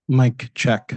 Mic check.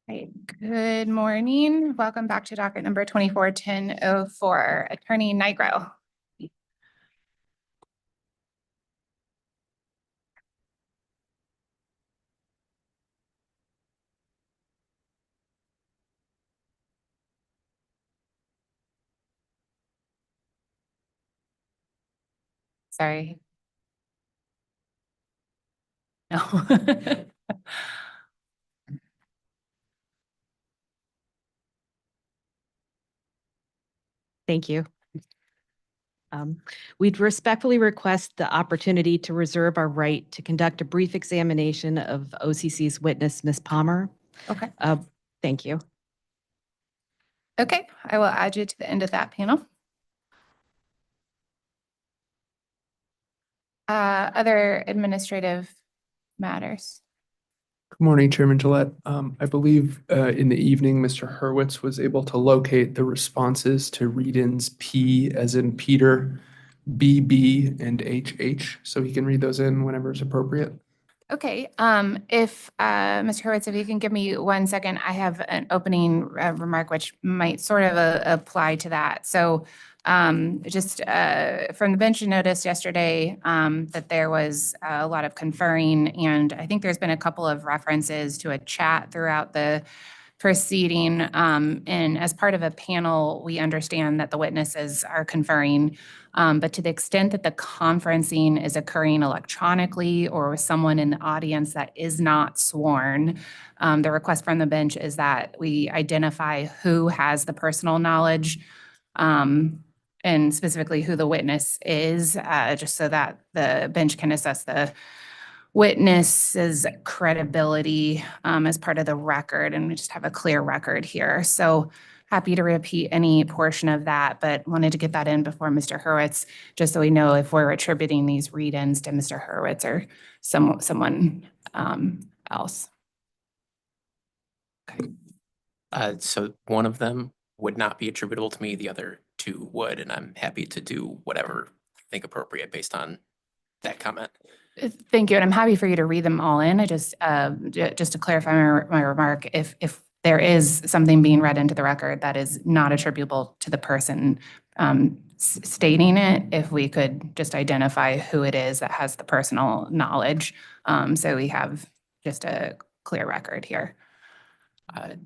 Right. Good morning. Welcome back to docket number 24-1004, Attorney Nigro. Sorry. No. Thank you. We'd respectfully request the opportunity to reserve our right to conduct a brief examination of OCC's witness, Ms. Palmer. Okay. Thank you. Okay, I will add you to the end of that panel. Other administrative matters. Good morning, Chairman Gillette. I believe in the evening, Mr. Hurwitz was able to locate the responses to read-ins P as in Peter, BB, and HH, so he can read those in whenever it's appropriate. Okay, if Mr. Hurwitz, if you can give me 1 second, I have an opening remark which might sort of apply to that. So just from the bench, you noticed yesterday that there was a lot of conferring, and I think there's been a couple of references to a chat throughout the proceeding. And as part of a panel, we understand that the witnesses are conferring, but to the extent that the conferencing is occurring electronically or with someone in the audience that is not sworn, the request from the bench is that we identify who has the personal knowledge, and specifically who the witness is, just so that the bench can assess the witness's credibility as part of the record, and we just have a clear record here. So happy to repeat any portion of that, but wanted to get that in before Mr. Hurwitz, just so we know if we're attributing these read-ins to Mr. Hurwitz or someone else. Okay. So one of them would not be attributable to me, the other two would, and I'm happy to do whatever I think appropriate based on that comment. Thank you, and I'm happy for you to read them all in. I just to clarify my remark, if there is something being read into the record that is not attributable to the person stating it, if we could just identify who it is that has the personal knowledge, so we have just a clear record here.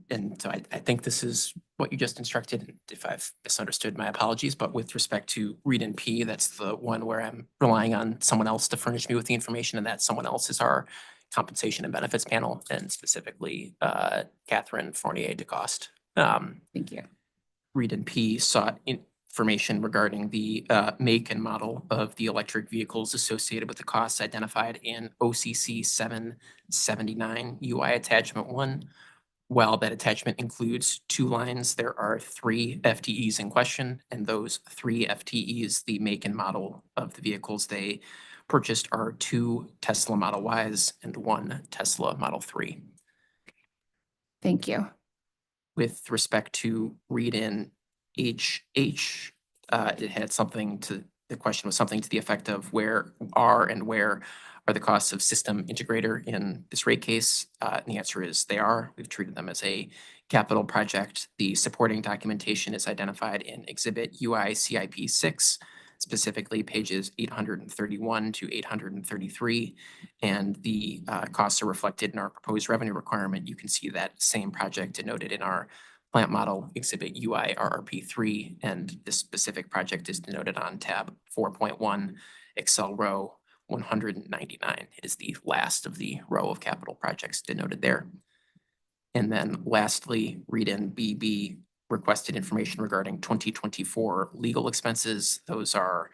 And so I think this is what you just instructed. If I've misunderstood, my apologies. But with respect to read in P, that's the one where I'm relying on someone else to furnish me with the information, and that someone else is our compensation and benefits panel, and specifically Catherine Fournier DeCoste. Thank you. Read in P sought information regarding the make and model of the electric vehicles associated with the costs identified in OCC 779 UI Attachment 1. While that attachment includes 2 lines, there are 3 FTEs in question, and those 3 FTEs, the make and model of the vehicles they purchased, are 2 Tesla Model Ys and 1 Tesla Model 3. Thank you. With respect to read-in HH, it had something to, the question was something to the effect of where are the costs of system integrator in this rate case? And the answer is they are. We've treated them as a capital project. The supporting documentation is identified in Exhibit UI CIP 6, specifically pages 831 to 833. And the costs are reflected in our proposed revenue requirement. You can see that same project denoted in our plant model Exhibit UI RRP 3. And this specific project is denoted on tab 4.1, Excel row 199. It is the last of the row of capital projects denoted there. And then lastly, read-in BB requested information regarding 2024 legal expenses. Those are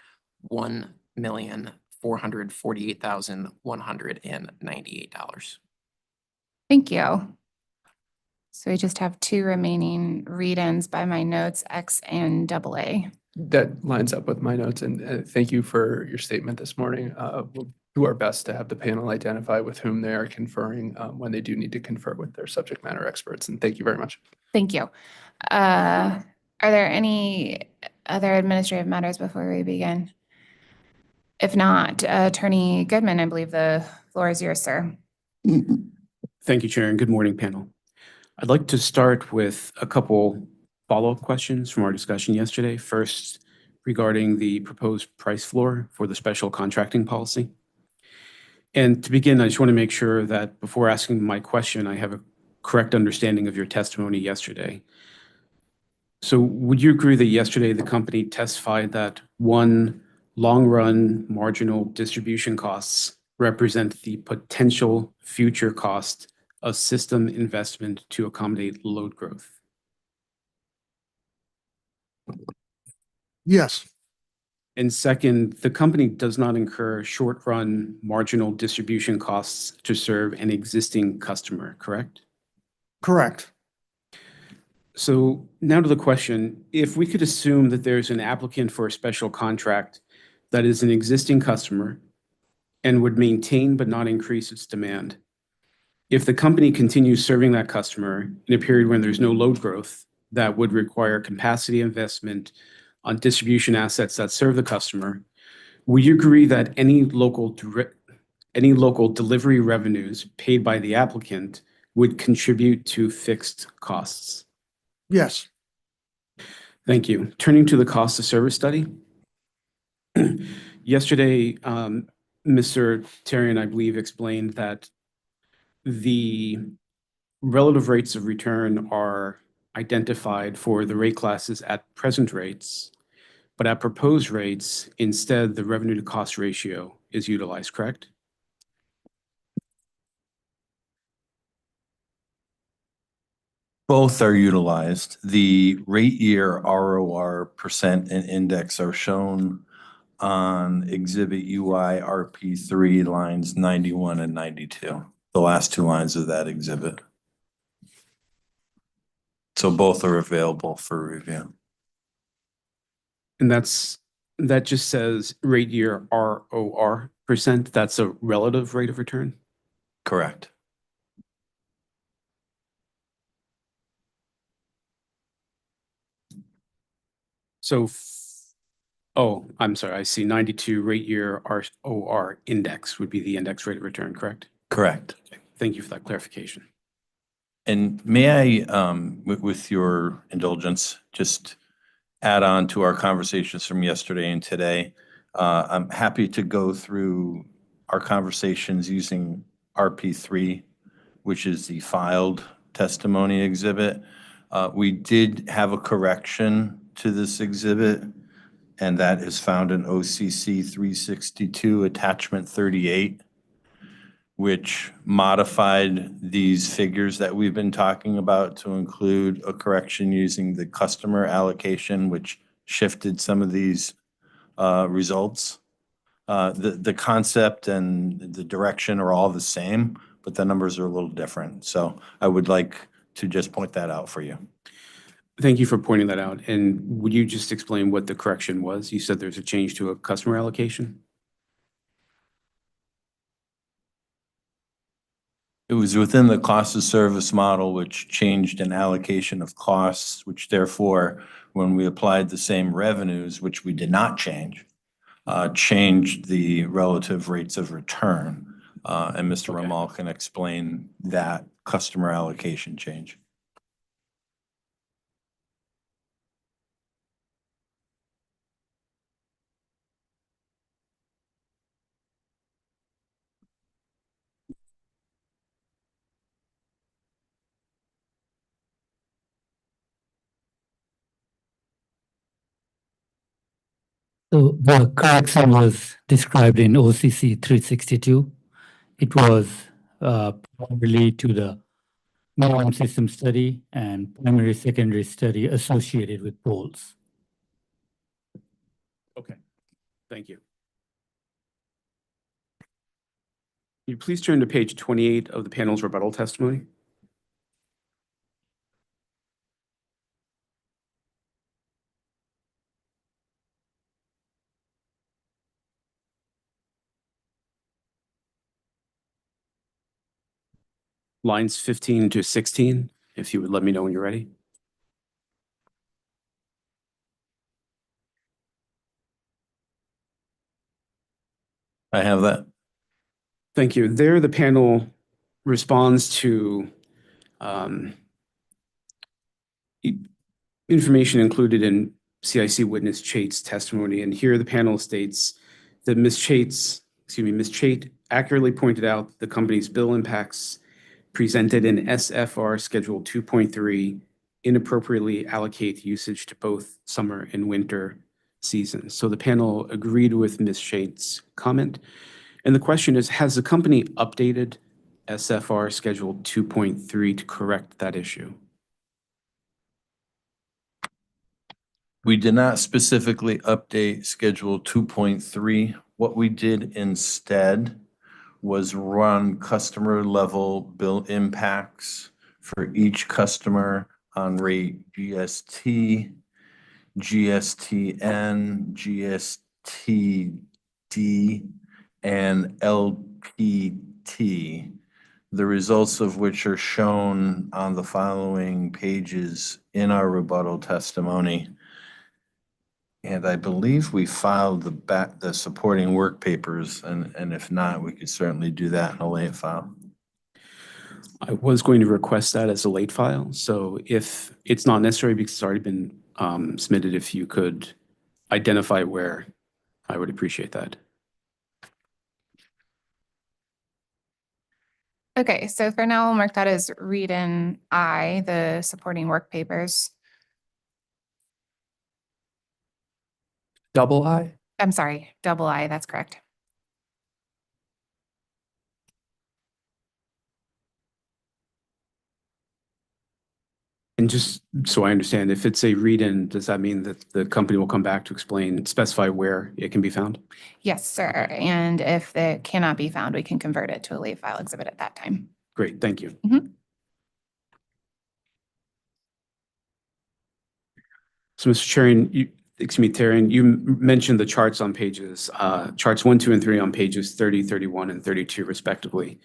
$1,448,198. Thank you. So we just have 2 remaining read-ins by my notes, X and AA. That lines up with my notes, and thank you for your statement this morning. We'll do our best to have the panel identify with whom they are conferring when they do need to confer with their subject matter experts, and thank you very much. Thank you. Are there any other administrative matters before we begin? If not, Attorney Goodman, I believe the floor is yours, sir. Thank you, Chair, and good morning, panel. I'd like to start with a couple follow-up questions from our discussion yesterday. First, regarding the proposed price floor for the special contracting policy. And to begin, I just want to make sure that before asking my question, I have a correct understanding of your testimony yesterday. So would you agree that yesterday the company testified that one, long-run marginal distribution costs represent the potential future cost of system investment to accommodate load growth? Yes, And second, the company does not incur short-run marginal distribution costs to serve an existing customer, correct? correct. So now to the question, if we could assume that there's an applicant for a special contract that is an existing customer and would maintain but not increase its demand, if the company continues serving that customer in a period when there's no load growth that would require capacity investment on distribution assets that serve the customer, would you agree that any local delivery revenues paid by the applicant would contribute to fixed costs? Yes, Thank you. Turning to the cost of service study. Yesterday, Mr. Tarian, I believe, explained that the relative rates of return are identified for the rate classes at present rates, but at proposed rates, instead, the revenue to cost ratio is utilized, correct? Both are utilized. The rate year ROR percent and index are shown on Exhibit UI RP3 lines 91 and 92, the last two lines of that exhibit. So both are available for review. And that just says rate year ROR percent. That's a relative rate of return? Correct. So, oh, I'm sorry, I see 92 rate year ROR index would be the index rate of return, correct? Correct. Thank you for that clarification. And may I, with your indulgence, just add on to our conversations from yesterday and today? I'm happy to go through our conversations using RP3, which is the filed testimony exhibit. We did have a correction to this exhibit, and that is found in OCC 362 attachment 38, which modified these figures that we've been talking about to include a correction using the customer allocation, which shifted some of these results. The concept and the direction are all the same, but the numbers are a little different. So I would like to just point that out for you. Thank you for pointing that out. And would you just explain what the correction was? You said there's a change to a customer allocation? It was within the cost of service model, which changed an allocation of costs, which therefore, when we applied the same revenues, which we did not change, changed the relative rates of return. And Mr. Okay. Ramal can explain that customer allocation change. So the correction was described in OCC 362. It was primarily to the minimum system study and primary secondary study associated with poles. Okay, thank you. Can you please turn to page 28 of the panel's rebuttal testimony? Lines 15 to 16, if you would let me know when you're ready. I have that. Thank you. There, the panel responds to information included in CIC witness Chait's testimony, and here the panel states that Ms. Chait accurately pointed out the company's bill impacts presented in SFR Schedule 2.3 inappropriately allocate usage to both summer and winter seasons. So the panel agreed with Ms. Chait's comment. And the question is, has the company updated SFR Schedule 2.3 to correct that issue? We did not specifically update Schedule 2.3. What we did instead was run customer level bill impacts for each customer on rate GST, GSTN, GSTD, and LPT, the results of which are shown on the following pages in our rebuttal testimony. And I believe we filed the supporting work papers, and if not, we could certainly do that in a late file. I was going to request that as a late file. So if it's not necessary because it's already been submitted, if you could identify where, I would appreciate that. Okay, so for now, we'll mark that as read in I, the supporting work papers. Double I? I'm sorry, double I, that's correct. And just so I understand, if it's a read-in, does that mean that the company will come back to specify where it can be found? Yes, sir. And if it cannot be found, we can convert it to a late file exhibit at that time. Great, thank you. Mhm. So, Mr. Chairman, Taryn, you mentioned the charts on pages, charts 1, 2, and 3 on pages 30, 31, and 32 respectively.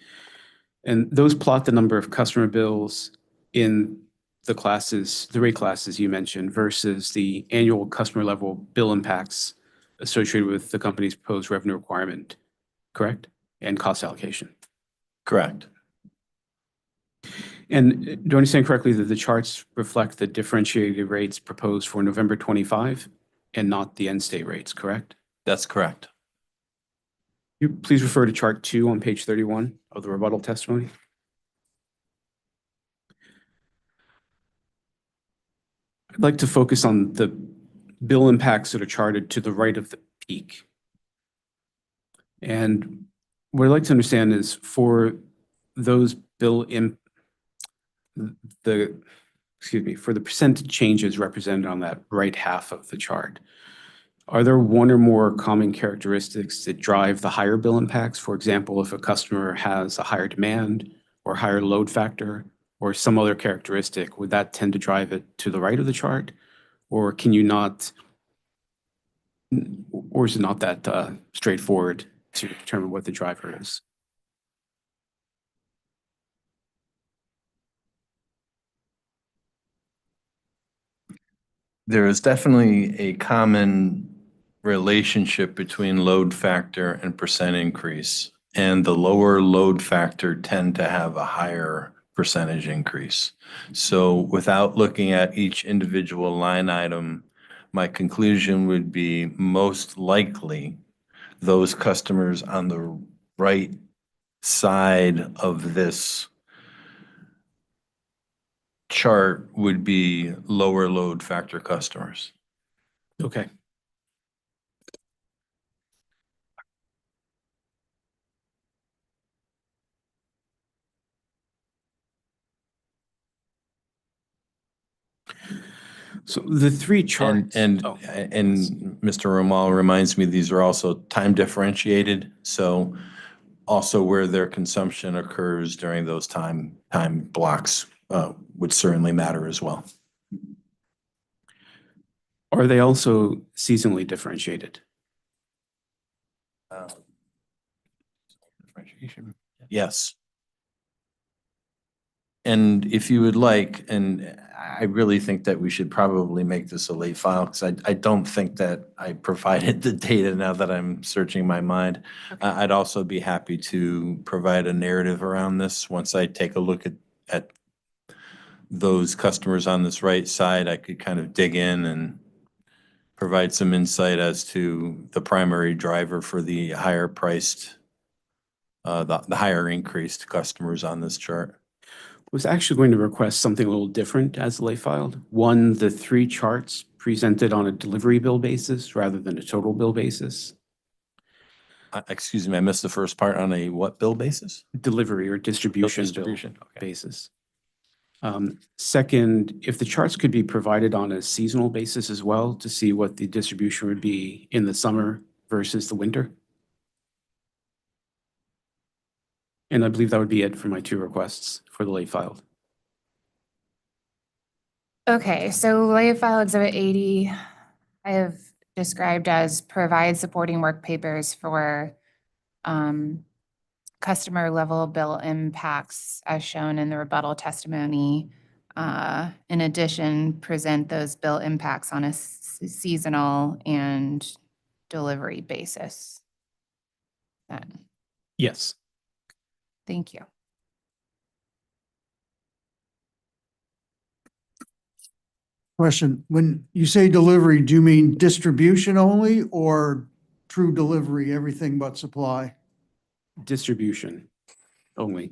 And those plot the number of customer bills in the classes, the rate classes you mentioned versus the annual customer level bill impacts associated with the company's proposed revenue requirement, correct? And cost allocation. Correct. And do I understand correctly that the charts reflect the differentiated rates proposed for November 25 and not the end state rates, correct? That's correct. You please refer to chart 2 on page 31 of the rebuttal testimony. I'd like to focus on the bill impacts that are charted to the right of the peak. And what I'd like to understand is for those for the percentage changes represented on that right half of the chart, are there one or more common characteristics that drive the higher bill impacts? For example, if a customer has a higher demand or higher load factor or some other characteristic, would that tend to drive it to the right of the chart? Or can you not, or is it not that straightforward to determine what the driver is? There is definitely a common relationship between load factor and percent increase. And the lower load factor tend to have a higher percentage increase. So without looking at each individual line item, my conclusion would be most likely those customers on the right side of this chart would be lower load factor customers. Okay. So the three charts. And oh, Mr. Ramal reminds me, these are also time differentiated. So also where their consumption occurs during those time blocks would certainly matter as well. Are they also seasonally differentiated? Differentiation. Yes. And if you would like, and I really think that we should probably make this a late file because I don't think that I provided the data now that I'm searching my mind. Okay. I'd also be happy to provide a narrative around this once I take a look at those customers on this right side, I could kind of dig in and provide some insight as to the primary driver for the higher priced, the higher increased customers on this chart. Was actually going to request something a little different as lay filed. One, the 3 charts presented on a delivery bill basis rather than a total bill basis. Excuse me, I missed the first part. On a what bill basis? Delivery or distribution bill Distribution, okay. basis. Second, if the charts could be provided on a seasonal basis as well to see what the distribution would be in the summer versus the winter. And I believe that would be it for my 2 requests for the late filed. Okay, so lay file exhibit 80, I have described as provide supporting work papers for customer level bill impacts as shown in the rebuttal testimony. In addition, present those bill impacts on a seasonal and delivery basis. Yes. Thank you. Question, when you say delivery, do you mean distribution only or true delivery, everything but supply? Distribution only.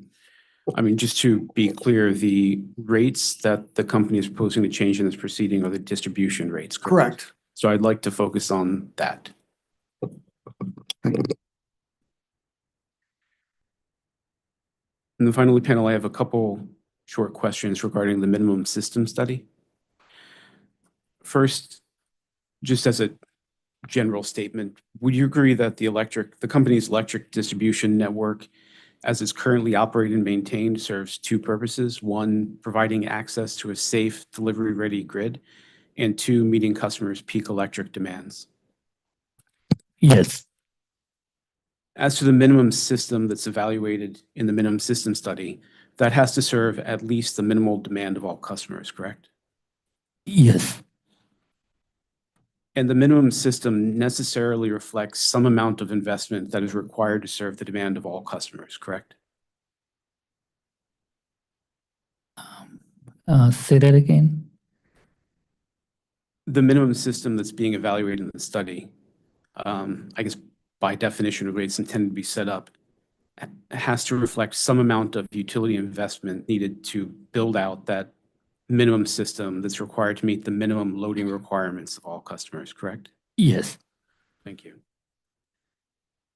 I mean, just to be clear, the rates that the company is proposing to change in this proceeding are the distribution rates, correct? Correct. So I'd like to focus on that. And then finally, panel, I have a couple short questions regarding the minimum system study. First, just as a general statement, would you agree that the company's electric distribution network, as it's currently operated and maintained, serves 2 purposes? 1, providing access to a safe, delivery-ready grid, and 2, meeting customers' peak electric demands? Yes, As to the minimum system that's evaluated in the minimum system study, that has to serve at least the minimal demand of all customers, correct? yes, And the minimum system necessarily reflects some amount of investment that is required to serve the demand of all customers, correct? say that again. The minimum system that's being evaluated in the study, I guess by definition, the way it's intended to be set up, has to reflect some amount of utility investment needed to build out that minimum system that's required to meet the minimum loading requirements of all customers, correct? Yes, Thank you.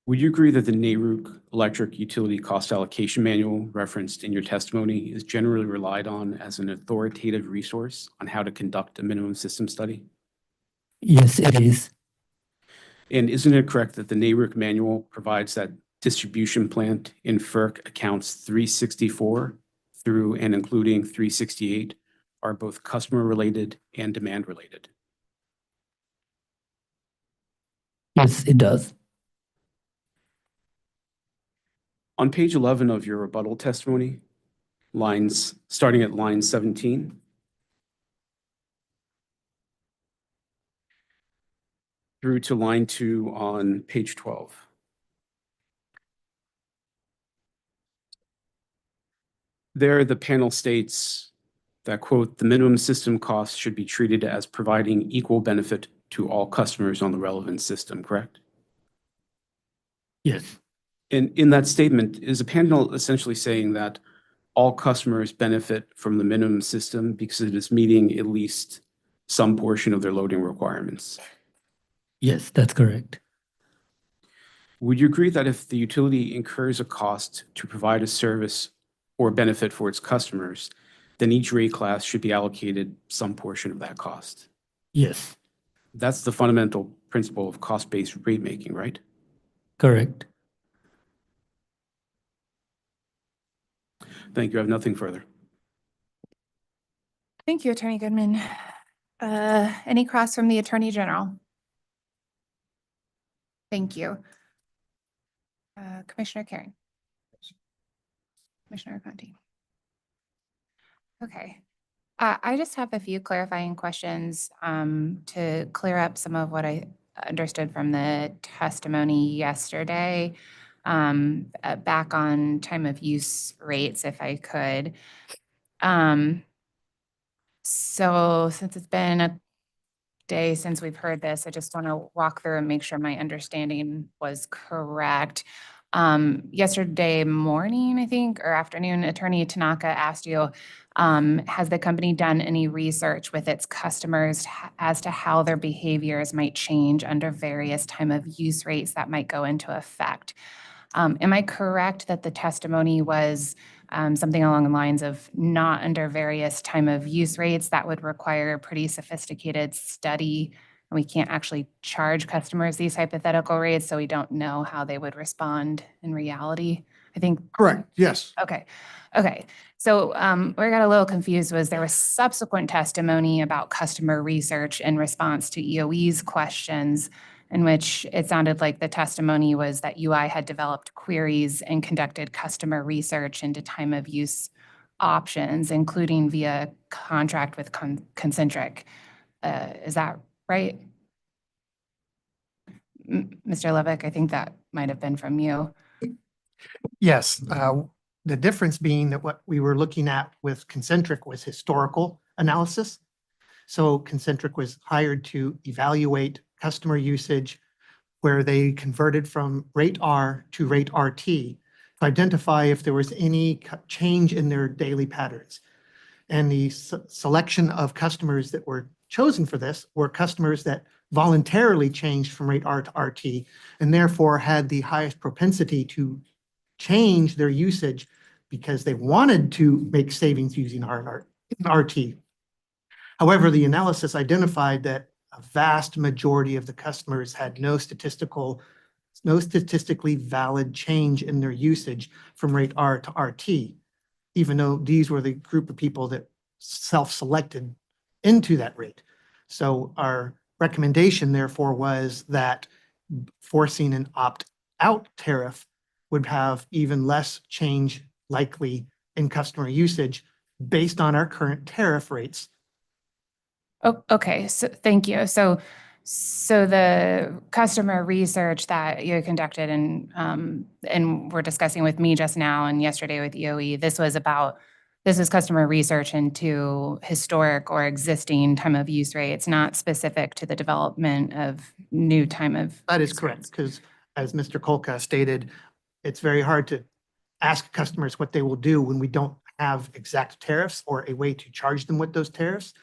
Would you agree that the NARUC Electric Utility Cost Allocation Manual referenced in your testimony is generally relied on as an authoritative resource on how to conduct a minimum system study? yes, it is. And isn't it correct that the NARUC manual provides that distribution plant in FERC accounts 364 through and including 368 are both customer related and demand related? Yes, it does. On page 11 of your rebuttal testimony, starting at line 17, through to line 2 on page 12. There, the panel states that, quote, the minimum system cost should be treated as providing equal benefit to all customers on the relevant system, correct? Yes, And in that statement, is the panel essentially saying that all customers benefit from the minimum system because it is meeting at least some portion of their loading requirements? yes, that's correct. Would you agree that if the utility incurs a cost to provide a service or benefit for its customers, then each rate class should be allocated some portion of that cost? Yes, That's the fundamental principle of cost-based rate making, right? correct. Thank you. I have nothing further. Thank you, Attorney Goodman. Any cross from the Attorney General? Thank you. Commissioner Karen. Commissioner Conti. Okay. I just have a few clarifying questions to clear up some of what I understood from the testimony yesterday. Back on time of use rates, if I could. So since it's been a day since we've heard this, I just want to walk through and make sure my understanding was correct. Yesterday morning, I think, or afternoon, Attorney Tanaka asked you, has the company done any research with its customers as to how their behaviors might change under various time of use rates that might go into effect? Am I correct that the testimony was something along the lines of not under various time of use rates that would require a pretty sophisticated study? And we can't actually charge customers these hypothetical rates, so we don't know how they would respond in reality. I think Correct, yes. Okay, okay. So where I got a little confused was there was subsequent testimony about customer research in response to EOE's questions, in which it sounded like the testimony was that UI had developed queries and conducted customer research into time of use options, including via contract with Concentric. Is that right? Mr. Levick, I think that might have been from you. Yes, the difference being that what we were looking at with Concentric was historical analysis. So Concentric was hired to evaluate customer usage where they converted from rate R to rate RT to identify if there was any change in their daily patterns. And the selection of customers that were chosen for this were customers that voluntarily changed from rate R to RT and therefore had the highest propensity to change their usage because they wanted to make savings using RT. However, the analysis identified that a vast majority of the customers had no statistically valid change in their usage from rate R to RT, even though these were the group of people that self-selected into that rate. So our recommendation, therefore, was that forcing an opt-out tariff would have even less change likely in customer usage based on our current tariff rates. Oh, okay, so thank you. So the customer research that you conducted and were discussing with me just now and yesterday with EOE, this is customer research into historic or existing time of use rates, not specific to the development of new time of. That is use correct, rates. because as Mr. Kolka stated, it's very hard to ask customers what they will do when we don't have exact tariffs or a way to charge them with those tariffs.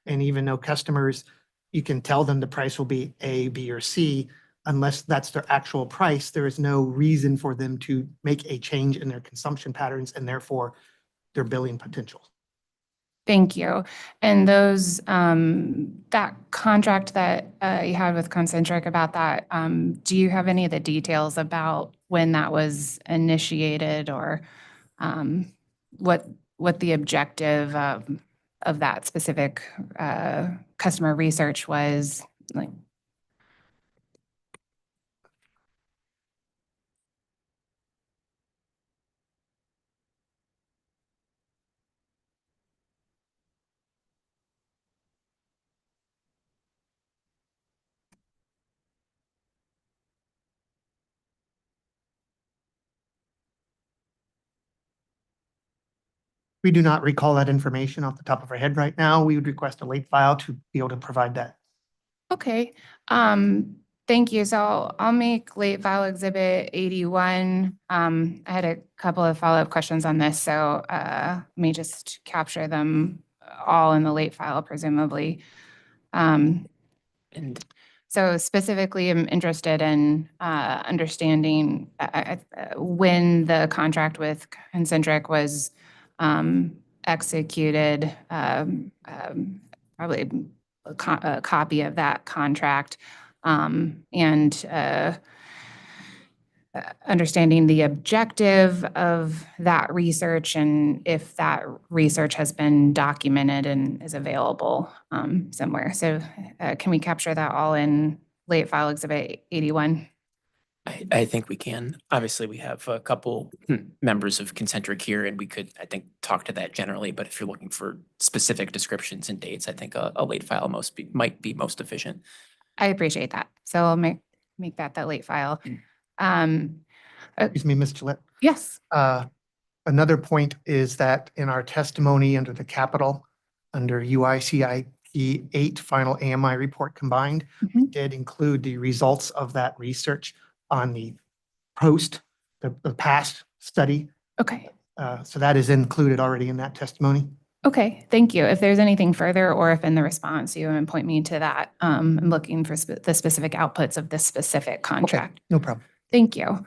And even though customers, you can tell them the price will be A, B, or C, unless that's their actual price, there is no reason for them to make a change in their consumption patterns and therefore their billing potential. Thank you. And those, that contract that you had with Concentric about that, do you have any of the details about when that was initiated or what the objective of that specific customer research was? Like, We do not recall that information off the top of our head right now. We would request a late file to be able to provide that. okay, thank you. So I'll make late file exhibit 81. I had a couple of follow-up questions on this, so let me just capture them all in the late file, presumably. And So specifically, I'm interested in understanding when the contract with Concentric was executed, probably a copy of that contract, and understanding the objective of that research and if that research has been documented and is available somewhere. So can we capture that all in late file exhibit 81? I think we can. Obviously, we have a couple members of Concentric here, and we could, I think, talk to that generally. But if you're looking for specific descriptions and dates, I think a late file might be most efficient. I appreciate that. So I'll make that late file. Excuse me, Ms. Gillette. Yes. Another point is that in our testimony under the capital under UICIP 8 final AMI report combined. We Mhm. did include the results of that research on the the past study. Okay. So that is included already in that testimony. Okay, thank you. If there's anything further, or if in the response you want to point me to that, I'm looking for the specific outputs of this specific contract. No problem. Thank you.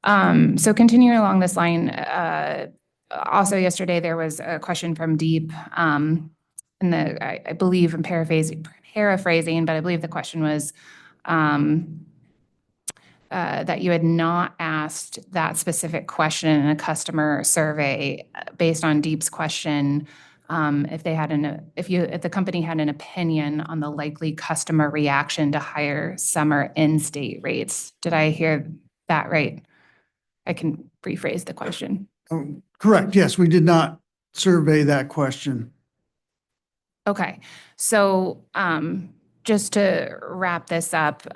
So continuing along this line, also yesterday, there was a question from Deep. I believe I'm paraphrasing, but I believe the question was that you had not asked that specific question in a customer survey based on Deep's question. If the company had an opinion on the likely customer reaction to higher summer in-state rates. Did I hear that right? I can rephrase the question. Correct. Yes, we did not survey that question. Okay, so just to wrap this up,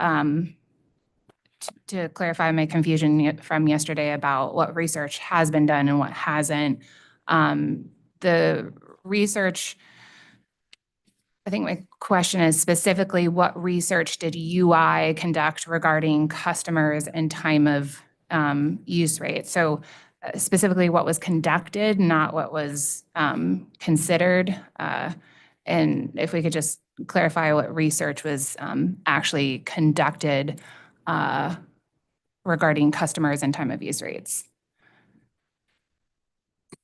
to clarify my confusion from yesterday about what research has been done and what hasn't, the research, I think my question is specifically what research did UI conduct regarding customers and time of use rate? So specifically what was conducted, not what was considered. And if we could just clarify what research was actually conducted regarding customers and time of use rates.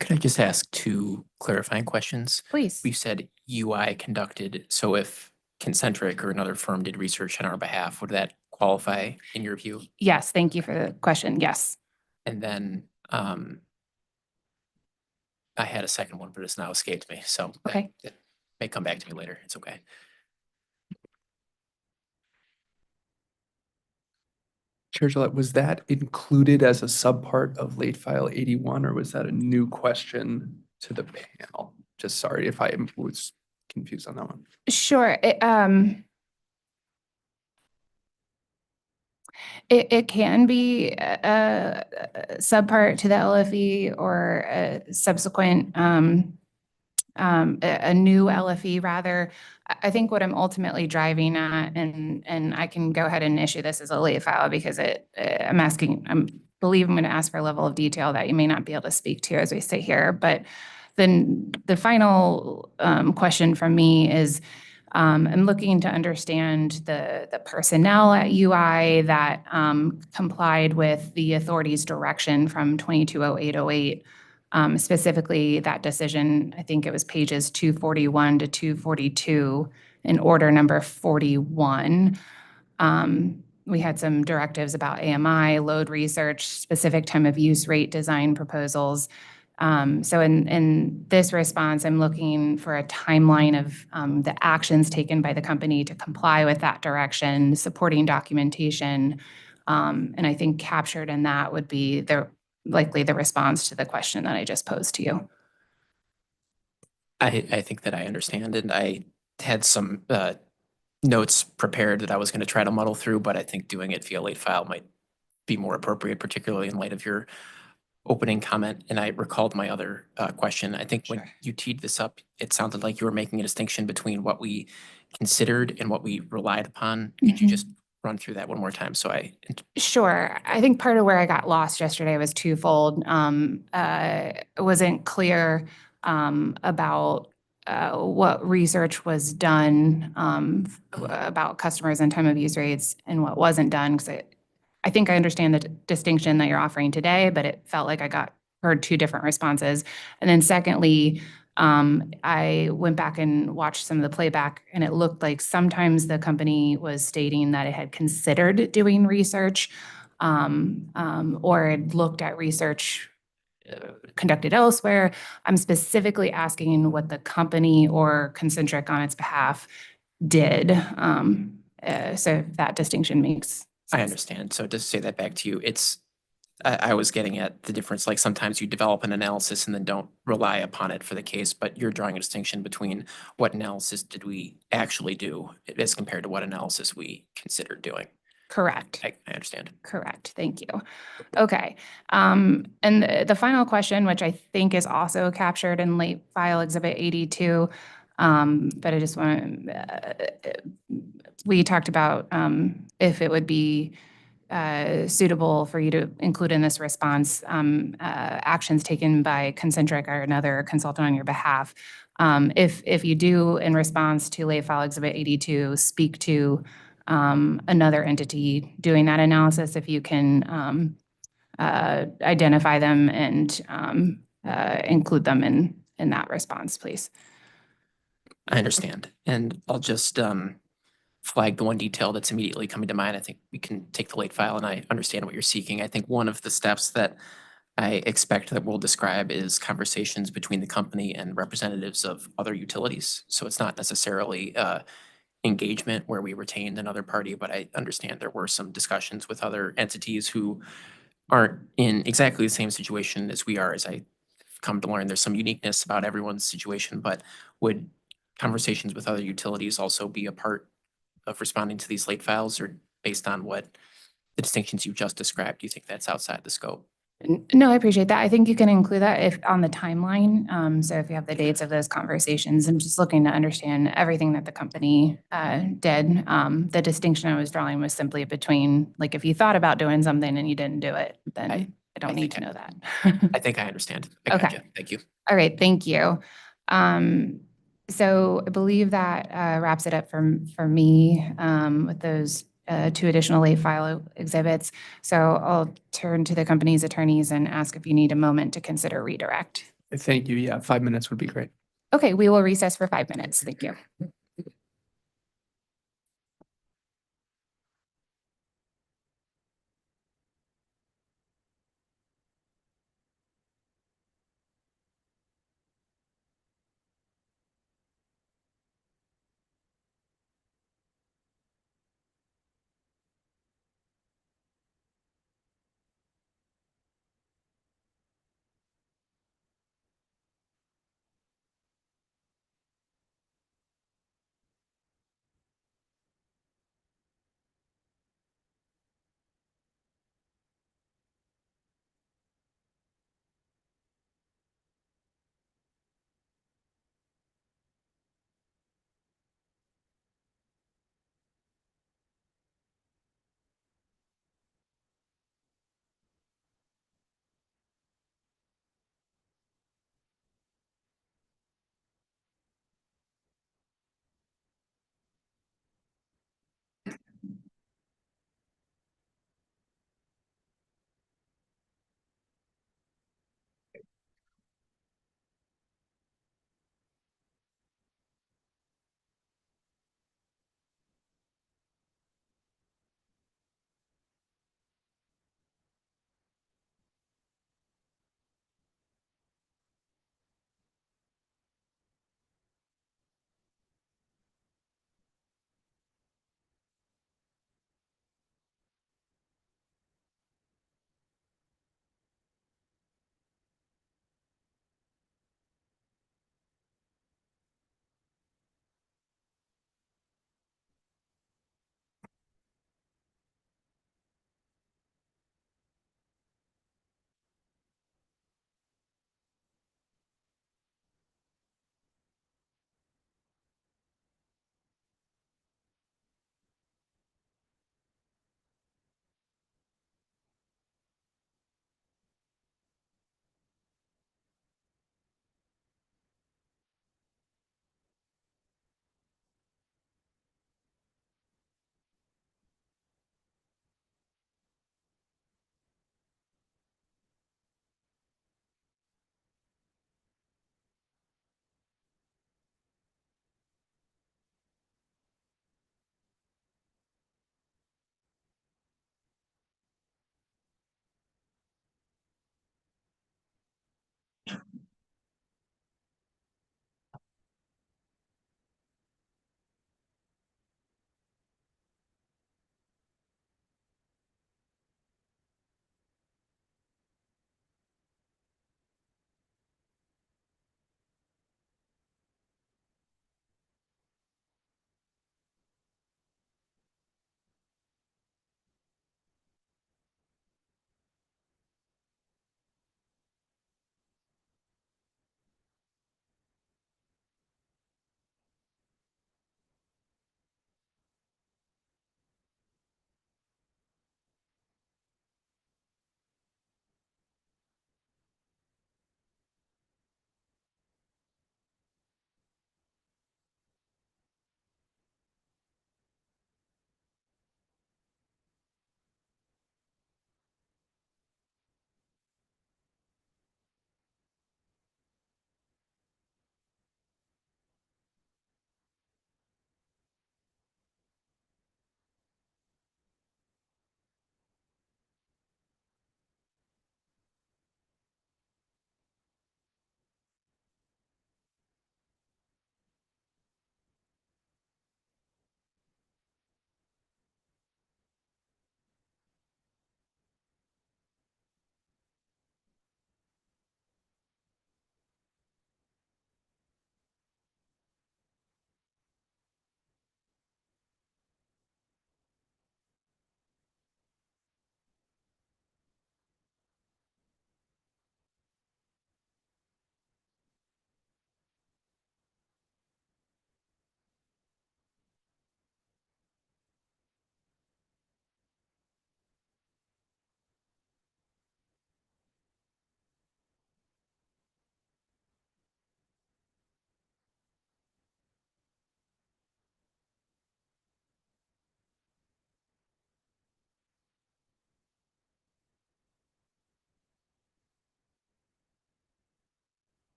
Could I just ask two clarifying questions? Please. You said UI conducted, so if Concentric or another firm did research on our behalf, would that qualify in your view? Yes, thank you for the question. Yes. And then I had a second one, but it's now escaped me. So Okay. that may come back to me later. It's okay. Chair Gillette, was that included as a subpart of late file 81, or was that a new question to the panel? Just sorry if I was confused on that one. Sure. It can be a subpart to the LFE or a subsequent, a new LFE rather. I think what I'm ultimately driving at, and I can go ahead and issue this as a late file because I believe I'm going to ask for a level of detail that you may not be able to speak to as we sit here. But then the final question from me is, I'm looking to understand the personnel at UI that complied with the authority's direction from 220808. Specifically, that decision, I think it was pages 241 to 242 in order number 41. We had some directives about AMI, load research, specific time of use rate design proposals. So in this response, I'm looking for a timeline of the actions taken by the company to comply with that direction, supporting documentation. And I think captured in that would be likely the response to the question that I just posed to you. I think that I understand, and I had some notes prepared that I was going to try to muddle through, but I think doing it via late file might be more appropriate, particularly in light of your opening comment. And I recalled my other question. I think when you teed this up, it sounded like you were making a distinction between what we considered and what we relied upon. Could you just run through that one more time? Sure. I think part of where I got lost yesterday was twofold. It wasn't clear about what research was done about customers and time of use rates and what wasn't done. Because I think I understand the distinction that you're offering today, but it felt like I heard two different responses. And then secondly, I went back and watched some of the playback, and it looked like sometimes the company was stating that it had considered doing research or had looked at research conducted elsewhere. I'm specifically asking what the company or Concentric on its behalf did. So if that distinction makes sense. I understand. So to say that back to you, I was getting at the difference, like sometimes you develop an analysis and then don't rely upon it for the case, but you're drawing a distinction between what analysis did we actually do as compared to what analysis we considered doing. Correct. I understand. Correct. Thank you. Okay. And the final question, which I think is also captured in late file exhibit 82, But I just want we talked about if it would be suitable for you to include in this response actions taken by Concentric or another consultant on your behalf. If you do, in response to late file exhibit 82, speak to another entity doing that analysis, if you can identify them and include them in that response, please. I understand. And I'll just flag the one detail that's immediately coming to mind. I think we can take the late file and I understand what you're seeking. I think one of the steps that I expect that we'll describe is conversations between the company and representatives of other utilities. So it's not necessarily engagement where we retained another party, but I understand there were some discussions with other entities who aren't in exactly the same situation as we are. As I come to learn, there's some uniqueness about everyone's situation, but would conversations with other utilities also be a part of responding to these late files, or based on what the distinctions you just described, do you think that's outside the scope? No, I appreciate that. I think you can include that if on the timeline. So if you have the dates of those conversations, I'm just looking to understand everything that the company did. The distinction I was drawing was simply between, like, if you thought about doing something and you didn't do it, then I don't need to know that. I think I understand. I Okay. gotcha. Thank you. All right, thank you. So I believe that wraps it up for me with those two additional late file exhibits. So I'll turn to the company's attorneys and ask if you need a moment to consider redirect. Thank you. Yeah, 5 minutes would be great. Okay, we will recess for 5 minutes. Thank you.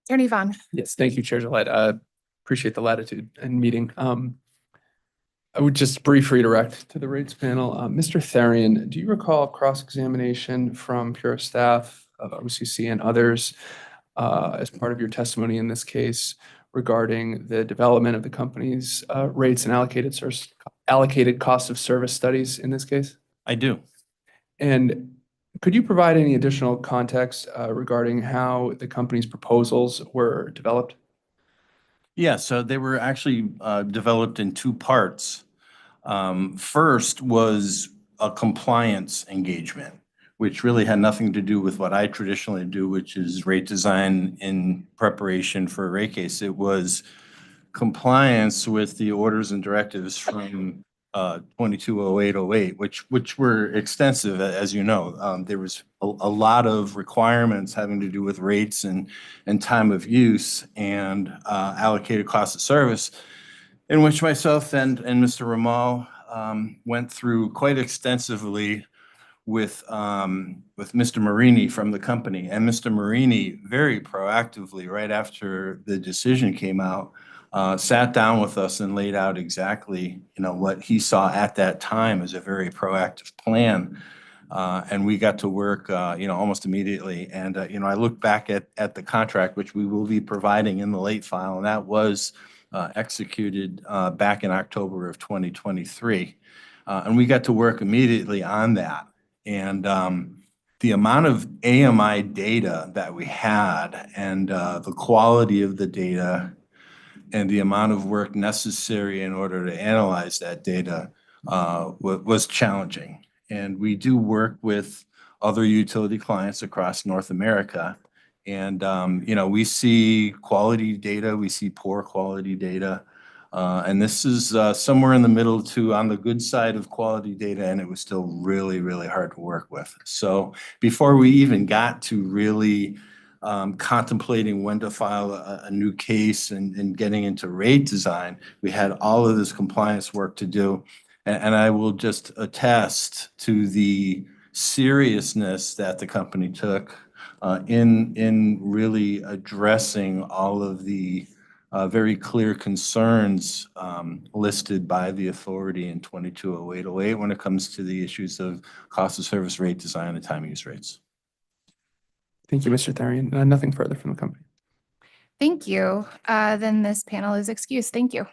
Attorney Vaughn. Yes, thank you, Chair Gillette. Appreciate the latitude and meeting. I would just brief redirect to the rates panel. Mr. Therian, do you recall cross-examination from Pure staff, OCC and others as part of your testimony in this case regarding the development of the company's rates and allocated cost of service studies in this case? I do. And could you provide any additional context regarding how the company's proposals were developed? Yeah, so they were actually developed in two parts. First was a compliance engagement, which really had nothing to do with what I traditionally do, which is rate design in preparation for a rate case. It was compliance with the orders and directives from 220808, which were extensive, as you know. There was a lot of requirements having to do with rates and time of use and allocated cost of service, in which myself and Mr. Ramal went through quite extensively with Mr. Marini from the company. And Mr. Marini very proactively, right after the decision came out, sat down with us and laid out exactly, what he saw at that time as a very proactive plan. And we got to work, almost immediately. And, I look back at the contract, which we will be providing in the late file, and that was executed back in October of 2023. And we got to work immediately on that. And the amount of AMI data that we had and the quality of the data and the amount of work necessary in order to analyze that data was challenging. And we do work with other utility clients across North America. And, we see quality data, we see poor quality data. And this is somewhere in the middle to on the good side of quality data, and it was still really, really hard to work with. So before we even got to really contemplating when to file a new case and getting into rate design, we had all of this compliance work to do. And I will just attest to the seriousness that the company took in really addressing all of the very clear concerns listed by the authority in 220808 when it comes to the issues of cost of service rate design and time use rates. Thank you, Mr. Therian. Nothing further from the company. Thank you. Then this panel is excused. Thank you.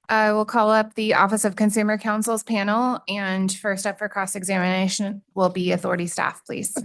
I will call up the Office of Consumer Counsel's panel, and first up for cross-examination will be authority staff, please.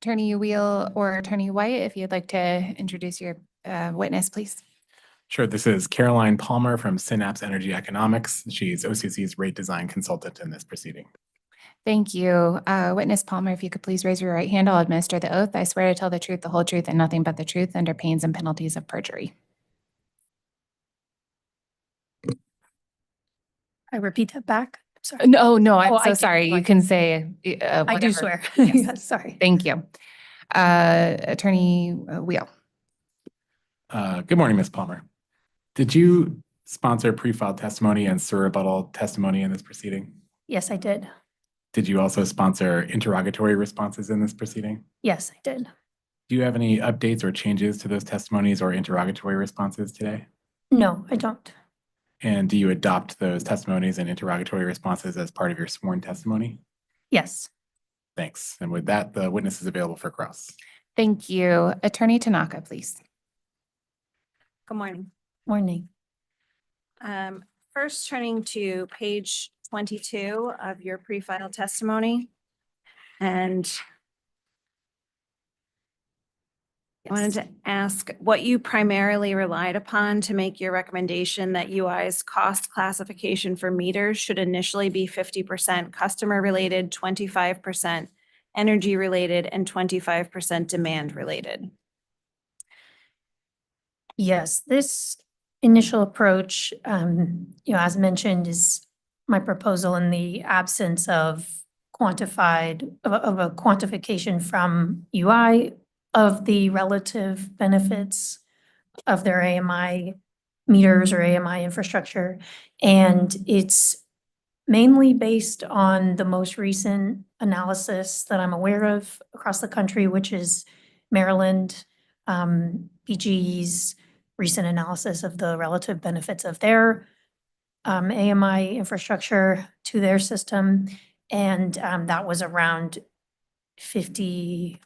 Attorney Wheel or Attorney White, if you'd like to introduce your witness, please. Sure. This is Caroline Palmer from Synapse Energy Economics. She's OCC's rate design consultant in this proceeding. Thank you. Witness Palmer, if you could please raise your right hand, I'll administer the oath. I swear to tell the truth, the whole truth, and nothing but the truth under pains and penalties of perjury. I repeat that back. Sorry. No, I'm Oh, so I sorry. You like- can say I do whatever. swear. Yes. Yes, sorry. Thank you. Attorney Wheel. Good morning, Ms. Palmer. Did you sponsor pre-filed testimony and surrebuttal testimony in this proceeding? Yes, I did. Did you also sponsor interrogatory responses in this proceeding? Yes, I did. Do you have any updates or changes to those testimonies or interrogatory responses today? No, I don't. And do you adopt those testimonies and interrogatory responses as part of your sworn testimony? Yes. Thanks. And with that, the witness is available for cross. Thank you. Attorney Tanaka, please. Good morning. Morning. First, turning to page 22 of your pre-file testimony. And I wanted to ask what you primarily relied upon to make your recommendation that UI's cost classification for meters should initially be 50% customer-related, 25% energy-related, and 25% demand-related. Yes, this initial approach, as mentioned, is my proposal in the absence of of a quantification from UI of the relative benefits of their AMI meters or AMI infrastructure. And it's mainly based on the most recent analysis that I'm aware of across the country, which is Maryland, PGE's recent analysis of the relative benefits of their AMI infrastructure to their system. And that was around 50,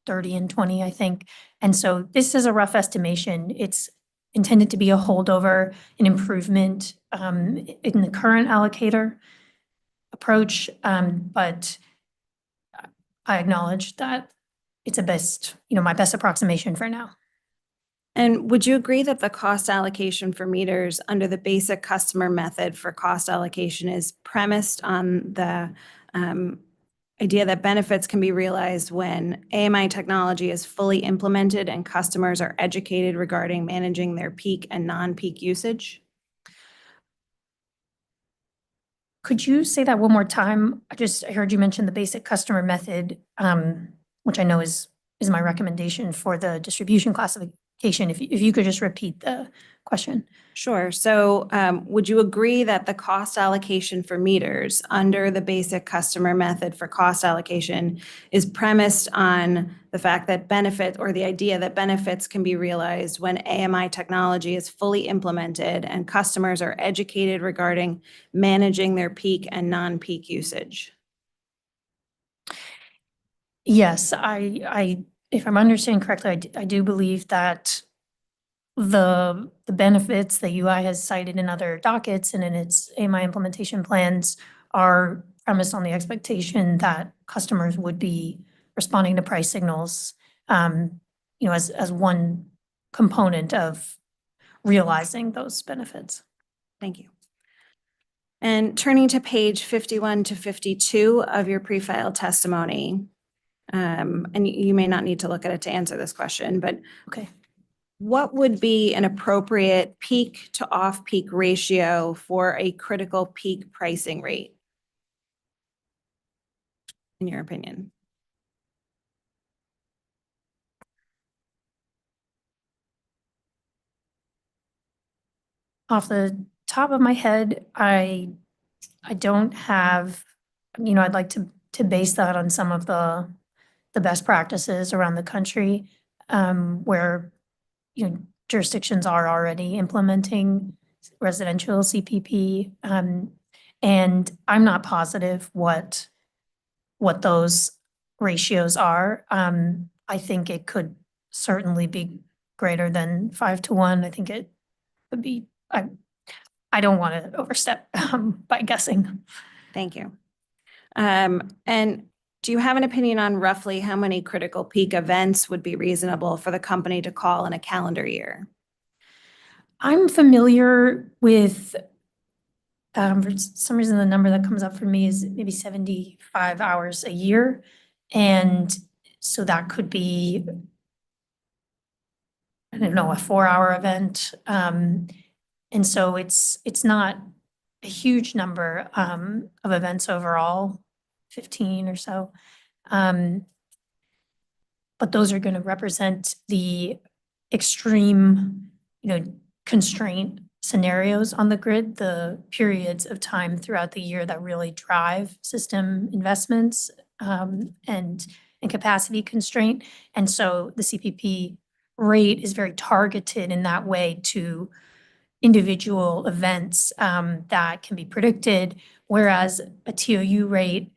30 and 20, I think. And so this is a rough estimation. It's intended to be a holdover, an improvement in the current allocator approach. But I acknowledge that it's my best approximation for now. And would you agree that the cost allocation for meters under the basic customer method for cost allocation is premised on the idea that benefits can be realized when AMI technology is fully implemented and customers are educated regarding managing their peak and non-peak usage? Could you say that one more time? I heard you mention the basic customer method, which I know is my recommendation for the distribution classification. If you could just repeat the question. Sure. So would you agree that the cost allocation for meters under the basic customer method for cost allocation is premised on the fact that the idea that benefits can be realized when AMI technology is fully implemented and customers are educated regarding managing their peak and non-peak usage? Yes, if I'm understanding correctly, I do believe that the benefits that UI has cited in other dockets and in its AMI implementation plans are premised on the expectation that customers would be responding to price signals, as one component of realizing those benefits. Thank you. And turning to page 51 to 52 of your pre-file testimony, and you may not need to look at it to answer this question, but Okay. what would be an appropriate peak to off-peak ratio for a critical peak pricing rate, in your opinion? Off the top of my head, I don't have, I'd like to base that on some of the best practices around the country, where, jurisdictions are already implementing residential CPP. And I'm not positive what those ratios are. I think it could certainly be greater than 5-1. I think it would be, I don't want to overstep by guessing. Thank you. And do you have an opinion on roughly how many critical peak events would be reasonable for the company to call in a calendar year? I'm familiar with, for some reason, the number that comes up for me is maybe 75 hours a year. And so that could be, I don't know, a 4-hour event. And so it's not a huge number of events overall, 15 or so. But those are going to represent the extreme, constraint scenarios on the grid, the periods of time throughout the year that really drive system investments and capacity constraint. And so the CPP rate is very targeted in that way to individual events that can be predicted, whereas a TOU rate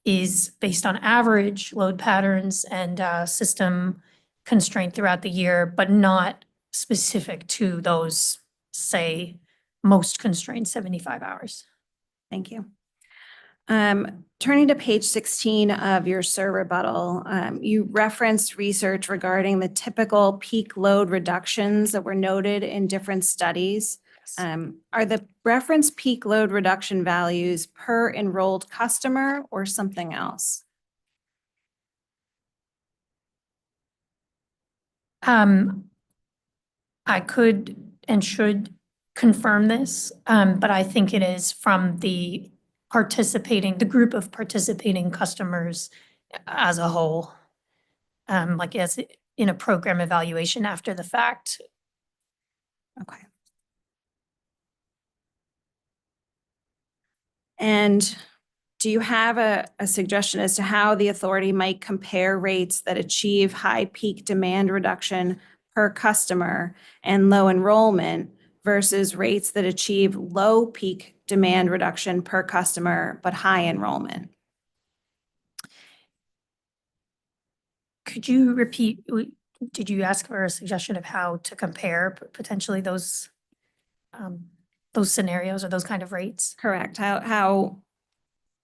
is based on average load patterns and system constraint throughout the year, but not specific to those, say, most constrained 75 hours. Thank you. Turning to page 16 of your SIR rebuttal, you referenced research regarding the typical peak load reductions that were noted in different studies. Are the reference peak load reduction values per enrolled customer or something else? I could and should confirm this, but I think it is from the group of participating customers as a whole. Like as in a program evaluation after the fact. Okay. And do you have a suggestion as to how the authority might compare rates that achieve high peak demand reduction per customer and low enrollment versus rates that achieve low peak demand reduction per customer but high enrollment? Could you repeat, did you ask for a suggestion of how to compare potentially those scenarios or those kind of rates? Correct. How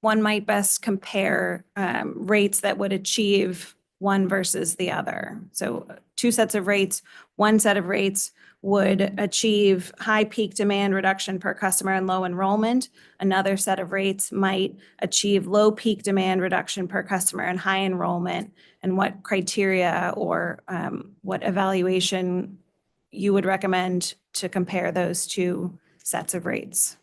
one might best compare rates that would achieve one versus the other. So two sets of rates, one set of rates would achieve high peak demand reduction per customer and low enrollment. Another set of rates might achieve low peak demand reduction per customer and high enrollment, and what criteria or what evaluation you would recommend to compare those two sets of rates.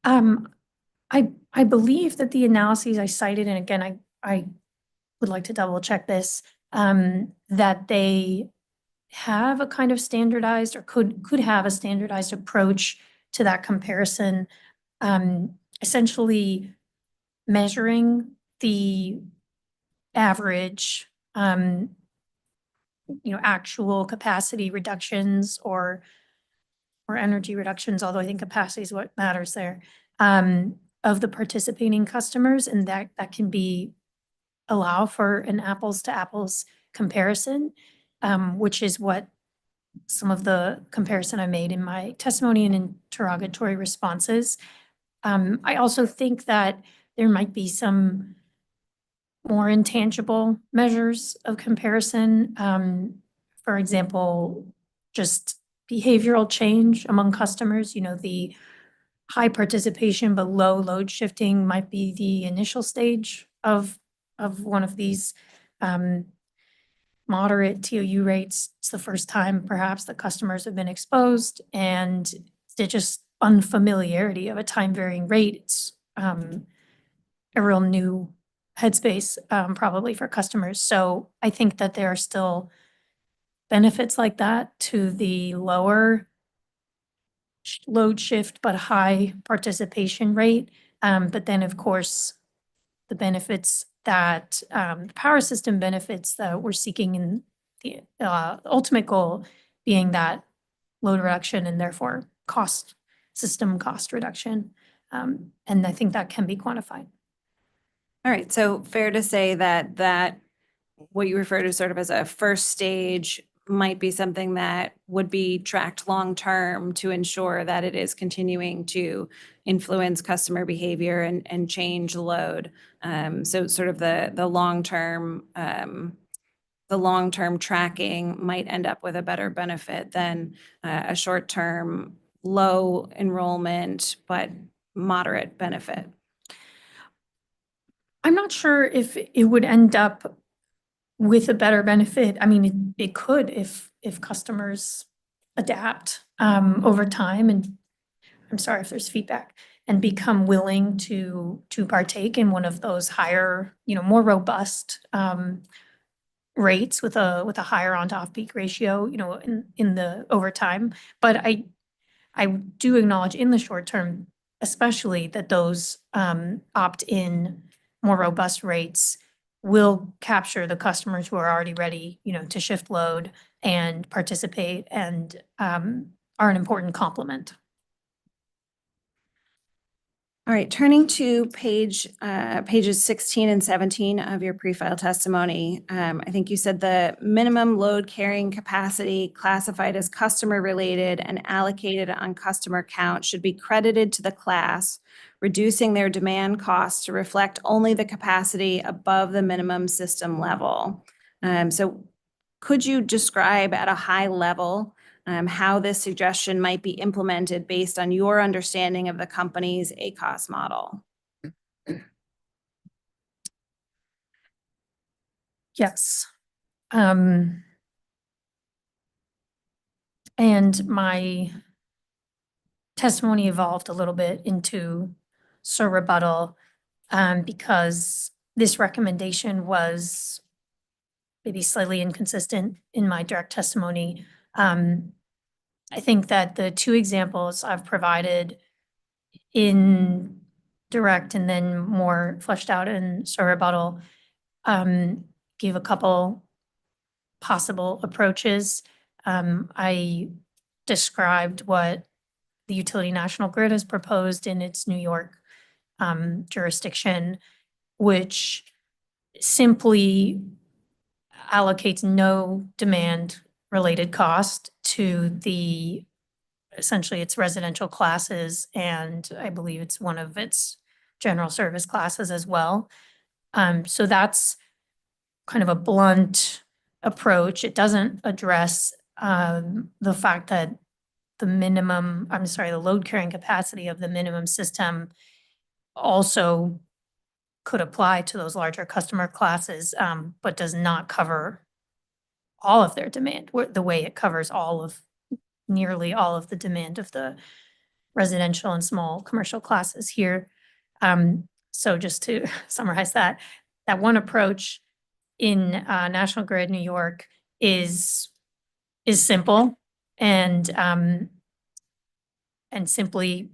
I believe that the analyses I cited, and again, I would like to double check this, that they have a kind of standardized or could have a standardized approach to that comparison, essentially measuring the average, actual capacity reductions or energy reductions, although I think capacity is what matters there, of the participating customers, and that can allow for an apples to apples comparison, which is what some of the comparison I made in my testimony and interrogatory responses. I also think that there might be some more intangible measures of comparison. For example, just behavioral change among customers, the high participation but low load shifting might be the initial stage of one of these moderate TOU rates. It's the first time perhaps that customers have been exposed, and they're just unfamiliarity of a time varying rate. It's a real new headspace probably for customers. So I think that there are still benefits like that to the lower load shift but high participation rate. But then, of course, the benefits that the power system benefits that we're seeking in the ultimate goal being that load reduction and therefore system cost reduction. And I think that can be quantified. All right, so fair to say that what you refer to sort of as a first stage might be something that would be tracked long-term to ensure that it is continuing to influence customer behavior and change load. So sort of the long-term the long-term tracking might end up with a better benefit than a short-term, low enrollment, but moderate benefit. I'm not sure if it would end up with a better benefit. I mean, it could if customers adapt over time, and I'm sorry if there's feedback, and become willing to partake in one of those higher, more robust rates with a higher on to off-peak ratio, in the over time. But I do acknowledge in the short term, especially, that those opt-in more robust rates will capture the customers who are already ready, to shift load and participate, and are an important complement. All right, turning to pages 16 and 17 of your pre-file testimony. I think you said the minimum load carrying capacity classified as customer related and allocated on customer count should be credited to the class, reducing their demand costs to reflect only the capacity above the minimum system level. So could you describe at a high level how this suggestion might be implemented based on your understanding of the company's ACOS model? Yes. And my testimony evolved a little bit into Sir rebuttal because this recommendation was maybe slightly inconsistent in my direct testimony. I think that the two examples I've provided in direct and then more fleshed out in Sir rebuttal gave a couple possible approaches. I described what the utility National Grid has proposed in its New York jurisdiction, which simply allocates no demand-related cost to the, essentially, its residential classes, and I believe it's one of its general service classes as well. So that's kind of a blunt approach. It doesn't address the fact that the load carrying capacity of the minimum system also could apply to those larger customer classes, but does not cover all of their demand, the way it covers nearly all of the demand of the residential and small commercial classes here. So just to summarize that one approach in National Grid New York is simple and simply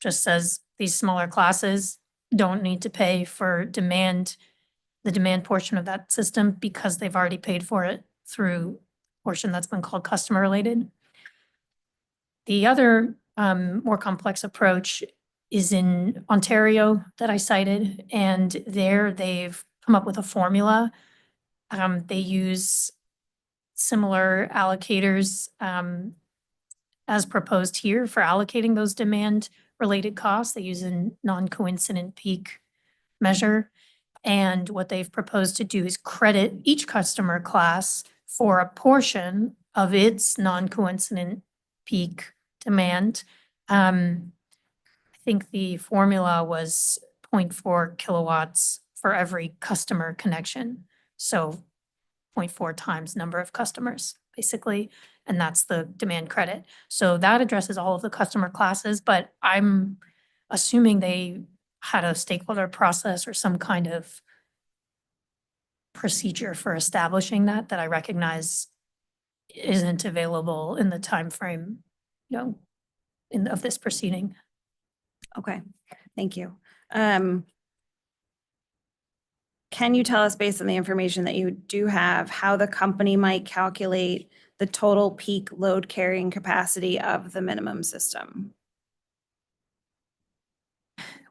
just says these smaller classes don't need to pay for the demand portion of that system because they've already paid for it through a portion that's been called customer related. The other more complex approach is in Ontario that I cited, and there they've come up with a formula. They use similar allocators as proposed here for allocating those demand-related costs. They use a non-coincident peak measure. And what they've proposed to do is credit each customer class for a portion of its non-coincident peak demand. I think the formula was 0.4 kilowatts for every customer connection. So 0.4 times number of customers, basically, and that's the demand credit. So that addresses all of the customer classes, but I'm assuming they had a stakeholder process or some kind of procedure for establishing that I recognize isn't available in the timeframe, of this proceeding. Okay, thank you. Can you tell us, based on the information that you do have, how the company might calculate the total peak load carrying capacity of the minimum system?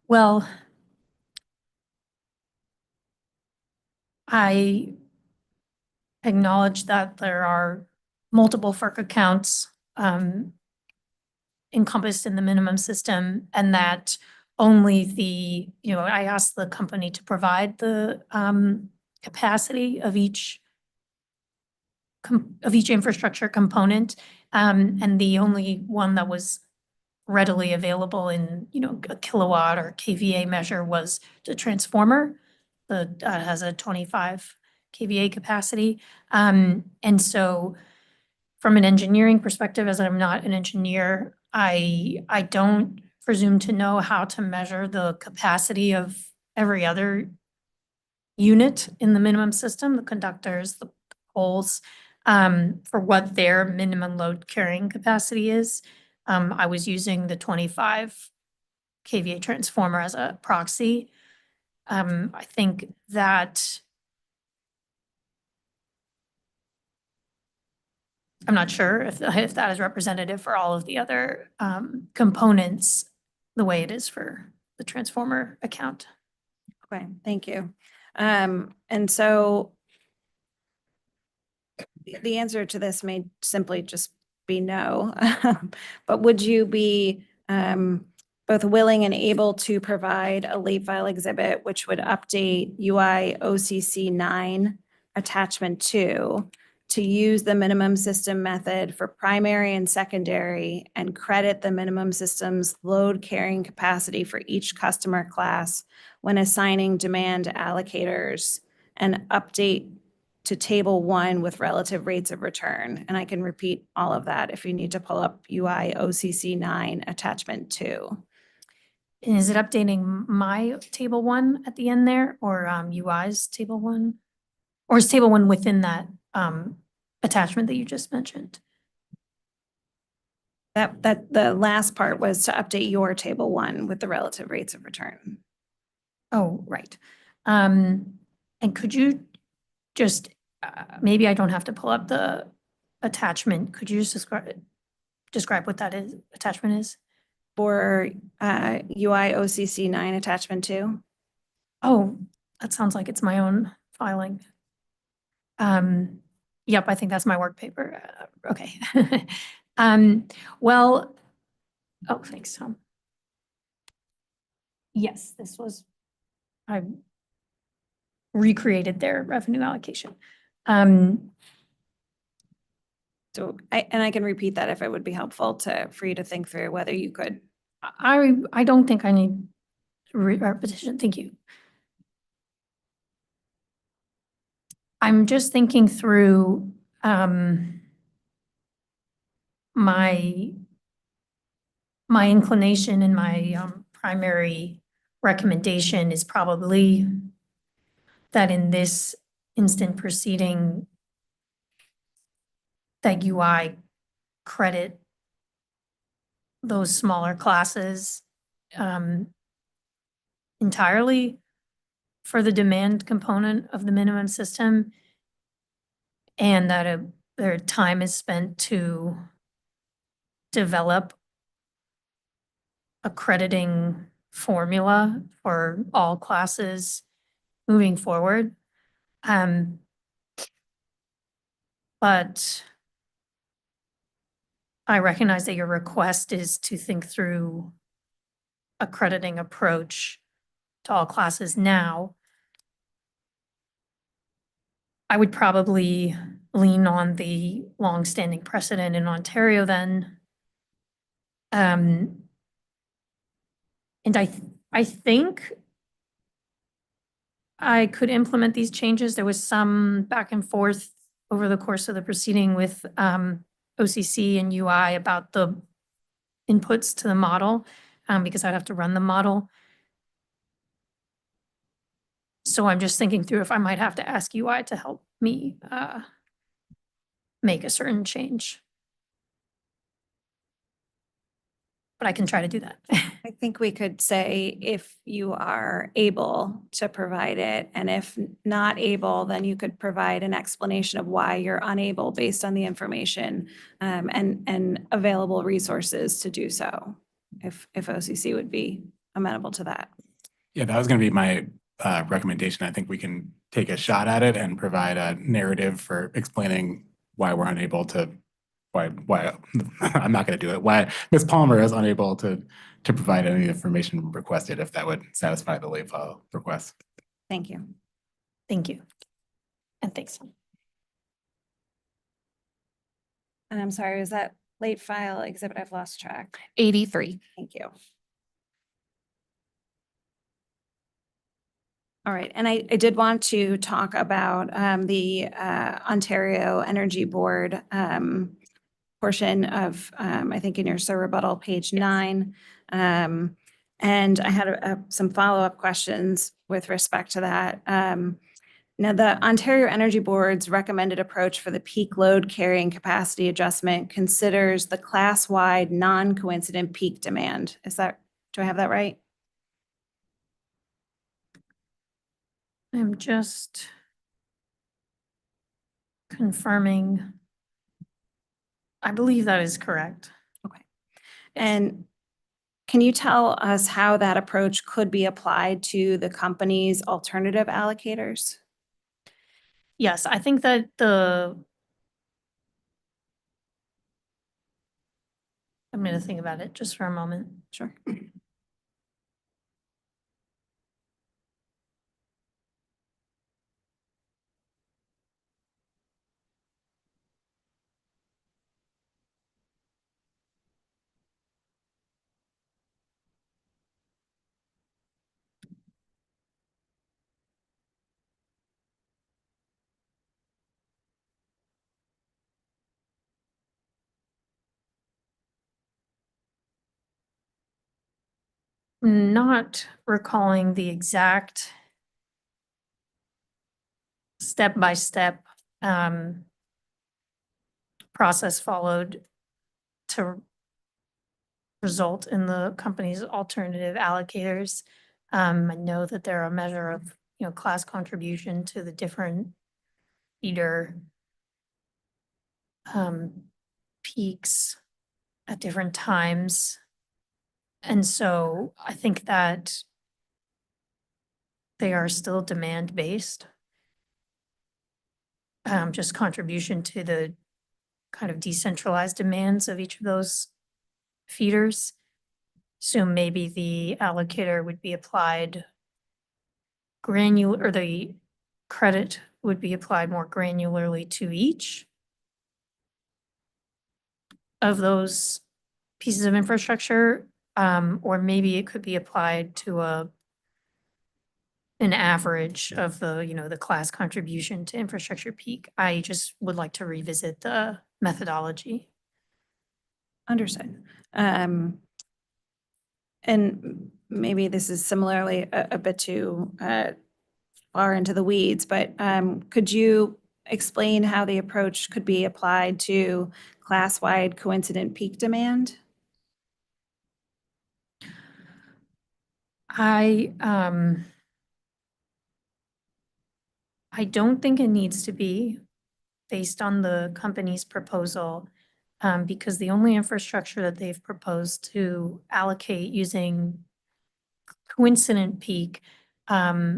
Well, I acknowledge that there are multiple FERC accounts encompassed in the minimum system, and that only I asked the company to provide the capacity of each of each infrastructure component. And the only one that was readily available in, a kilowatt or kVA measure was the transformer. That has a 25 kVA capacity. And so from an engineering perspective, as I'm not an engineer, I don't presume to know how to measure the capacity of every other unit in the minimum system, the conductors, the poles, for what their minimum load carrying capacity is. I was using the 25 kVA transformer as a proxy. I think that I'm not sure if that is representative for all of the other components, the way it is for the transformer account. Okay, thank you. And so the answer to this may simply just be no. But would you be both willing and able to provide a late file exhibit which would update UI OCC 9 attachment 2 to use the minimum system method for primary and secondary and credit the minimum system's load carrying capacity for each customer class when assigning demand allocators, and update to table 1 with relative rates of return? And I can repeat all of that if you need to pull up UI OCC 9 attachment 2. And is it updating my table 1 at the end there, or UI's table 1? Or is table 1 within that attachment that you just mentioned? That the last part was to update your table 1 with the relative rates of return. Oh, right. And could you just, maybe I don't have to pull up the attachment. Could you just describe what that is, attachment is? For UI OCC 9 attachment 2? Oh, that sounds like it's my own filing. Yep, I think that's my work paper. Okay. Well, oh, thanks, Tom. Yes, this was, I recreated their revenue allocation. So I can repeat that if it would be helpful for you to think through whether you could. I don't think I need repetition. Thank you. I'm just thinking through my inclination and my primary recommendation is probably that in this instant proceeding, that UI credit those smaller classes entirely for the demand component of the minimum system, and that their time is spent to develop a crediting formula for all classes moving forward. But I recognize that your request is to think through a crediting approach to all classes now. I would probably lean on the longstanding precedent in Ontario then. And I think I could implement these changes. There was some back and forth over the course of the proceeding with OCC and UI about the inputs to the model, because I'd have to run the model. So I'm just thinking through if I might have to ask UI to help me make a certain change. But I can try to do that. I think we could say if you are able to provide it, and if not able, then you could provide an explanation of why you're unable based on the information and available resources to do so, if OCC would be amenable to that. Yeah, that was going to be my recommendation. I think we can take a shot at it and provide a narrative for explaining why we're unable to, why I'm not going to do it, why Ms. Palmer is unable to provide any information requested, if that would satisfy the late file request. Thank you. Thank you. And thanks. And I'm sorry, is that late file exhibit? I've lost track. 83. Thank you. All right, and I did want to talk about the Ontario Energy Board portion of, I think in your SIR rebuttal, page 9. And I had some follow-up questions with respect to that. Now, the Ontario Energy Board's recommended approach for the peak load carrying capacity adjustment considers the class-wide non-coincident peak demand. Do I have that right? I'm just confirming. I believe that is correct. Okay. And can you tell us how that approach could be applied to the company's alternative allocators? Yes, I think that I'm going to think about it just for a moment. Sure. Not recalling the exact step-by-step process followed to result in the company's alternative allocators. I know that there are a measure of, class contribution to the different feeder peaks at different times. And so I think that they are still demand-based. Just contribution to the kind of decentralized demands of each of those feeders. So maybe the allocator would be applied granular, or the credit would be applied more granularly to each of those pieces of infrastructure, or maybe it could be applied to an average of the class contribution to infrastructure peak. I just would like to revisit the methodology. Understood. And maybe this is similarly a bit too far into the weeds, but could you explain how the approach could be applied to class-wide coincident peak demand? I don't think it needs to be based on the company's proposal, because the only infrastructure that they've proposed to allocate using coincident peak are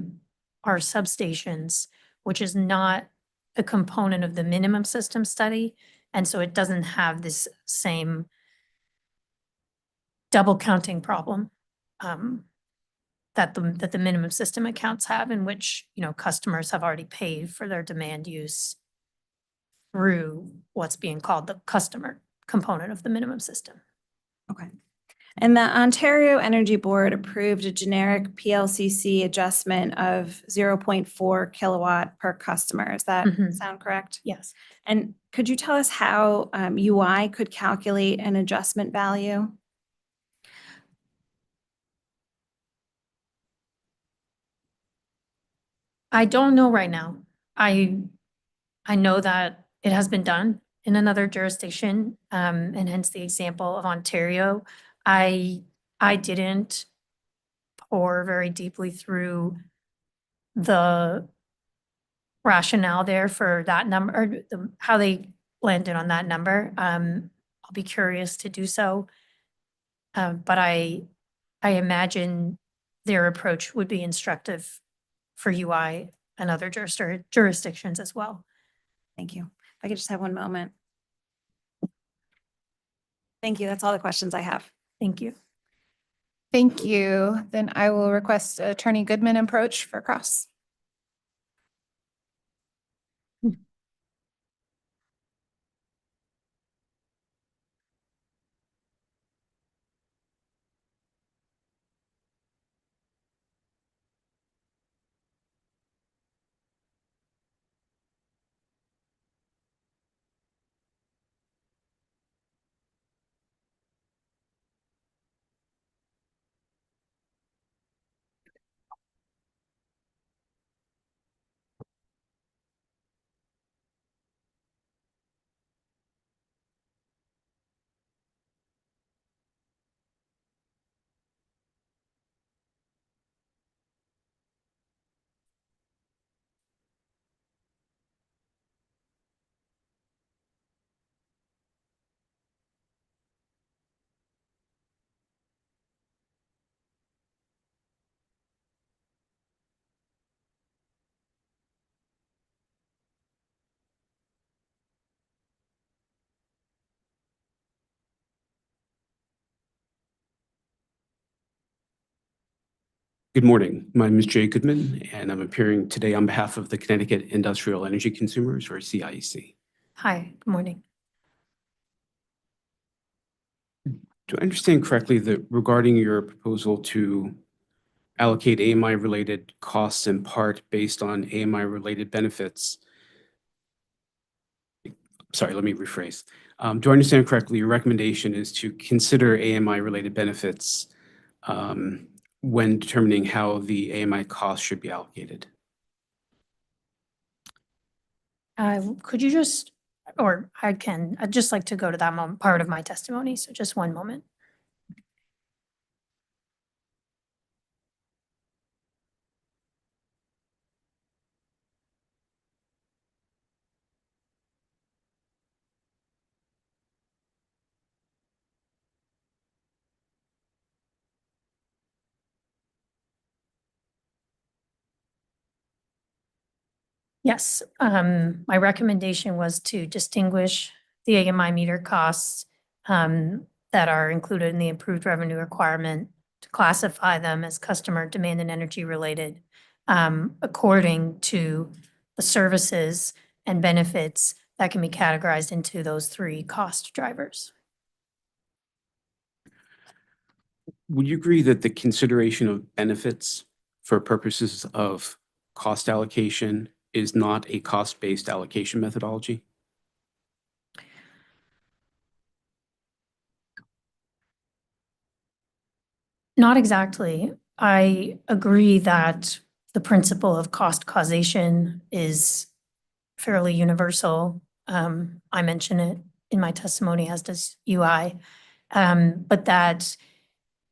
substations, which is not a component of the minimum system study. And so it doesn't have this same double counting problem that the minimum system accounts have, in which, customers have already paid for their demand use through what's being called the customer component of the minimum system. Okay. And the Ontario Energy Board approved a generic PLCC adjustment of 0.4 kilowatt per customer. Does that sound correct? Yes. And could you tell us how UI could calculate an adjustment value? I don't know right now. I know that it has been done in another jurisdiction, and hence the example of Ontario. I didn't pore very deeply through the rationale there for that number, or how they landed on that number. I'll be curious to do so. But I imagine their approach would be instructive for UI and other jurisdictions as well. Thank you. If I could just have one moment. Thank you. That's all the questions I have. Thank you. Thank you. Then I will request Attorney Goodman approach for cross. Good morning. My name is Jay Goodman, and I'm appearing today on behalf of the Connecticut Industrial Energy Consumers, or CIEC. Hi, good morning. Do I understand correctly that regarding your proposal to allocate AMI-related costs in part based on AMI-related benefits? Sorry, let me rephrase. Do I understand correctly, your recommendation is to consider AMI-related benefits when determining how the AMI costs should be allocated? Could you just, or I'd just like to go to that part of my testimony, so just one moment. Yes, my recommendation was to distinguish the AMI meter costs that are included in the approved revenue requirement, to classify them as customer demand and energy related according to the services and benefits that can be categorized into those three cost drivers. Would you agree that the consideration of benefits for purposes of cost allocation is not a cost-based allocation methodology? Not exactly. I agree that the principle of cost causation is fairly universal. I mention it in my testimony, as does UI. But that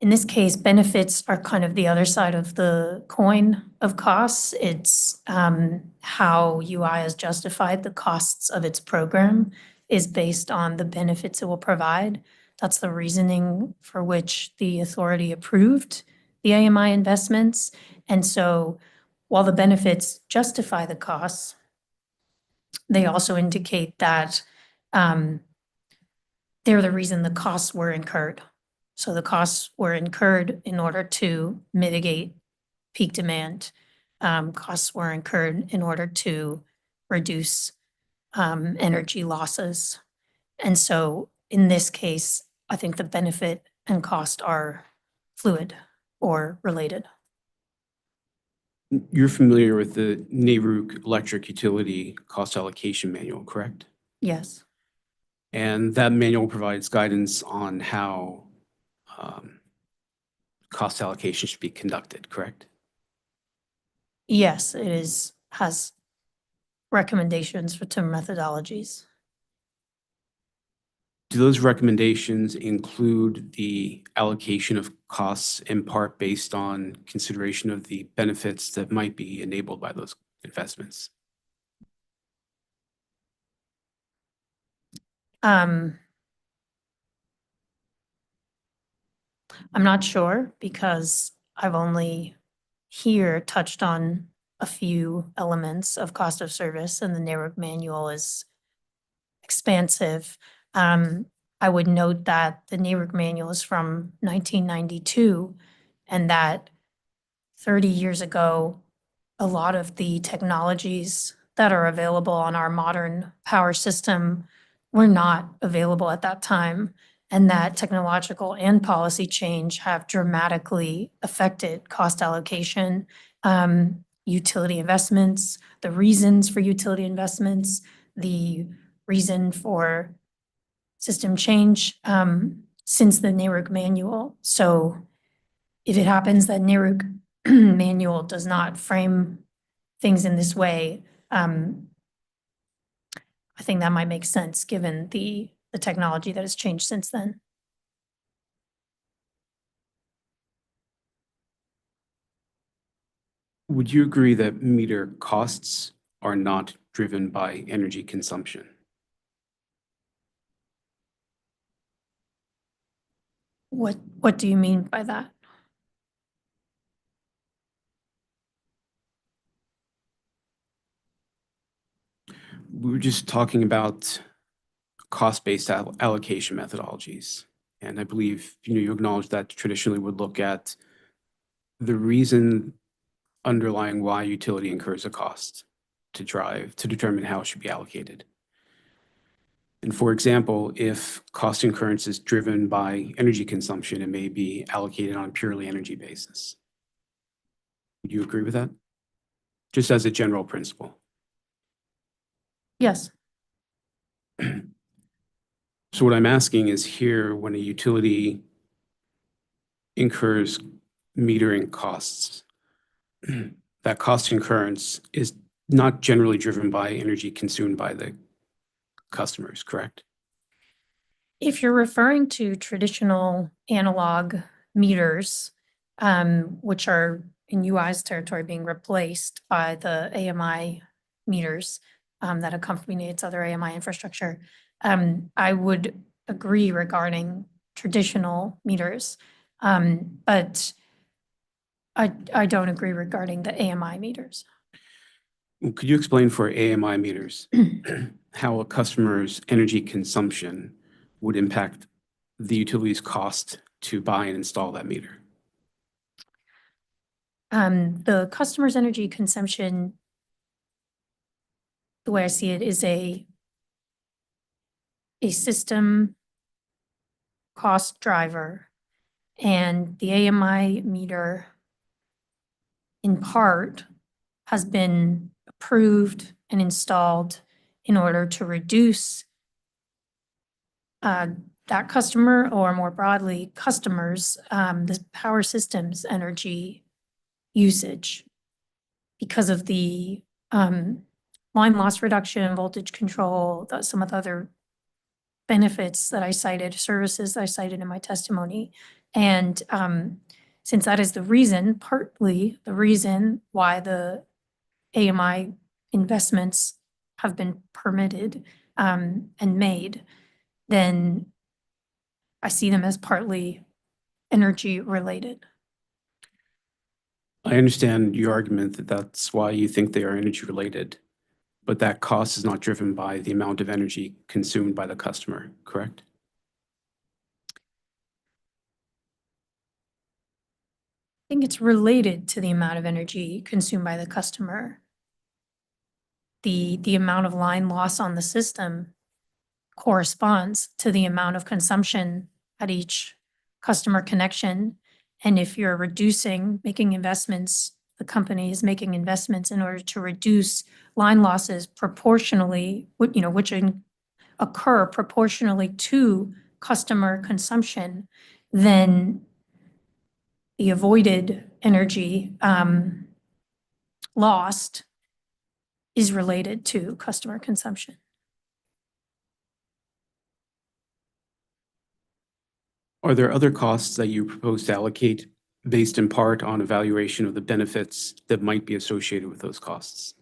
in this case, benefits are kind of the other side of the coin of costs. It's how UI has justified the costs of its program is based on the benefits it will provide. That's the reasoning for which the authority approved the AMI investments. And so while the benefits justify the costs, they also indicate that they're the reason the costs were incurred. So the costs were incurred in order to mitigate peak demand. Costs were incurred in order to reduce energy losses. And so in this case, I think the benefit and cost are fluid or related. You're familiar with the NARUC Electric Utility Cost Allocation Manual, correct? Yes. And that manual provides guidance on how cost allocation should be conducted, correct? Yes, has recommendations for two methodologies. Do those recommendations include the allocation of costs in part based on consideration of the benefits that might be enabled by those investments? I'm not sure because I've only here touched on a few elements of cost of service, and the NARUC manual is expansive. I would note that the NARUC manual is from 1992, and that 30 years ago, a lot of the technologies that are available on our modern power system were not available at that time, and that technological and policy change have dramatically affected cost allocation, utility investments, the reasons for utility investments, the reason for system change since the NARUC manual. So if it happens that NARUC manual does not frame things in this way, I think that might make sense given the technology that has changed since then. Would you agree that meter costs are not driven by energy consumption? What do you mean by that? We were just talking about cost-based allocation methodologies. And I believe, you acknowledge that traditionally would look at the reason underlying why utility incurs a cost to determine how it should be allocated. And for example, if cost incurrence is driven by energy consumption, it may be allocated on a purely energy basis. Would you agree with that? Just as a general principle. Yes. So what I'm asking is here, when a utility incurs metering costs, that cost incurrence is not generally driven by energy consumed by the customers, correct? If you're referring to traditional analog meters, which are in UI's territory being replaced by the AMI meters, that accompany its other AMI infrastructure, I would agree regarding traditional meters. But I don't agree regarding the AMI meters. Could you explain for AMI meters how a customer's energy consumption would impact the utility's cost to buy and install that meter? The customer's energy consumption, the way I see it, is a system cost driver, and the AMI meter in part has been approved and installed in order to reduce that customer, or more broadly, customers, the power system's energy usage because of the line loss reduction, voltage control, some of the other benefits that I cited, services I cited in my testimony. And since that is the reason, partly the reason why the AMI investments have been permitted and made, then I see them as partly energy related. I understand your argument that that's why you think they are energy related, but that cost is not driven by the amount of energy consumed by the customer, correct? I think it's related to the amount of energy consumed by the customer. The amount of line loss on the system corresponds to the amount of consumption at each customer connection. And if you're making investments, the company is making investments in order to reduce line losses proportionally, which occur proportionally to customer consumption, then the avoided energy lost is related to customer consumption. Are there other costs that you propose to allocate based in part on evaluation of the benefits that might be associated with those costs?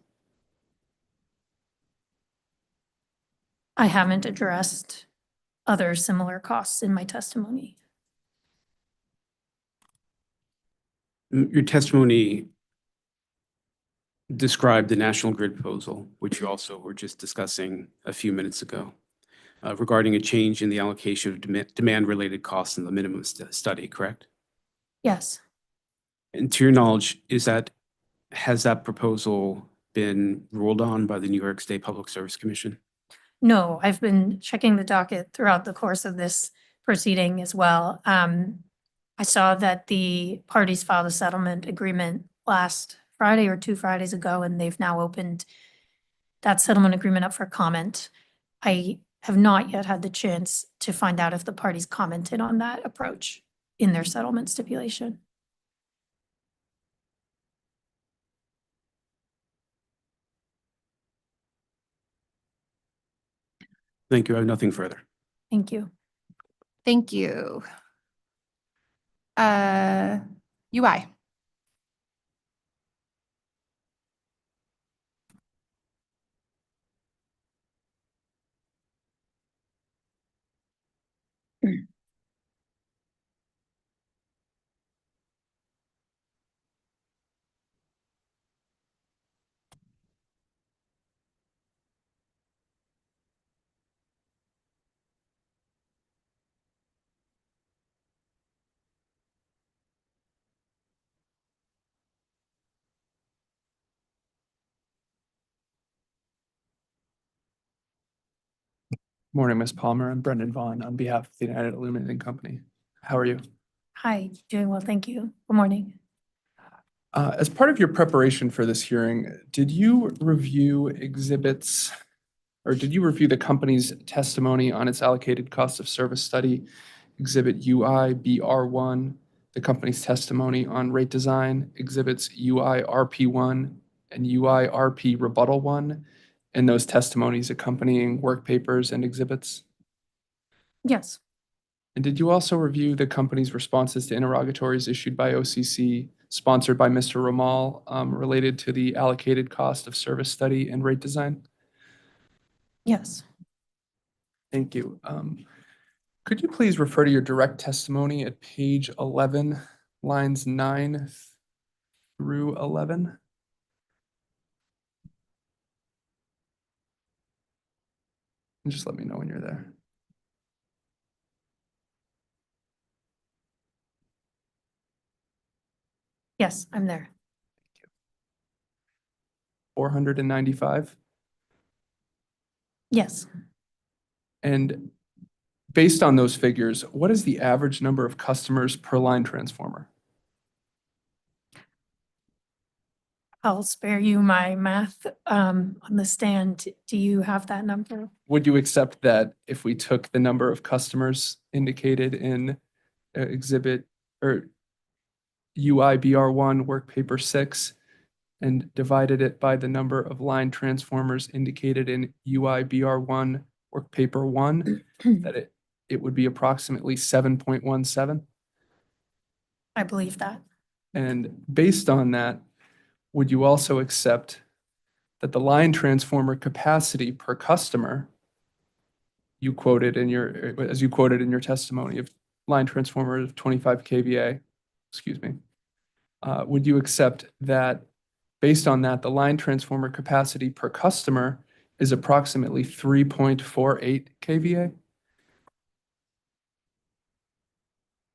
I haven't addressed other similar costs in my testimony. Your testimony described the national grid proposal, which you also were just discussing a few minutes ago, regarding a change in the allocation of demand-related costs in the minimum study, correct? Yes. And to your knowledge, has that proposal been ruled on by the New York State Public Service Commission? No, I've been checking the docket throughout the course of this proceeding as well. I saw that the parties filed a settlement agreement last Friday or 2 Fridays ago, and they've now opened that settlement agreement up for comment. I have not yet had the chance to find out if the parties commented on that approach in their settlement stipulation. Thank you. I have nothing further. Thank you. Thank you. UI. Morning, Ms. Palmer. I'm Brendan Vaughn on behalf of the United Illuminating Company. How are you? Hi, doing well, thank you. Good morning. As part of your preparation for this hearing, did you review exhibits, or did you review the company's testimony on its allocated cost of service study, Exhibit UI BR1, the company's testimony on rate design, Exhibits UI RP1 and UI RP Rebuttal 1, and those testimonies accompanying work papers and exhibits? Yes, And did you also review the company's responses to interrogatories issued by OCC, sponsored by Mr. Ramal, related to the allocated cost of service study and rate design? yes, Thank you. Could you please refer to your direct testimony at page 11, lines 9 through 11? And just let me know when you're there. yes, I'm there. 495. Yes, And based on those figures, what is the average number of customers per line transformer? I'll spare you my math on the stand. Do you have that number? Would you accept that if we took the number of customers indicated in exhibit or UIBR1 work paper 6 and divided it by the number of line transformers indicated in UIBR1 work paper 1, that it would be approximately 7.17? I believe that. And based on that, would you also accept that the line transformer capacity per customer as you quoted in your testimony of line transformer of 25 kVA, excuse me, would you accept that based on that, the line transformer capacity per customer is approximately 3.48 kVA?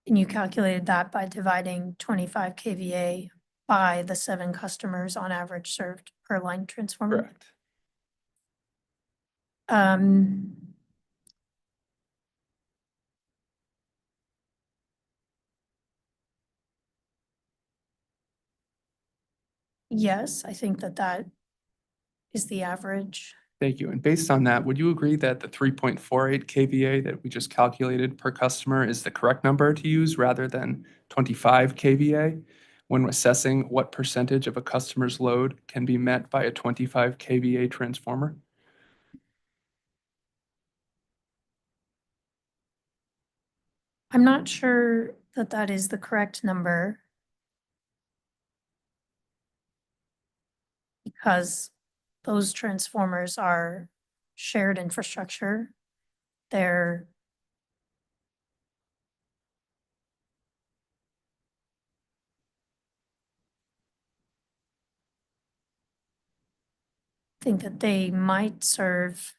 And you calculated that by dividing 25 kVA by the 7 customers on average served per line transformer? Correct. Yes, I think that that is the average. Thank you. And based on that, would you agree that the 3.48 kVA that we just calculated per customer is the correct number to use rather than 25 kVA when assessing what percentage of a customer's load can be met by a 25 kVA transformer? I'm not sure that that is the correct number, because those transformers are shared infrastructure. They're think that they might serve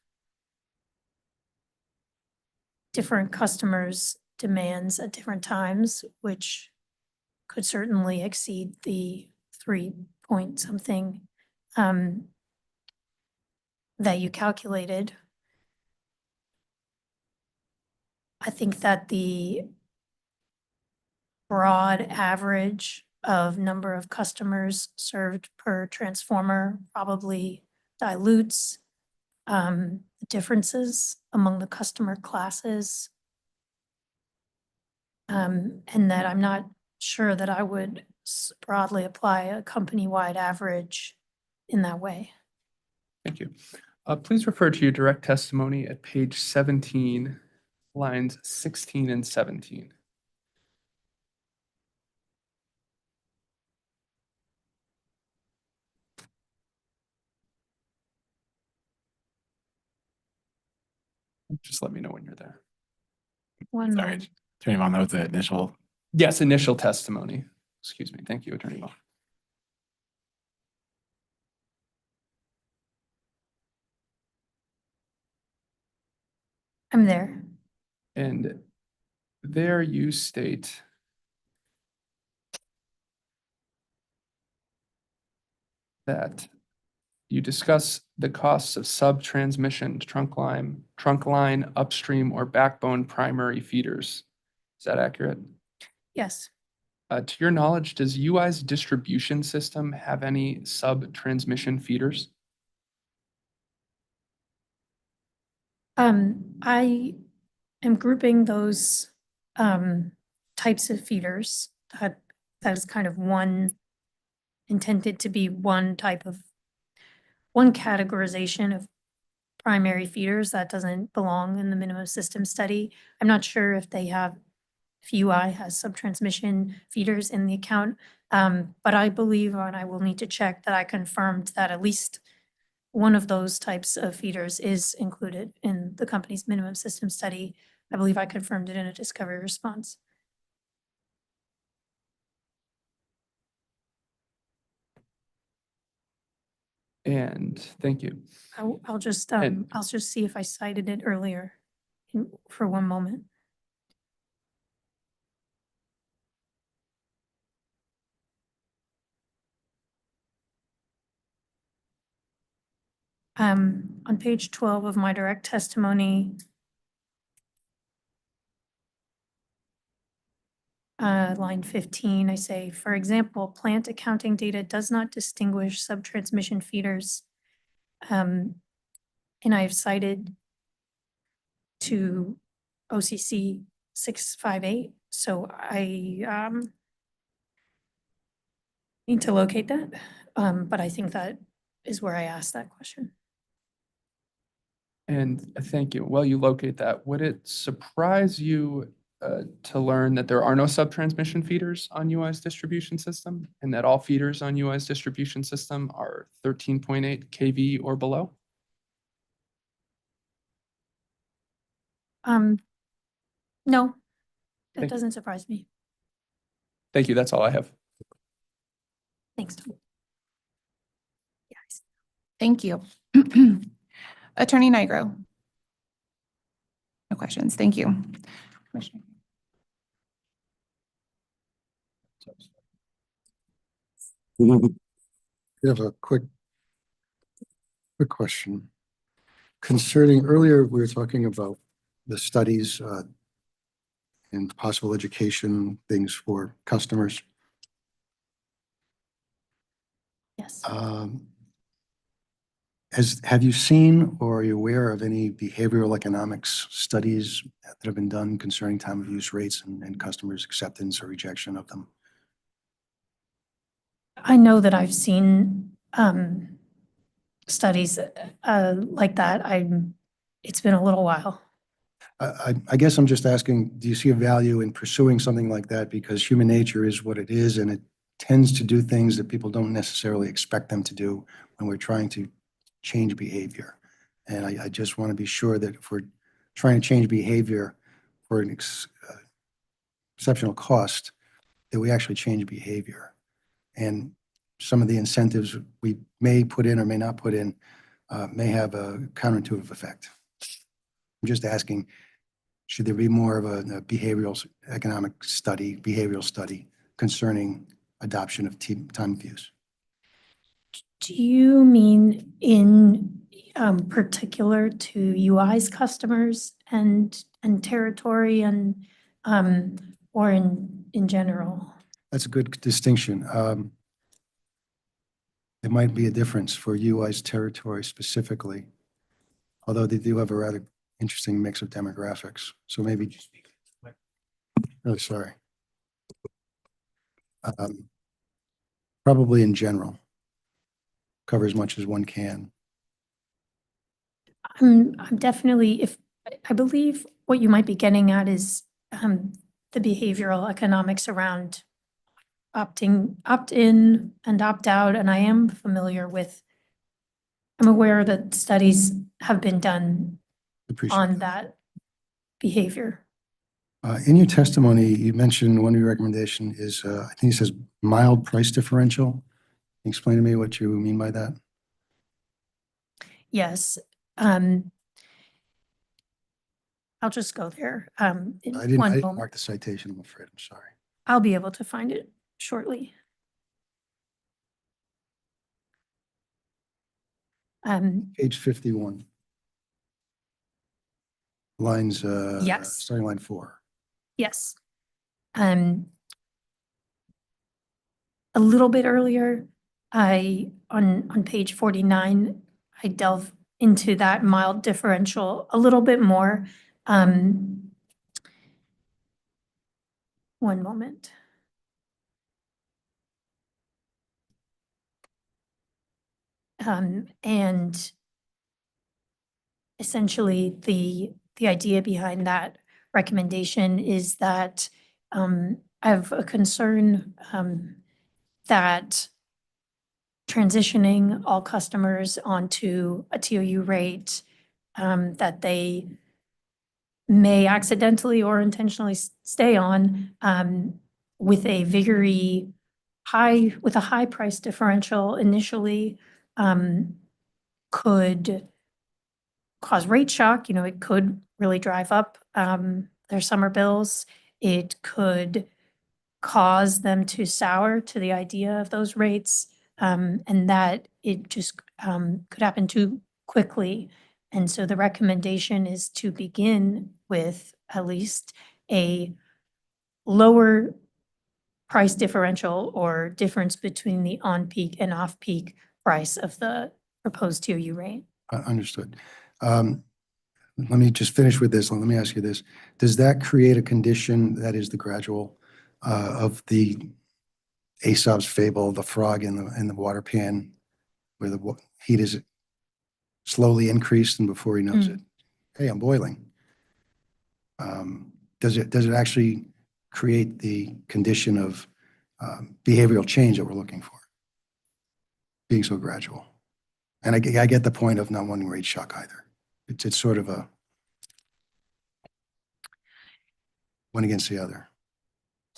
different customers' demands at different times, which could certainly exceed the 3 point something that you calculated. I think that the broad average of number of customers served per transformer probably dilutes differences among the customer classes. And that I'm not sure that I would broadly apply a company-wide average in that way. Thank you. Please refer to your direct testimony at page 17, lines 16 and 17. Just let me know when you're there. One Sorry, moment. Attorney Vaughn, that was the initial. Yes, initial testimony. Excuse me. Thank you, Attorney Vaughn. I'm there. And there you state that you discuss the costs of sub-transmission trunk line, upstream, or backbone primary feeders. Is that accurate? Yes. To your knowledge, does UI's distribution system have any sub-transmission feeders? I am grouping those types of feeders that is kind of one intended to be one categorization of primary feeders that doesn't belong in the minimum system study. I'm not sure if UI has sub-transmission feeders in the account. But I believe, and I will need to check, that I confirmed that at least one of those types of feeders is included in the company's minimum system study. I believe I confirmed it in a discovery response. And thank you. I'll just And- see if I cited it earlier for one moment. On page 12 of my direct testimony, line 15, I say, for example, plant accounting data does not distinguish sub-transmission feeders. And I've cited to OCC 658, so I need to locate that. But I think that is where I asked that question. And thank you. While you locate that, would it surprise you to learn that there are no sub-transmission feeders on UI's distribution system and that all feeders on UI's distribution system are 13.8 kV or below? No, that Thank- doesn't surprise me. Thank you. That's all I have. Thanks, Tom. Yes. Thank you. Attorney Nigro. No questions. Thank you. Commissioner. I have a quick question. Concerning, earlier we were talking about the studies and possible education things for customers. Yes. Have you seen or are you aware of any behavioral economics studies that have been done concerning time of use rates and customers' acceptance or rejection of them? I know that I've seen studies like that. It's been a little while. I guess I'm just asking, do you see a value in pursuing something like that? Because human nature is what it is, and it tends to do things that people don't necessarily expect them to do when we're trying to change behavior. And I just want to be sure that if we're trying to change behavior for an exceptional cost, that we actually change behavior. And some of the incentives we may put in or may not put in may have a counterintuitive effect. I'm just asking, should there be more of a behavioral study concerning adoption of time of use? Do you mean in particular to UI's customers and territory and or in general? That's a good distinction. There might be a difference for UI's territory specifically, although they do have a rather interesting mix of demographics. So maybe, really sorry. Probably in general, cover as much as one can. I'm definitely, I believe what you might be getting at is the behavioral economics around opt-in and opt-out, and I am aware that studies have been done Appreciate on that. that behavior. In your testimony, you mentioned one of your recommendation is, I think it says mild price differential. Can you explain to me what you mean by that? Yes. I'll just go there. In I didn't one moment. mark the citation, I'm afraid. I'm sorry. I'll be able to find it shortly. Page 51. Lines, Yes. starting line 4. Yes. A little bit earlier, on page 49, I delve into that mild differential a little bit more. One moment. And essentially, the idea behind that recommendation is that I have a concern that transitioning all customers onto a TOU rate that they may accidentally or intentionally stay on with a high price differential initially could cause rate shock. You know, it could really drive up their summer bills. It could cause them to sour to the idea of those rates, and that it just could happen too quickly. And so the recommendation is to begin with at least a lower price differential or difference between the on-peak and off-peak price of the proposed TOU rate. Understood. Let me just finish with this. Let me ask you this. Does that create a condition that is the gradual of the Aesop's fable, the frog in the water pan, where the heat is slowly increased and before he knows it, hey, I'm boiling. Does it actually create the condition of behavioral change that we're looking for, being so gradual? And I get the point of not wanting rate shock either. It's sort of a one against the other.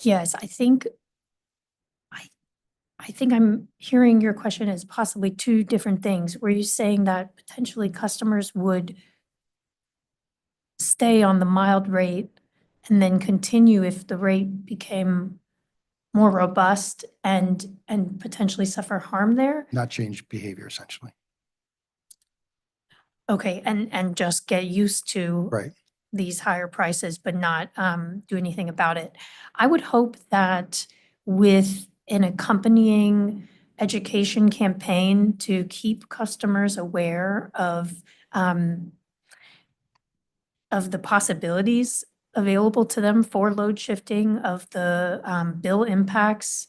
Yes, I think I'm hearing your question as possibly two different things. Were you saying that potentially customers would stay on the mild rate and then continue if the rate became more robust and potentially suffer harm there? Not change behavior, essentially. Okay, and just get used to Right. these higher prices, but not do anything about it. I would hope that with an accompanying education campaign to keep customers aware of the possibilities available to them for load shifting, of the bill impacts,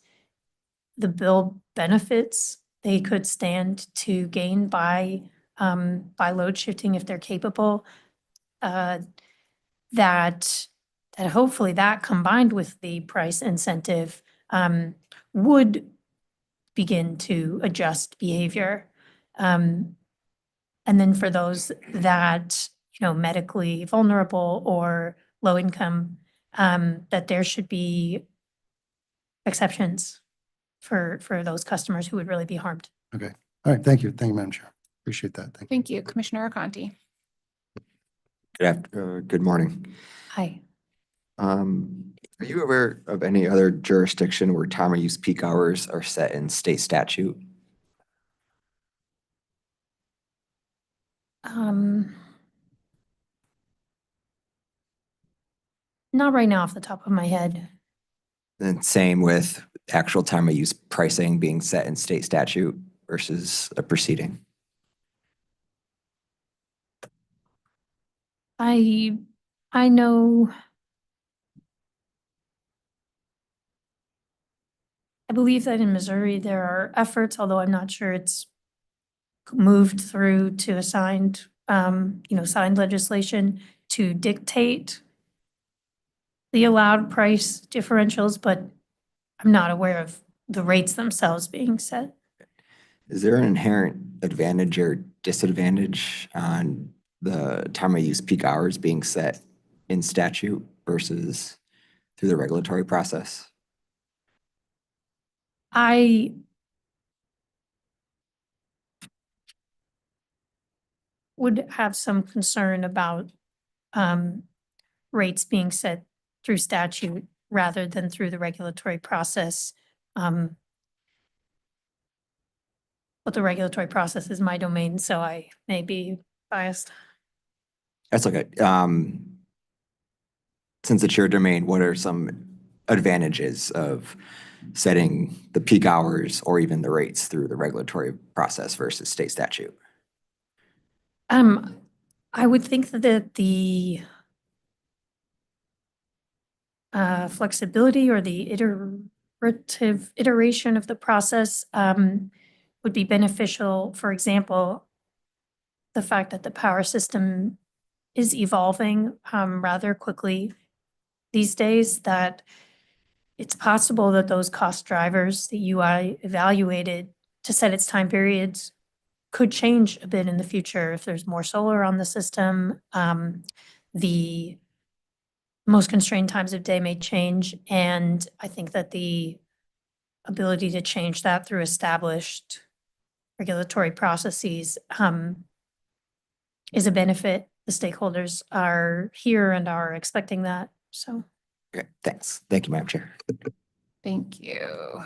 the bill benefits they could stand to gain by load shifting if they're capable. That hopefully that combined with the price incentive would begin to adjust behavior. And then for those that, you know, medically vulnerable or low income, that there should be exceptions for those customers who would really be harmed. Okay. All right. Thank you. Thank you, Madam Chair. Appreciate that. Thank you. Thank you, Commissioner Conti. Good morning. Hi. Are you aware of any other jurisdiction where time of use peak hours are set in state statute? Not right now off the top of my head. And same with actual time of use pricing being set in state statute versus a proceeding? I know, I believe that in Missouri there are efforts, although I'm not sure it's moved through to a signed, signed legislation to dictate the allowed price differentials, but I'm not aware of the rates themselves being set. Is there an inherent advantage or disadvantage on the time of use peak hours being set in statute versus through the regulatory process? I would have some concern about rates being set through statute rather than through the regulatory process. But the regulatory process is my domain, so I may be biased. That's okay. Since it's your domain, what are some advantages of setting the peak hours or even the rates through the regulatory process versus state statute? I would think that the flexibility or the iteration of the process would be beneficial. For example, the fact that the power system is evolving rather quickly these days, that it's possible that those cost drivers that UI evaluated to set its time periods could change a bit in the future if there's more solar on the system. The most constrained times of day may change, and I think that the ability to change that through established regulatory processes is a benefit. The stakeholders are here and are expecting that, so. Okay, thanks. Thank you, Madam Chair. Thank you.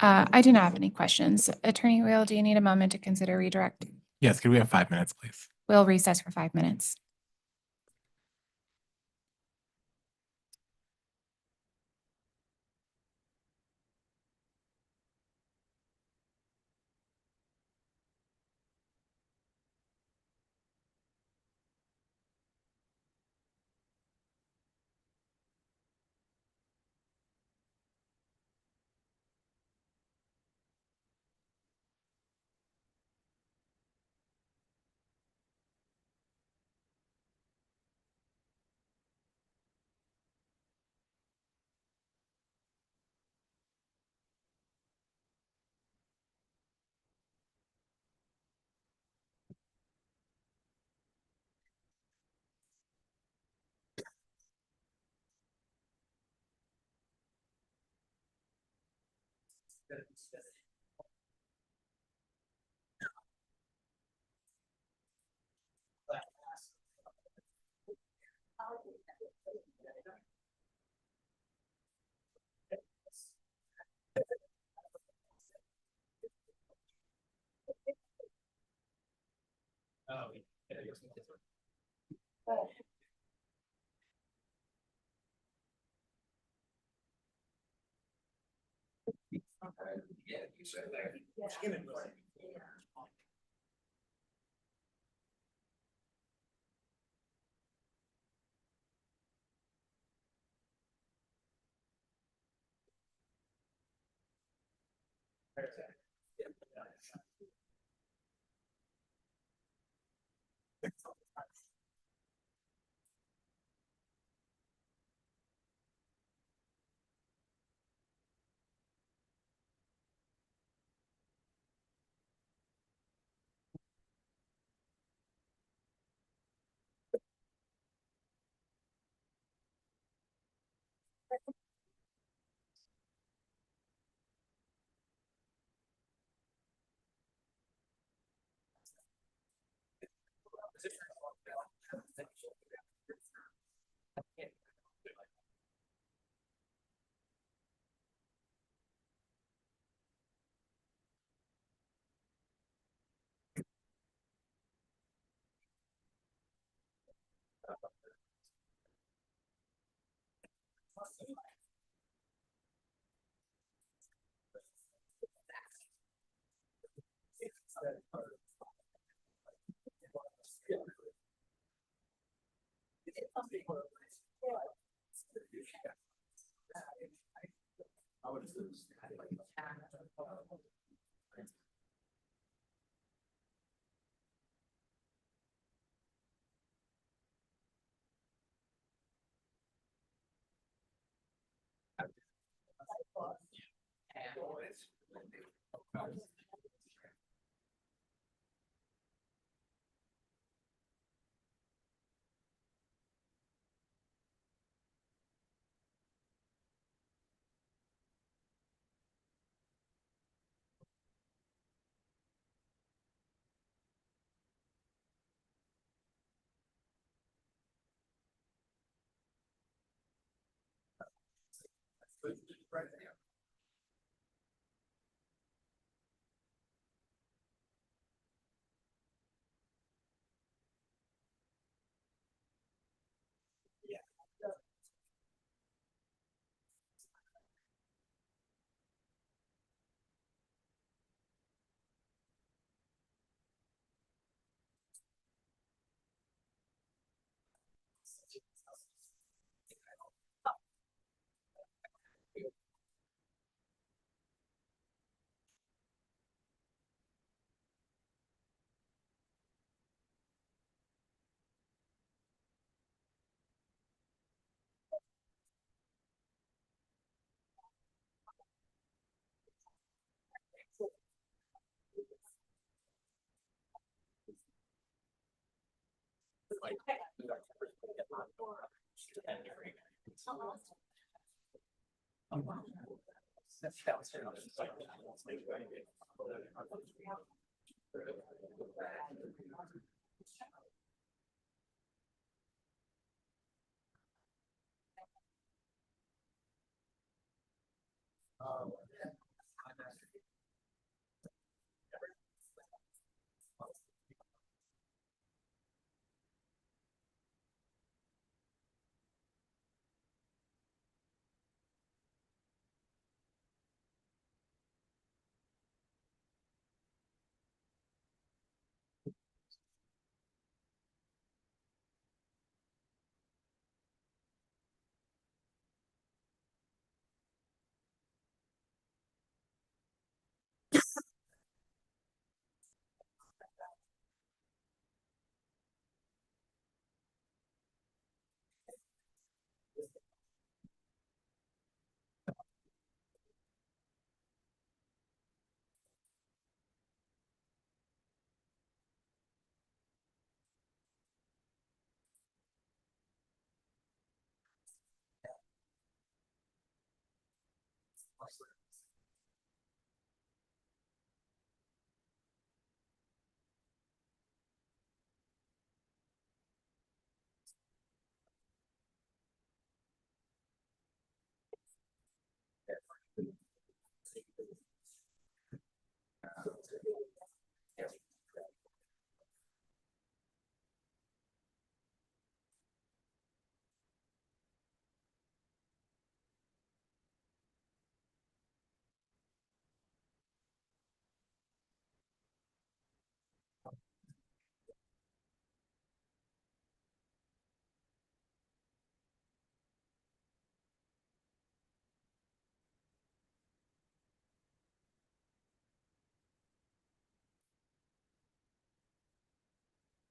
I do not have any questions. Attorney Wheel, do you need a moment to consider redirect? Yes, could we have 5 minutes, please? We'll recess for 5 minutes.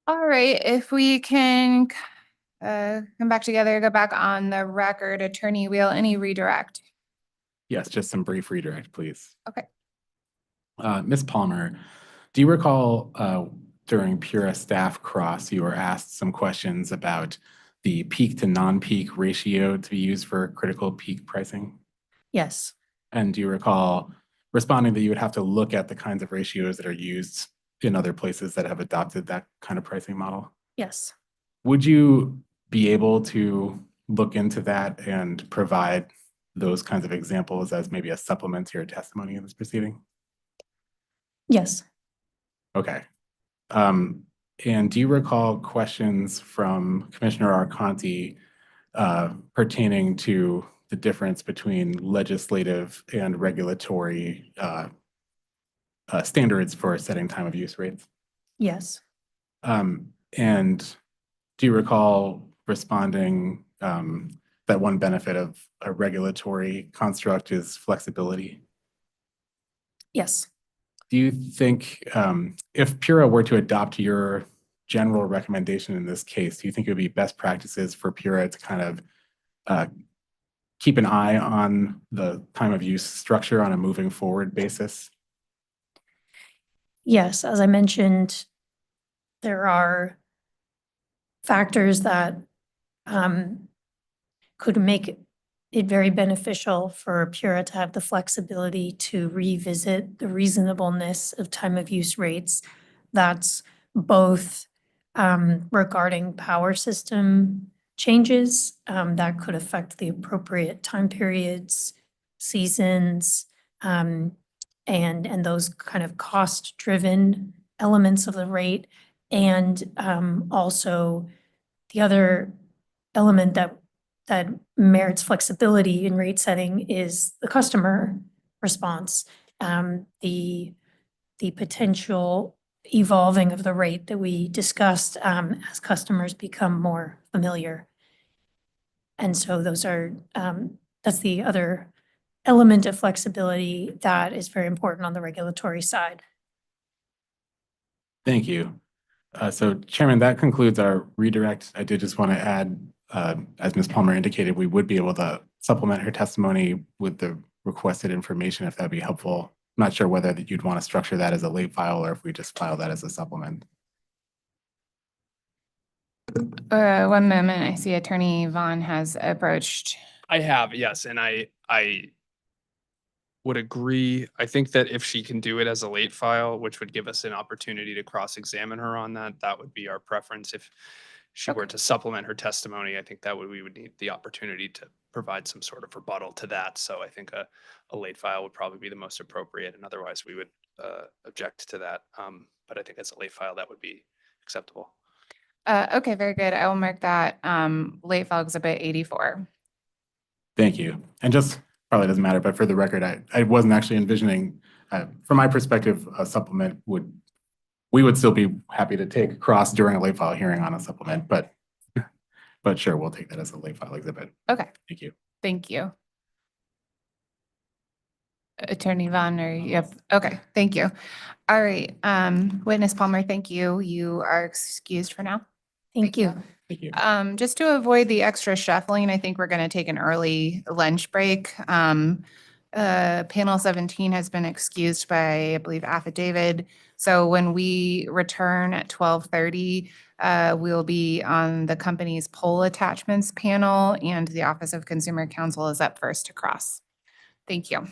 All right, if we can come back together, go back on the record, Attorney Wheel, any redirect? Yes, just some brief redirect, please. Okay. Ms. Palmer, do you recall during Pura staff cross, you were asked some questions about the peak to non-peak ratio to be used for critical peak pricing? Yes. And do you recall responding that you would have to look at the kinds of ratios that are used in other places that have adopted that kind of pricing model? Yes. Would you be able to look into that and provide those kinds of examples as maybe a supplement to your testimony in this proceeding? Yes. Okay. And do you recall questions from Commissioner Arconti pertaining to the difference between legislative and regulatory standards for setting time of use rates? Yes. And do you recall responding that one benefit of a regulatory construct is flexibility? Yes. Do you think if Pura were to adopt your general recommendation in this case, do you think it would be best practices for Pura to kind of keep an eye on the time of use structure on a moving forward basis? Yes, as I mentioned, there are factors that could make it very beneficial for Pura to have the flexibility to revisit the reasonableness of time of use rates. That's both regarding power system changes that could affect the appropriate time periods, seasons, and those kind of cost-driven elements of the rate. And also the other element that merits flexibility in rate setting is the customer response. The potential evolving of the rate that we discussed as customers become more familiar. And so those are, that's the other element of flexibility that is very important on the regulatory side. Thank you. So Chairman, that concludes our redirect. I did just want to add, as Ms. Palmer indicated, we would be able to supplement her testimony with the requested information if that'd be helpful. I'm not sure whether you'd want to structure that as a late file or if we just file that as a supplement. One moment, I see Attorney Vaughn has approached. I have, yes, and I would agree. I think that if she can do it as a late file, which would give us an opportunity to cross-examine her on that, that would be our preference. If she were to supplement her testimony, I think that we would need the opportunity to provide some sort of rebuttal to that. So I think a late file would probably be the most appropriate, and otherwise we would object to that. But I think as a late file, that would be acceptable. Okay, very good. I will mark that late file exhibit 84. Thank you. And just, probably doesn't matter, but for the record, I wasn't actually envisioning, from my perspective, a supplement we would still be happy to take cross during a late file hearing on a supplement, but sure, we'll take that as a late file exhibit. Okay, Thank you. thank you. Attorney Vaughn, yep, okay, thank you. All right, witness Palmer, thank you. You are excused for now. Thank you. Thank you. Just to avoid the extra shuffling, I think we're going to take an early lunch break. Panel 17 has been excused by, I believe, affidavit. So when we return at 12:30, we'll be on the company's poll attachments panel, and the Office of Consumer Counsel is up first to cross. Thank you.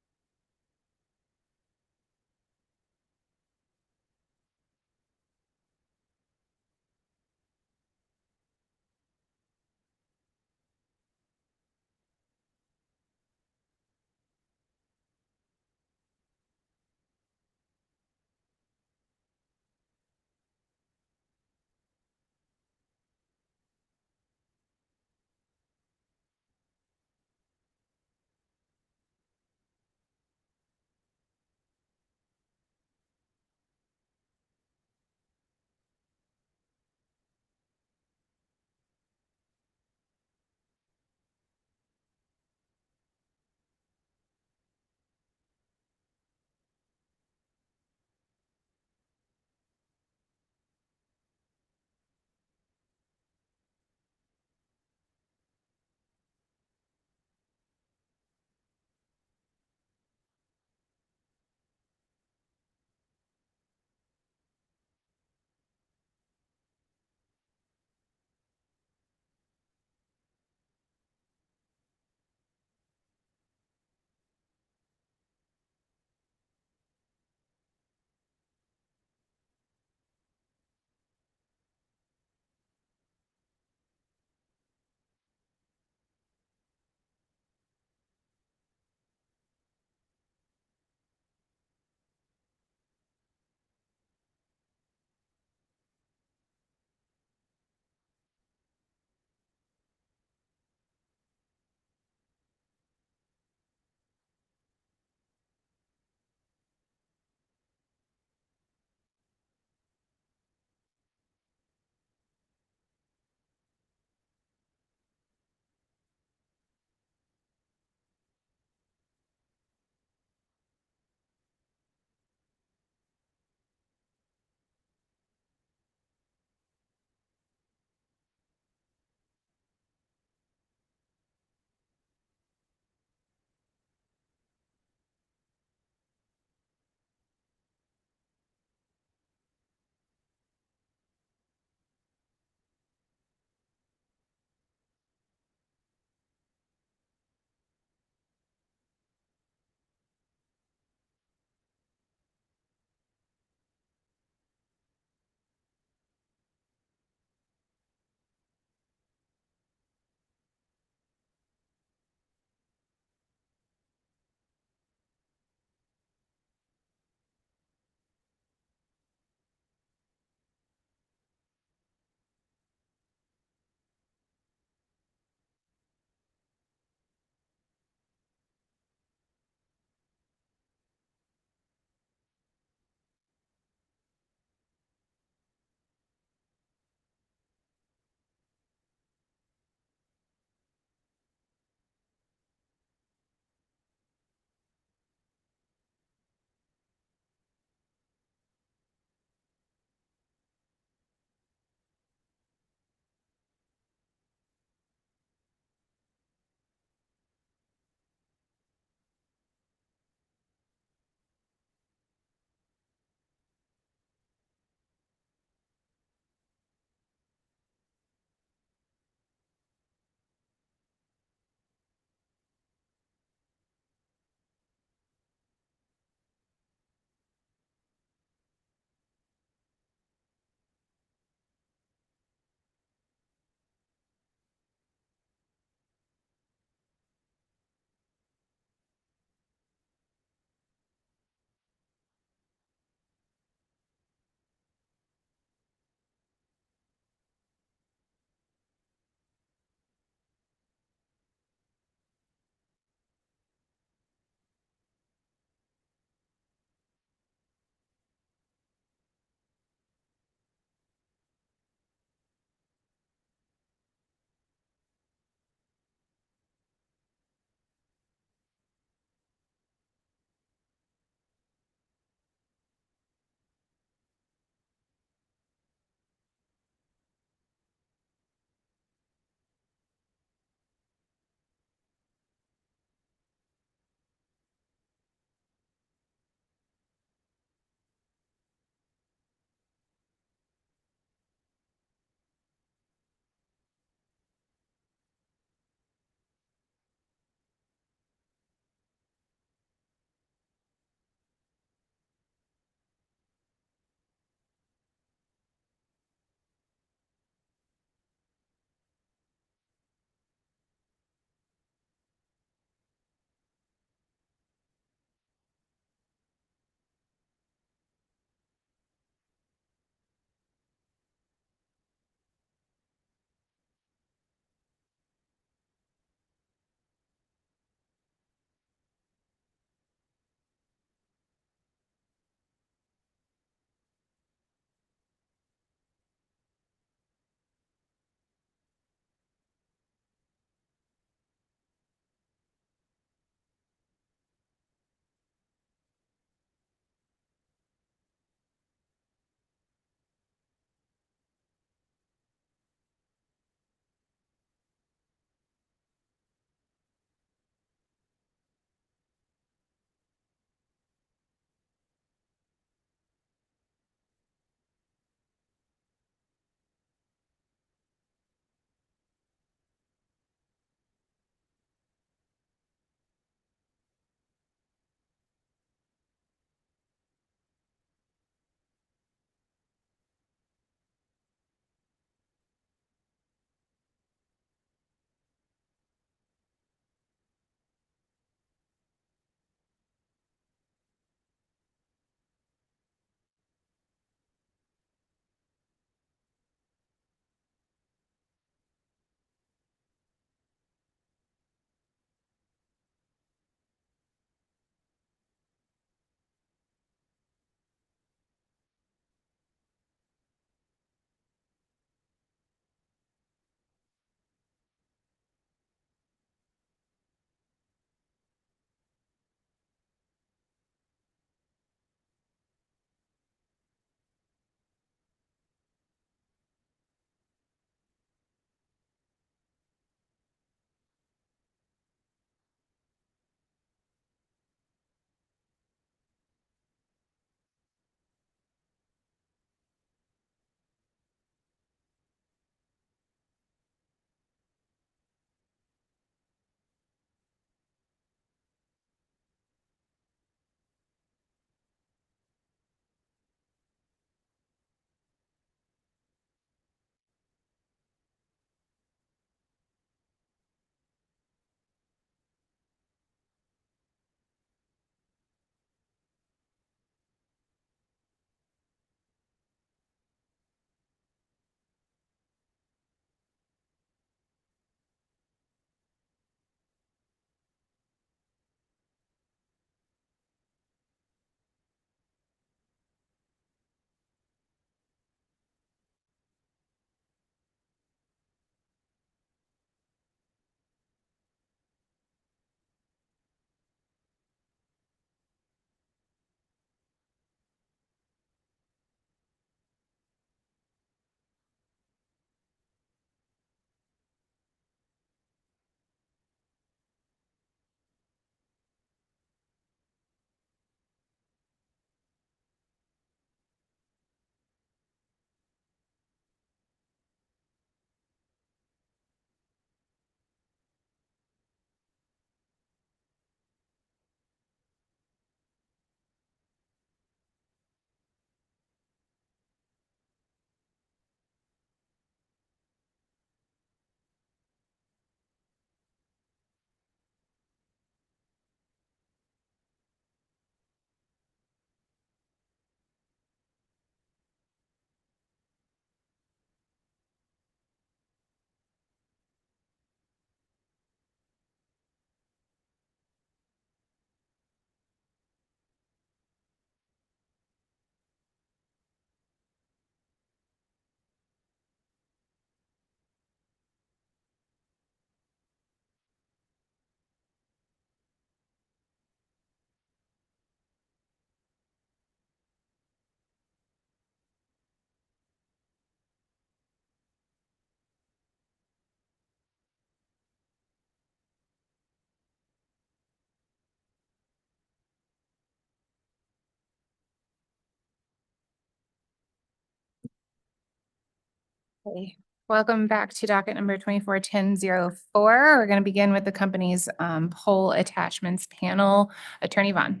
Okay. Welcome back to docket number 241004. We're going to begin with the company's poll attachments panel. Attorney Vaughn.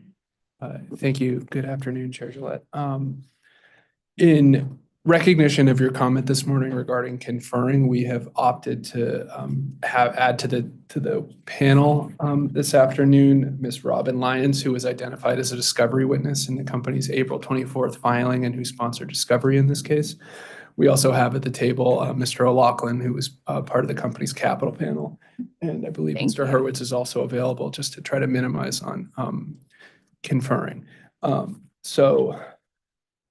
Thank you. Good afternoon, Chair Gillette. In recognition of your comment this morning regarding conferring, we have opted to add to the panel this afternoon, Ms. Robin Lyons, who was identified as a discovery witness in the company's April 24th filing and who sponsored discovery in this case. We also have at the table Mr. O'Loughlin, who was part of the company's capital panel. And I believe Thank Mr. you. Hurwitz is also available just to try to minimize on conferring. So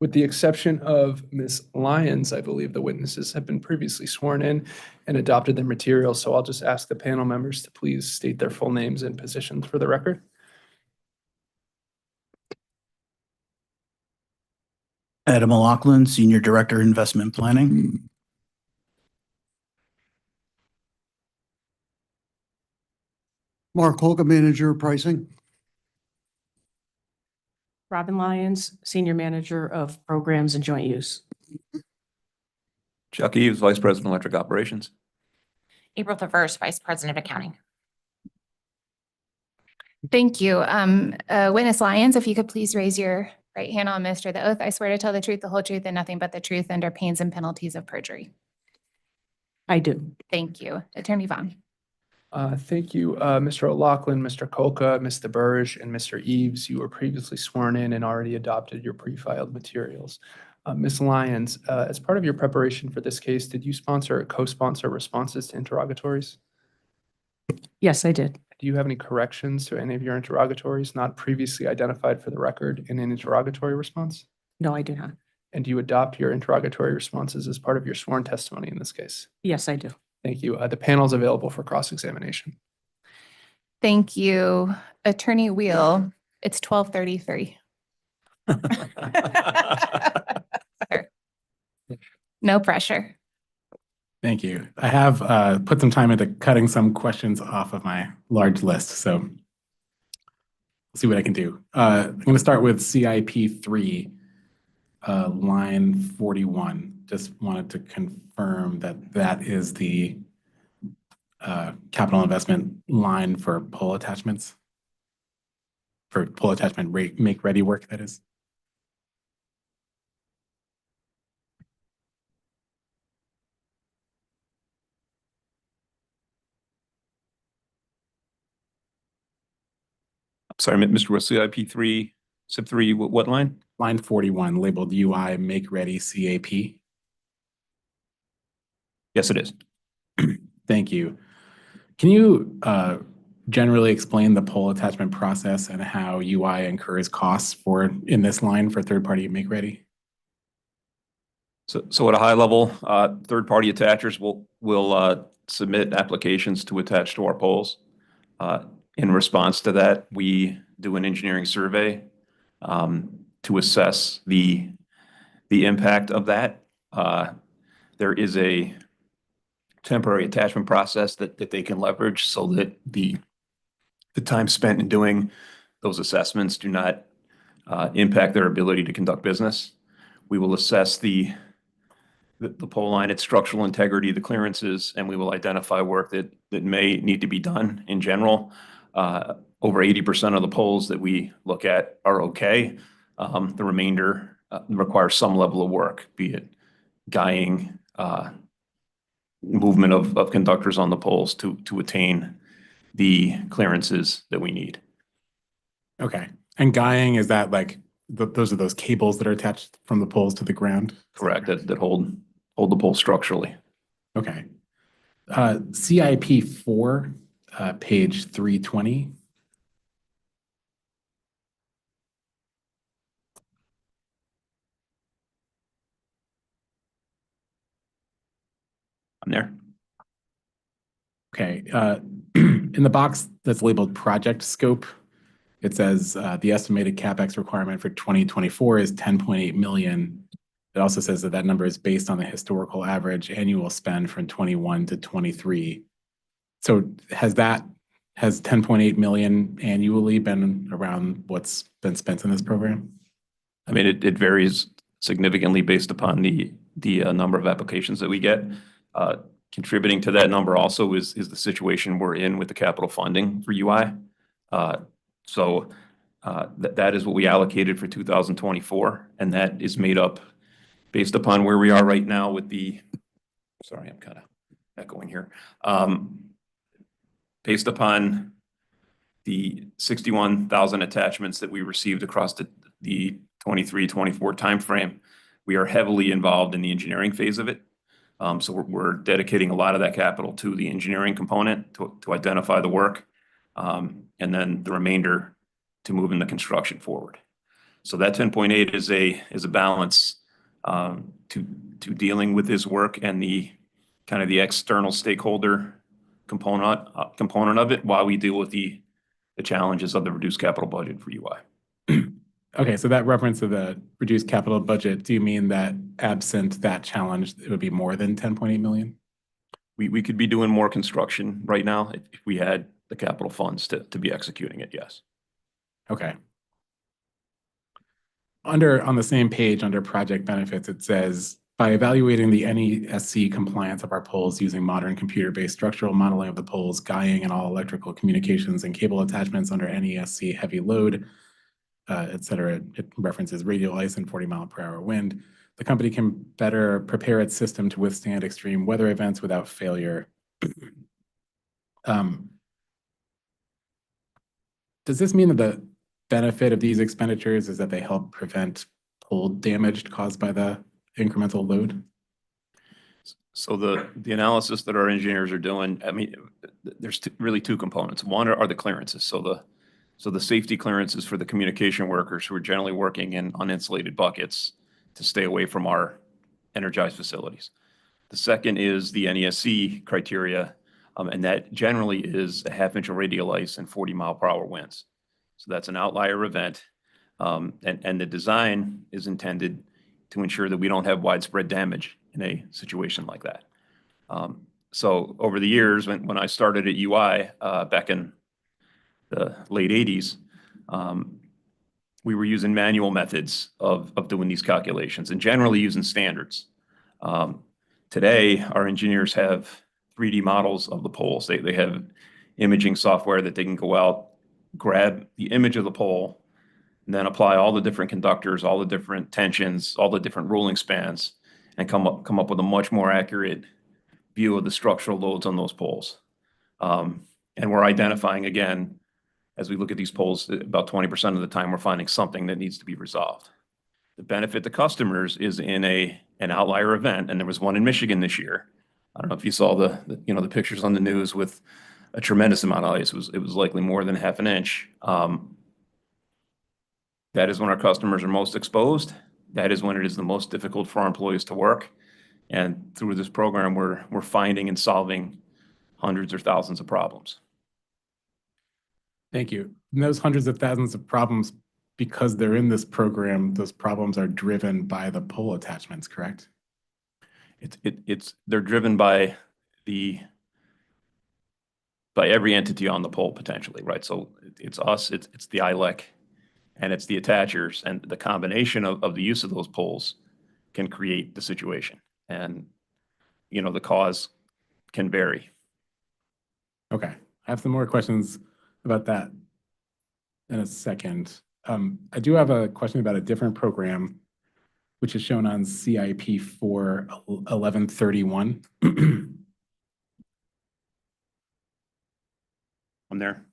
with the exception of Ms. Lyons, I believe the witnesses have been previously sworn in and adopted their material. So I'll just ask the panel members to please state their full names and positions for the record. Adam O'Loughlin, Senior Director, Investment Planning. Mark Holka, Manager of Pricing. Robin Lyons, Senior Manager of Programs and Joint Use. Chuck Eves, Vice President, Electric Operations. April Traverse, Vice President of Accounting. Thank you. Witness Lyons, if you could please raise your right hand. I'll administer the oath. I swear to tell the truth, the whole truth, and nothing but the truth under pains and penalties of perjury. I do. Thank you. Attorney Vaughn. Thank you, Mr. O'Loughlin, Mr. Kolka, Mr. Burge, and Mr. Eves. You were previously sworn in and already adopted your pre-filed materials. Ms. Lyons, as part of your preparation for this case, did you sponsor or co-sponsor responses to interrogatories? Yes, I did. Do you have any corrections to any of your interrogatories not previously identified for the record in an interrogatory response? No, I do not. And do you adopt your interrogatory responses as part of your sworn testimony in this case? Yes, I do. Thank you. The panel is available for cross-examination. Thank you. Attorney Wheel, it's 12:33. No pressure. Thank you. I have put some time into cutting some questions off of my large list, so we'll see what I can do. I'm going to start with CIP 3, line 41. Just wanted to confirm that that is the capital investment line for pull attachments, for pull attachment make ready work, that is. Sorry, Mr. Wesley, IP3, SIP3, what line? Line 41, labeled UI make ready CAP. Yes, it is. Thank you. Can you generally explain the pull attachment process and how UI incurs costs for in this line for third-party make ready? So at a high level, third-party attachers will submit applications to attach to our polls. In response to that, we do an engineering survey to assess the impact of that. There is a temporary attachment process that they can leverage so that the time spent in doing those assessments do not impact their ability to conduct business. We will assess the pole line, its structural integrity, the clearances, and we will identify work that may need to be done in general. Over 80% of the poles that we look at are okay. The remainder requires some level of work, be it guying, movement of conductors on the poles to attain the clearances that we need. Okay. And guying, is that like, those are those cables that are attached from the poles to the ground? Correct, that hold the pole structurally. Okay. CIP 4, page 320. I'm there. Okay. In the box that's labeled project scope, it says the estimated CapEx requirement for 2024 is 10.8 million. It also says that number is based on the historical average annual spend from 21 to 23. So has 10.8 million annually been around what's been spent in this program? I mean, it varies significantly based upon the the number of applications that we get. Contributing to that number also is the situation we're in with the capital funding for UI. So that is what we allocated for 2024, and that is made up based upon where we are right now with the, sorry, I'm kind of echoing here. Based upon the 61,000 attachments that we received across the 23-24 timeframe, we are heavily involved in the engineering phase of it. So we're dedicating a lot of that capital to the engineering component to identify the work, and then the remainder to moving the construction forward. So that 10.8 is a balance to dealing with this work and the kind of the external stakeholder component of it, while we deal with the challenges of the reduced capital budget for UI. Okay, so that reference to the reduced capital budget, do you mean that absent that challenge, it would be more than 10.8 million? We could be doing more construction right now if we had the capital funds to be executing it, yes. Okay. On the same page, under project benefits, it says, by evaluating the NESC compliance of our poles using modern computer-based structural modeling of the poles, guying and all electrical communications and cable attachments under NESC heavy load, et cetera, it references radial ice and 40-mile-per-hour wind. The company can better prepare its system to withstand extreme weather events without failure. Does this mean that the benefit of these expenditures is that they help prevent pole damage caused by the incremental load? So the analysis that our engineers are doing, I mean, there's really two components. One are the clearances. So the safety clearances for the communication workers who are generally working in uninsulated buckets to stay away from our energized facilities. The second is the NESC criteria, and that generally is a half-inch of radial ice and 40-mile-per-hour winds. So that's an outlier event, and the design is intended to ensure that we don't have widespread damage in a situation like that. So over the years, when I started at UI back in the late 80s, we were using manual methods of doing these calculations and generally using standards. Today, our engineers have 3D models of the poles. They have imaging software that they can go out, grab the image of the pole, and then apply all the different conductors, all the different tensions, all the different ruling spans, and come up with a much more accurate view of the structural loads on those poles. And we're identifying, again, as we look at these poles, about 20% of the time we're finding something that needs to be resolved. The benefit to customers is in an outlier event, and there was one in Michigan this year. I don't know if you saw the pictures on the news with a tremendous amount of ice. It was likely more than half an inch. That is when our customers are most exposed. That is when it is the most difficult for our employees to work. And through this program, we're finding and solving hundreds or thousands of problems. Thank you. And those hundreds of thousands of problems, because they're in this program, those problems are driven by the pole attachments, correct? They're driven by every entity on the pole potentially, right? So it's us, it's the ILEC, and it's the attachers, and the combination of the use of those poles can create the situation. And, the cause can vary. Okay, I have some more questions about that in a second. I do have a question about a different program, which is shown on CIP 4-1131. I'm there.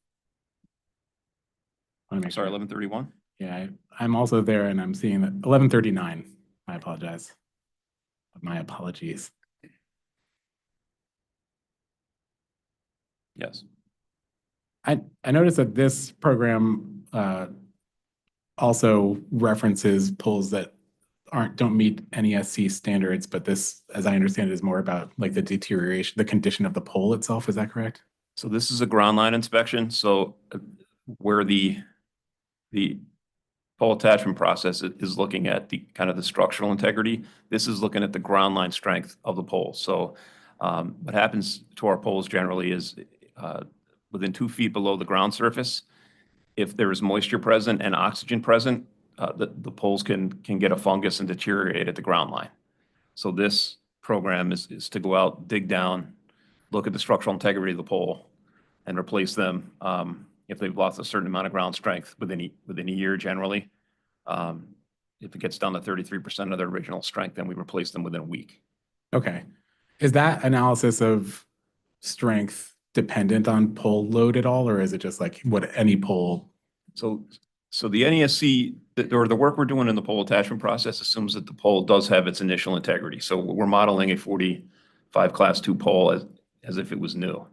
Sorry, 1131? Yeah, I'm also there, and I'm seeing that 1139. I apologize. My apologies. Yes. I noticed that this program also references poles that don't meet NESC standards, but this, as I understand it, is more about like the deterioration, the condition of the pole itself. Is that correct? So this is a ground line inspection. So where the pole attachment process is looking at the kind of the structural integrity, this is looking at the ground line strength of the pole. So what happens to our poles generally is within 2 feet below the ground surface, if there is moisture present and oxygen present, the poles can get a fungus and deteriorate at the ground line. So this program is to go out, dig down, look at the structural integrity of the pole and replace them if they've lost a certain amount of ground strength within a year generally. If it gets down to 33% of their original strength, then we replace them within a week. Okay. Is that analysis of strength dependent on pole load at all, or is it just like what any pole? So the NESC, or the work we're doing in the pole attachment process assumes that the pole does have its initial integrity. So we're modeling a 45 class 2 pole as if it was new.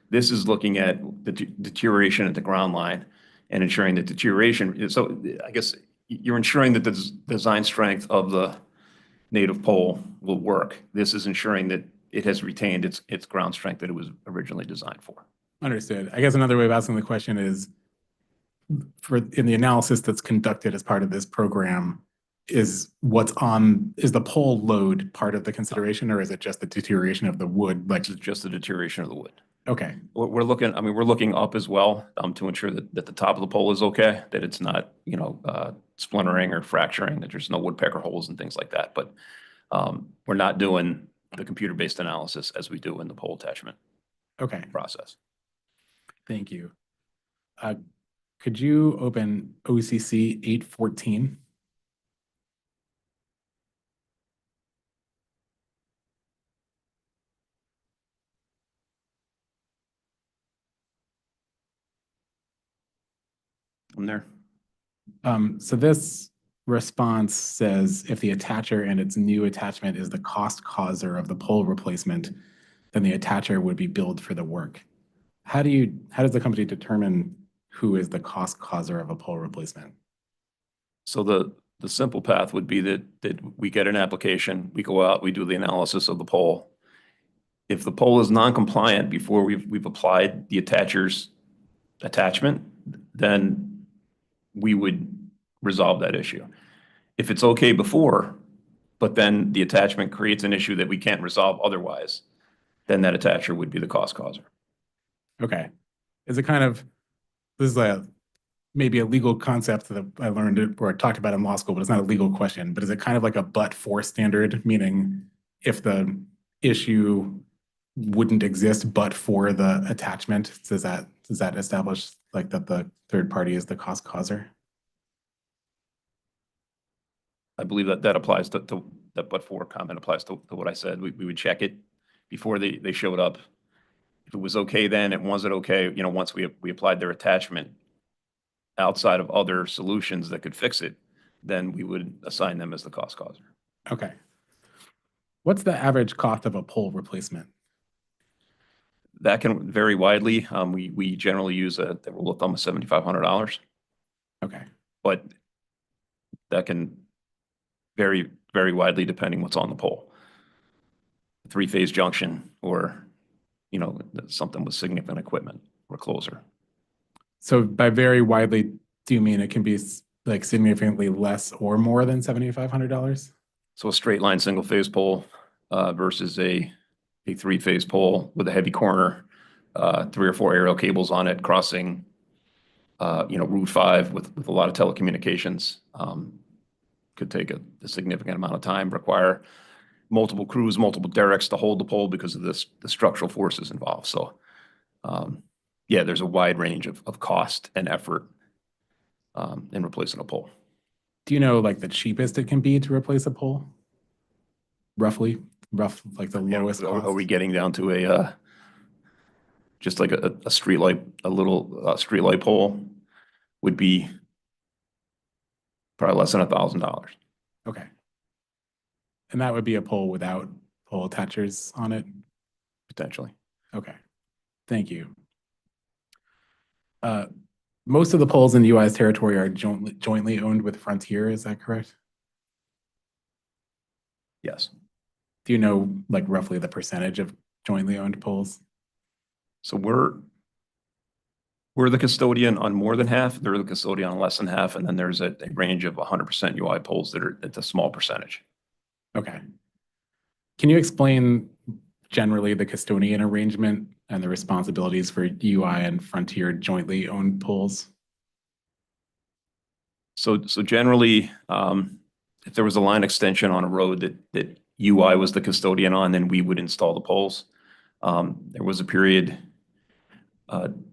This is looking at the deterioration at the ground line and ensuring that deterioration. So I guess you're ensuring that the design strength of the native pole will work. This is ensuring that it has retained its ground strength that it was originally designed for. Understood. I guess another way of asking the question is, in the analysis that's conducted as part of this program, is the pole load part of the consideration, or is it just the deterioration of the wood? Like just the deterioration of the wood. Okay. We're looking up as well to ensure that the top of the pole is okay, that it's not, splintering or fracturing, that there's no woodpecker holes and things like that. But we're not doing the computer-based analysis as we do in the pole attachment process. Thank you. Could you open OCC 814? I'm there. So this response says if the attacher and its new attachment is the cost causer of the pole replacement, then the attacher would be billed for the work. How does the company determine who is the cost causer of a pole replacement? So the simple path would be that we get an application, we go out, we do the analysis of the pole. If the pole is non-compliant before we've applied the attacher's attachment, then we would resolve that issue. If it's okay before, but then the attachment creates an issue that we can't resolve otherwise, then that attacher would be the cost causer. Okay. Is it this is maybe a legal concept that I learned or I talked about in law school, but it's not a legal question, but is it kind of like a but-for standard, meaning if the issue wouldn't exist but for the attachment, does that establish like that the third party is the cost causer? I believe that applies to that but-for comment applies to what I said. We would check it before they showed up. If it was okay then, and was it okay, once we applied their attachment outside of other solutions that could fix it, then we would assign them as the cost causer. Okay. What's the average cost of a pole replacement? That can vary widely. We generally use a rule of thumb of $7,500. Okay. But that can vary very widely depending what's on the pole. Three-phase junction or, something with significant equipment or closer. So by very widely, do you mean it can be like significantly less or more than $7,500? So a straight line single-phase pole versus a three-phase pole with a heavy corner, 3 or 4 aerial cables on it crossing, Route 5 with a lot of telecommunications. Could take a significant amount of time, require multiple crews, multiple derricks to hold the pole because of the structural forces involved. So, yeah, there's a wide range of cost and effort in replacing a pole. Do you know like the cheapest it can be to replace a pole? Rough, like the lowest cost? Are we getting down to just like a street light, a little street light pole would be probably less than $1,000. Okay. And that would be a pole without pole attachers on it? Potentially. Okay. Thank you. Most of the poles in UI's territory are jointly owned with Frontier, is that correct? Yes. Do you know like roughly the percentage of jointly owned poles? So we're the custodian on more than half, they're the custodian on less than half, and then there's a range of 100% UI poles that are at a small percentage. Okay. Can you explain generally the custodian arrangement and the responsibilities for UI and Frontier jointly owned poles? So generally, if there was a line extension on a road that UI was the custodian on, then we would install the poles. There was a period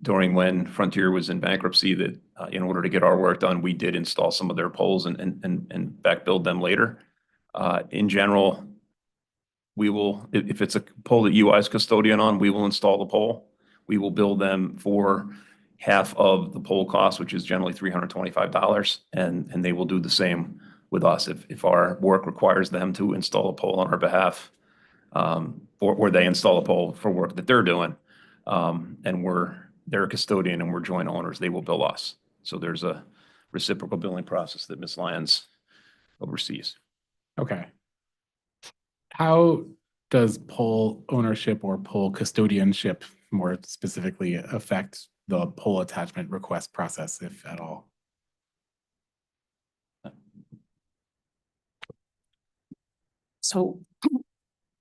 during when Frontier was in bankruptcy that in order to get our work done, we did install some of their poles and back build them later. In general, we will, if it's a pole that UI is custodian on, we will install the pole. We will bill them for half of the pole cost, which is generally $325, and they will do the same with us if our work requires them to install a pole on our behalf, or they install a pole for work that they're doing, and they're a custodian and we're joint owners, they will bill us. So there's a reciprocal billing process that Ms. Lyons oversees. Okay. How does pole ownership or pole custodianship more specifically affect the pole attachment request process, if at all? So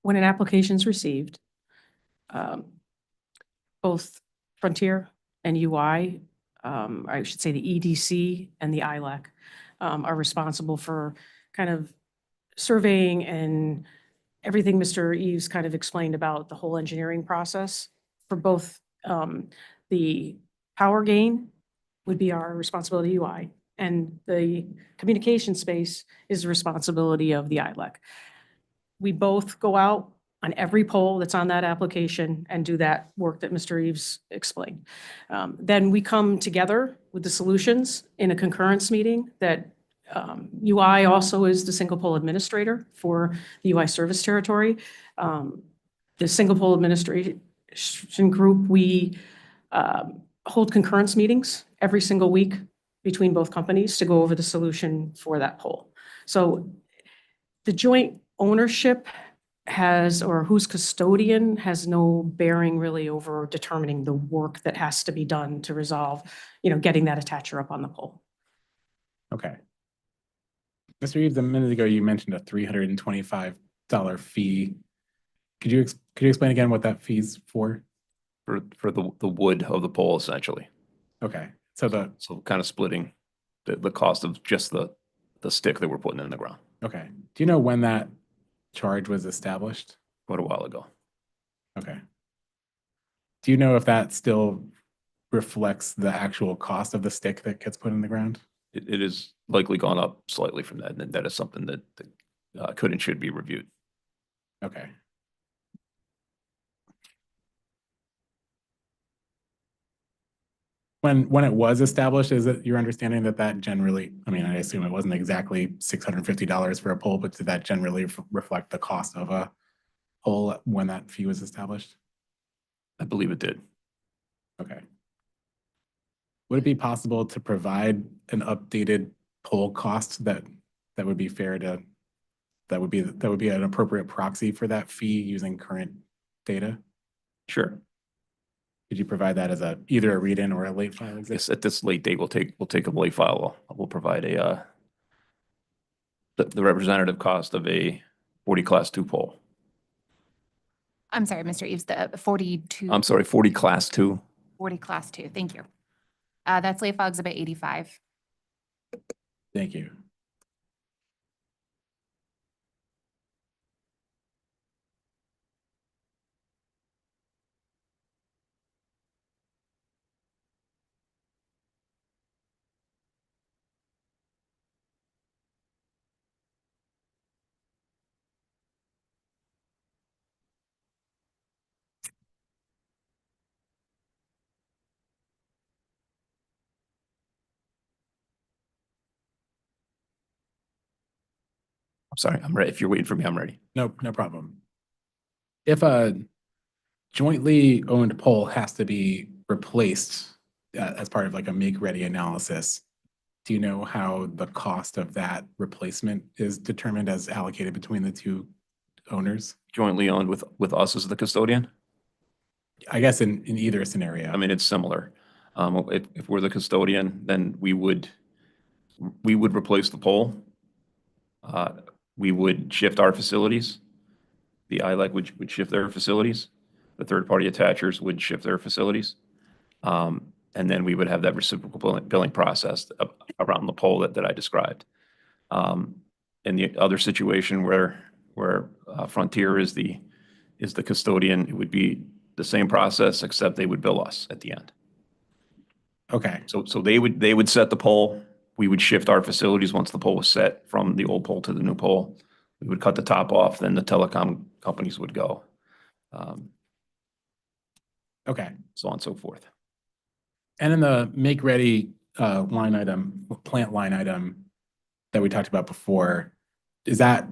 when an application is received, both Frontier and UI, I should say the EDC and the ILAC, are responsible for kind of surveying and everything Mr. Eves kind of explained about the whole engineering process. For both the power gain would be our responsibility, UI, and the communication space is the responsibility of the ILAC. We both go out on every pole that's on that application and do that work that Mr. Eves explained. Then we come together with the solutions in a concurrence meeting that UI also is the single pole administrator for the UI service territory. The single pole administration group, we hold concurrence meetings every single week between both companies to go over the solution for that pole. So the joint ownership or who's custodian has no bearing really over determining the work that has to be done to resolve, getting that attacher up on the pole. Okay. Mr. Eves, a minute ago, you mentioned a $325 fee. Could you explain again what that fee's for? For the wood of the pole, essentially. Okay. So kind of splitting the cost of just the stick that we're putting in the ground. Okay. Do you know when that charge was established? Quite a while ago. Okay. Do you know if that still reflects the actual cost of the stick that gets put in the ground? It is likely gone up slightly from that, and that is something that could and should be reviewed. Okay. When it was established, is it your understanding that generally, I mean, I assume it wasn't exactly $650 for a pole, but did that generally reflect the cost of a pole when that fee was established? I believe it did. Okay. Would it be possible to provide an updated pole cost that would be fair to, that would be an appropriate proxy for that fee using current data? Sure. Could you provide that as either a read-in or a late file exhibit? Yes, at this late date, we'll take a late file. We'll provide the representative cost of a 40 class 2 pole. I'm sorry, Mr. Eves, the 42. I'm sorry, 40 class 2. 40 class 2, thank you. That's late file exhibit 85. Thank you. I'm sorry, I'm ready. If you're waiting for me, I'm ready. No problem. If a jointly owned pole has to be replaced as part of like a make-ready analysis, do you know how the cost of that replacement is determined as allocated between the two owners? Jointly owned with us as the custodian? I guess in either scenario. I mean, it's similar. If we're the custodian, then we would replace the pole. We would shift our facilities. The ILAC would shift their facilities. The third-party attachers would shift their facilities. And then we would have that reciprocal billing process around the pole that I described. In the other situation where where Frontier is the custodian. It would be the same process, except they would bill us at the end. Okay. So they would set the pole. We would shift our facilities once the pole was set from the old pole to the new pole. We would cut the top off, then the telecom companies would go. Okay. So on and so forth. And in the make ready line item, plant line item that we talked about before, is that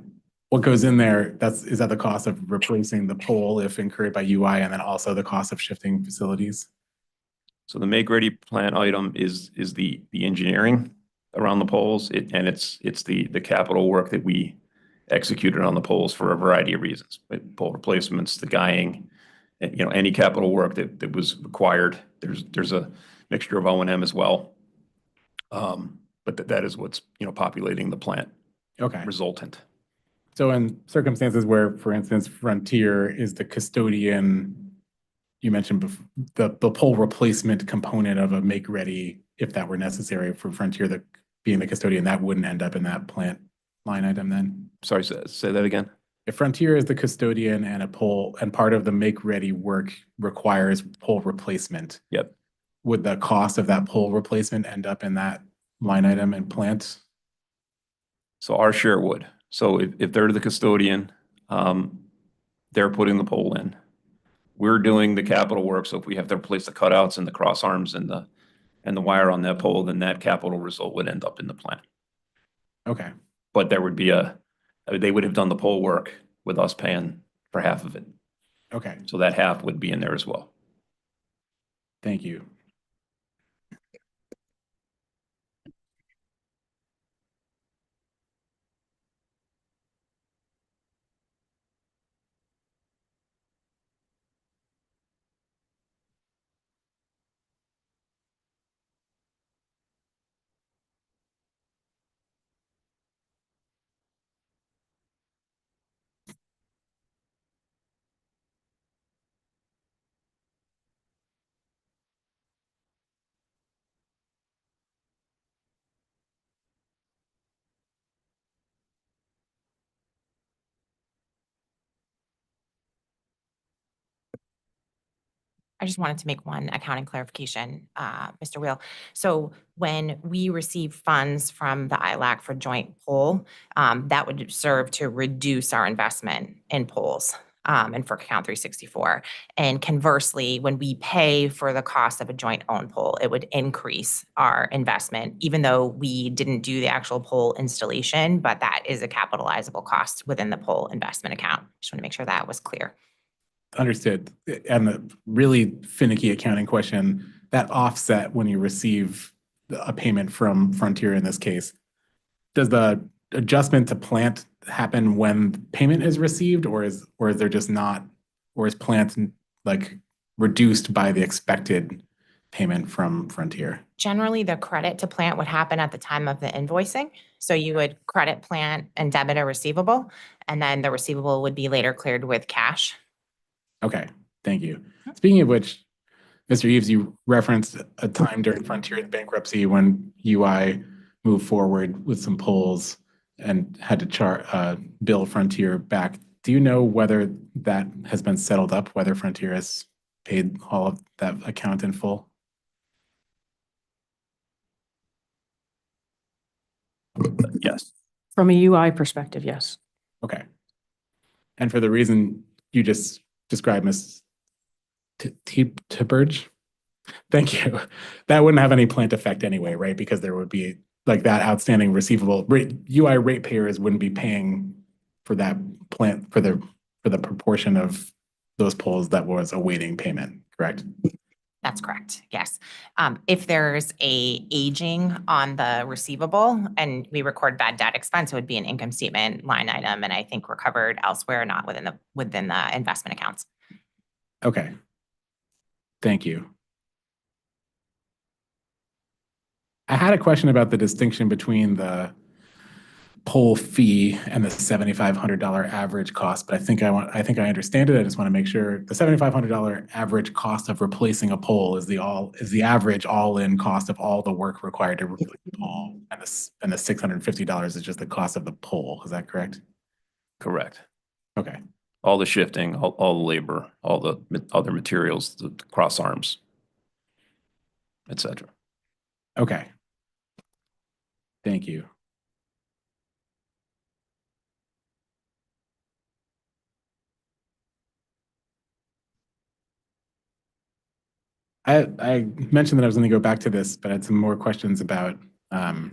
what goes in there? Is that the cost of replacing the pole if incurred by UI, and then also the cost of shifting facilities? So the make ready plant item is the engineering around the poles, and it's the capital work that we executed on the poles for a variety of reasons. Pole replacements, the guying, and, any capital work that was required. There's a mixture of O&M as well. But that is what's, populating the plant. Okay. Resultant. So in circumstances where, for instance, Frontier is the custodian, you mentioned the pole replacement component of a make ready, if that were necessary for Frontier being the custodian, that wouldn't end up in that plant line item then? Sorry, say that again. If Frontier is the custodian and a pole, and part of the make ready work requires pole replacement. Yep. Would the cost of that pole replacement end up in that line item and plant? So our share would. So if they're the custodian, they're putting the pole in. We're doing the capital work. So if we have to replace the cutouts and the cross arms and the wire on that pole, then that capital result would end up in the plant. Okay. But there would be they would have done the pole work with us paying for half of it. Okay. So that half would be in there as well. Thank you. I just wanted to make one accounting clarification, Mr. Wheel. So when we receive funds from the ILAC for joint poll, that would serve to reduce our investment in polls and for Account 364. And conversely, when we pay for the cost of a joint owned poll, it would increase our investment, even though we didn't do the actual poll installation, but that is a capitalizable cost within the poll investment account. Just want to make sure that was clear. Understood. And a really finicky accounting question, that offset when you receive a payment from Frontier in this case, does the adjustment to plant happen when payment is received, or is there just not, or is plant like reduced by the expected payment from Frontier? Generally, the credit to plant would happen at the time of the invoicing. So you would credit plant and debit a receivable, and then the receivable would be later cleared with cash. Okay, thank you. Speaking of which, Mr. Eves, you referenced a time during Frontier's bankruptcy when UI moved forward with some polls and had to bill Frontier back. Do you know whether that has been settled up, whether Frontier has paid all of that account in full? Yes. From a UI perspective, yes. Okay. And for the reason you just described, Ms. Tipperge, thank you. That wouldn't have any plant effect anyway, right? Because there would be like that outstanding receivable. UI ratepayers wouldn't be paying for that plant for the proportion of those polls that was awaiting payment, correct? That's correct, yes. If there's a aging on the receivable and we record bad debt expense, it would be an income statement line item, and I think recovered elsewhere, not within the investment accounts. Okay. Thank you. I had a question about the distinction between the poll fee and the $7,500 average cost, but I think I understand it. I just want to make sure the $7,500 average cost of replacing a poll is the average all-in cost of all the work required to replace the poll, and the $650 is just the cost of the poll. Is that correct? Correct. Okay. All the shifting, all the labor, all the other materials, the cross arms, et cetera. Okay. Thank you. I mentioned that I was going to go back to this, but I had some more questions about the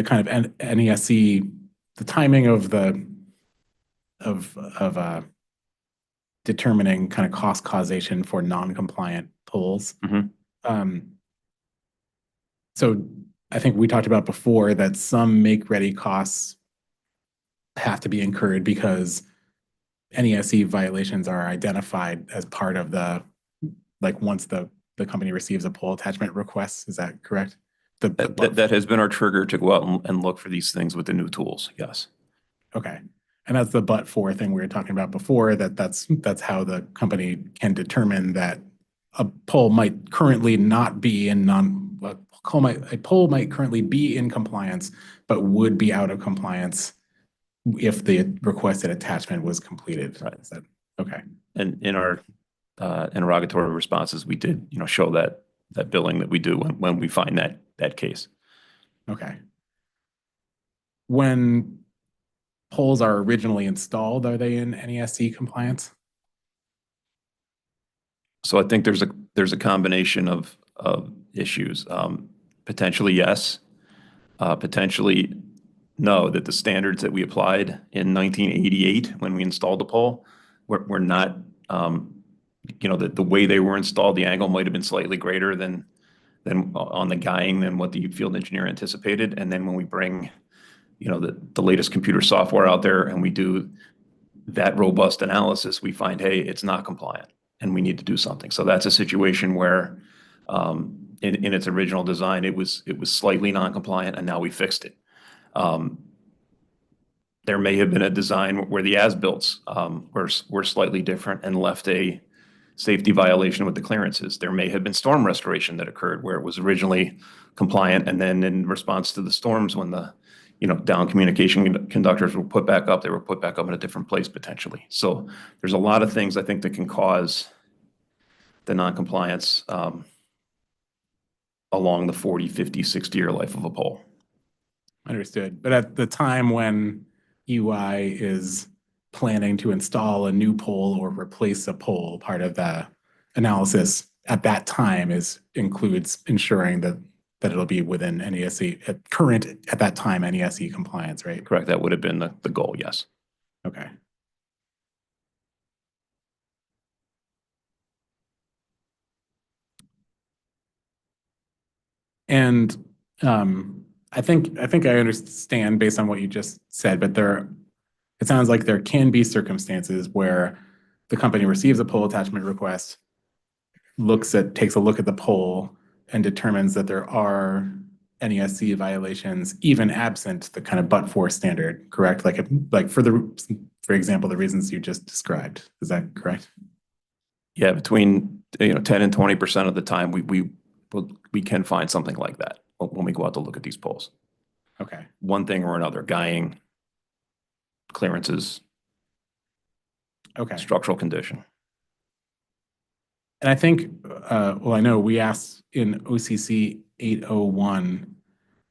kind of NESC, the timing of determining kind of cost causation for non-compliant polls. So I think we talked about before that some make-ready costs have to be incurred because NESC violations are identified as part of the, like, once the company receives a poll attachment request. Is that correct? That has been our trigger to go out and look for these things with the new tools. Yes. Okay. And that's the but-for thing we were talking about before, that's how the company can determine that a poll might currently not be in a poll might currently be in compliance, but would be out of compliance if the requested attachment was completed. Right. Is that okay? And in our interrogatory responses, we did, show that billing that we do when we find that case. Okay. When polls are originally installed, are they in NESC compliance? So I think there's a combination of issues. Potentially yes, potentially no. That the standards that we applied in 1988 when we installed the poll were not. The way they were installed, the angle might have been slightly greater than on the guying than what the field engineer anticipated. And then when we bring, the latest computer software out there and we do that robust analysis, we find, hey, it's not compliant and we need to do something. So that's a situation where in its original design, it was slightly non-compliant and now we fixed it. There may have been a design where the as-builts were slightly different and left a safety violation with the clearances. There may have been storm restoration that occurred where it was originally compliant, and then in response to the storms, when the down communication conductors were put back up, they were put back up in a different place potentially. So there's a lot of things I think that can cause the non-compliance along the 40, 50, 60-year life of a pole. Understood. But at the time when UI is planning to install a new pole or replace a pole, part of the analysis at that time includes ensuring that it'll be within NESC at that time NESC compliance, right? Correct. That would have been the goal. Yes. Okay. And I think I understand based on what you just said, but it sounds like there can be circumstances where the company receives a poll attachment request, takes a look at the poll, and determines that there are NESC violations, even absent the kind of but-for standard, correct? For example, the reasons you just described. Is that correct? Yeah, between 10 and 20% of the time, we can find something like that when we go out to look at these polls. Okay. One thing or another, guying, clearances, okay, structural condition. And I think, I know we asked in OCC 801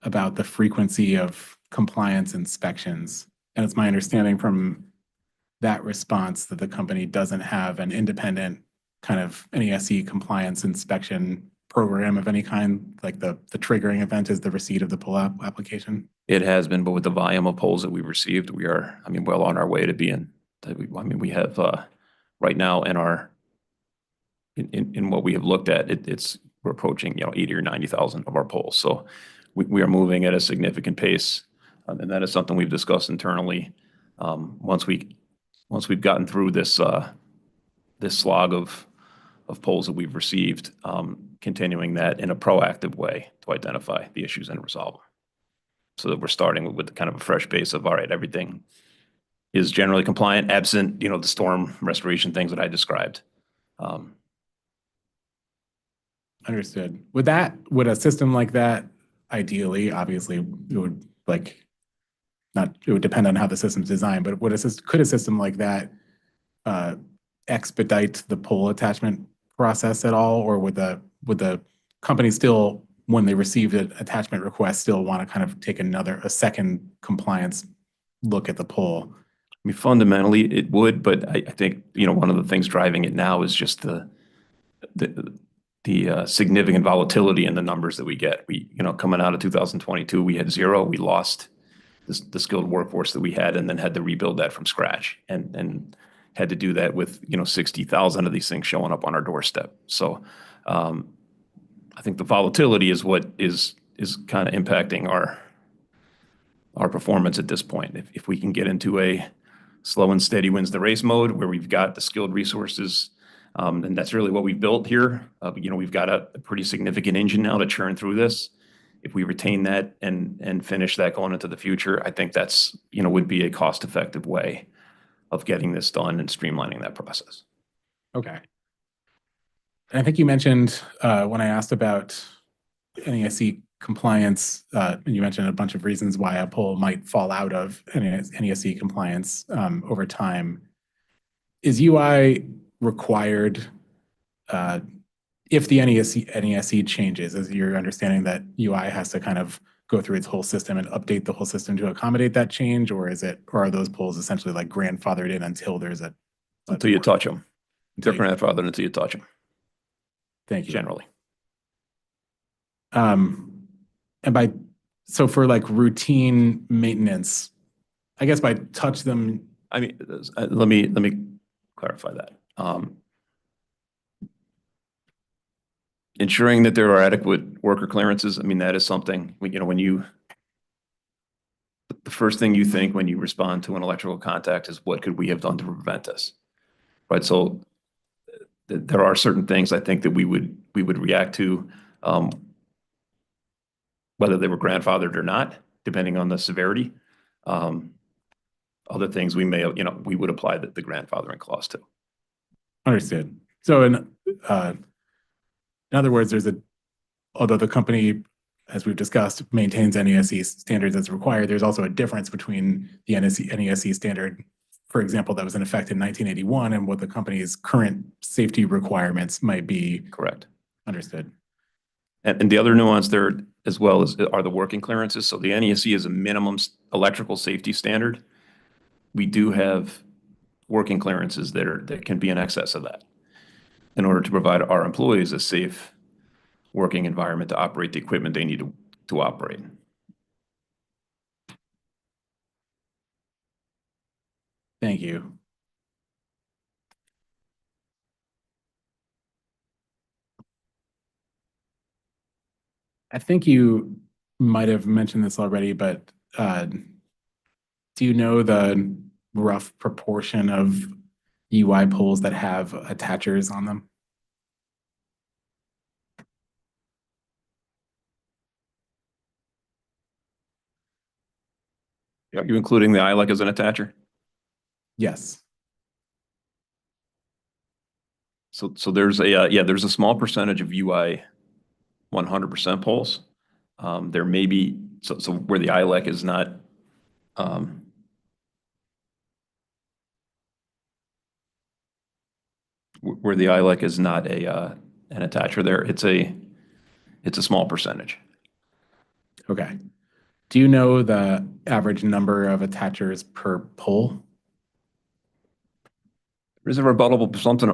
about the frequency of compliance inspections. And it's my understanding from that response that the company doesn't have an independent kind of NESC compliance inspection program of any kind, like the triggering event is the receipt of the poll application. It has been, but with the volume of polls that we've received, we are, well on our way to being, we have right now in what we have looked at, we're approaching 80 or 90,000 of our polls. So we are moving at a significant pace, and that is something we've discussed internally. Once we've gotten through this slog of polls that we've received, continuing that in a proactive way to identify the issues and resolve them. So that we're starting with kind of a fresh base of, all right, everything is generally compliant, absent, the storm restoration things that I described. Understood. Would a system like that, ideally, obviously, it would it would depend on how the system's designed, but could a system like that expedite the pole attachment process at all? Or would the company still, when they receive an attachment request, still want to kind of take a second compliance look at the pole? I mean, fundamentally, it would, but I think, one of the things driving it now is just the significant volatility in the numbers that we get. Coming out of 2022, we had 0. We lost the skilled workforce that we had, and then had to rebuild that from scratch, and had to do that with 60,000 of these things showing up on our doorstep. So I think the volatility is what is kind of impacting our performance at this point. If we can get into a slow and steady wins the race mode where we've got the skilled resources, and that's really what we've built here. We've got a pretty significant engine now to churn through this. If we retain that and finish that going into the future, I think that's, would be a cost-effective way of getting this done and streamlining that process. Okay. And I think you mentioned when I asked about NESC compliance, you mentioned a bunch of reasons why a pole might fall out of NESC compliance over time. Is UI required if the NESC changes? Is your understanding that UI has to kind of go through its whole system and update the whole system to accommodate that change, or are those poles essentially like grandfathered in until there's until you touch them? They're grandfathered until you touch them. Thank you. Generally. So for like routine maintenance, I guess by touch them. I mean, let me clarify that. Ensuring that there are adequate worker clearances. I mean, that is something, the first thing you think when you respond to an electrical contact is, what could we have done to prevent this? Right. So there are certain things I think that we would react to, whether they were grandfathered or not, depending on the severity. Other things we would apply the grandfathering clause to. Understood. So in other words, although the company, as we've discussed, maintains NESC standards as required, there's also a difference between the NESC standard, for example, that was in effect in 1981, and what the company's current safety requirements might be. Correct. Understood. And the other nuance there as well are the working clearances. So the NESC is a minimum electrical safety standard. We do have working clearances that can be in excess of that, in order to provide our employees a safe working environment to operate the equipment they need to operate. Thank you. I think you might have mentioned this already, but do you know the rough proportion of UI poles that have attachers on them? Are you including the ILEC as an attacher? Yes. So there's there's a small percentage of UI 100% poles. There may be, so where the ILEC is not, where the ILEC is not an attacher there, it's a small percentage. Okay. Do you know the average number of attachers per pole? There's a rebuttable presumption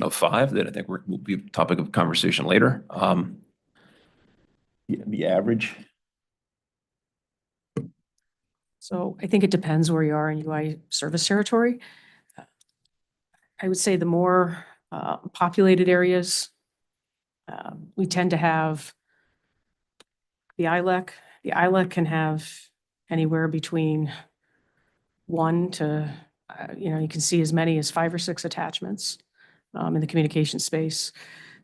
of 5 that I think will be a topic of conversation later. The average. So I think it depends where you are in UI service territory. I would say the more populated areas, we tend to have the ILEC. The ILEC can have anywhere between 1 to, you can see as many as 5 or 6 attachments in the communication space.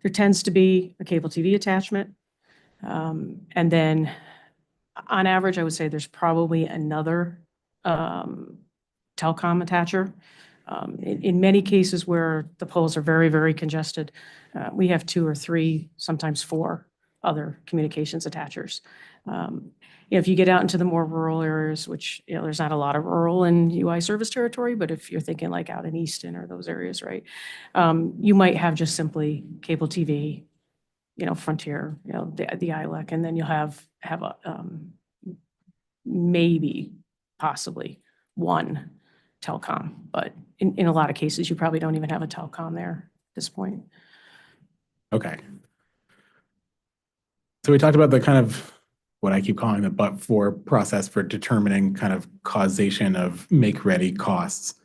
There tends to be a cable TV attachment. And then on average, I would say there's probably another telecom attacher. In many cases where the poles are very, very congested, we have 2 or 3, sometimes 4 other communications attachers. If you get out into the more rural areas, which, there's not a lot of rural in UI service territory, but if you're thinking like out in Easton or those areas, right? You might have just simply cable TV, Frontier, the ILEC, and then you'll have a, maybe possibly one telecom, but in a lot of cases, you probably don't even have a telecom there at this point. Okay. So we talked about the kind of what I keep calling the but-for process for determining kind of causation of make-ready costs.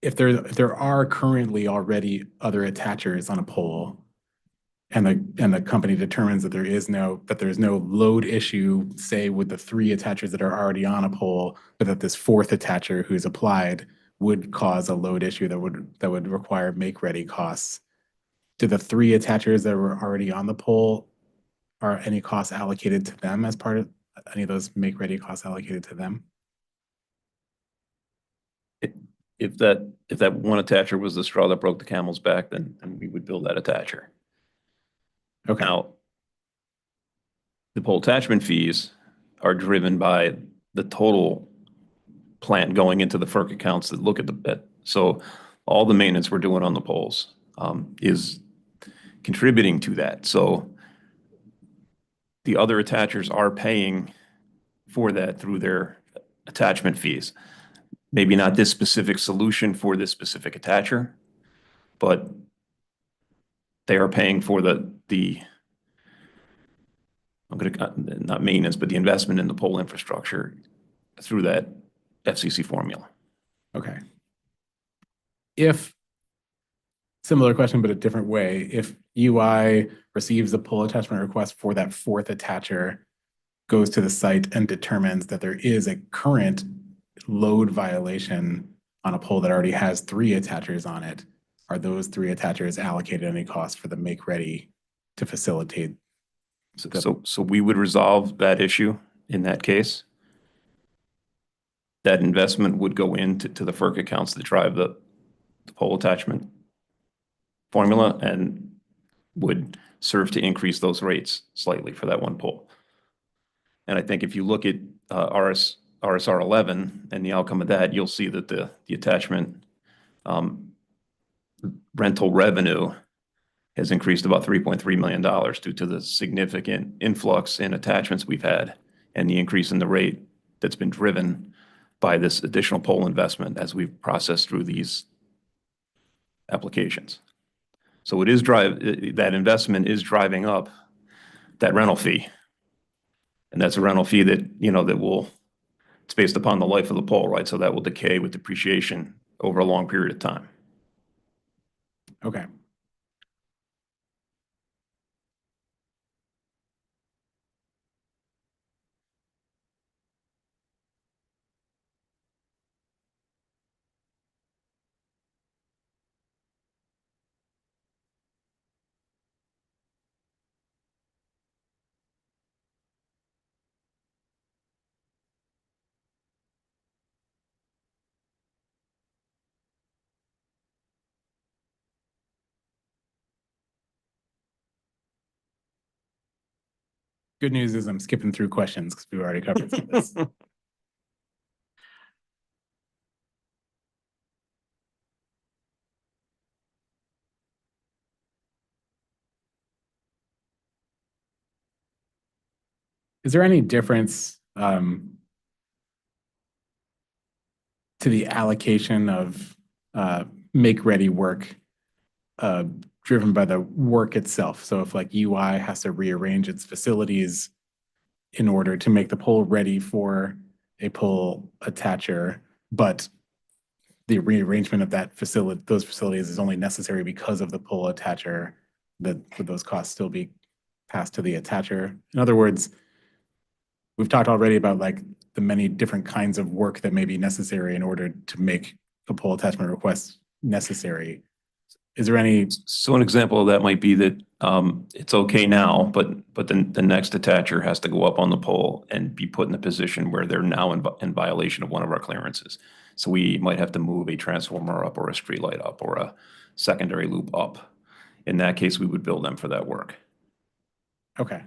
If there are currently already other attachers on a pole, and the company determines that there's no load issue, say with the 3 attachers that are already on a pole, but that this 4th attacher who's applied would cause a load issue that would require make-ready costs. Do the 3 attachers that were already on the pole, are any costs allocated to them as part of any of those make-ready costs allocated to them? If that one attacher was the straw that broke the camel's back, then we would build that attacher. Okay. Now, the pole attachment fees are driven by the total plant going into the FERC accounts that look at so all the maintenance we're doing on the poles is contributing to that. So the other attachers are paying for that through their attachment fees. Maybe not this specific solution for this specific attacher, but they are paying for not maintenance, but the investment in the pole infrastructure through that FCC formula. Okay. Similar question, but a different way. If UI receives a pole attachment request for that 4th attacher, goes to the site and determines that there is a current load violation on a pole that already has 3 attachers on it, are those 3 attachers allocated any cost for the make ready to facilitate? So we would resolve that issue in that case. That investment would go into the FERC accounts that drive the pole attachment formula and would serve to increase those rates slightly for that one pole. And I think if you look at RSR 11 and the outcome of that, you'll see that the attachment rental revenue has increased about $3.3 million due to the significant influx in attachments we've had and the increase in the rate that's been driven by this additional pole investment as we've processed through these applications. So that investment is driving up that rental fee. And that's a rental fee that, it's based upon the life of the pole, right? So that will decay with depreciation over a long period of time. Okay. Good news is I'm skipping through questions because we've already covered some of this. Is there any difference to the allocation of make-ready work driven by the work itself? So if like UI has to rearrange its facilities in order to make the pole ready for a pole attacher, but the rearrangement of those facilities is only necessary because of the pole attacher, would those costs still be passed to the attacher? In other words, we've talked already about like the many different kinds of work that may be necessary in order to make a pole attachment request necessary. Is there any? So an example of that might be that it's okay now, but then the next attacher has to go up on the pole and be put in a position where they're now in violation of one of our clearances. So we might have to move a transformer up or a street light up or a secondary loop up. In that case, we would bill them for that work. Okay.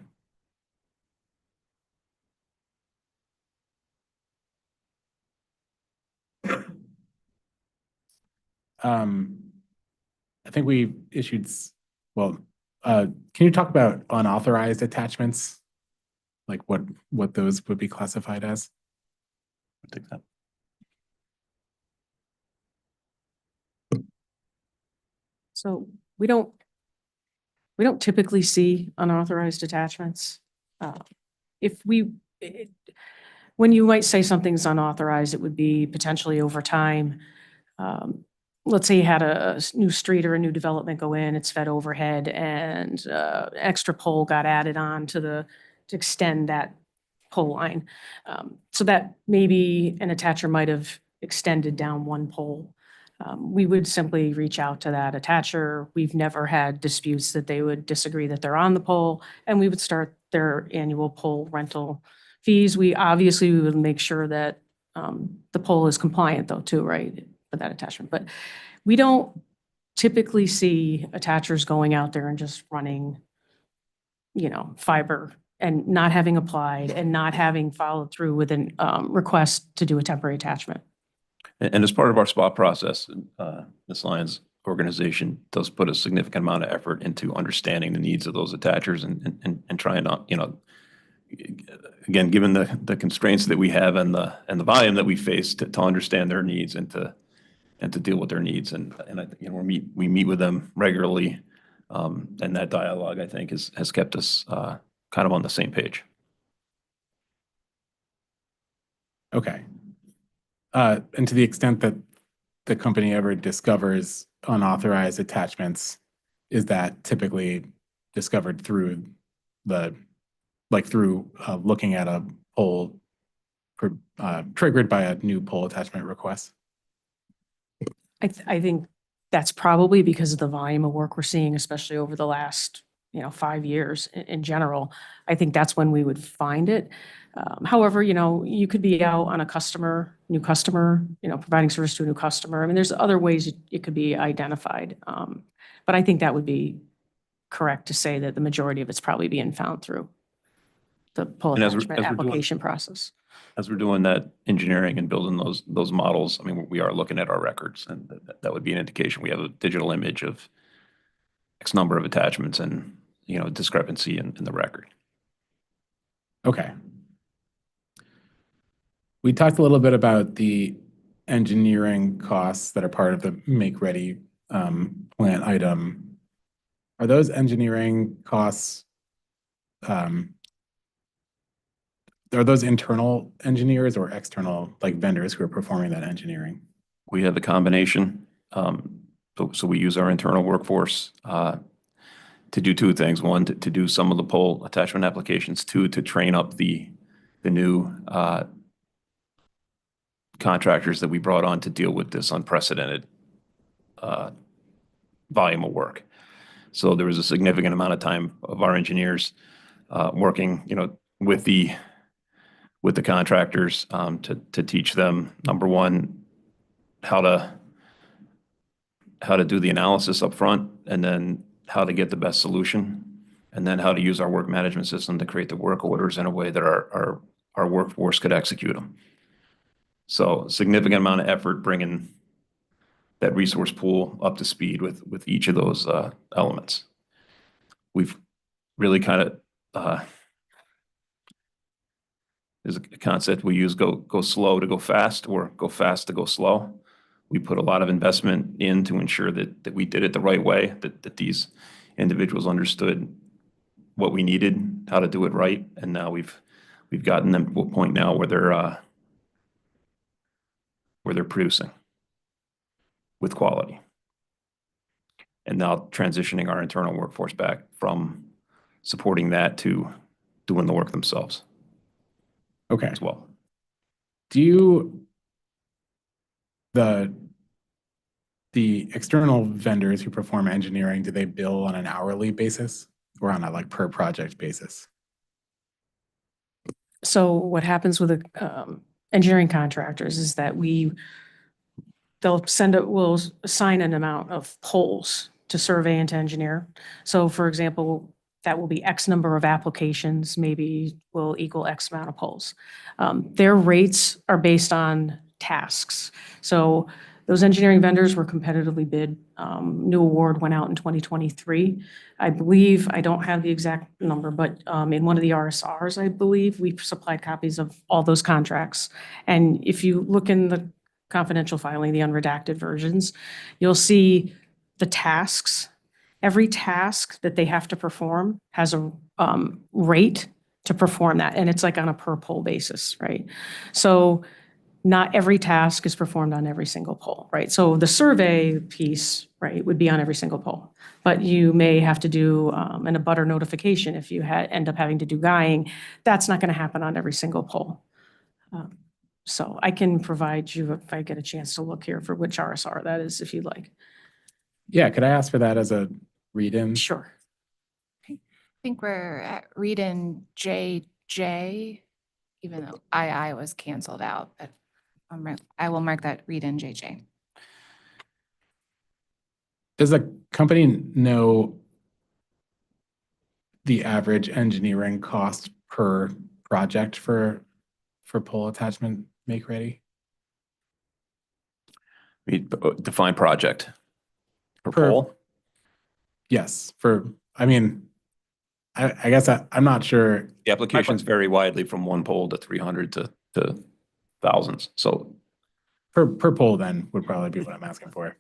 I think we issued, can you talk about unauthorized attachments? Like what those would be classified as? Take that. So we don't typically see unauthorized attachments. If we, when you might say something's unauthorized, it would be potentially over time. Let's say you had a new street or a new development go in, it's fed overhead and extra pole got added on to extend that pole line. So that maybe an attacher might have extended down one pole. We would simply reach out to that attacher. We've never had disputes that they would disagree that they're on the pole, and we would start their annual pole rental fees. We would make sure that the pole is compliant though too, right, for that attachment. But we don't typically see attachers going out there and just running, fiber and not having applied and not having followed through with an request to do a temporary attachment. And as part of our SPA process, Ms. Lyons' organization does put a significant amount of effort into understanding the needs of those attachers and trying to, again, given the constraints that we have and the volume that we face to understand their needs and to deal with their needs. And we meet with them regularly. And that dialogue, I think, has kept us kind of on the same page. Okay. And to the extent that the company ever discovers unauthorized attachments, is that typically discovered through looking at a pole triggered by a new pole attachment request? I think that's probably because of the volume of work we're seeing, especially over the last, 5 years in general. I think that's when we would find it. However, you could be out on a new customer, providing service to a new customer. I mean, there's other ways it could be identified. But I think that would be correct to say that the majority of it's probably being found through the pole And as we're attachment doing- application process. As we're doing that engineering and building those models, I mean, we are looking at our records, and that would be an indication. We have a digital image of X number of attachments and, discrepancy in the record. Okay. We talked a little bit about the engineering costs that are part of the make-ready plant item. Are those engineering costs, are those internal engineers or external, like vendors who are performing that engineering? We have the combination. So we use our internal workforce to do two things. One, to do some of the pole attachment applications. Two, to train up the new contractors that we brought on to deal with this unprecedented volume of work. So there was a significant amount of time of our engineers working, with the contractors to teach them, number one, how to do the analysis up front, and then how to get the best solution, and then how to use our work management system to create the work orders in a way that our workforce could execute them. So significant amount of effort bringing that resource pool up to speed with each of those elements. We've really kind of, there's a concept we use, go slow to go fast, or go fast to go slow. We put a lot of investment in to ensure that we did it the right way, that these individuals understood what we needed, how to do it right, and now we've gotten them to a point now where they're producing with quality. And now transitioning our internal workforce back from supporting that to doing the work themselves. Okay. As well. Do the external vendors who perform engineering, do they bill on an hourly basis or on a per project basis? So what happens with the engineering contractors is that we'll assign an amount of poles to survey and to engineer. So for example, that will be X number of applications, maybe will equal X amount of polls. Their rates are based on tasks. So those engineering vendors were competitively bid. New award went out in 2023. I believe, I don't have the exact number, but in one of the RSRs, I believe, we've supplied copies of all those contracts. And if you look in the confidential filing, the unredacted versions, you'll see the tasks. Every task that they have to perform has a rate to perform that, and it's like on a per poll basis, right? So not every task is performed on every single poll, right? So the survey piece, right, would be on every single poll, but you may have to do an abutter notification if you end up having to do guying. That's not going to happen on every single poll. So I can provide you, if I get a chance to look here, for which RSR that is, if you'd like. Yeah, could I ask for that as a read-in? Sure. I think we're at read-in JJ, even though II was canceled out, but I will mark that read-in JJ. Does the company know the average engineering cost per project for poll attachment make ready? Define project. Per Per- poll? Yes, I mean, I guess I'm not sure. The applications vary widely from one poll to 300 to thousands. So Per poll then would probably be what I'm asking for.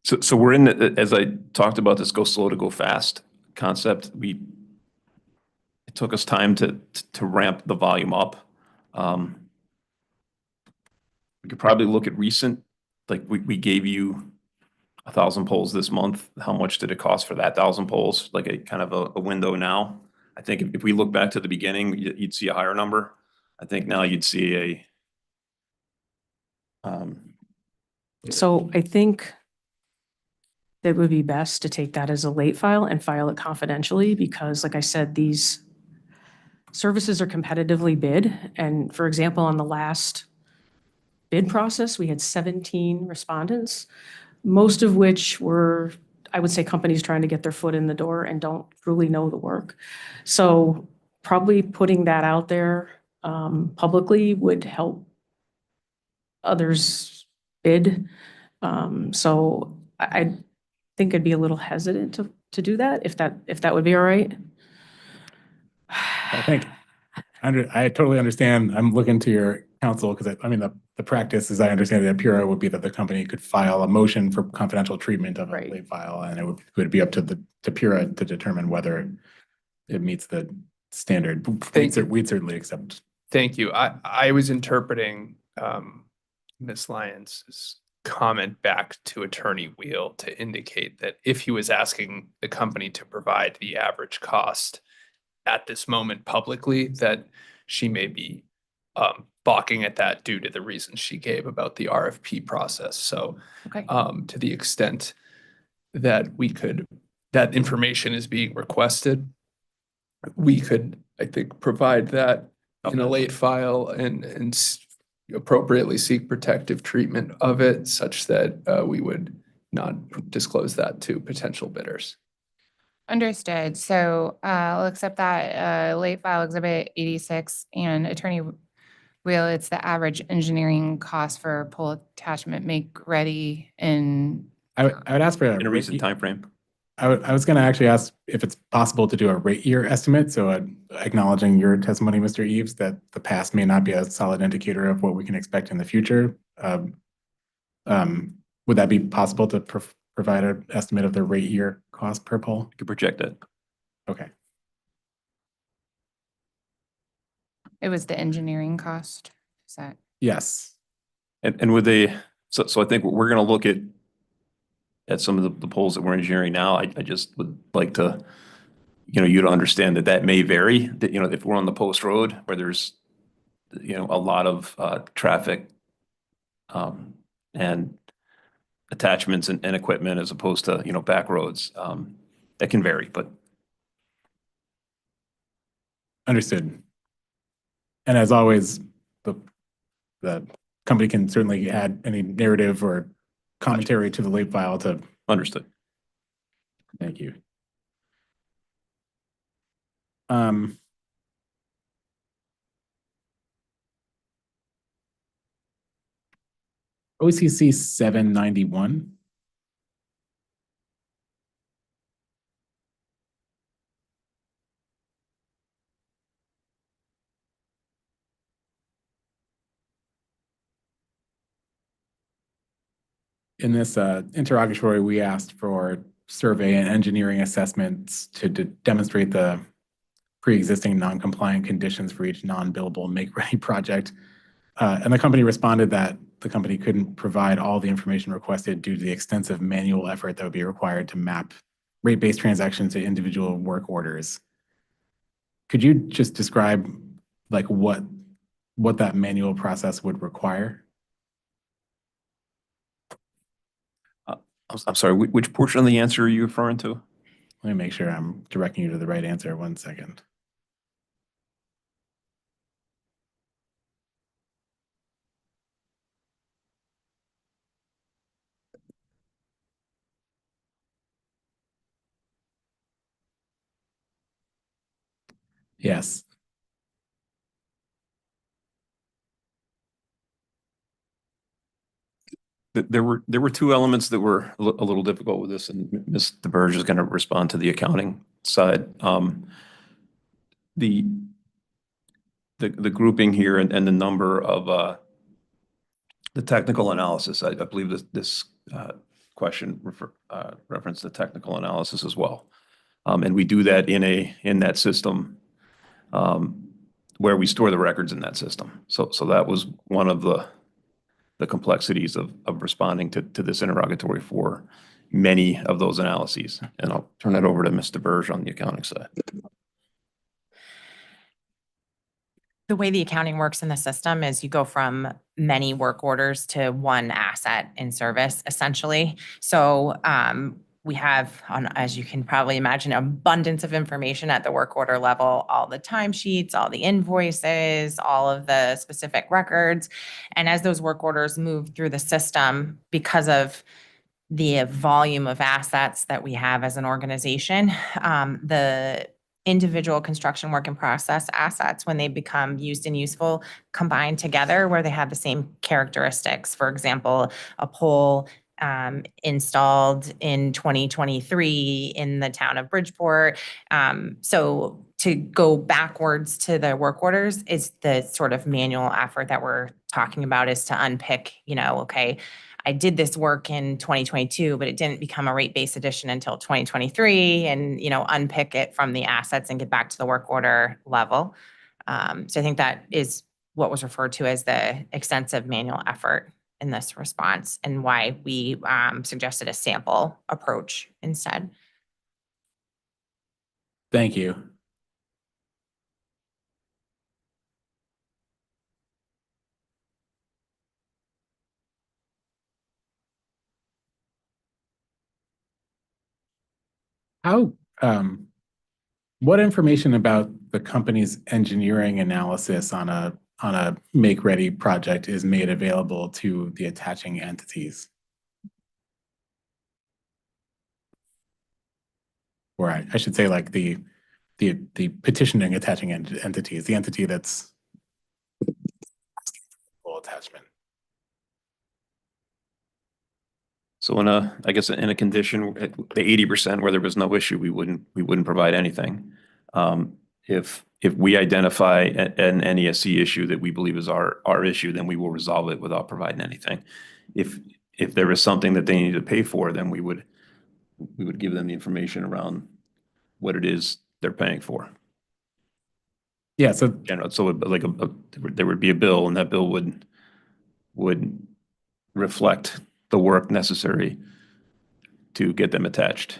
So we're in the, as I talked about, this go slow to go fast concept. It took us time to ramp the volume up. We could probably look at recent, like we gave you 1,000 polls this month. How much did it cost for that 1,000 polls? Like a kind of a window now. I think if we look back to the beginning, you'd see a higher number. I think now you'd see So I think that would be best to take that as a late file and file it confidentially, because like I said, these services are competitively bid. And for example, on the last bid process, we had 17 respondents, most of which were, I would say, companies trying to get their foot in the door and don't truly know the work. So probably putting that out there publicly would help others bid. So I think I'd be a little hesitant to do that, if that would be all right. I think I totally understand. I'm looking to your counsel because I mean the practice, as I understand it, at Pura would be that the company could file a motion for confidential treatment of a late file, and it would be up to Pura to determine whether it meets the standard. We'd certainly accept. Thank you. I was interpreting Ms. Lyons' comment back to Attorney Wheel to indicate that if he was asking the company to provide the average cost at this moment publicly, that she may be balking at that due to the reasons she gave about the RFP process. So to the extent that that information is being requested, we could, I think, provide that in a late file and appropriately seek protective treatment of it, such that we would not disclose that to potential bidders. Understood. So I'll accept that late file exhibit 86 and Attorney Wheel, it's the average engineering cost for poll attachment make ready in. I would ask for in a recent time frame. I was going to actually ask if it's possible to do a rate year estimate. So acknowledging your testimony, Mr. Eves, that the past may not be a solid indicator of what we can expect in the future. Would that be possible to provide an estimate of the rate year cost per poll? You could project it. Okay. It was the engineering cost. Is that? Yes. And would they, so I think we're going to look at some of the polls that we're engineering now. I just would like to, you to understand that may vary, that, if we're on the post road where there's, a lot of traffic and attachments and equipment as opposed to, back roads, that can vary, but. Understood. And as always, the company can certainly add any narrative or commentary to the late file to Understood. Thank you. OCC 791. In this interrogatory, we asked for survey and engineering assessments to demonstrate the pre-existing non-compliant conditions for each non-billable make-ready project. And the company responded that the company couldn't provide all the information requested due to the extensive manual effort that would be required to map rate-based transactions to individual work orders. Could you just describe like what that manual process would require? I'm sorry, which portion of the answer are you referring to? Let me make sure I'm directing you to the right answer. 1 second. Yes. There were two elements that were a little difficult with this, and Ms. DeBerge is going to respond to the accounting side. The grouping here and the number of the technical analysis, I believe this question referenced the technical analysis as well. And we do that in that system where we store the records in that system. So that was one of the complexities of responding to this interrogatory for many of those analyses. And I'll turn it over to Ms. DeBerge on the accounting side. The way the accounting works in the system is you go from many work orders to one asset in service, essentially. So we have, as you can probably imagine, abundance of information at the work order level, all the timesheets, all the invoices, all of the specific records. And as those work orders move through the system, because of the volume of assets that we have as an organization, the individual construction work in process assets, when they become used and useful, combine together where they have the same characteristics. For example, a pole installed in 2023 in the town of Bridgeport. So to go backwards to the work orders is the sort of manual effort that we're talking about, is to unpick, okay, I did this work in 2022, but it didn't become a rate-based addition until 2023, and, unpick it from the assets and get back to the work order level. So I think that is what was referred to as the extensive manual effort in this response, and why we suggested a sample approach instead. Thank you. How, what information about the company's engineering analysis on a make-ready project is made available to the attaching entities? Or I should say, like the petitioning attaching entities, the entity that's asking for full attachment. So I guess in a condition, the 80% where there was no issue, we wouldn't provide anything. If we identify an NESC issue that we believe is our issue, then we will resolve it without providing anything. If there is something that they need to pay for, then we would give them the information around what it is they're paying for. Yeah. So like there would be a bill, and that bill would reflect the work necessary to get them attached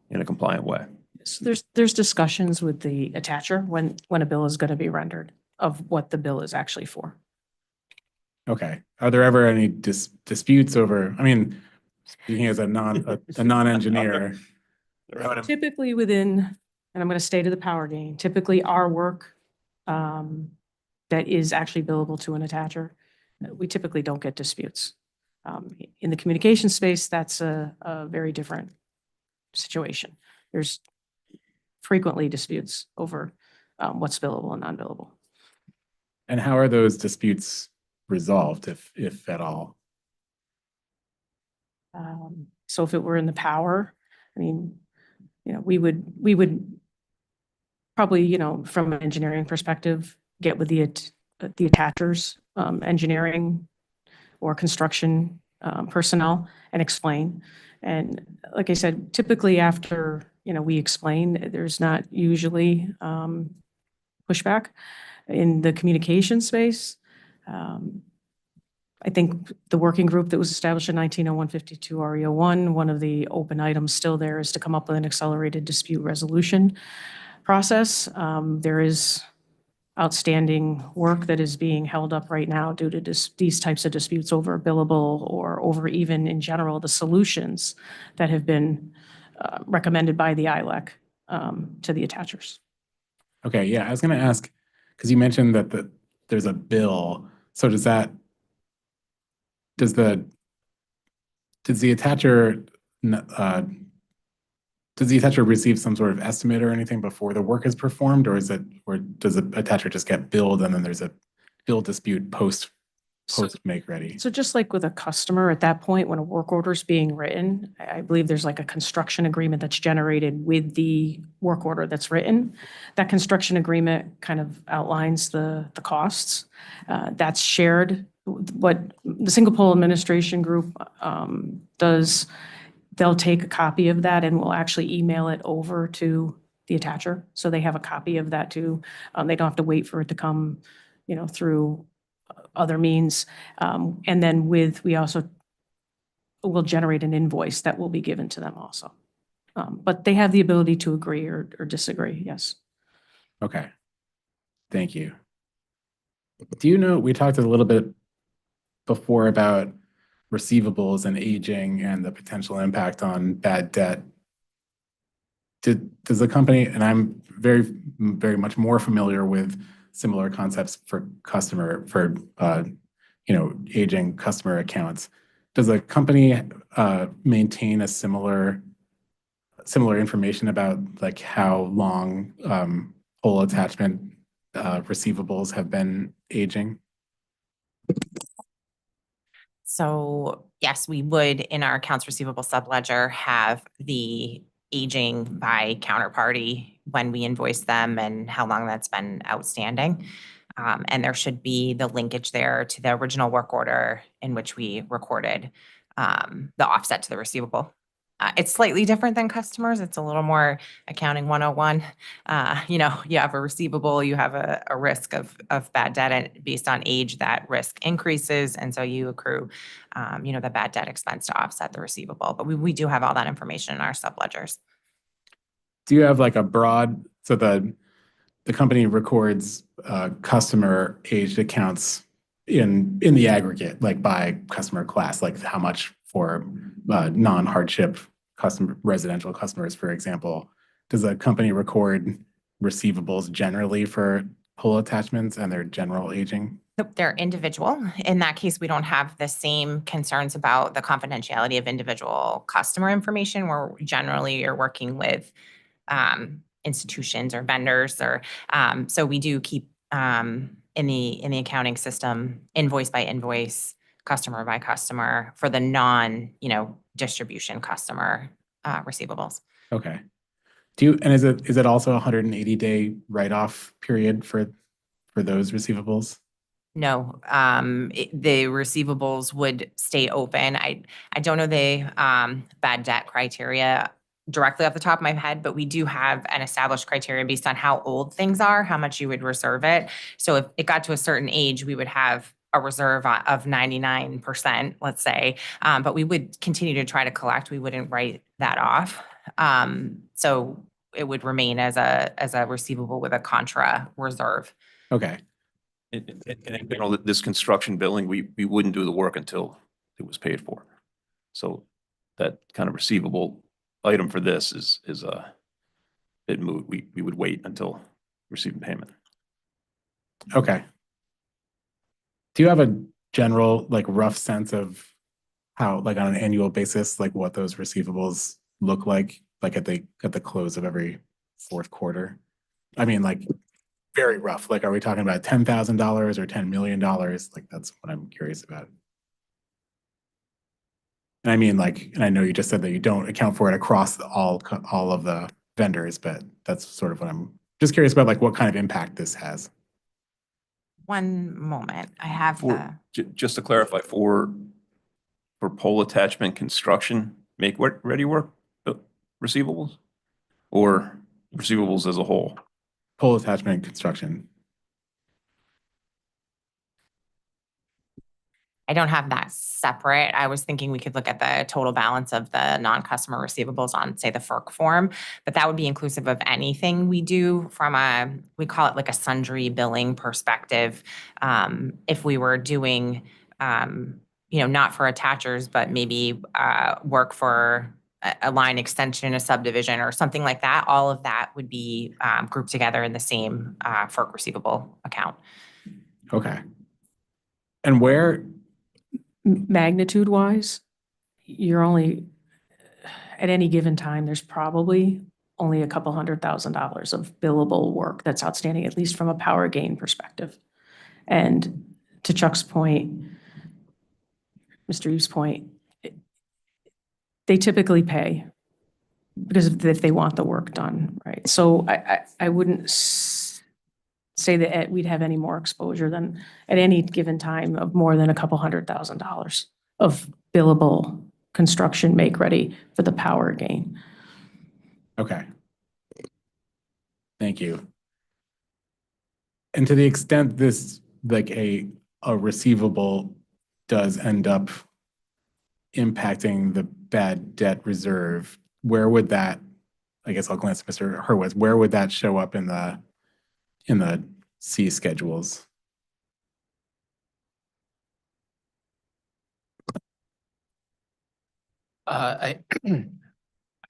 in a compliant way. So there's discussions with the attacher when a bill is going to be rendered of what the bill is actually for. Okay. Are there ever any disputes over, I mean, speaking as a non-engineer. Typically within, and I'm going to stay to the power gain, typically our work that is actually billable to an attacher, we typically don't get disputes. In the communication space, that's a very different situation. There's frequently disputes over what's billable and non-billable. And how are those disputes resolved, if at all? So if it were in the power, I mean, we would probably, from an engineering perspective, get with the attachers, engineering or construction personnel and explain. And like I said, typically after, we explain, there's not usually pushback. In the communication space, I think the working group that was established in 1901-52 REO1, one of the open items still there is to come up with an accelerated dispute resolution process. There is outstanding work that is being held up right now due to these types of disputes over billable or over even in general the solutions that have been recommended by the ILEC to the attachers. Okay, yeah, I was going to ask, because you mentioned that there's a bill. So does the attacher receive some sort of estimate or anything before the work is performed, or does the attacher just get billed and then there's a bill dispute post make ready? So just like with a customer, at that point, when a work order is being written, I believe there's like a construction agreement that's generated with the work order that's written. That construction agreement kind of outlines the costs. That's shared. What the single pole administration group does, they'll take a copy of that and we'll actually email it over to the attacher. So they have a copy of that too. They don't have to wait for it to come, through other means. And then we also will generate an invoice that will be given to them also. But they have the ability to agree or disagree, yes. Okay, thank you. Do you know, we talked a little bit before about receivables and aging and the potential impact on bad debt. Does the company, and I'm very, very much more familiar with similar concepts for aging customer accounts. Does the company maintain a similar information about like how long whole attachment receivables have been aging? So yes, we would in our accounts receivable subledger have the aging by counterparty when we invoice them and how long that's been outstanding. And there should be the linkage there to the original work order in which we recorded the offset to the receivable. It's slightly different than customers. It's a little more accounting 101. You have a receivable, you have a risk of bad debt, and based on age, that risk increases. And so you accrue, the bad debt expense to offset the receivable. But we do have all that information in our subledgers. Do you have like a broad, so the company records customer aged accounts in the aggregate, like by customer class, like how much for non-hardship residential customers, for example. Does the company record receivables generally for whole attachments and their general aging? Nope, they're individual. In that case, we don't have the same concerns about the confidentiality of individual customer information. We're generally are working with institutions or vendors, or so we do keep in the accounting system invoice by invoice, customer by customer for the distribution customer receivables. Okay. Is it also a 180-day write-off period for those receivables? No, the receivables would stay open. I don't know the bad debt criteria directly off the top of my head, but we do have an established criteria based on how old things are, how much you would reserve it. So if it got to a certain age, we would have a reserve of 99%, let's say, but we would continue to try to collect. We wouldn't write that off. So it would remain as a receivable with a contra reserve. Okay. And this construction billing, we wouldn't do the work until it was paid for. So that kind of receivable item for this is a bit moot. We would wait until receiving payment. Okay. Do you have a general, like, rough sense of how, like on an annual basis, like what those receivables look like at the close of every fourth quarter? I mean, like very rough, like, are we talking about $10,000 or $10 million? Like, that's what I'm curious about. And I mean, like, and I know you just said that you don't account for it across all of the vendors, but that's sort of what I'm just curious about, like what kind of impact this has. One moment, I have the, Just to clarify, for pole attachment construction, ready work receivables or receivables as a whole? Pole attachment construction. I don't have that separate. I was thinking we could look at the total balance of the non-customer receivables on, say, the FERC form, but that would be inclusive of anything we do from we call it like a sundry billing perspective. If we were doing, not for attachers, but maybe work for a line extension, a subdivision, or something like that, all of that would be grouped together in the same FERC receivable account. Okay. And where, Magnitude wise, you're only, at any given time, there's probably only a couple $100,000 of billable work that's outstanding, at least from a power gain perspective. And to Chuck's point, Mr. Eve's point, they typically pay because if they want the work done, right? So I wouldn't say that we'd have any more exposure than at any given time of more than a couple $100,000 of billable construction make ready for the power gain. okay. Thank you. And to the extent this, like a receivable does end up impacting the bad debt reserve, where would that, I guess I'll glance at Mr. Hurwitz, where would that show up in the C schedules? I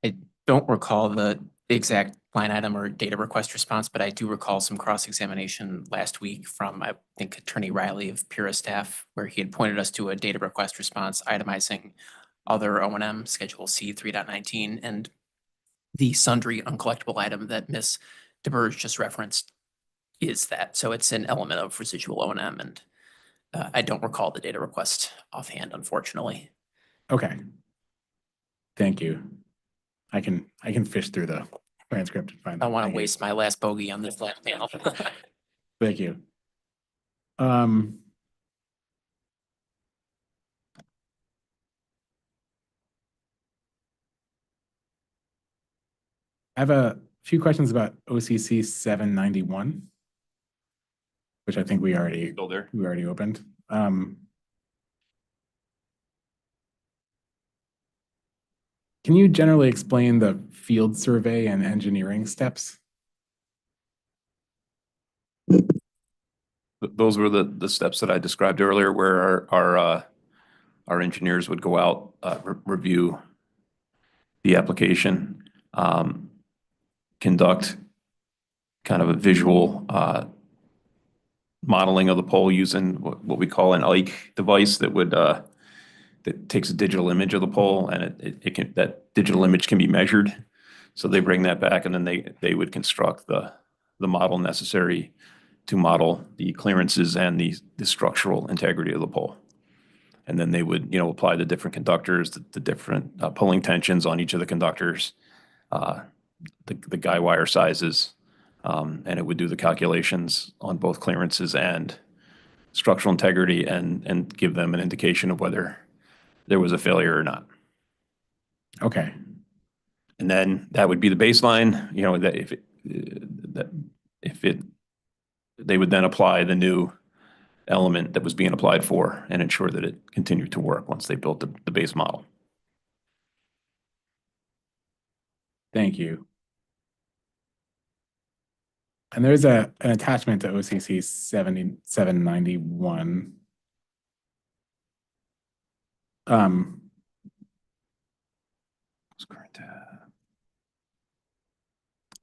I don't recall the exact line item or data request response, but I do recall some cross-examination last week from, I think, Attorney Riley of Pura staff, where he had pointed us to a data request response itemizing other O&M Schedule C 3.19, and the sundry uncollectible item that Ms. DeBerge just referenced is that. So it's an element of residual O&M, and I don't recall the data request offhand, unfortunately. Okay. Thank you. I can fish through the transcript and find. I don't want to waste my last bogey on this last panel. Thank you. I have a few questions about OCC 791, which I think we already opened. Can you generally explain the field survey and engineering steps? Those were the steps that I described earlier, where our engineers would go out, review the application, conduct kind of a visual modeling of the pole using what we call an IKE device that would that takes a digital image of the pole, and that digital image can be measured. So they bring that back, and then they would construct the model necessary to model the clearances and the structural integrity of the pole. And then they would, apply the different conductors, the different pulling tensions on each of the conductors, the guy wire sizes, and it would do the calculations on both clearances and structural integrity, and give them an indication of whether there was a failure or not. Okay. And then that would be the baseline, that they would then apply the new element that was being applied for and ensure that it continued to work once they built the base model. Thank you. And there's an attachment to OCC 791. I'm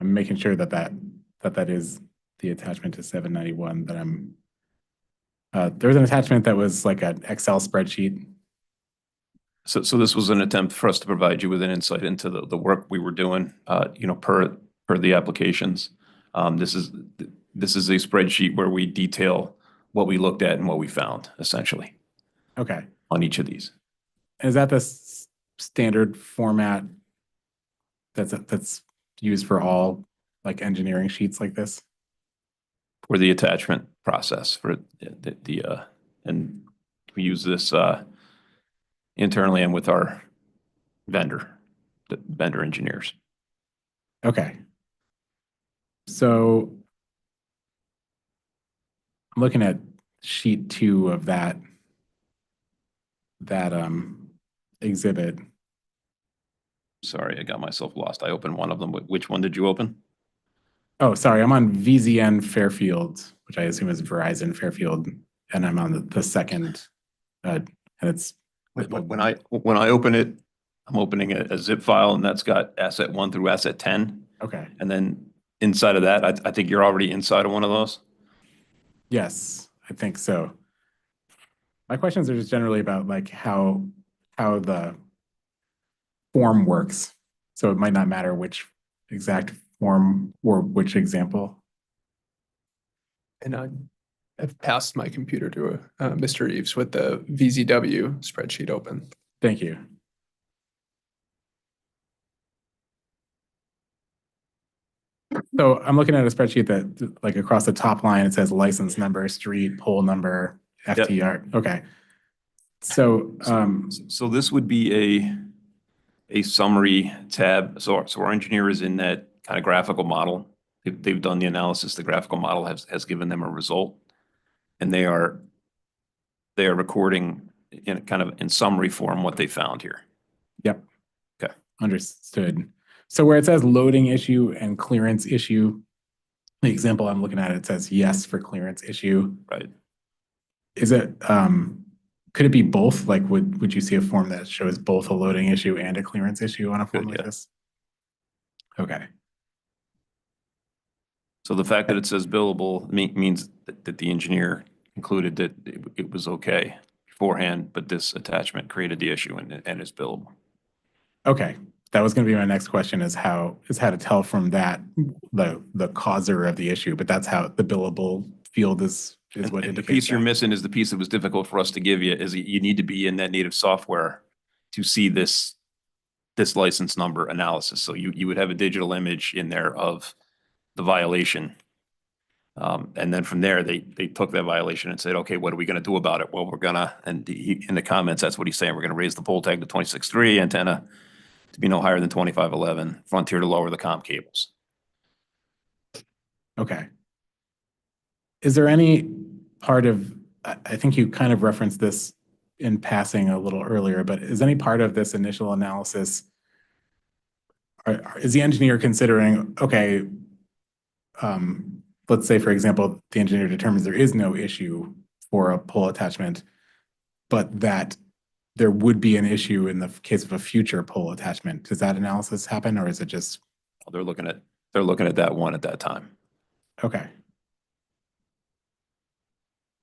making sure that is the attachment to 791 that I'm. There's an attachment that was like an Excel spreadsheet. So this was an attempt for us to provide you with an insight into the work we were doing, per the applications. This is a spreadsheet where we detail what we looked at and what we found, essentially, Okay. on each of these. Is that the standard format that's used for all like engineering sheets like this? For the attachment process for and we use this internally and with our the vendor engineers. Okay. So I'm looking at sheet 2 of that exhibit. Sorry, I got myself lost. I opened one of them. Which one did you open? Oh, sorry, I'm on VZN Fairfield, which I assume is Verizon Fairfield, and I'm on the second, and it's When I open it, I'm opening a zip file, and that's got asset 1 through asset 10. okay. And then inside of that, I think you're already inside of one of those. Yes, I think so. My questions are just generally about like how the form works. So it might not matter which exact form or which example. And I've passed my computer to Mr. Eves with the VZW spreadsheet open. Thank you. So I'm looking at a spreadsheet that like across the top line, it says license number, street, pole number, FTR. Okay. So, So this would be a summary tab. So our engineer is in that kind of graphical model. They've done the analysis. The graphical model has given them a result, and they are recording in kind of in summary form what they found here. Yep. Okay. Understood. So where it says loading issue and clearance issue, the example I'm looking at, it says yes for clearance issue. Right. Is it, could it be both? Like, would you see a form that shows both a loading issue and a clearance issue on a form like this? Okay. So the fact that it says billable means that the engineer concluded that it was okay beforehand, but this attachment created the issue and is billable. Okay. That was going to be my next question, is how to tell from that the causer of the issue, but that's how the billable field is what And indicates the piece you're that. missing is the piece that was difficult for us to give you, is you need to be in that native software to see this license number analysis. So you would have a digital image in there of the violation. And then from there, they took that violation and said, okay, what are we gonna do about it? Well, we're gonna, and in the comments, that's what he's saying, we're gonna raise the pole tag to 26.3, antenna to be no higher than 25.11, frontier to lower the comm cables. Okay. Is there any part of, I think you kind of referenced this in passing a little earlier, but is any part of this initial analysis, is the engineer considering, okay, let's say, for example, the engineer determines there is no issue for a pole attachment, but that there would be an issue in the case of a future pole attachment. Does that analysis happen, or is it just? They're looking at that one at that time. Okay.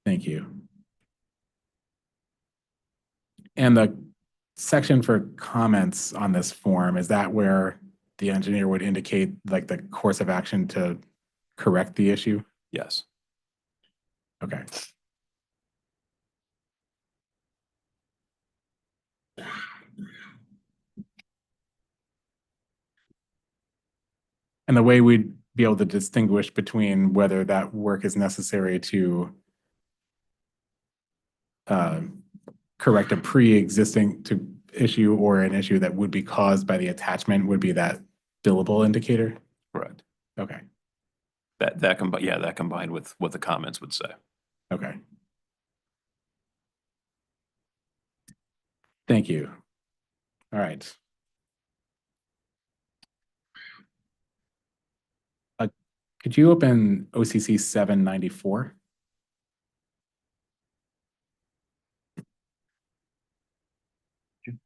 Thank you. And the section for comments on this form, is that where the engineer would indicate like the course of action to correct the issue? Yes. Okay. And the way we'd be able to distinguish between whether that work is necessary to correct a pre-existing issue or an issue that would be caused by the attachment would be that billable indicator? Correct. Okay. That combined with what the comments would say. Okay. Thank you. All right. Could you open OCC 794?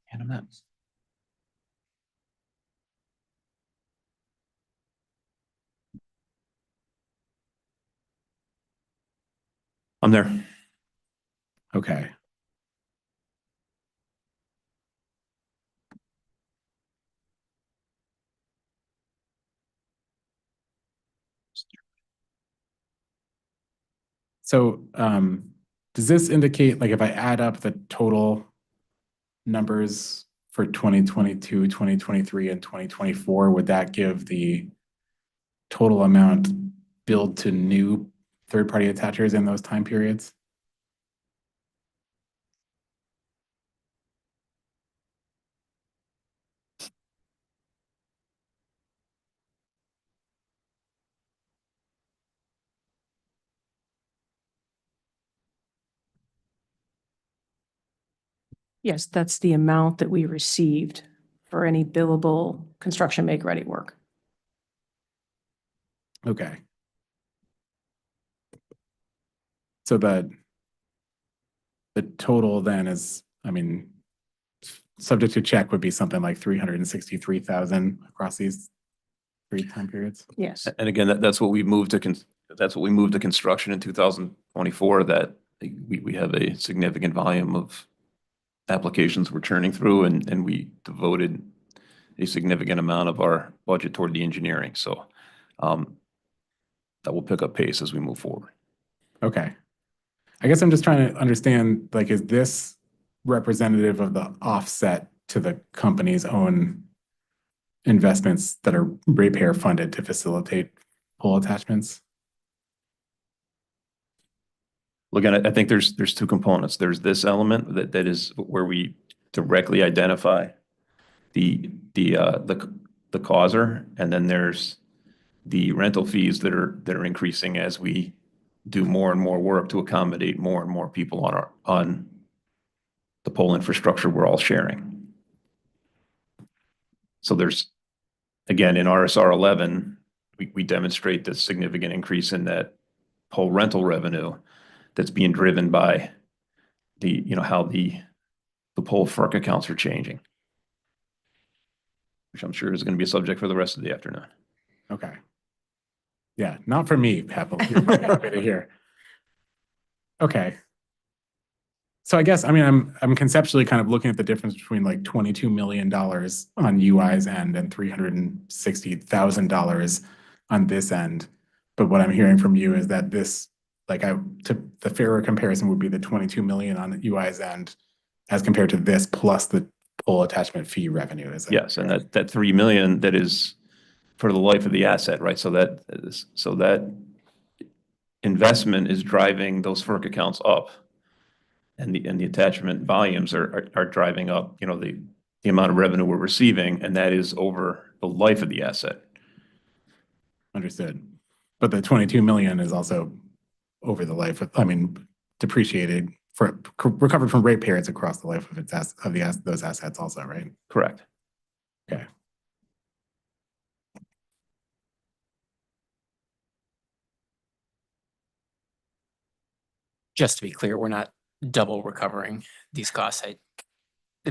Hand them that. I'm there. Okay. So does this indicate, like, if I add up the total numbers for 2022, 2023, and 2024, would that give the total amount billed to new third-party attachers in those time periods? Yes, that's the amount that we received for any billable construction make-ready work. Okay. So the total then is, I mean, subject to check would be something like 363,000 across these 3 time periods? Yes. And again, that's what we moved to, that's what we moved to construction in 2024, that we have a significant volume of applications we're churning through, and we devoted a significant amount of our budget toward the engineering. So that will pick up pace as we move forward. Okay. I guess I'm just trying to understand, like, is this representative of the offset to the company's own investments that are ratepayer funded to facilitate pole attachments? Look, I think there's 2 components. There's this element that is where we directly identify the causer, and then there's the rental fees that are increasing as we do more and more work to accommodate more and more people on the pole infrastructure we're all sharing. So there's, again, in RSR 11, we demonstrate the significant increase in that pole rental revenue that's being driven by the, how the pole FERC accounts are changing, which I'm sure is going to be a subject for the rest of the afternoon. Okay. Yeah, not for me, happily. Happy to hear. Okay. So I guess, I mean, I'm conceptually kind of looking at the difference between like $22 million on UI's end and $360,000 on this end. But what I'm hearing from you is that this, like, the fairer comparison would be the 22 million on UI's end as compared to this plus the pole attachment fee revenue, is it? Yes, and that 3 million, that is for the life of the asset, right? So that investment is driving those FERC accounts up, and the attachment volumes are driving up, the amount of revenue we're receiving, and that is over the life of the asset. Understood. But the 22 million is also over the life of, I mean, depreciated for recovered from ratepayers across the life of those assets also, right? Correct. Okay. Just to be clear, we're not double recovering these costs. It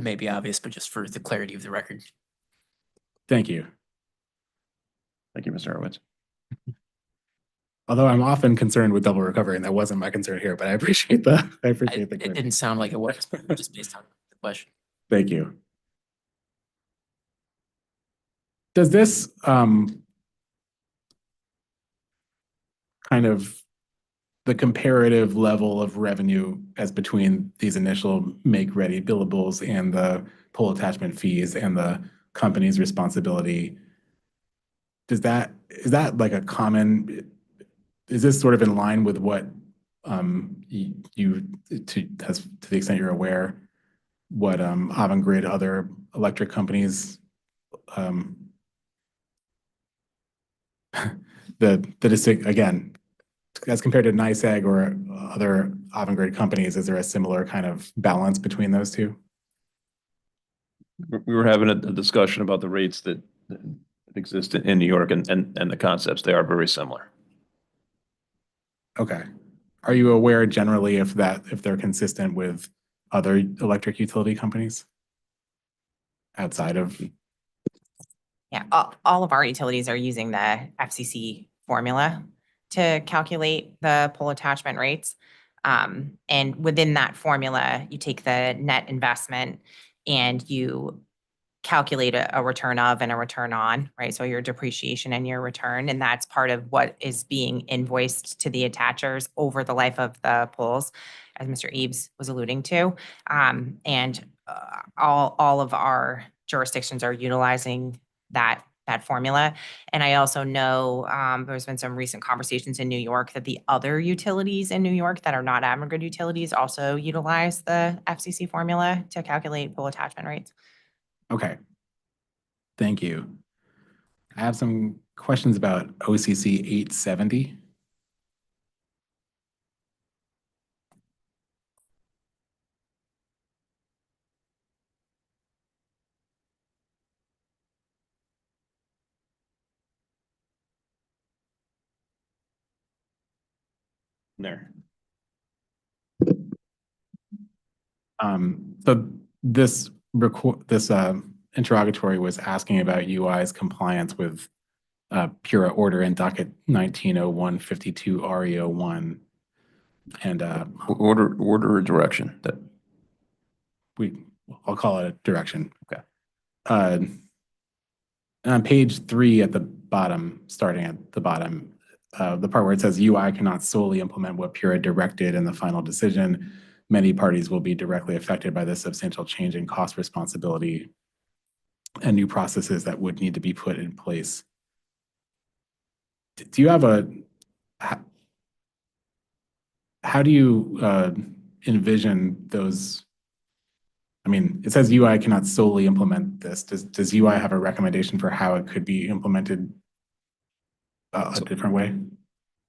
may be obvious, but just for the clarity of the record. Thank you. Thank you, Mr. Horowitz. Although I'm often concerned with double recovery, and that wasn't my concern here, but I appreciate It didn't sound like it was, just based on the question. Thank you. Does this kind of the comparative level of revenue as between these initial make-ready billables and the pole attachment fees and the company's responsibility, is that like a common, is this sort of in line with what you to the extent you're aware, what Avangrid, other electric companies, again, as compared to NYSEG or other Avangrid companies, is there a similar kind of balance between those two? We were having a discussion about the rates that exist in New York and the concepts. They are very similar. Okay. Are you aware generally if they're consistent with other electric utility companies outside of? Yeah, all of our utilities are using the FCC formula to calculate the pole attachment rates. And within that formula, you take the net investment and you calculate a return of and a return on, right? So your depreciation and your return, and that's part of what is being invoiced to the attachers over the life of the poles, as Mr. Eaves was alluding to. And all of our jurisdictions are utilizing that formula. And I also know there's been some recent conversations in New York that the other utilities in New York that are not Avangrid utilities also utilize the FCC formula to calculate pole attachment rates. Okay. Thank you. I have some questions about OCC 870. There. So this interrogatory was asking about UI's compliance with PURA order in docket 190152 RE01. And order or direction that I'll call it a direction. Okay. On page 3 at the bottom, starting at the bottom, the part where it says UI cannot solely implement what PURA directed in the final decision. Many parties will be directly affected by this substantial change in cost responsibility and new processes that would need to be put in place. Do you have how do you envision those? I mean, it says UI cannot solely implement this. Does UI have a recommendation for how it could be implemented a different way?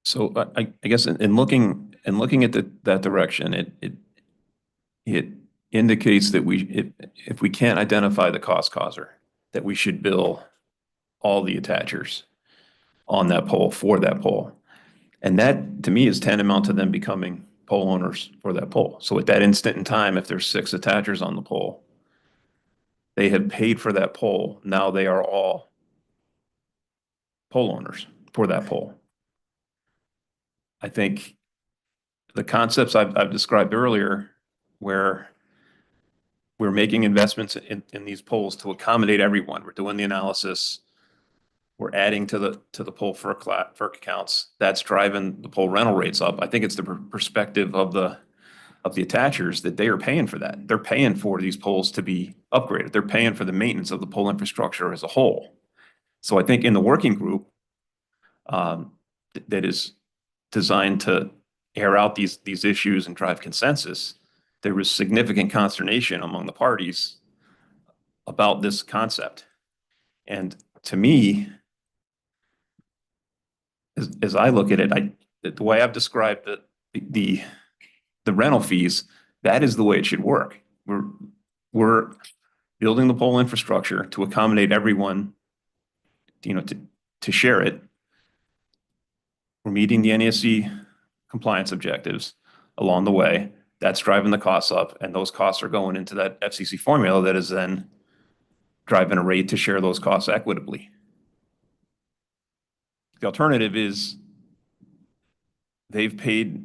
So I guess in looking at that direction, it indicates that if we can't identify the cost causer, that we should bill all the attachers on that pole for that pole. And that, to me, is tantamount to them becoming pole owners for that pole. So at that instant in time, if there's 6 attachers on the pole, they have paid for that pole. Now they are all pole owners for that pole. I think the concepts I've described earlier, where we're making investments in these poles to accommodate everyone. We're doing the analysis. We're adding to the pole FERC accounts. That's driving the pole rental rates up. I think it's the perspective of the attachers that they are paying for that. They're paying for these poles to be upgraded. They're paying for the maintenance of the pole infrastructure as a whole. So I think in the working group that is designed to air out these issues and drive consensus, there was significant consternation among the parties about this concept. And to me, as I look at it, the way I've described the rental fees, that is the way it should work. We're building the pole infrastructure to accommodate everyone, to share it. We're meeting the NESC compliance objectives along the way. That's driving the costs up, and those costs are going into that FCC formula that is then driving a rate to share those costs equitably. The alternative is they've paid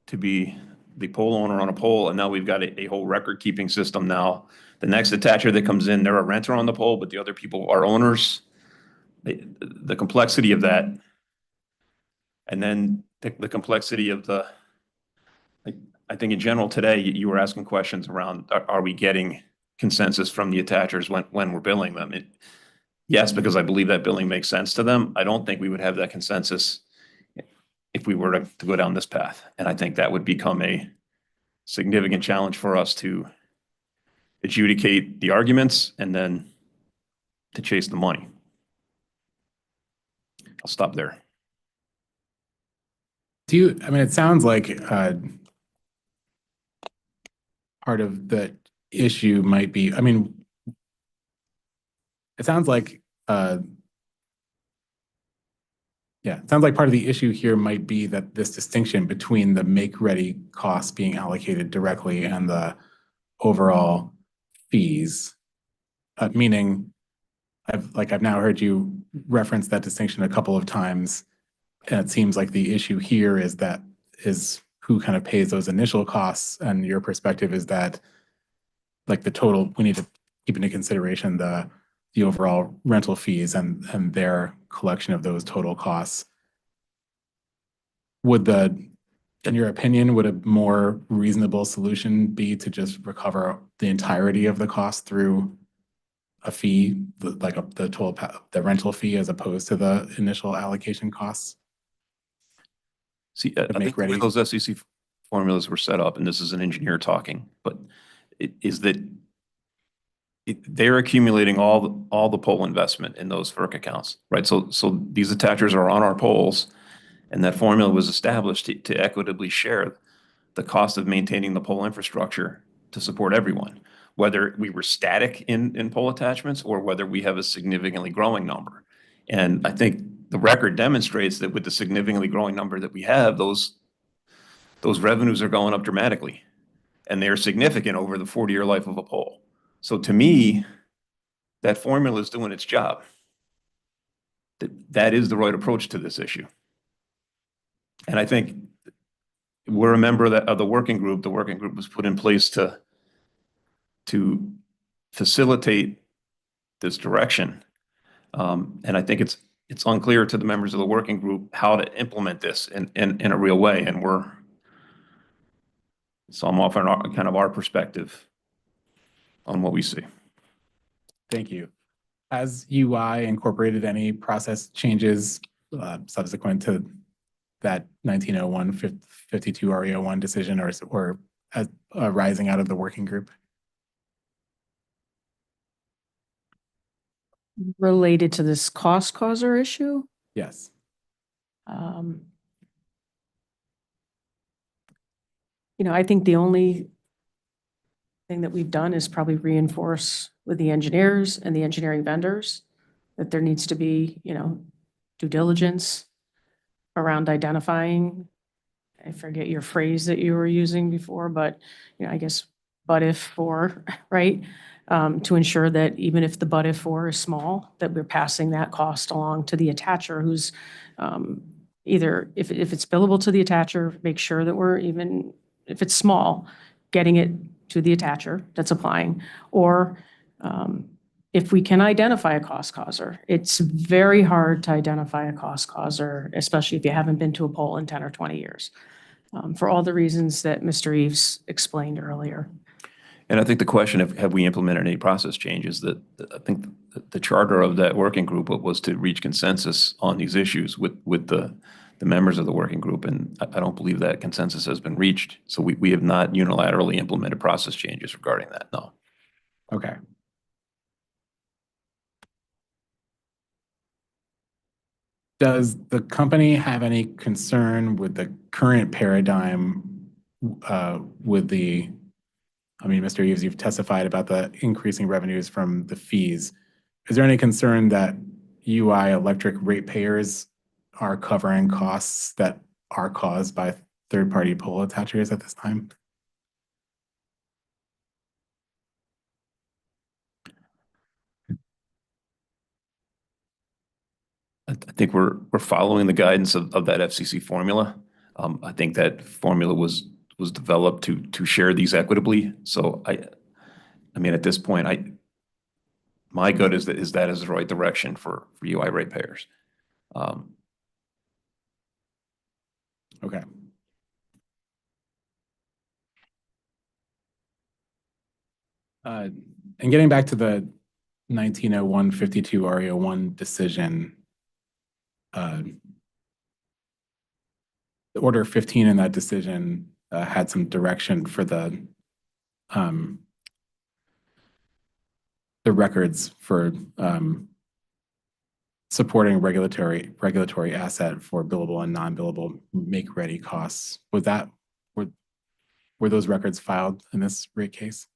to be the pole owner on a pole, and now we've got a whole record-keeping system now. The next attacher that comes in, they're a renter on the pole, but the other people are owners. The complexity of that, and then the complexity of I think in general today, you were asking questions around, are we getting consensus from the attachers when we're billing them? Yes, because I believe that billing makes sense to them. I don't think we would have that consensus if we were to go down this path. And I think that would become a significant challenge for us to adjudicate the arguments and then to chase the money. I'll stop there. I mean, it sounds like part of the issue might be, I mean, it sounds like, it sounds like part of the issue here might be that this distinction between the make-ready costs being allocated directly and the overall fees, meaning I've now heard you reference that distinction a couple of times, and it seems like the issue here is who kind of pays those initial costs, and your perspective is that like the total, we need to keep into consideration the overall rental fees and their collection of those total costs. In your opinion, would a more reasonable solution be to just recover the entirety of the cost through a fee, the rental fee, as opposed to the initial allocation costs? See, I think the way those SEC formulas were set up, and this is an engineer talking, but they're accumulating all the pole investment in those FERC accounts, right? So these attachers are on our poles, and that formula was established to equitably share the cost of maintaining the pole infrastructure to support everyone, whether we were static in pole attachments or whether we have a significantly growing number. And I think the record demonstrates that with the significantly growing number that we have, those revenues are going up dramatically, and they're significant over the 40-year life of a pole. So to me, that formula is doing its job. That is the right approach to this issue. And I think we're a member of the working group. The working group was put in place to facilitate this direction. And I think it's unclear to the members of the working group how to implement this in a real way. And so I'm offering kind of our perspective on what we see. Thank you. Has UI incorporated any process changes subsequent to that 1901-52 RE01 decision or arising out of the working group? Related to this cost causer issue? Yes. I think the only thing that we've done is probably reinforce with the engineers and the engineering vendors that there needs to be, due diligence around identifying, I forget your phrase that you were using before, but, I guess, but if for, right? To ensure that even if the but if for is small, that we're passing that cost along to the attacher who's either, if it's billable to the attacher, make sure that we're even, if it's small, getting it to the attacher that's applying, or if we can identify a cost causer. It's very hard to identify a cost causer, especially if you haven't been to a poll in 10 or 20 years, for all the reasons that Mr. Eves explained earlier. And I think the question of have we implemented any process changes, that I think the charter of that working group was to reach consensus on these issues with the members of the working group, and I don't believe that consensus has been reached. So we have not unilaterally implemented process changes regarding that, no. Okay. Does the company have any concern with the current paradigm Mr. Eves, you've testified about the increasing revenues from the fees. Is there any concern that UI electric ratepayers are covering costs that are caused by third-party pole attachers at this time? I think we're following the guidance of that FCC formula. I think that formula was developed to share these equitably. So I mean, at this point, my gut is that is the right direction for UI ratepayers. Okay. And getting back to the 1901-52 RE01 decision, the order 15 in that decision had some direction for the records for supporting regulatory asset for billable and non-billable make-ready costs. Were those records filed in this rate case?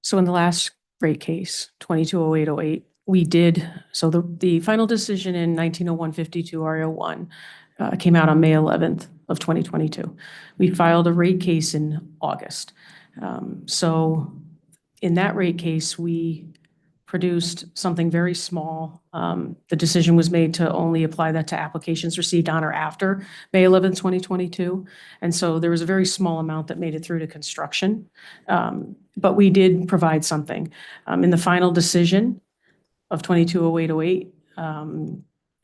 So in the last rate case, 220808, we did, so the final decision in 1901-52 RE01 came out on May 11th of 2022. We filed a rate case in August. So in that rate case, we produced something very small. The decision was made to only apply that to applications received on or after May 11, 2022. And so there was a very small amount that made it through to construction. But we did provide something. In the final decision of 220808,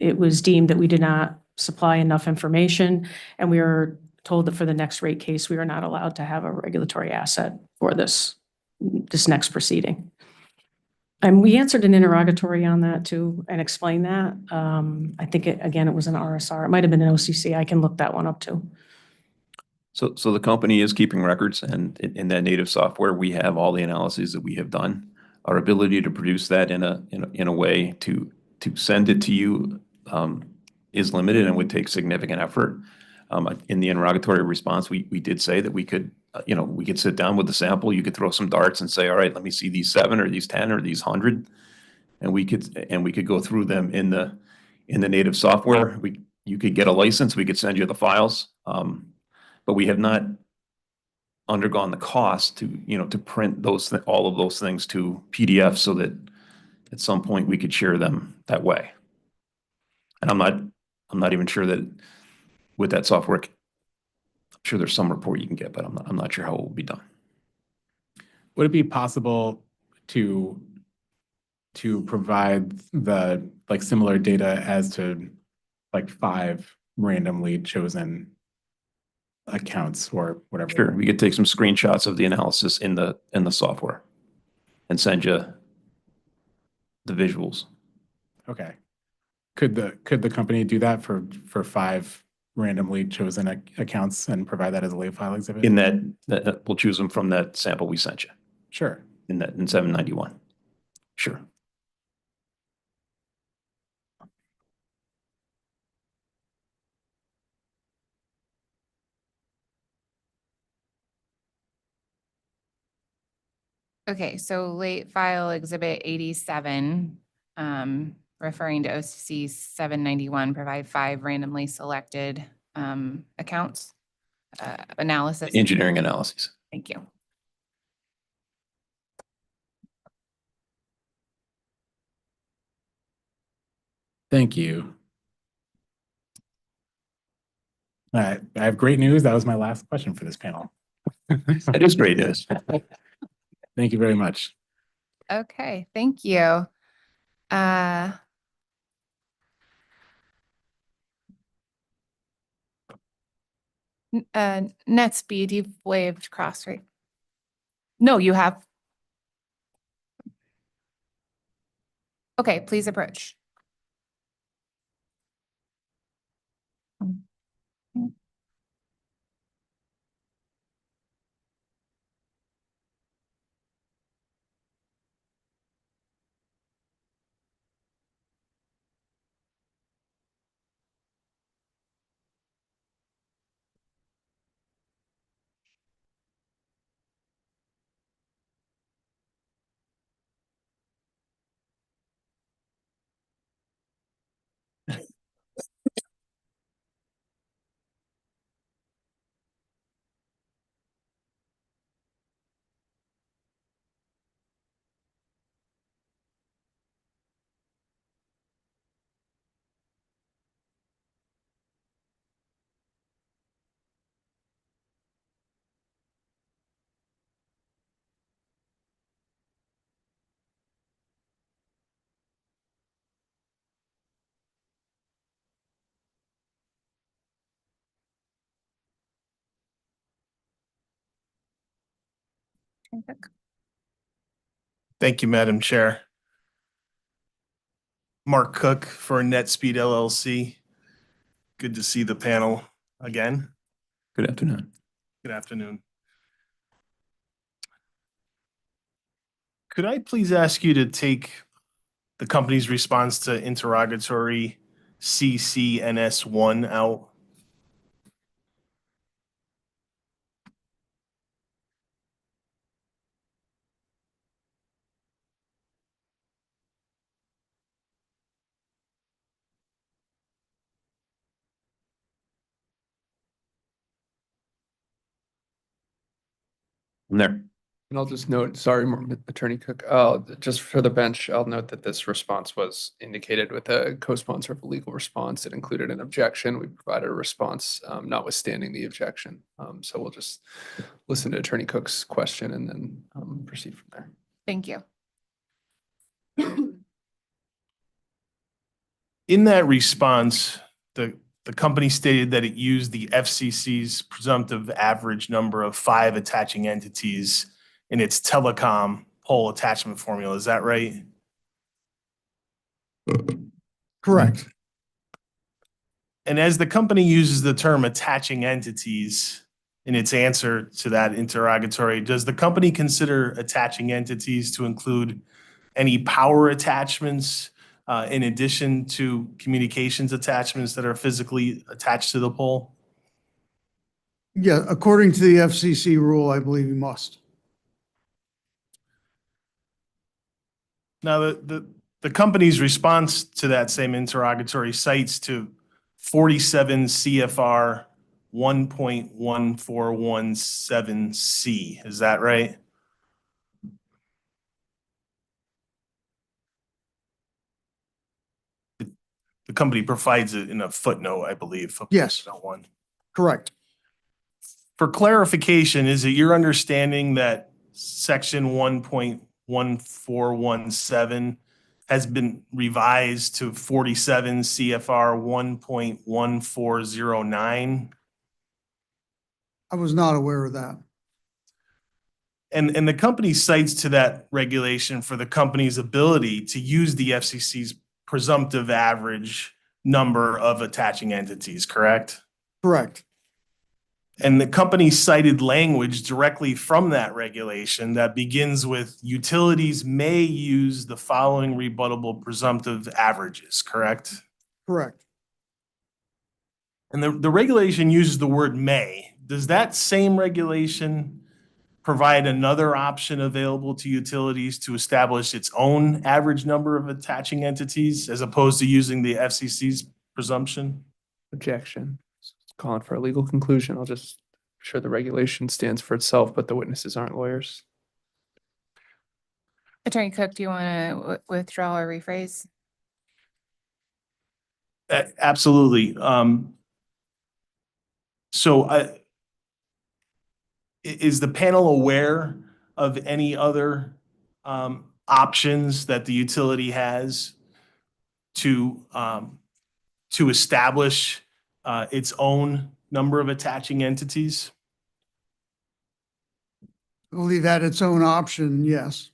it was deemed that we did not supply enough information, and we were told that for the next rate case, we are not allowed to have a regulatory asset for this next proceeding. And we answered an interrogatory on that too and explained that. I think again, it was an RSR. It might have been an OCC. I can look that one up too. So the company is keeping records, and in that native software, we have all the analyses that we have done. Our ability to produce that in a way to send it to you is limited and would take significant effort. In the interrogatory response, we did say that we could, we could sit down with the sample. You could throw some darts and say, all right, let me see these 7 or these 10 or these 100, and we could go through them in the native software. You could get a license. We could send you the files, but we have not undergone the cost to print all of those things to PDF so that at some point we could share them that way. And I'm not even sure that with that software, I'm sure there's some report you can get, but I'm not sure how it will be done. Would it be possible to provide the similar data as to 5 randomly chosen accounts or whatever? Sure, we could take some screenshots of the analysis in the software and send you the visuals. Okay. Could the company do that for 5 randomly chosen accounts and provide that as a late file exhibit? In that we'll choose them from that sample we sent you. Sure. In 791. Sure. Okay, so late file exhibit 87, referring to OCC 791, provide 5 randomly selected accounts, analysis. Engineering analyses. Thank you. Thank you. All right, I have great news. That was my last question for this panel. That is great news. Thank you very much. Okay, thank you. NetSpeed, you've waived cross, right? No, you have. Okay, please approach. Thank you, Madam Chair. Mark Cook for NetSpeed LLC. Good to see the panel again. Good afternoon. Good afternoon. Could I please ask you to take the company's response to interrogatory CCNS1 out? I'm there. And I'll just note, sorry, Attorney Cook, just for the bench, I'll note that this response was indicated with a co-sponsor of a legal response. It included an objection. We provided a response, notwithstanding the objection. So we'll just listen to Attorney Cook's question and then proceed from there. Thank you. In that response, the company stated that it used the FCC's presumptive average number of 5 attaching entities in its telecom pole attachment formula. Is that right? Correct. And as the company uses the term attaching entities in its answer to that interrogatory, does the company consider attaching entities to include any power attachments in addition to communications attachments that are physically attached to the pole? Yeah, according to the FCC rule, I believe you must. Now, the company's response to that same interrogatory cites to 47 CFR 1.1417C. Is that right? The company provides it in a footnote, I believe. Yes. Footnote 1. Correct. For clarification, is it your understanding that section 1.1417 has been revised to 47 CFR 1.1409? I was not aware of that. And the company cites to that regulation for the company's ability to use the FCC's presumptive average number of attaching entities, correct? Correct. And the company cited language directly from that regulation that begins with utilities may use the following rebuttable presumptive averages, correct? Correct. And the regulation uses the word may. Does that same regulation provide another option available to utilities to establish its own average number of attaching entities as opposed to using the FCC's presumption? Objection. Calling for a legal conclusion. I'll just sure the regulation stands for itself, but the witnesses aren't lawyers. Attorney Cook, do you want to withdraw or rephrase? Absolutely. Is the panel aware of any other options that the utility has to establish its own number of attaching entities? I believe at its own option, yes.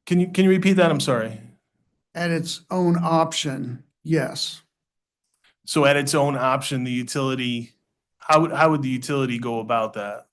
Can you repeat that? I'm sorry. At its own option, yes. So at its own option, the utility, how would the utility go about that?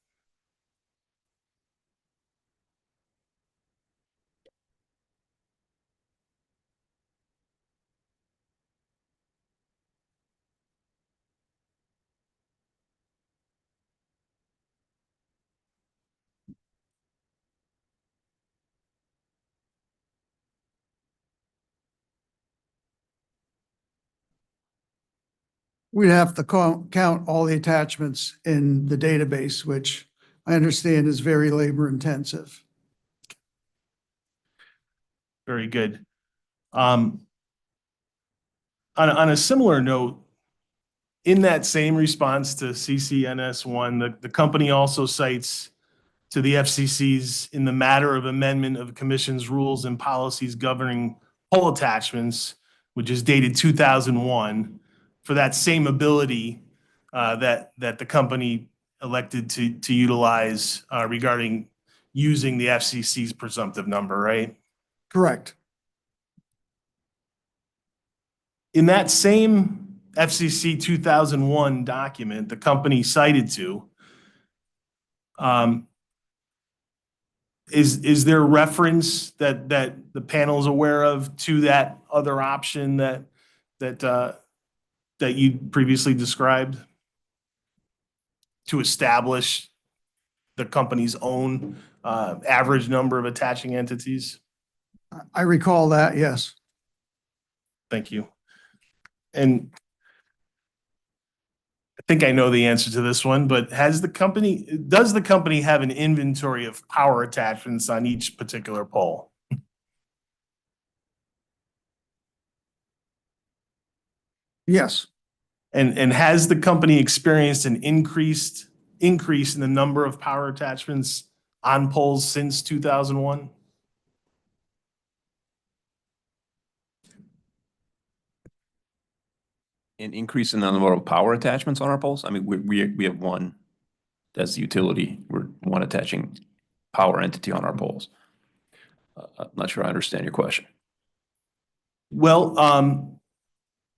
We'd have to count all the attachments in the database, which I understand is very labor intensive. Very good. On a similar note, in that same response to CCNS1, the company also cites to the FCC's in the matter of amendment of the commission's rules and policies governing pole attachments, which is dated 2001, for that same ability that the company elected to utilize regarding using the FCC's presumptive number, right? Correct. In that same FCC 2001 document, the company cited to, is there reference that the panel is aware of to that other option that you previously described to establish the company's own average number of attaching entities? I recall that, yes. Thank you. And I think I know the answer to this one, but does the company have an inventory of power attachments on each particular pole? Yes. And has the company experienced an increase in the number of power attachments on poles since 2001? An increase in the number of power attachments on our poles? I mean, we have one, that's the utility. We're one attaching power entity on our poles. I'm not sure I understand your question. Well,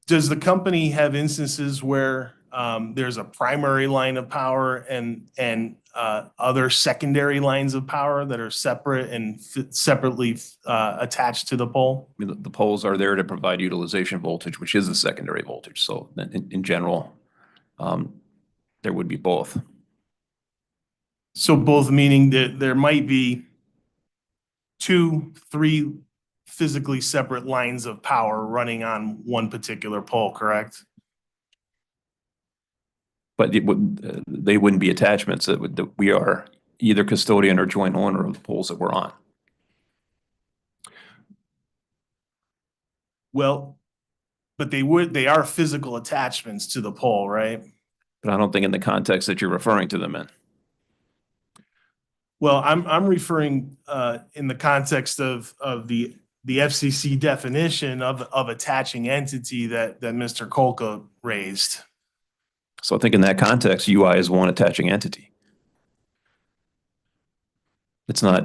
does the company have instances where there's a primary line of power and other secondary lines of power that are separate and separately attached to the pole? I mean, the poles are there to provide utilization voltage, which is a secondary voltage. So in general, there would be both. So both meaning that there might be 2, 3 physically separate lines of power running on one particular pole, correct? But they wouldn't be attachments. We are either custodian or joint owner of the poles that we're on. Well, but they are physical attachments to the pole, right? But I don't think in the context that you're referring to them in. Well, I'm referring in the context of the FCC definition of attaching entity that Mr. Kolka raised. So I think in that context, UI is one attaching entity. It's not,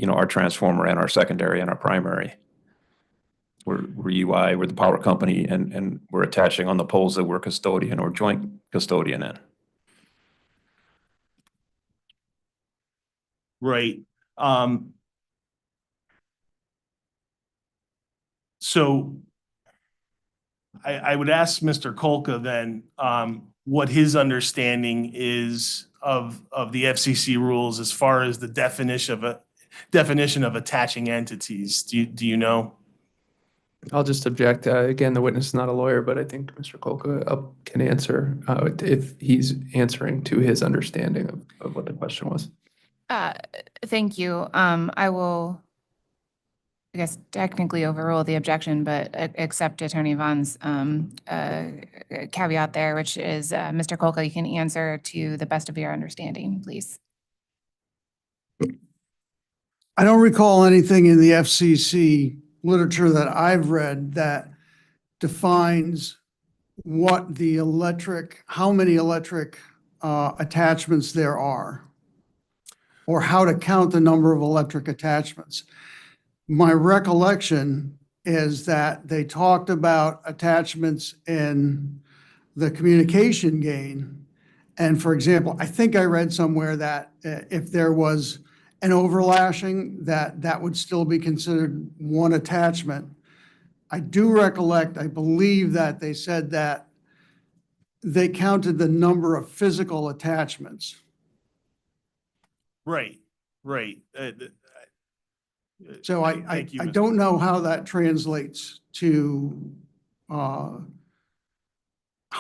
our transformer and our secondary and our primary. We're UI, we're the power company, and we're attaching on the poles that we're custodian or joint custodian in. Right. So I would ask Mr. Kolka then what his understanding is of the FCC rules as far as the definition of attaching entities. Do you know? I'll just object. Again, the witness is not a lawyer, but I think Mr. Kolka can answer if he's answering to his understanding of what the question was. Thank you. I will, I guess, technically overrule the objection, but accept Attorney Vaughn's caveat there, which is, Mr. Kolka, you can answer to the best of your understanding, please. I don't recall anything in the FCC literature that I've read that defines what how many electric attachments there are, or how to count the number of electric attachments. My recollection is that they talked about attachments in the communication gain. And for example, I think I read somewhere that if there was an overlashing, that would still be considered one attachment. I do recollect, I believe that they said that they counted the number of physical attachments. Right. So I don't know how that translates to how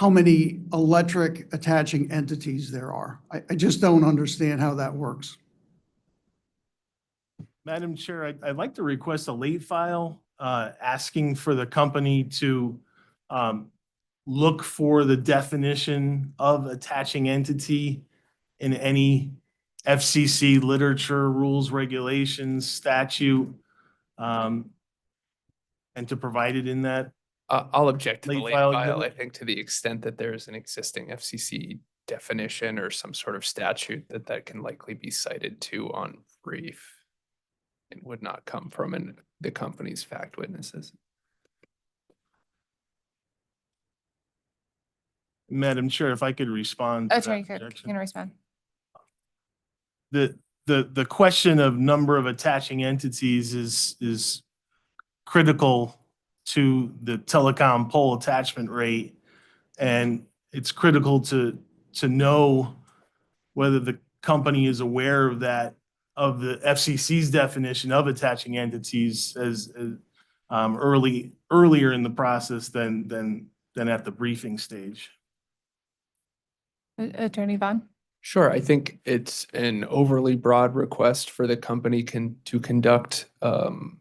many electric attaching entities there are. I just don't understand how that works. Madam Chair, I'd like to request a late file asking for the company to look for the definition of attaching entity in any FCC literature, rules, regulations, statute, and to provide it in that. I'll object to the Late late file file. I exhibit? think to the extent that there is an existing FCC definition or some sort of statute that can likely be cited to on brief, it would not come from the company's fact witnesses. Madam Chair, if I could respond to that Attorney Cook, objection. can I respond? The question of number of attaching entities is critical to the telecom pole attachment rate. And it's critical to know whether the company is aware of that, of the FCC's definition of attaching entities as earlier in the process than at the briefing stage. Attorney Vaughn? Sure, I think it's an overly broad request for the company to conduct an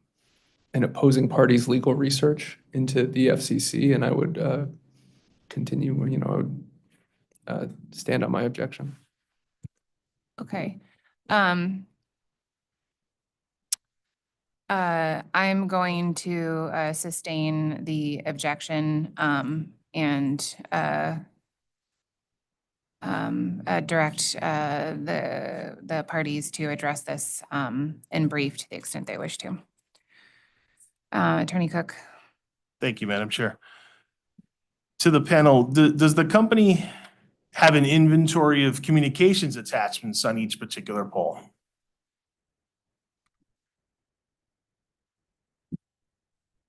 opposing party's legal research into the FCC, and I would continue, I would stand on my objection. Okay. I'm going to sustain the objection and direct the parties to address this in brief to the extent they wish to. Attorney Cook. Thank you, Madam Chair. To the panel, does the company have an inventory of communications attachments on each particular pole?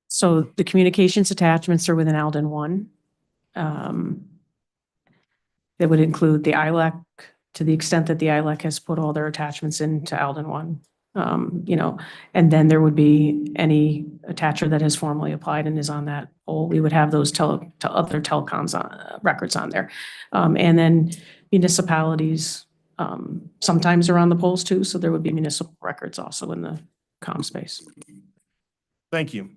So the communications attachments are within Alden 1. That would include the ILAC to the extent that the ILAC has put all their attachments into Alden 1. And then there would be any attacher that has formally applied and is on that pole. We would have those other telecoms records on there. And then municipalities sometimes are on the poles too, so there would be municipal records also in the comm space. Thank you.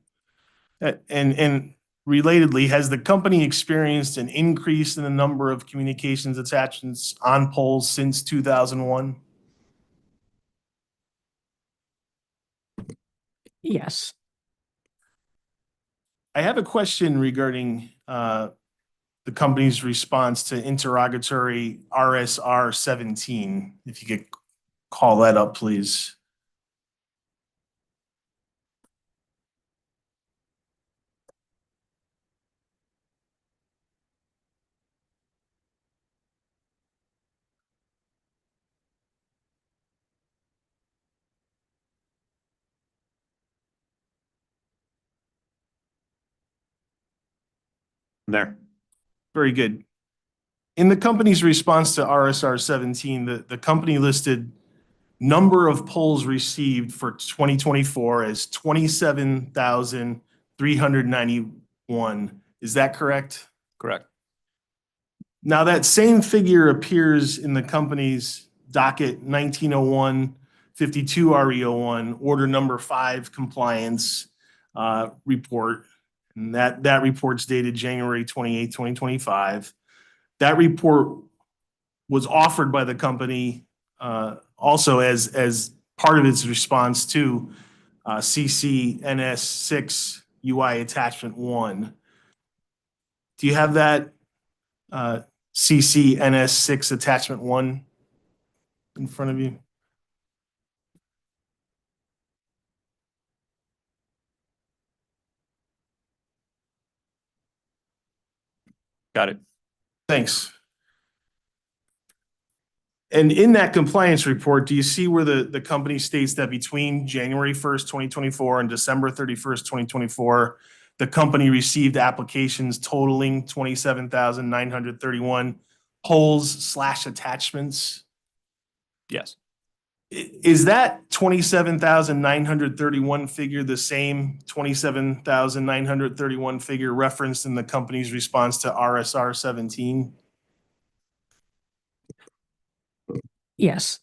And relatedly, has the company experienced an increase in the number of communications attachments on poles since 2001? Yes. I have a question regarding the company's response to interrogatory RSR 17. If you could call that up, please. There. Very good. In the company's response to RSR 17, the company listed number of polls received for 2024 as 27,391. Is that correct? Correct. Now, that same figure appears in the company's docket 1901 52 RE01, order number 5 compliance report. And that report's dated January 28, 2025. That report was offered by the company also as part of its response to CCNS 6 UI attachment 1. Do you have that CCNS 6 attachment 1 in front of you? Got it. Thanks. And in that compliance report, do you see where the company states that between January 1st, 2024 and December 31st, 2024, the company received applications totaling 27,931 polls/attachments? Yes. Is that 27,931 figure the same 27,931 figure referenced in the company's response to RSR 17? Yes.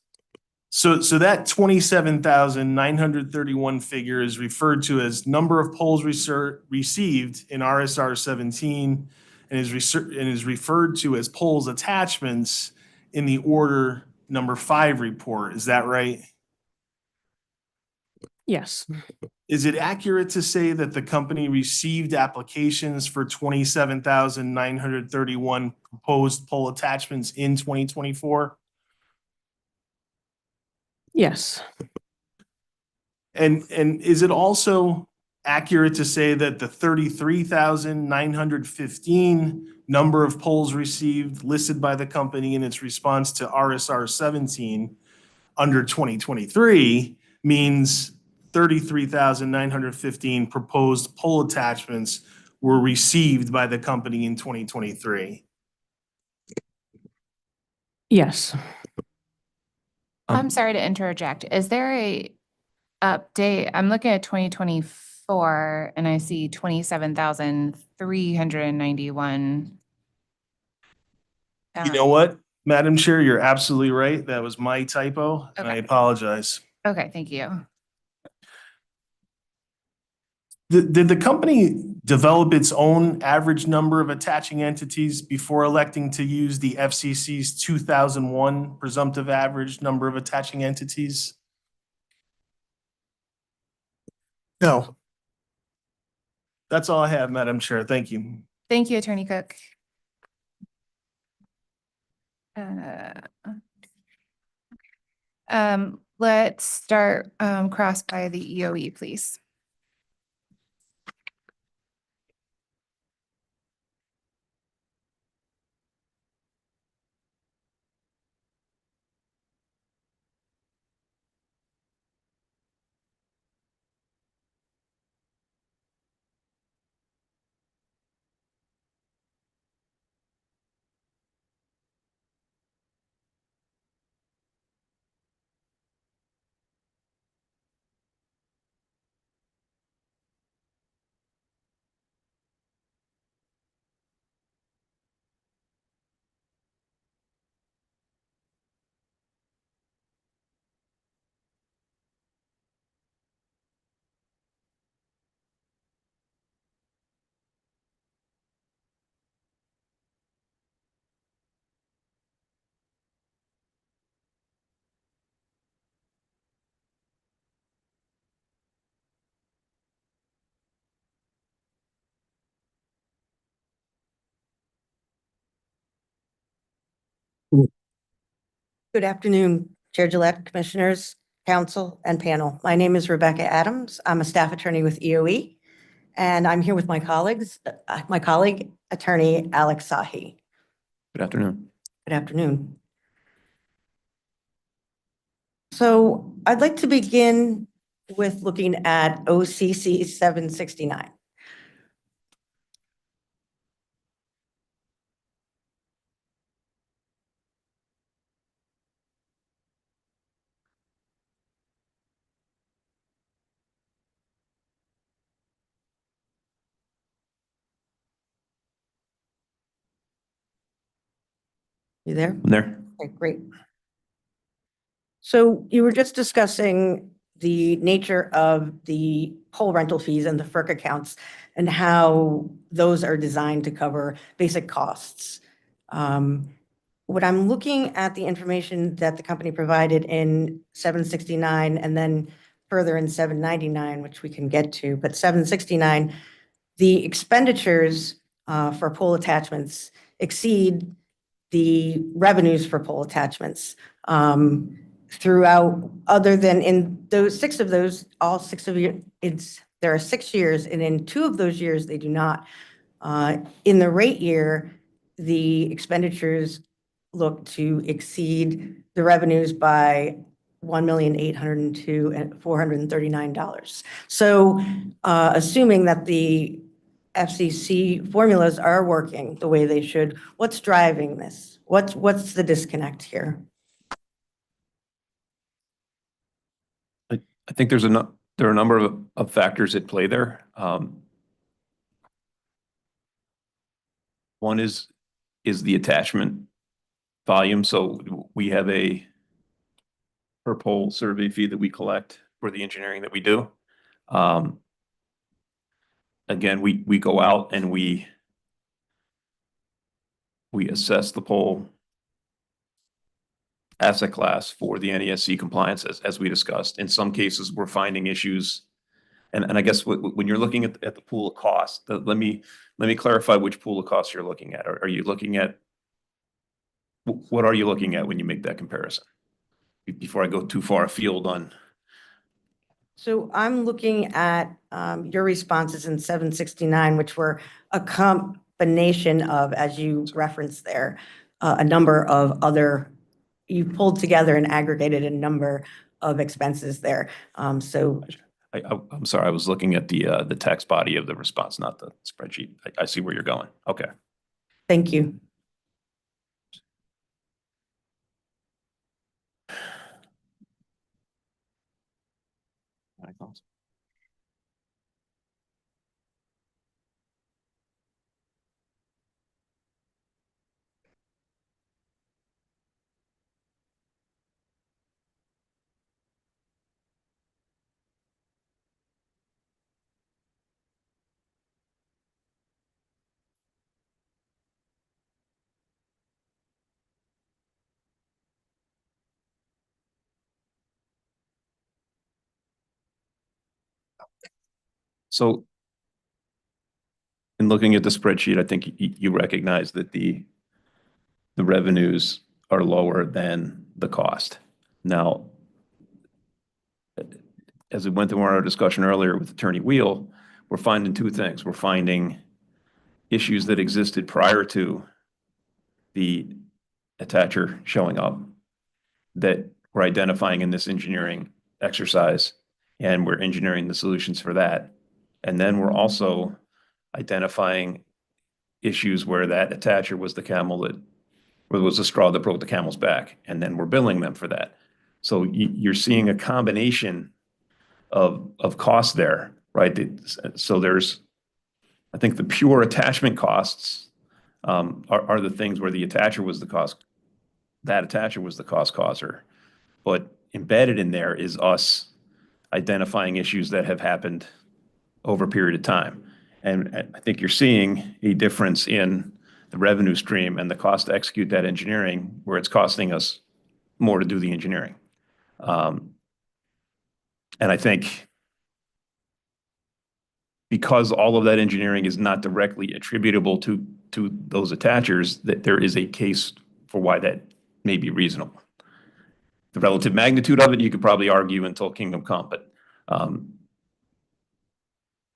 So that 27,931 figure is referred to as number of polls received in RSR 17 and is referred to as polls attachments in the order number 5 report. Is that right? Yes. Is it accurate to say that the company received applications for 27,931 proposed poll attachments in 2024? Yes. And is it also accurate to say that the 33,915 number of polls received listed by the company in its response to RSR 17 under 2023 means 33,915 proposed poll attachments were received by the company in 2023? Yes. I'm sorry to interject. Is there a update? I'm looking at 2024 and I see 27,391. You know what, Madam Chair, you're absolutely right. That was my typo, and I Okay. apologize. Okay, thank you. Did the company develop its own average number of attaching entities before electing to use the FCC's 2001 presumptive average number of attaching entities? No. That's all I have, Madam Chair. Thank you. Thank you, Attorney Cook. Uh, let's start cross by the EOE, please. Good afternoon, Chair Gillette, Commissioners, Council, and panel. My name is Rebecca Adams. I'm a staff attorney with EOE, and I'm here with my colleague, Attorney Alex Sahi. Good afternoon. Good afternoon. So I'd like to begin with looking at OCC 769. You there? I'm there. Okay, great. So you were just discussing the nature of the pole rental fees and the FERC accounts and how those are designed to cover basic costs. When I'm looking at the information that the company provided in 769 and then further in 799, which we can get to, but 769, the expenditures for pole attachments exceed the revenues for pole attachments throughout, other than in those six of those, all 6 of you, there are 6 years, and in 2 of those years, they do not. In the rate year, the expenditures look to exceed the revenues by $1,802,439. So assuming that the FCC formulas are working the way they should, what's driving this? What's the disconnect here? I think there are a number of factors at play there. One is the attachment volume. So we have a per pole survey fee that we collect for the engineering that we do. Again, we go out and we assess the pole asset class for the NESC compliance as we discussed. In some cases, we're finding issues. And I guess when you're looking at the pool of costs, let me clarify which pool of costs you're looking at. Are you looking at, what are you looking at when you make that comparison? Before I go too far afield on. So I'm looking at your responses in 769, which were a combination of, as you referenced there, a number of other, you pulled together and aggregated a number of expenses there. I'm sorry, I was looking at the text body of the response, not the spreadsheet. I see where you're going. Okay. Thank you. So in looking at the spreadsheet, I think you recognize that the revenues are lower than the cost. Now, as we went through our discussion earlier with Attorney Wheel, we're finding two things. We're finding issues that existed prior to the attacher showing up that we're identifying in this engineering exercise, and we're engineering the solutions for that. And then we're also identifying issues where that attacher was the camel that, where was the straw that broke the camel's back, and then we're billing them for that. So you're seeing a combination of costs there, right? So there's, I think the pure attachment costs are the things where the attacher was the cost, that attacher was the cost causer. But embedded in there is us identifying issues that have happened over a period of time. And I think you're seeing a difference in the revenue stream and the cost to execute that engineering, where it's costing us more to do the engineering. And I think because all of that engineering is not directly attributable to those attachers, that there is a case for why that may be reasonable. The relative magnitude of it, you could probably argue until kingdom come, but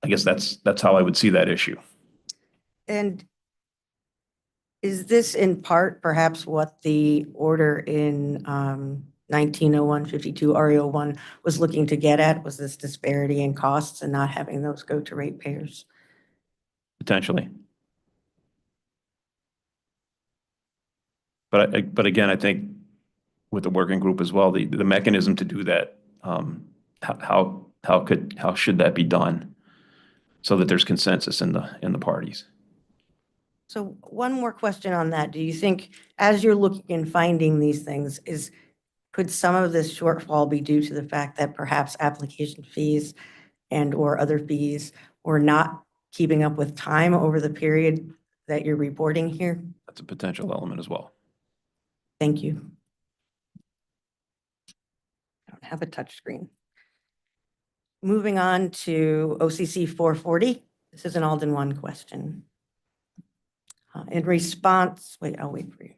I guess that's how I would see that issue. And is this in part perhaps what the order in 1901-52 RE01 was looking to get at? Was this disparity in costs and not having those go to ratepayers? Potentially. But again, I think with the working group as well, the mechanism to do that, how should that be done so that there's consensus in the parties? So one more question on that. Do you think, as you're looking and finding these things, could some of this shortfall be due to the fact that perhaps application fees and or other fees were not keeping up with time over the period that you're reporting here? That's a potential element as well. Thank you. I don't have a touch screen. Moving on to OCC 440. This is an Alden 1 question. In response, wait, I'll wait for you.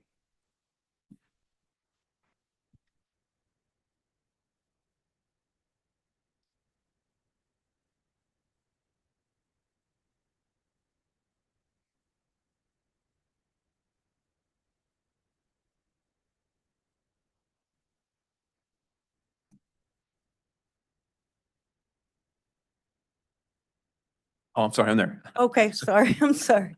Oh, I'm sorry, I'm there. Okay, sorry, I'm sorry.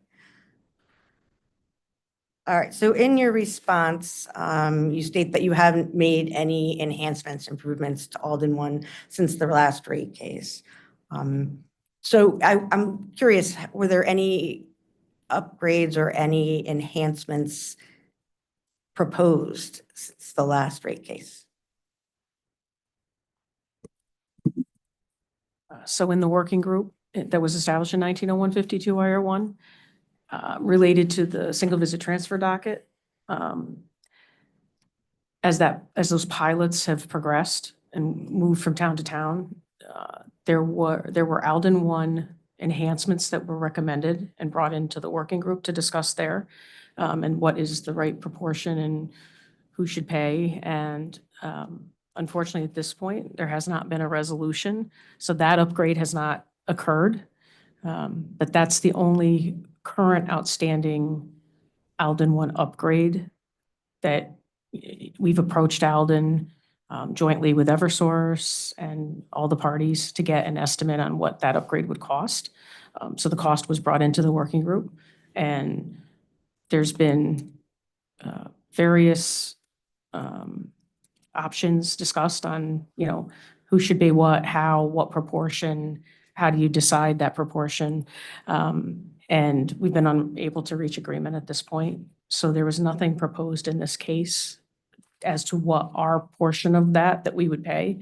All right, so in your response, you state that you haven't made any enhancements, improvements to Alden 1 since the last rate case. So I'm curious, were there any upgrades or any enhancements proposed since the last rate case? So in the working group that was established in 1901-52 IR1, related to the single visit transfer docket, as those pilots have progressed and moved from town to town, there were Alden 1 enhancements that were recommended and brought into the working group to discuss there, and what is the right proportion and who should pay. And unfortunately, at this point, there has not been a resolution, so that upgrade has not occurred. But that's the only current outstanding Alden 1 upgrade that we've approached Alden jointly with Eversource and all the parties to get an estimate on what that upgrade would cost. So the cost was brought into the working group, and there's been various options discussed on, who should pay what, how, what proportion, how do you decide that proportion? And we've been unable to reach agreement at this point. So there was nothing proposed in this case as to what our portion of that we would pay.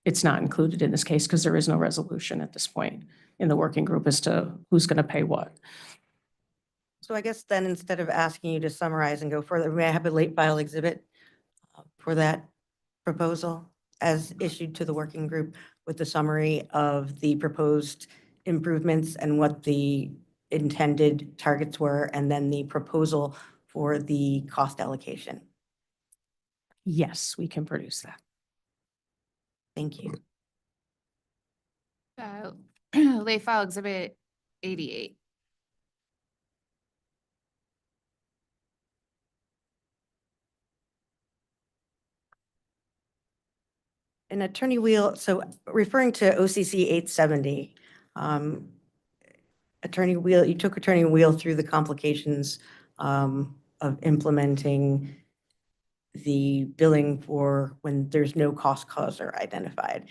It's not included in this case because there is no resolution at this point in the working group as to who's going to pay what. So I guess then instead of asking you to summarize and go further, may I have a late file exhibit for that proposal as issued to the working group with the summary of the proposed improvements and what the intended targets were, and then the proposal for the cost allocation? Yes, we can produce that. Thank you. Late file exhibit 88. And Attorney Wheel, so referring to OCC 870, Attorney Wheel, you took Attorney Wheel through the complications of implementing the billing for when there's no cost causer identified.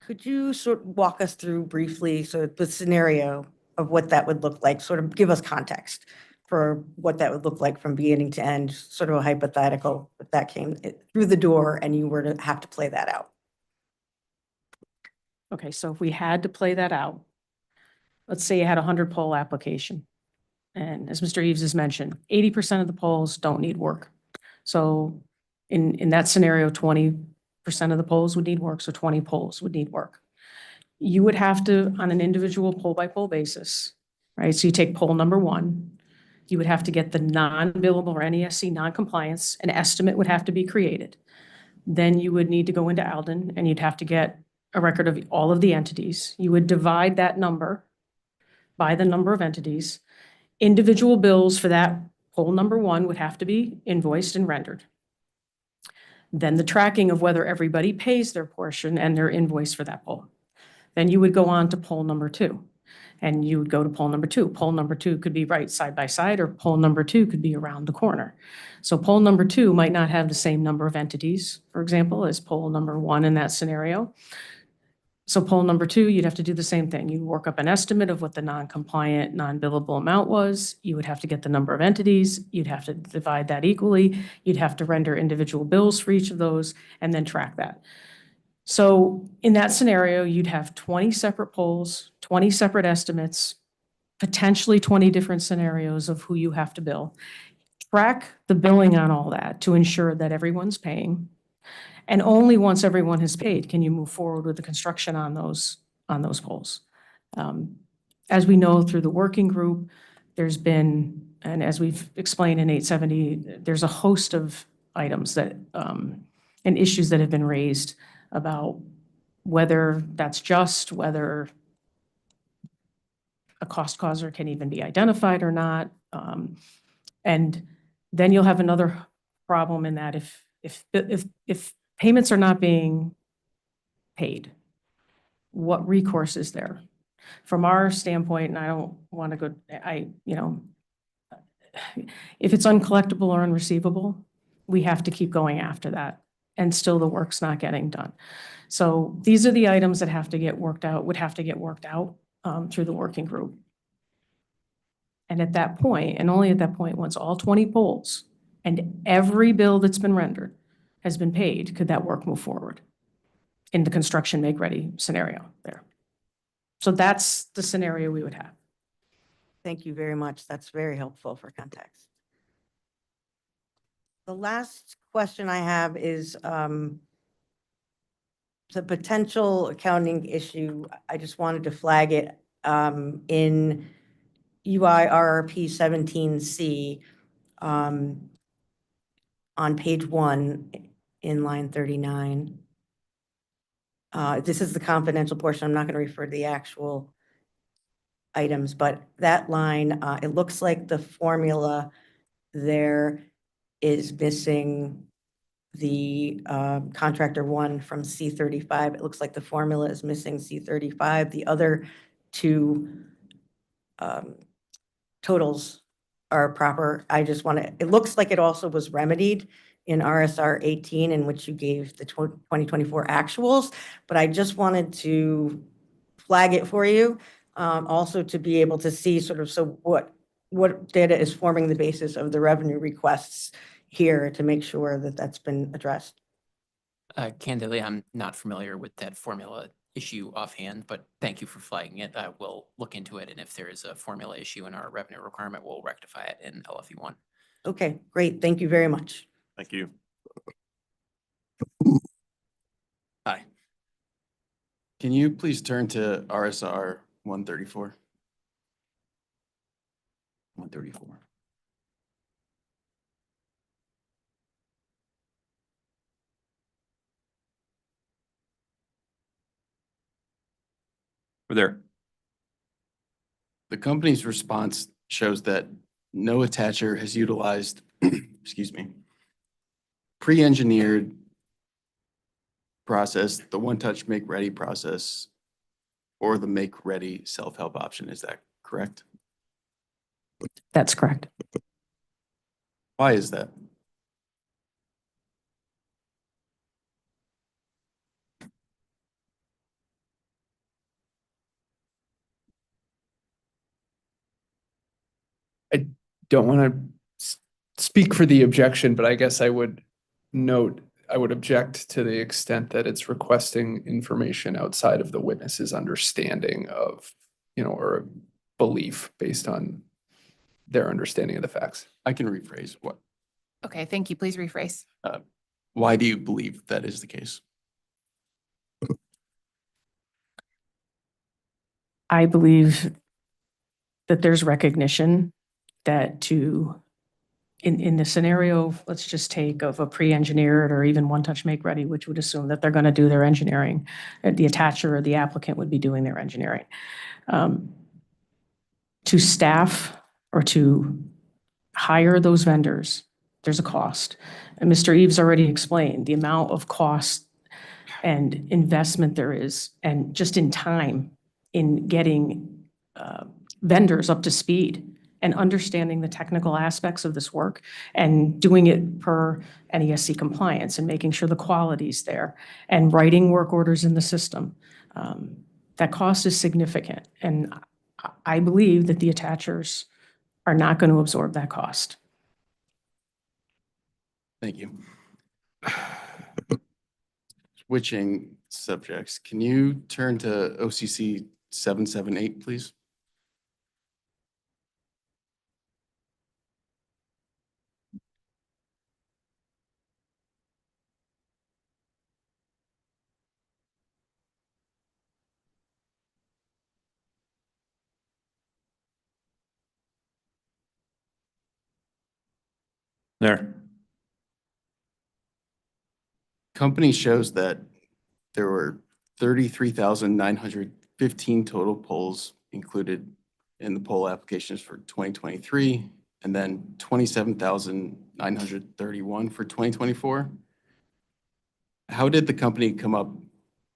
Could you sort of walk us through briefly, so the scenario of what that would look like, sort of give us context for what that would look like from beginning to end, sort of a hypothetical, if that came through the door and you were to have to play that out? Okay, so if we had to play that out, let's say you had a 100 poll application. And as Mr. Eves has mentioned, 80% of the polls don't need work. So in that scenario, 20% of the polls would need work, so 20 polls would need work. You would have to, on an individual poll by poll basis, right? So you take poll number 1, you would have to get the non-billable or NESC non-compliance, an estimate would have to be created. Then you would need to go into Alden and you'd have to get a record of all of the entities. You would divide that number by the number of entities. Individual bills for that poll number 1 would have to be invoiced and rendered. Then the tracking of whether everybody pays their portion and their invoice for that poll. Then you would go on to poll number 2. And you would go to poll number 2. Poll number 2 could be right side by side, or poll number 2 could be around the corner. So poll number 2 might not have the same number of entities, for example, as poll number 1 in that scenario. So poll number 2, you'd have to do the same thing. You work up an estimate of what the non-compliant, non-billable amount was. You would have to get the number of entities. You'd have to divide that equally. You'd have to render individual bills for each of those and then track that. So in that scenario, you'd have 20 separate polls, 20 separate estimates, potentially 20 different scenarios of who you have to bill. Track the billing on all that to ensure that everyone's paying. And only once everyone has paid can you move forward with the construction on those polls. As we know through the working group, there's been, and as we've explained in 870, there's a host of items that and issues that have been raised about whether that's just, whether a cost causer can even be identified or not. And then you'll have another problem in that if payments are not being paid, what recourse is there? From our standpoint, and I don't want to go, if it's uncollectible or unreceivable, we have to keep going after that. And still the work's not getting done. So these are the items that have to get worked out, would have to get worked out through the working group. And at that point, and only at that point, once all 20 polls and every bill that's been rendered has been paid, could that work move forward in the construction make ready scenario there. So that's the scenario we would have. Thank you very much. That's very helpful for context. The last question I have is the potential accounting issue. I just wanted to flag it in UIRRP 17C on page 1 in line 39. This is the confidential portion. I'm not going to refer to the actual items, but that line, it looks like the formula there is missing the contractor 1 from C35. It looks like the formula is missing C35. The other 2 totals are proper. I just want to, it looks like it also was remedied in RSR 18, in which you gave the 2024 actuals, but I just wanted to flag it for you, also to be able to see sort of, so what data is forming the basis of the revenue requests here to make sure that that's been addressed. Candidly, I'm not familiar with that formula issue offhand, but thank you for flagging it. I will look into it, and if there is a formula issue in our revenue requirement, we'll rectify it in LFE1. Okay, great. Thank you very much. Thank you. Hi. Can you please turn to RSR 134. 134. We're there. The company's response shows that no attacher has utilized, excuse me, pre-engineered process, the one-touch make-ready process, or the make-ready self-help option. Is that correct? That's correct. Why is that? I don't want to speak for the objection, but I guess I would note, I would object to the extent that it's requesting information outside of the witness's understanding of, or belief based on their understanding of the facts. I can rephrase. What? Okay, thank you. Please rephrase. Why do you believe that is the case? I believe that there's recognition that in the scenario, let's just take of a pre-engineered or even one-touch make-ready, which would assume that they're going to do their engineering, the attacher or the applicant would be doing their engineering. To staff or to hire those vendors, there's a cost. And Mr. Eves already explained the amount of cost and investment there is, and just in time in getting vendors up to speed and understanding the technical aspects of this work and doing it per NESC compliance and making sure the quality's there and writing work orders in the system. That cost is significant. And I believe that the attachers are not going to absorb that cost. Thank you. Switching subjects, can you turn to OCC 778, please? There. Company shows that there were 33,915 total polls included in the poll applications for 2023, and then 27,931 for 2024. How did the company come up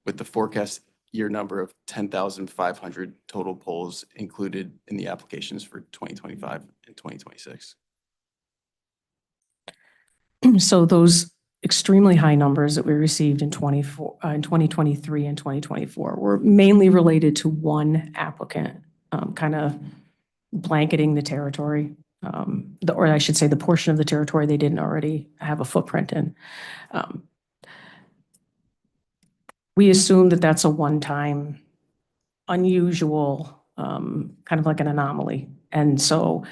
with the forecast year number of 10,500 total polls included in the applications for 2025 and 2026? So those extremely high numbers that we received in 2023 and 2024 were mainly related to one applicant, kind of blanketing the territory, or I should say the portion of the territory they didn't already have a footprint in. We assume that that's a one-time, unusual, kind of like an anomaly. And so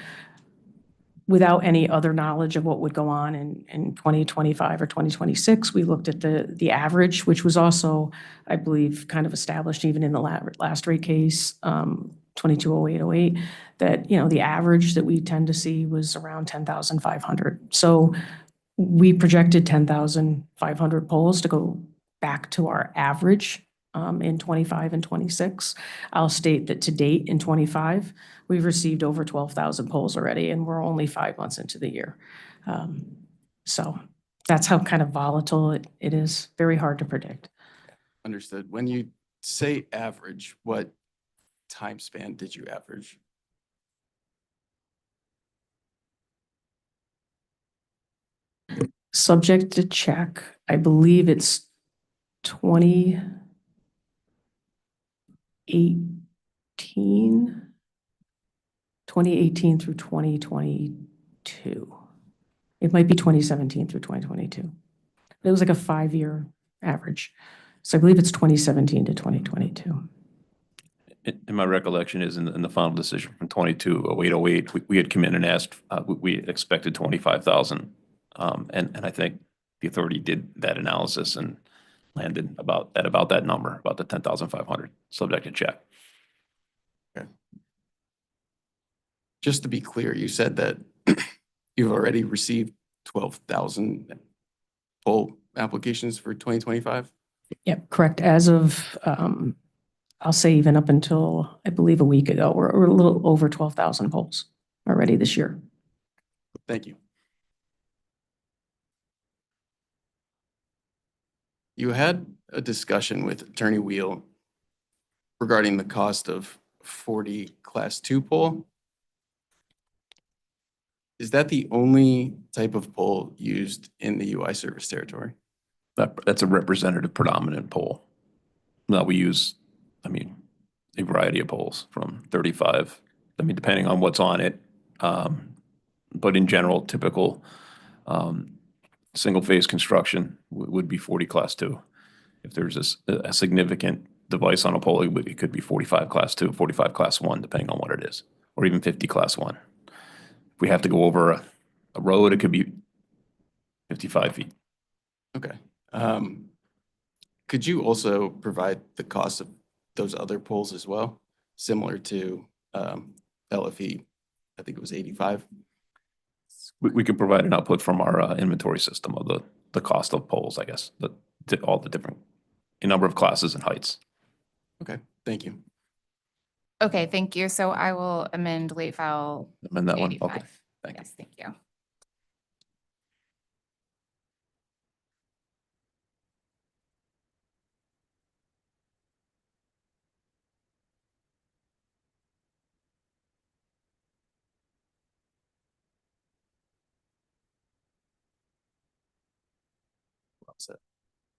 without any other knowledge of what would go on in 2025 or 2026, we looked at the average, which was also, I believe, kind of established even in the last rate case, 220808, that, the average that we tend to see was around 10,500. So we projected 10,500 polls to go back to our average in 25 and 26. I'll state that to date in 25, we've received over 12,000 polls already, and we're only 5 months into the year. So that's how kind of volatile it is. Very hard to predict. Understood. When you say average, what time span did you average? Subject to check. I believe it's 2018 through 2022. It might be 2017 through 2022. It was like a 5-year average. So I believe it's 2017 to 2022. And my recollection is in the final decision from 220808, we had come in and asked, we expected 25,000. And I think the authority did that analysis and landed about that number, about the 10,500, subject to check. just to be clear, you said that you've already received 12,000 poll applications for 2025? Yep, correct. As of, I'll say even up until, I believe, a week ago, we're a little over 12,000 polls already this year. Thank you. You had a discussion with Attorney Wheel regarding the cost of 40 Class 2 poll. Is that the only type of poll used in the UI service territory? That's a representative predominant poll. Now we use, I mean, a variety of polls from 35, I mean, depending on what's on it. But in general, typical single phase construction would be 40 Class 2. If there's a significant device on a pole, it could be 45 Class 2, 45 Class 1, depending on what it is, or even 50 Class 1. If we have to go over a road, it could be 55 feet. Okay. Could you also provide the cost of those other polls as well, similar to LFE? I think it was 85. We could provide an output from our inventory system of the cost of poles, I guess, all the different number of classes and heights. Okay, thank you. Okay, thank you. So I will amend late file. Amend that one? 85. Okay, thank you. Yes, thank you. Well said.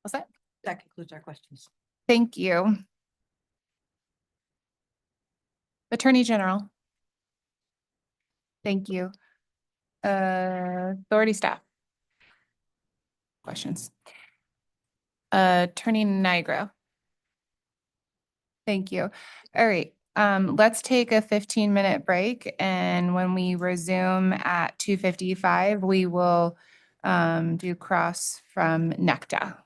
What's that? That concludes our questions. Thank you. Attorney General. Thank you. Authority staff. Questions. Attorney Nigro. Thank you. All right. Let's take a 15-minute break, and when we resume at 2:55, we will do cross from NECTA.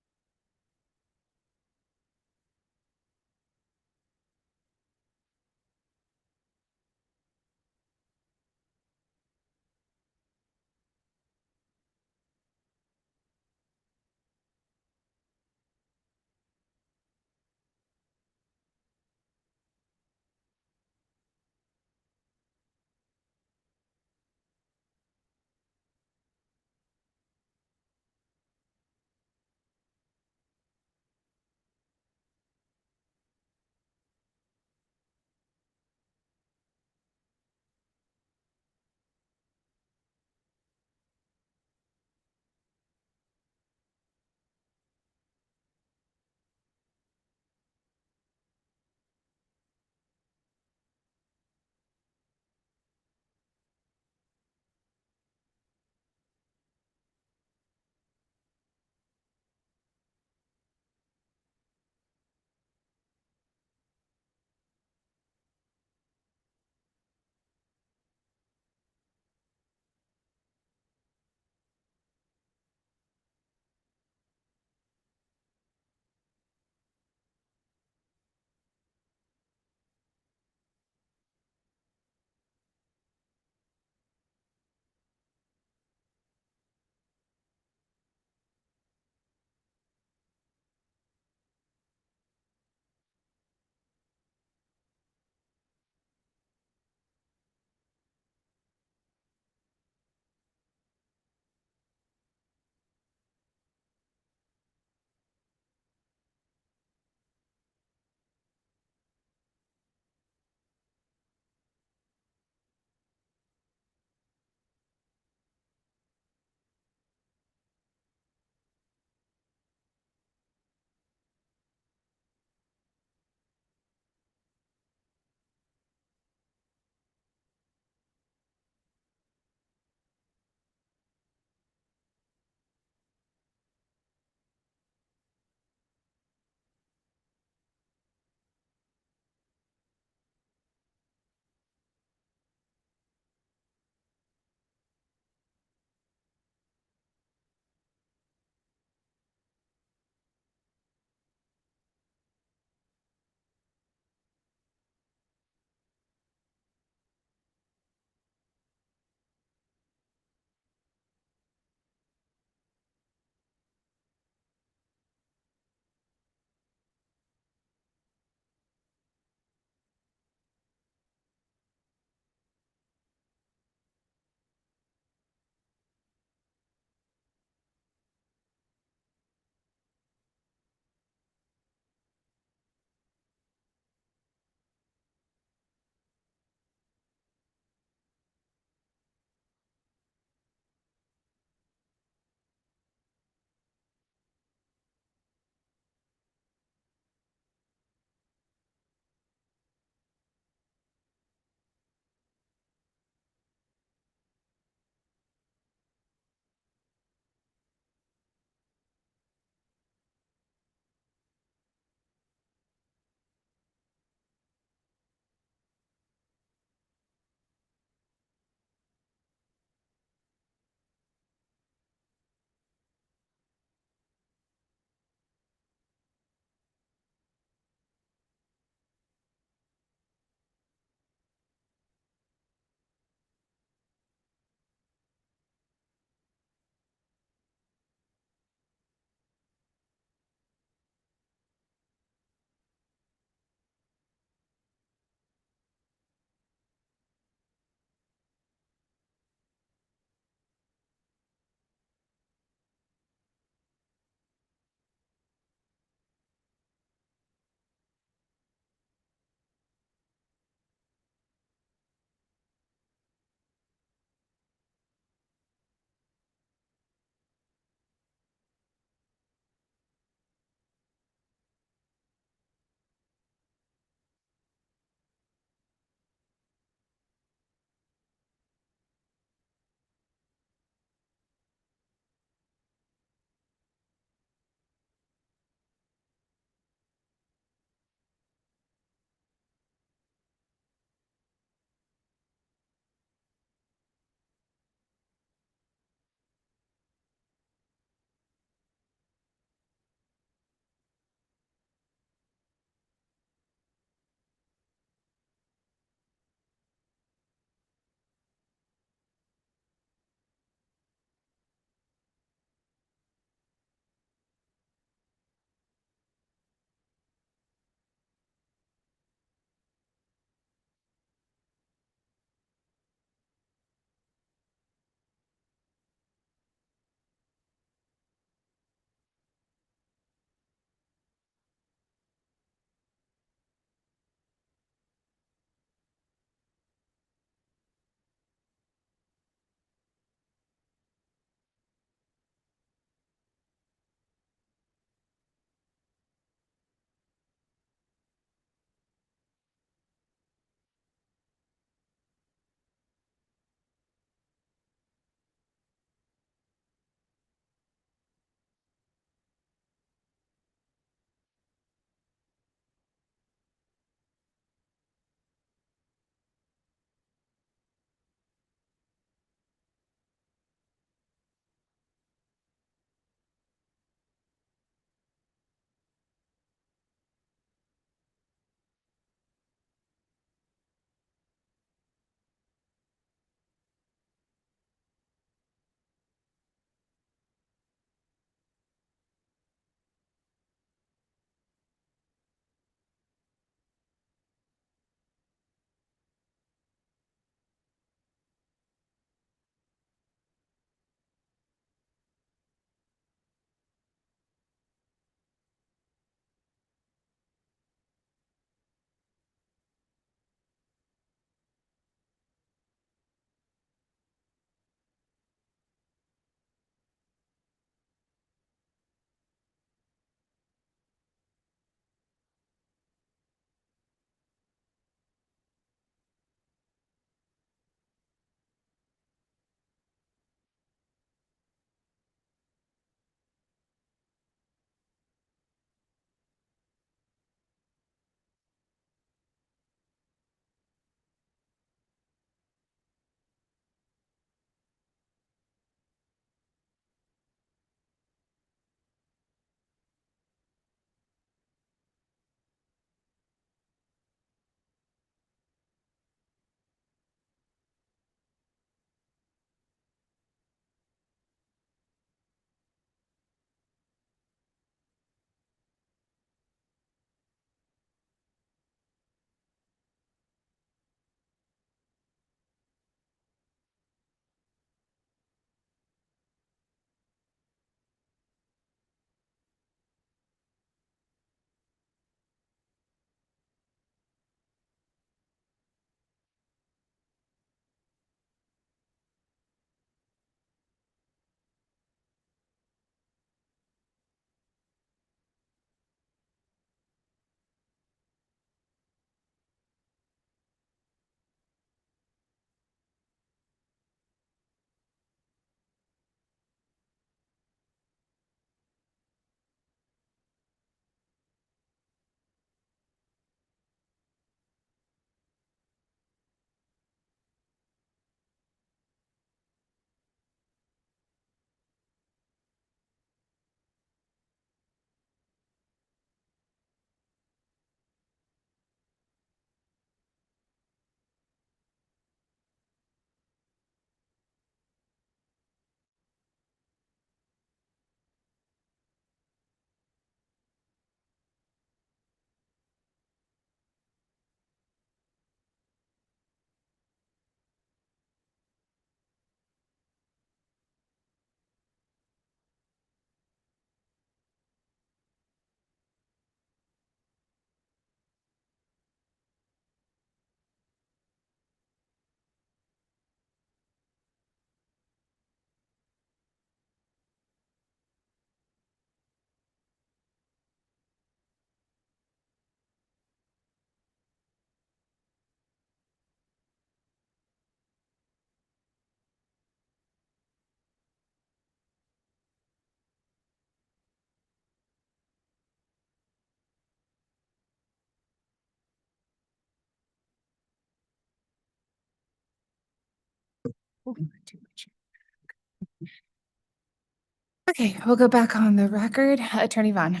Okay, we'll go back on the record. Attorney Vaughn.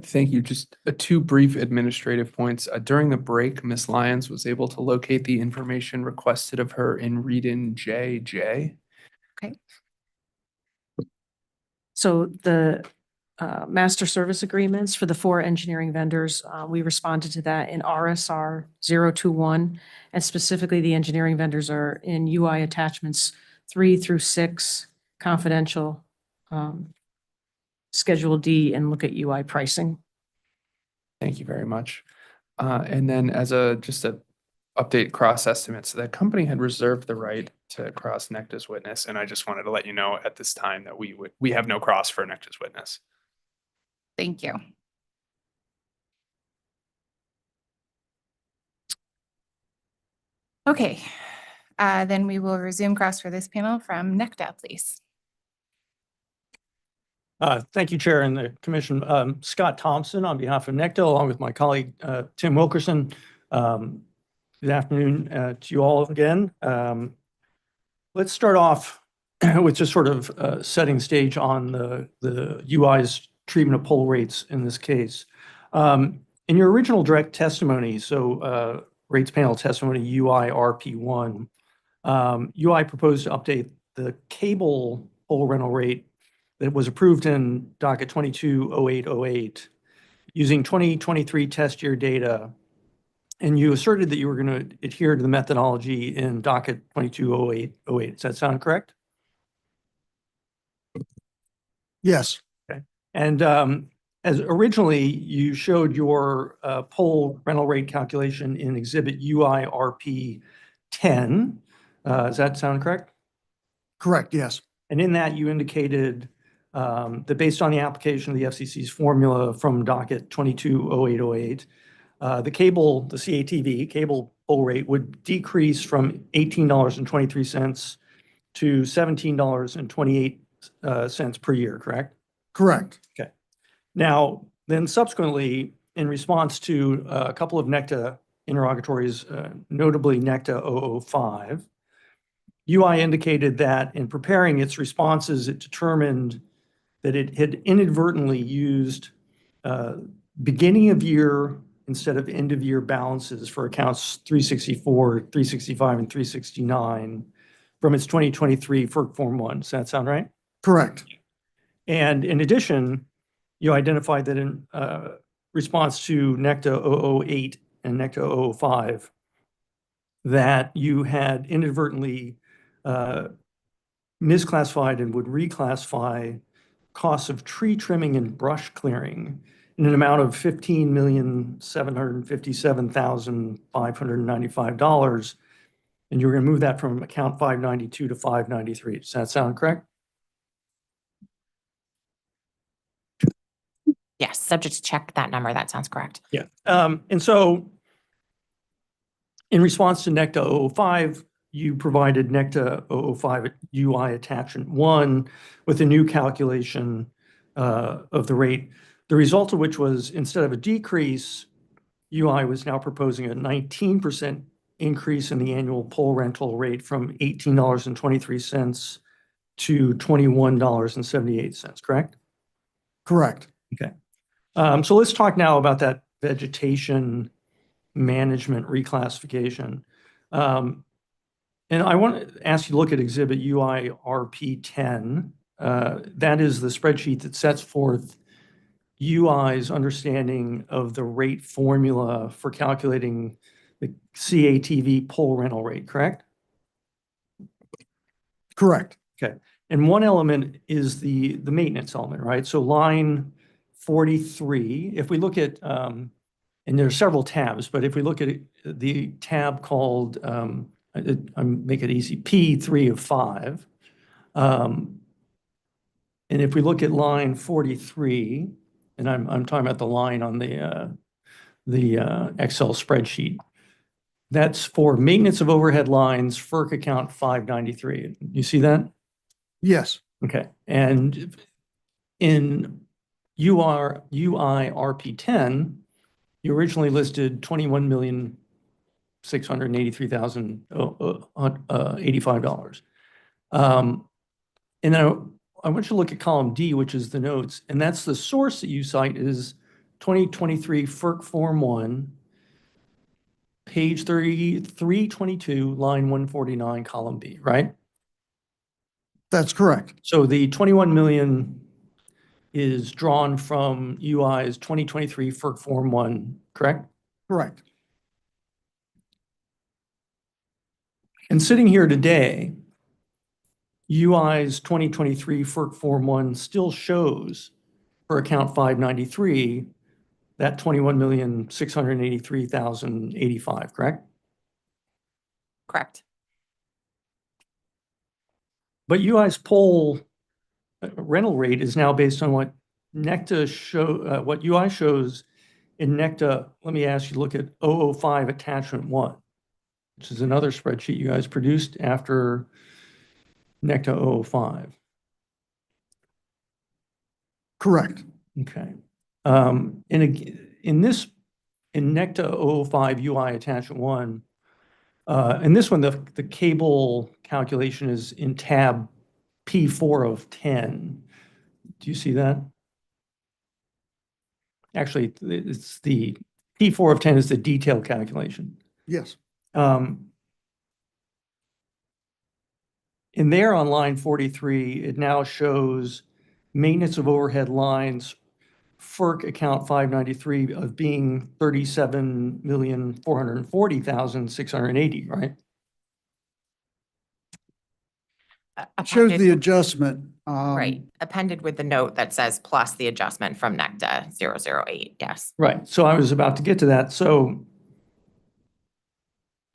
Thank you. Just two brief administrative points. During the break, Ms. Lyons was able to locate the information requested of her in read-in JJ. Okay. So the master service agreements for the 4 engineering vendors, we responded to that in RSR 021. And specifically, the engineering vendors are in UI attachments 3 through 6, confidential, Schedule D, and look at UI pricing. Thank you very much. And then as just a update cross estimates, the company had reserved the right to cross Necta's witness. And I just wanted to let you know at this time that we have no cross for Necta's witness. Thank you. Okay, then we will resume cross for this panel from NECTA, please. Thank you, Chair and the Commission. Scott Thompson on behalf of NECTA, along with my colleague, Tim Wilkerson. Good afternoon to you all again. Let's start off with just sort of setting stage on the UI's treatment of poll rates in this case. In your original direct testimony, so rates panel testimony UI RP1, UI proposed to update the cable poll rental rate that was approved in Docket 220808 using 2023 test year data. And you asserted that you were going to adhere to the methodology in Docket 220808. Does that sound correct? Yes. Okay. And as originally, you showed your poll rental rate calculation in Exhibit UI RP 10. Does that sound correct? Correct, yes. And in that, you indicated that based on the application of the FCC's formula from Docket 220808, the CATV, cable poll rate, would decrease from $18.23 to $17.28 per year, correct? Correct. Okay. Now, then subsequently, in response to a couple of NECTA interrogatories, notably NECTA 005, UI indicated that in preparing its responses, it determined that it had inadvertently used beginning of year instead of end of year balances for accounts 364, 365, and 369 from its 2023 FERC Form 1. Does that sound right? Correct. And in addition, you identified that in response to NECTA 008 and NECTA 005, that you had inadvertently misclassified and would reclassify costs of tree trimming and brush clearing in an amount of $15,757,595. And you're going to move that from account 592 to 593. Does that sound correct? Yes, subject to check that number. That sounds correct. Yeah. And so in response to NECTA 005, you provided NECTA 005 UI attachment 1 with a new calculation of the rate, the result of which was instead of a decrease, UI was now proposing a 19% increase in the annual poll rental rate from $18.23 to $21.78, correct? Correct. Okay. So let's talk now about that vegetation management reclassification. And I want to ask you to look at Exhibit UI RP10. That is the spreadsheet that sets forth UI's understanding of the rate formula for calculating the CATV poll rental rate, correct? Correct. Okay. And one element is the maintenance element, right? So line 43, if we look at, and there are several tabs, but if we look at the tab called, make it easy, P3 of 5. And if we look at line 43, and I'm talking about the line on the Excel spreadsheet, that's for maintenance of overhead lines, FERC account 593. You see that? Yes. Okay. And in UI RP10, you originally listed $21,683,085. And then I want you to look at column D, which is the notes, and that's the source that you cite is 2023 FERC Form 1, page 322, line 149, column B, right? That's correct. So the 21 million is drawn from UI's 2023 FERC Form 1, correct? Correct. And sitting here today, UI's 2023 FERC Form 1 still shows for account 593 that 21,683,085, correct? Correct. But UI's pole rental rate is now based on what what UI shows in NECTA. Let me ask you to look at 005 attachment 1, which is another spreadsheet you guys produced after NECTA 005. Correct. Okay. In NECTA 005 UI attachment 1, in this one, the cable calculation is in tab P4 of 10. Do you see that? Actually, it's the P4 of 10 is the detailed calculation. Yes. In there on line 43, it now shows maintenance of overhead lines, FERC account 593 of being 37,440,680, right? Shows the adjustment. Right, appended with the note that says plus the adjustment from NECTA 008, yes. Right, so I was about to get to that. So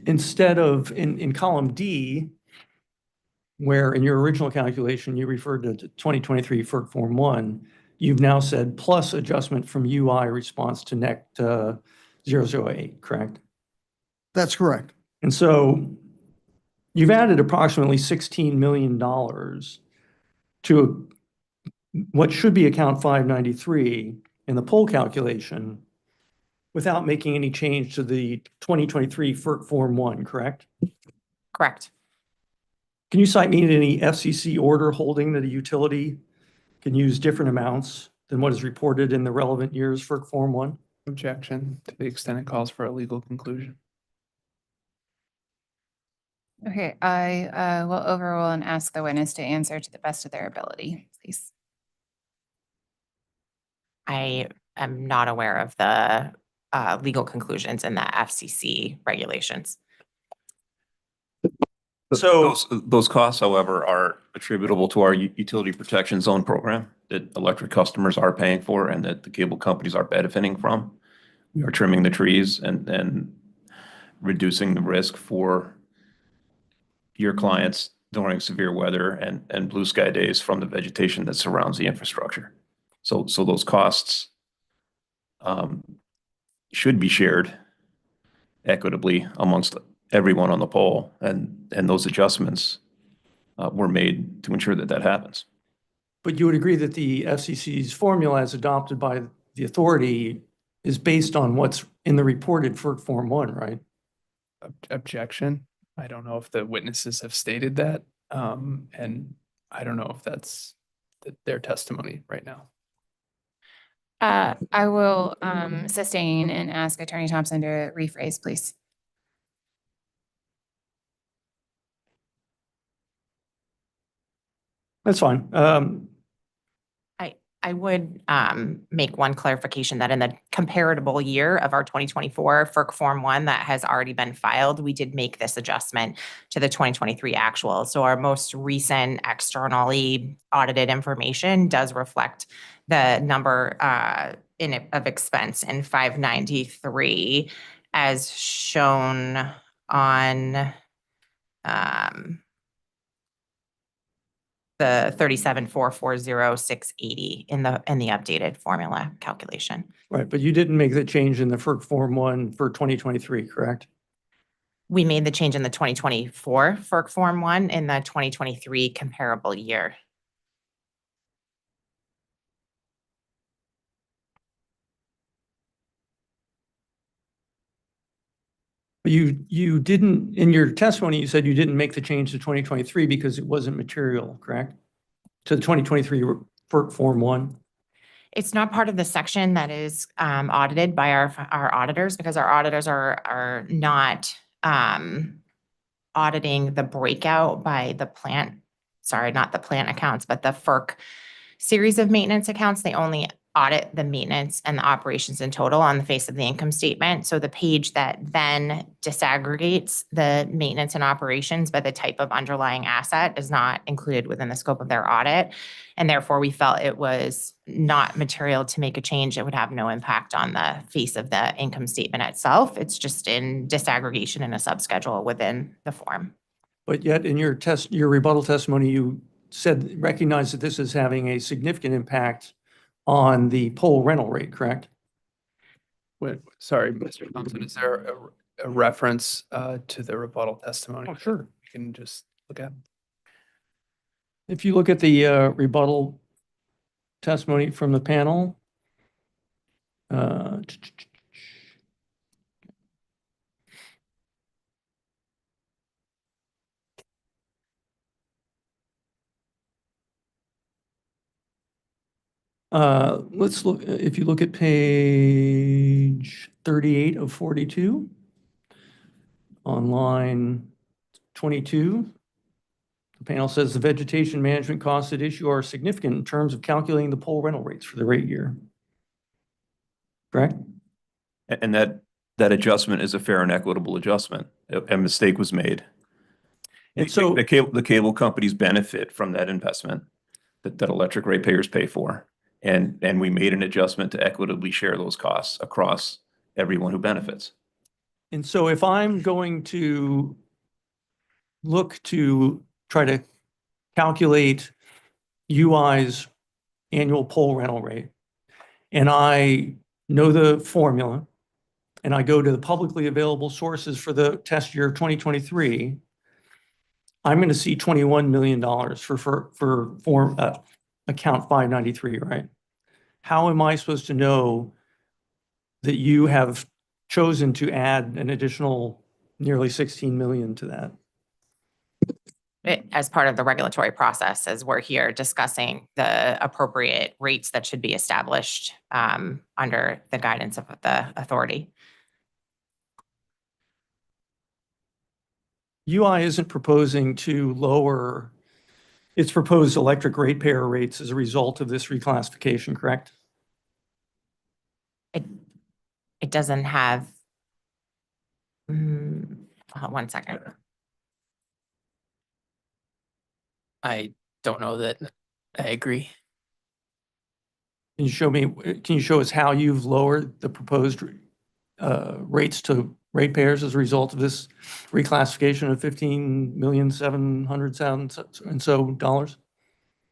instead of in column D, where in your original calculation, you referred to 2023 FERC Form 1, you've now said plus adjustment from UI response to NECTA 008, correct? That's correct. And so you've added approximately $16 million to what should be account 593 in the poll calculation without making any change to the 2023 FERC Form 1, correct? Correct. Can you cite me any FCC order holding that a utility can use different amounts than what is reported in the relevant year's FERC Form 1? Objection to the extent it calls for a legal conclusion. Okay, I will overrule and ask the witness to answer to the best of their ability, please. I am not aware of the legal conclusions in the FCC regulations. So those costs, however, are attributable to our utility protection zone program that electric customers are paying for and that the cable companies are benefiting from. We are trimming the trees and reducing the risk for your clients during severe weather and blue sky days from the vegetation that surrounds the infrastructure. So those costs should be shared equitably amongst everyone on the pole, and those adjustments were made to ensure that that happens. But you would agree that the FCC's formula as adopted by the authority is based on what's in the reported FERC Form 1, right? Objection. I don't know if the witnesses have stated that, and I don't know if that's their testimony right now. I will sustain and ask Attorney Thompson to rephrase, please. That's fine. I would make one clarification that in the comparable year of our 2024 FERC Form 1 that has already been filed, we did make this adjustment to the 2023 actual. So our most recent externally audited information does reflect the number of expense in 593 as shown on the 37,440,680 in the updated formula calculation. Right, but you didn't make the change in the FERC Form 1 for 2023, correct? We made the change in the 2024 FERC Form 1 in the 2023 comparable year. But You didn't, in your testimony, you said you didn't make the change to 2023 because it wasn't material, correct? To the 2023 FERC Form 1? It's not part of the section that is audited by our auditors, because our auditors are not auditing the breakout by the plant, sorry, not the plant accounts, but the FERC series of maintenance accounts. They only audit the maintenance and the operations in total on the face of the income statement. So the page that then disaggregates the maintenance and operations by the type of underlying asset is not included within the scope of their audit. And therefore, we felt it was not material to make a change that would have no impact on the face of the income statement itself. It's just in disaggregation in a subschedule within the form. But yet in your rebuttal testimony, you said, recognize that this is having a significant impact on the pole rental rate, correct? Sorry, Mr. Thompson, is there a reference to the rebuttal testimony? Oh, sure. You can just look at. If you look at the rebuttal testimony from the panel, let's look, if you look at page 38 of 42, on line 22, the panel says the vegetation management costs at issue are significant in terms of calculating the pole rental rates for the rate year. Correct? And that adjustment is a fair and equitable adjustment. A mistake was made. And so the cable companies benefit from that investment that electric ratepayers pay for. And we made an adjustment to equitably share those costs across everyone who benefits. And so if I'm going to look to try to calculate UI's annual pole rental rate, and I know the formula, and I go to the publicly available sources for the test year 2023, I'm going to see $21 million for account 593, right? How am I supposed to know that you have chosen to add an additional nearly 16 million to that? As part of the regulatory process, as we're here discussing the appropriate rates that should be established under the guidance of the authority. UI isn't proposing to lower its proposed electric ratepayer rates as a result of this reclassification, correct? It doesn't have, one second. I don't know that I agree. Can you show us how you've lowered the proposed rates to ratepayers as a result of this reclassification of $15,700,000 and so dollars?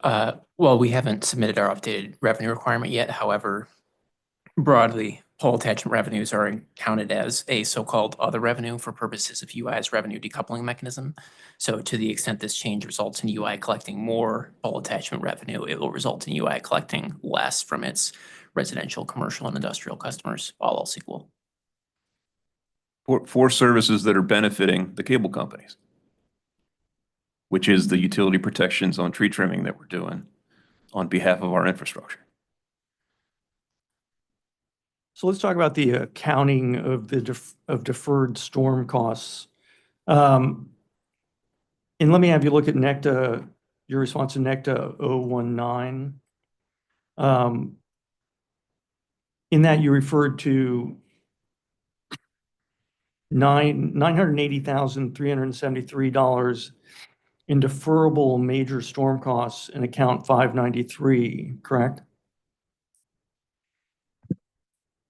Well, we haven't submitted our updated revenue requirement yet. However, broadly, pole attachment revenues are counted as a so-called other revenue for purposes of UI's revenue decoupling mechanism. So to the extent this change results in UI collecting more pole attachment revenue, it will result in UI collecting less from its residential, commercial, and industrial customers, all else equal. For services that are benefiting the cable companies, which is the utility protections on tree trimming that we're doing on behalf of our infrastructure. So let's talk about the accounting of the deferred storm costs. And let me have you look at NECTA, your response to NECTA 019. In that you referred to $980,373 in deferrable major storm costs in account 593, correct?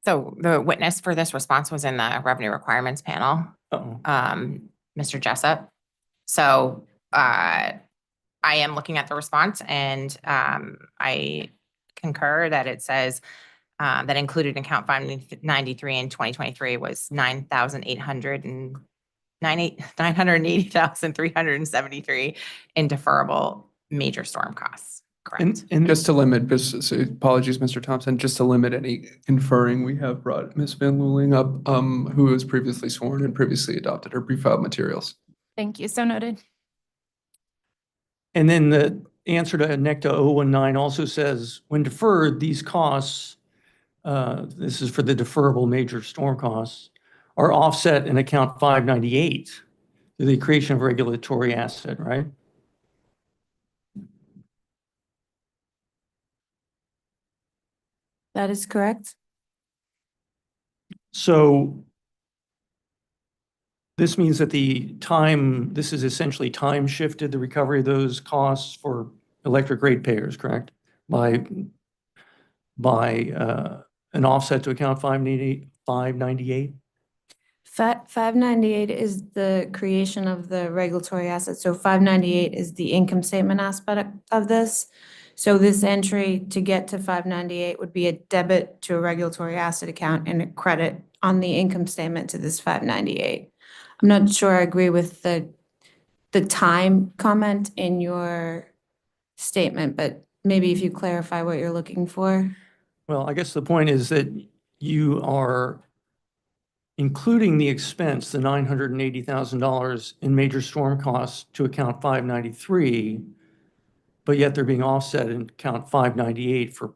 So the witness for this response was in the revenue requirements panel, Mr. Jessup. So I am looking at the response, and I concur that it says that included in account 593 in 2023 was $980,373 in deferrable major storm costs. Correct. And Just to limit, so apologies, Mr. Thompson, just to limit any conferring, we have brought Ms. Van Luling up, who was previously sworn and previously adopted her pre-filed materials. Thank you. So noted. And then the answer to NECTA 019 also says, when deferred, these costs, this is for the deferrable major storm costs, are offset in account 598 through the creation of regulatory asset, right? That is correct. So this means that this is essentially time shifted, the recovery of those costs for electric ratepayers, correct? By an offset to account 598? 598 is the creation of the regulatory asset. So 598 is the income statement aspect of this. So this entry to get to 598 would be a debit to a regulatory asset account and a credit on the income statement to this 598. I'm not sure I agree with the time comment in your statement, but maybe if you clarify what you're looking for. Well, I guess the point is that you are including the expense, the $980,000 in major storm costs to account 593, but yet they're being offset in account 598 for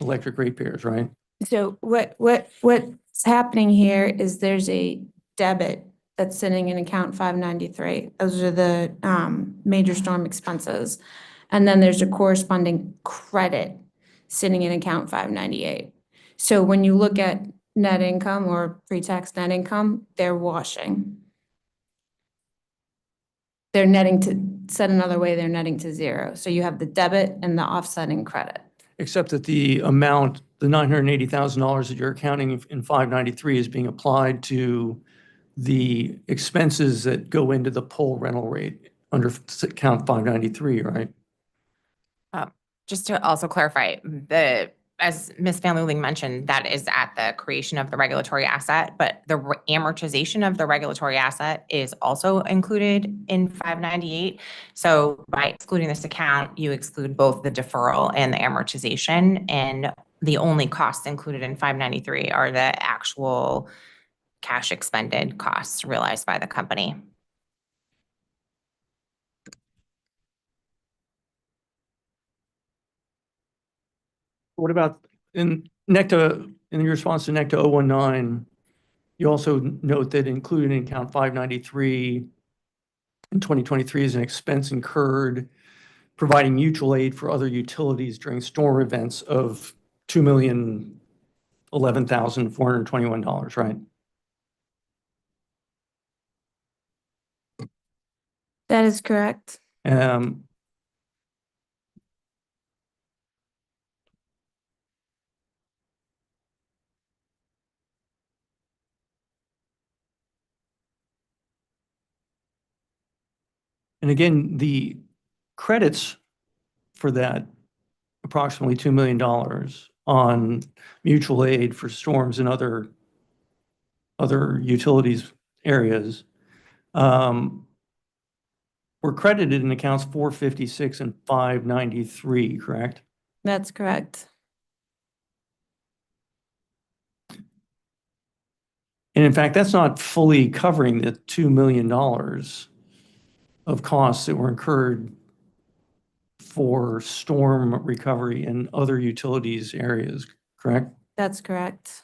electric ratepayers, right? So what's happening here is there's a debit that's sitting in account 593. Those are the major storm expenses. And then there's a corresponding credit sitting in account 598. So when you look at net income or pre-tax net income, they're washing. They're netting to, said another way, they're netting to zero. So you have the debit and the offsetting credit. Except that the amount, the $980,000 that you're accounting in 593 is being applied to the expenses that go into the pole rental rate under account 593, right? Just to also clarify, as Ms. Van Luling mentioned, that is at the creation of the regulatory asset, but the amortization of the regulatory asset is also included in 598. So by excluding this account, you exclude both the deferral and the amortization, and the only costs included in 593 are the actual cash expended costs realized by the company. What about in NECTA, in your response to NECTA 019, you also note that included in account 593 in 2023 is an expense incurred providing mutual aid for other utilities during storm events of $2,011,421, right? That is correct. And again, the credits for that approximately $2 million on mutual aid for storms and other utilities areas were credited in accounts 456 and 593, correct? That's correct. And in fact, that's not fully covering the $2 million of costs that were incurred for storm recovery in other utilities areas, correct? That's correct.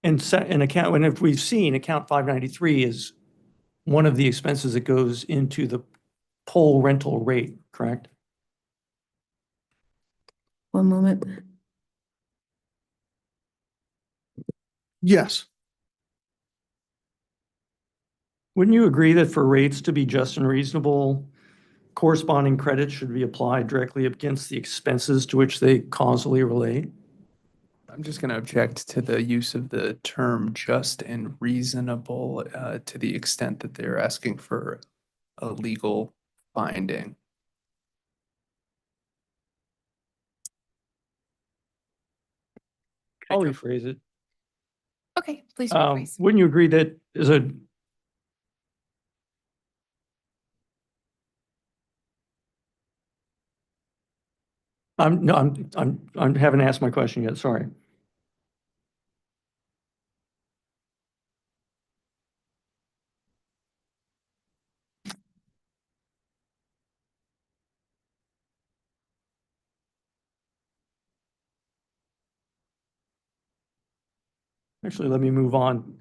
And account, and if we've seen account 593 is one of the expenses that goes into the pole rental rate, correct? One moment. Yes. Wouldn't you agree that for rates to be just and reasonable, corresponding credits should be applied directly against the expenses to which they causally relate? I'm just going to object to the use of the term just and reasonable to the extent that they're asking for a legal finding. I'll rephrase it. Okay, please rephrase. Wouldn't you agree that is a no, I haven't asked my question yet, sorry. Actually, let me move on.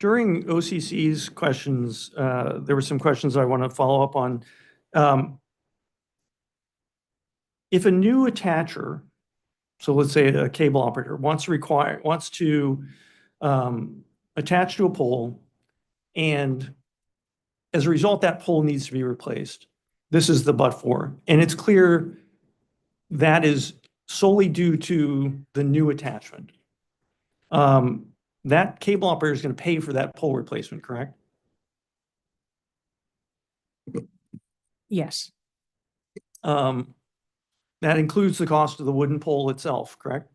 During OCC's questions, there were some questions I want to follow up on. If a new attacher, so let's say a cable operator, wants to attach to a pole, and as a result, that pole needs to be replaced. This is the but-for, and it's clear that is solely due to the new attachment. That cable operator is going to pay for that pole replacement, correct? Yes, That includes the cost of the wooden pole itself, correct?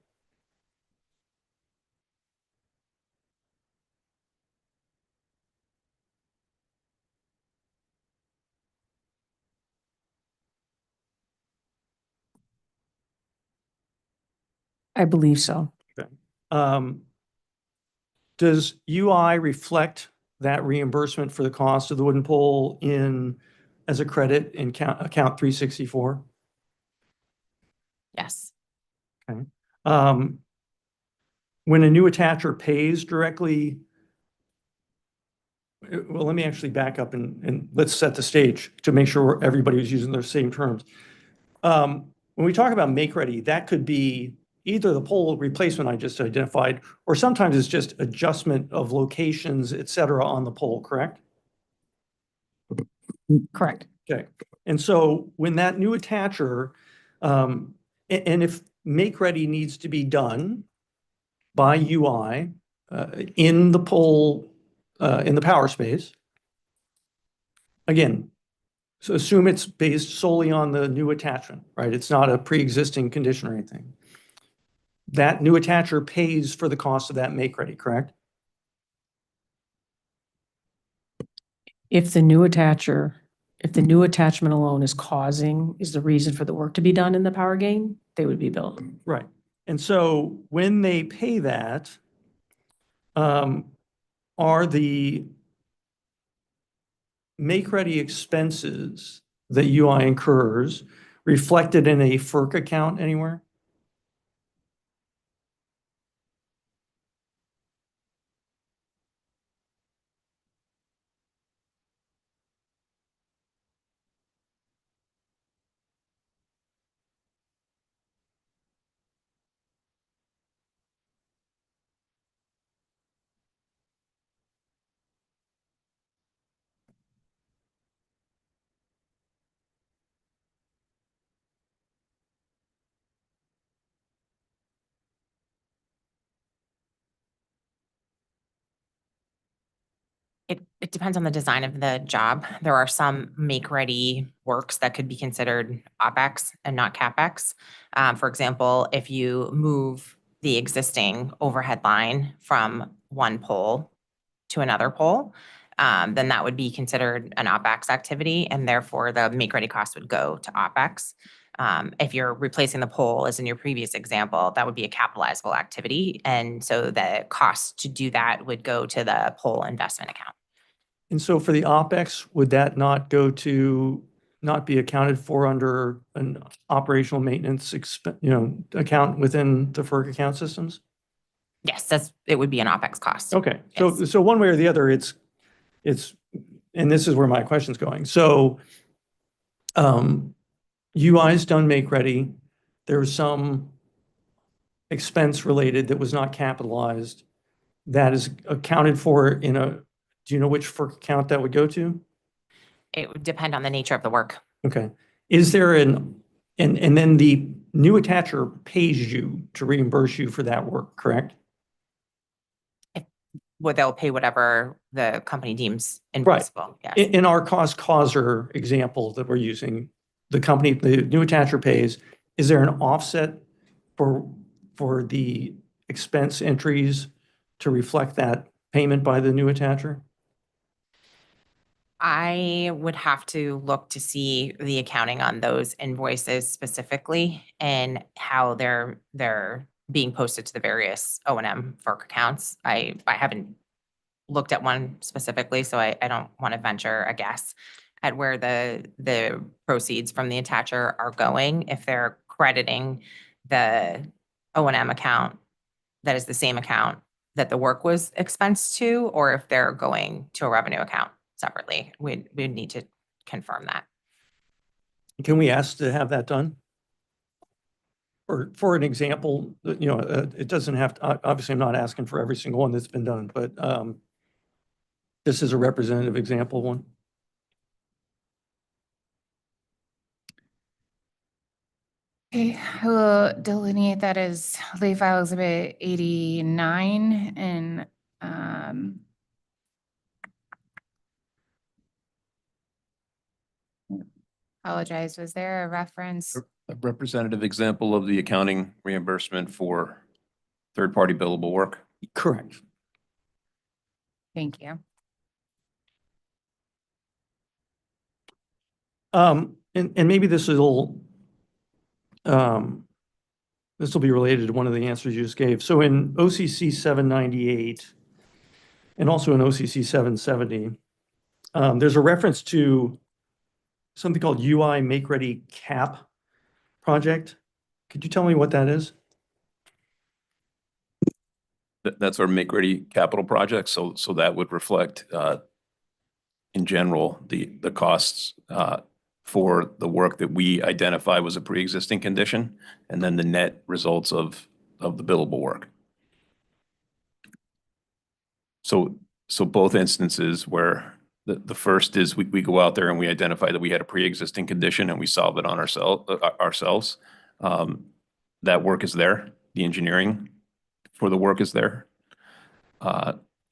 I believe so. Okay. Does UI reflect that reimbursement for the cost of the wooden pole as a credit in account 364? Yes. Okay. When a new attacher pays directly, well, let me actually back up and let's set the stage to make sure everybody's using the same terms. When we talk about make ready, that could be either the pole replacement I just identified, or sometimes it's just adjustment of locations, et cetera, on the pole, correct? Correct. Okay. And so when that new attacher, and if make ready needs to be done by UI in the pole, in the power space, again, so assume it's based solely on the new attachment, right? It's not a pre-existing condition or anything. That new attacher pays for the cost of that make ready, correct? If the new attachment alone is the reason for the work to be done in the power gain, they would be billed. Right. And so when they pay that, are the make ready expenses that UI incurs reflected in a FERC account anywhere? It depends on the design of the job. There are some make-ready works that could be considered OpEx and not CapEx. For example, if you move the existing overhead line from one pole to another pole, then that would be considered an OpEx activity, and therefore the make-ready cost would go to OpEx. If you're replacing the pole, as in your previous example, that would be a capitalizable activity, and so the cost to do that would go to the pole investment account. And so for the OpEx, would that not be accounted for under an operational maintenance account within the FERC account systems? Yes, it would be an OpEx cost. Okay, Yes. so one way or the other, it's, and this is where my question's going. So, UI's done make ready. There's some expense related that was not capitalized that is accounted for do you know which FERC account that would go to? It would depend on the nature of the work. Okay. Is there and then the new attacher pays you to reimburse you for that work, correct? They'll pay whatever the company deems invoiceable. Yes. In our cost causer example that we're using, the new attacher pays, is there an offset for the expense entries to reflect that payment by the new attacher? I would have to look to see the accounting on those invoices specifically and how they're being posted to the various O&M FERC accounts. I haven't looked at one specifically, so I don't want to venture a guess at where the proceeds from the attacher are going, if they're crediting the O&M account that is the same account that the work was expensed to, or if they're going to a revenue account separately. We'd need to confirm that. Can we ask to have that done? Or for an example, it doesn't have to, obviously I'm not asking for every single one that's been done, but this is a representative example one. Okay, I will delineate that as late file exhibit 89 and apologize, was there a reference? A representative example of the accounting reimbursement for third-party billable work? Correct. Thank you. And maybe this will be related to one of the answers you just gave. So in OCC 798 and also in OCC 770, there's a reference to something called UI Make Ready CAP project. Could you tell me what that is? That's our Make Ready capital project. So that would reflect, in general, the costs for the work that we identify was a pre-existing condition, and then the net results of the billable work. So both instances where the first is we go out there and we identify that we had a pre-existing condition and we solve it on ourselves. That work is there. The engineering for the work is there.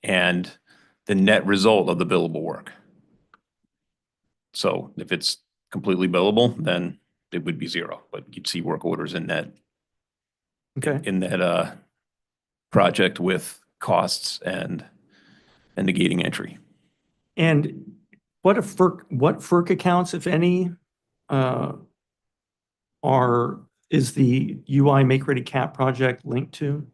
And the net result of the billable work. So if it's completely billable, then it would be zero, but you'd see work orders in that. Okay. In that project with costs and negating entry. And what FERC accounts, if any, is the UI Make Ready CAP project linked to?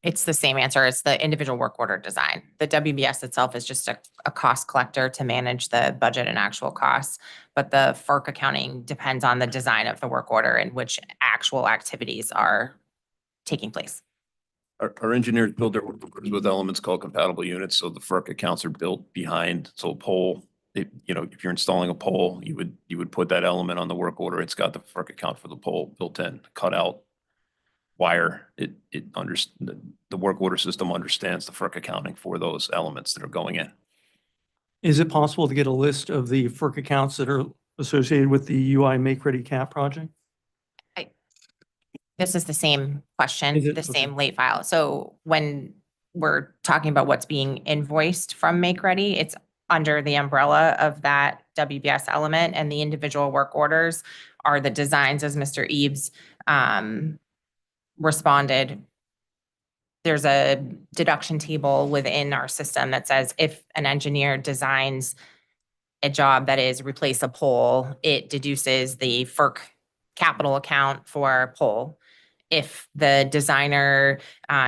It's the same answer. It's the individual work order design. The WBS itself is just a cost collector to manage the budget and actual costs. But the FERC accounting depends on the design of the work order and which actual activities are taking place. Our engineers build their work orders with elements called compatible units. So the FERC accounts are built behind. So a pole, if you're installing a pole, you would put that element on the work order. It's got the FERC account for the pole built in, cut out wire. The work order system understands the FERC accounting for those elements that are going in. Is it possible to get a list of the FERC accounts that are associated with the UI Make Ready CAP project? This is the same question, Is it? the Okay. same late file. So when we're talking about what's being invoiced from Make Ready, it's under the umbrella of that WBS element, and the individual work orders are the designs, as Mr. Eves responded. There's a deduction table within our system that says if an engineer designs a job that is replace a pole, it deduces the FERC capital account for pole. If the designer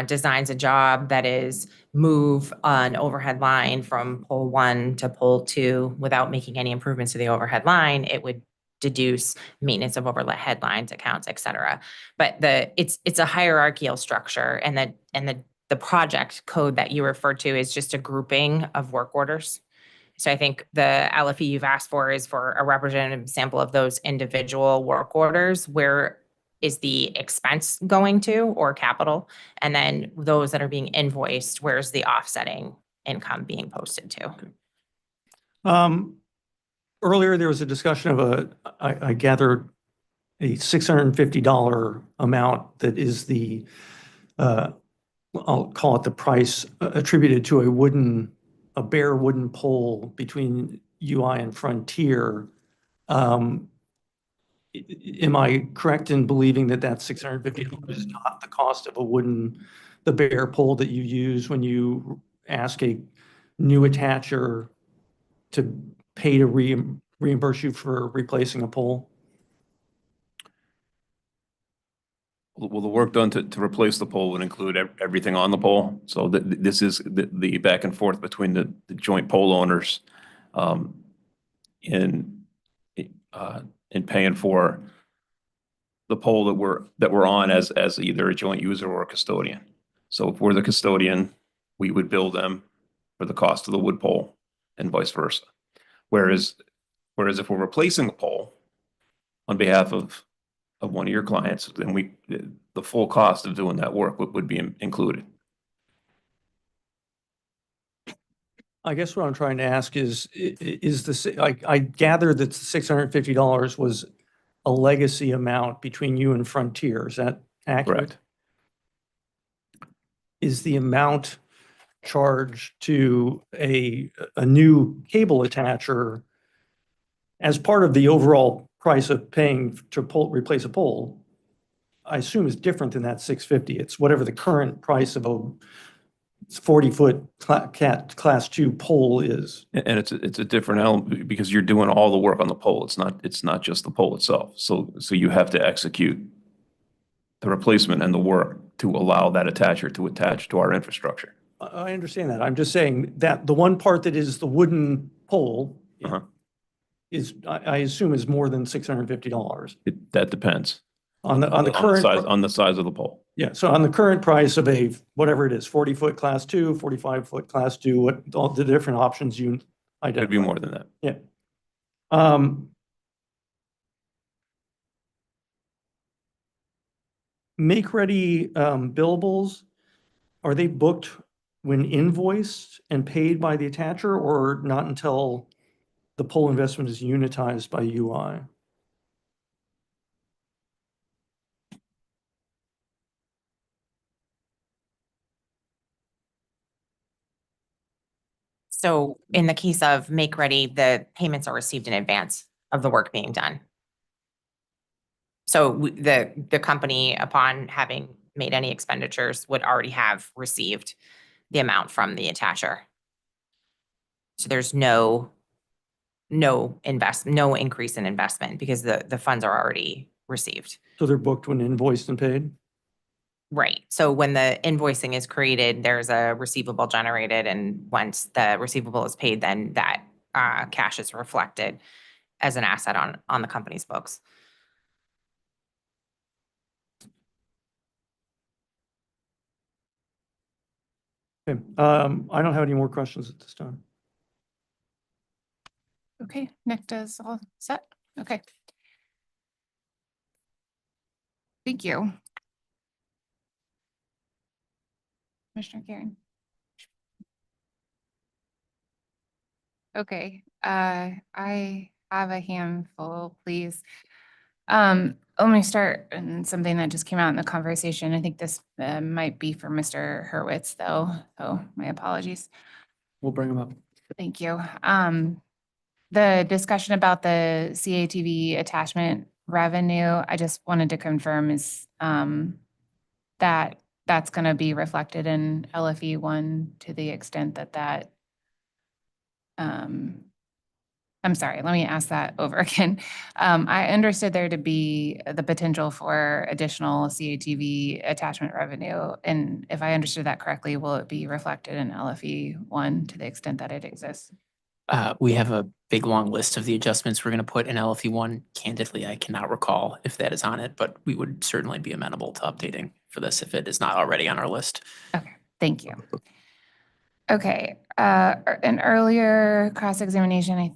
designs a job that is move an overhead line from pole 1 to pole 2 without making any improvements to the overhead line, it would deduce maintenance of overhead lines, accounts, et cetera. But it's a hierarchical structure, and the project code that you referred to is just a grouping of work orders. So I think the LFE you've asked for is for a representative sample of those individual work orders. Where is the expense going to, or capital? And then those that are being invoiced, where's the offsetting income being posted to? Earlier, there was a discussion of I gathered a $650 amount that is the, I'll call it the price attributed to a bare wooden pole between UI and Frontier. am I correct in believing that that $650 is not the cost of the bare pole that you use when you ask a new attacher to pay to reimburse you for replacing a pole? Well, the work done to replace the pole would include everything on the pole. So this is the back and forth between the joint pole owners in paying for the pole that we're on as either a joint user or a custodian. So if we're the custodian, we would bill them for the cost of the wood pole and vice versa. Whereas if we're replacing a pole on behalf of one of your clients, then the full cost of doing that work would be included. I guess what I'm trying to ask is I gather that $650 was a legacy amount between you and Frontier. Is that accurate? Correct. Is the amount charged to a new cable attacher as part of the overall price of paying to replace a pole, I assume is different than that $650. It's whatever the current price of a 40-foot class 2 pole is. And it's a different element because you're doing all the work on the pole. It's not just the pole itself. So you have to execute the replacement and the work to allow that attacher to attach to our infrastructure. I understand that. I'm just saying that the one part that is the wooden pole is, I assume, is more than $650. That depends On the current on the size of the pole. Yeah, so on the current price of a, whatever it is, 40-foot class 2, 45-foot class 2, what all the different options you identified. It'd be more than that. Yeah. Make-ready billables, are they booked when invoiced and paid by the attacher or not until the pole investment is unitized by UI? So in the case of Make Ready, the payments are received in advance of the work being done. So the company, upon having made any expenditures, would already have received the amount from the attacher. So there's no increase in investment because the funds are already received. So they're booked when invoiced and paid? Right. So when the invoicing is created, there's a receivable generated, and once the receivable is paid, then that cash is reflected as an asset on the company's books. Okay. I don't have any more questions at this time. Okay, Nick does all set. Okay. Thank you. Commissioner Karen. Okay, I have a handful, please. Let me start in something that just came out in the conversation. I think this might be for Mr. Hurwitz, though, so my apologies. We'll bring them up. Thank you. The discussion about the CATV attachment revenue, I just wanted to confirm is that that's going to be reflected in LFE 1 to the extent that I'm sorry, let me ask that over again. I understood there to be the potential for additional CATV attachment revenue. And if I understood that correctly, will it be reflected in LFE 1 to the extent that it exists? We have a big, long list of the adjustments we're going to put in LFE 1. Candidly, I cannot recall if that is on it, but we would certainly be amenable to updating for this if it is not already on our list. Okay, thank you. Okay, an earlier cross-examination, I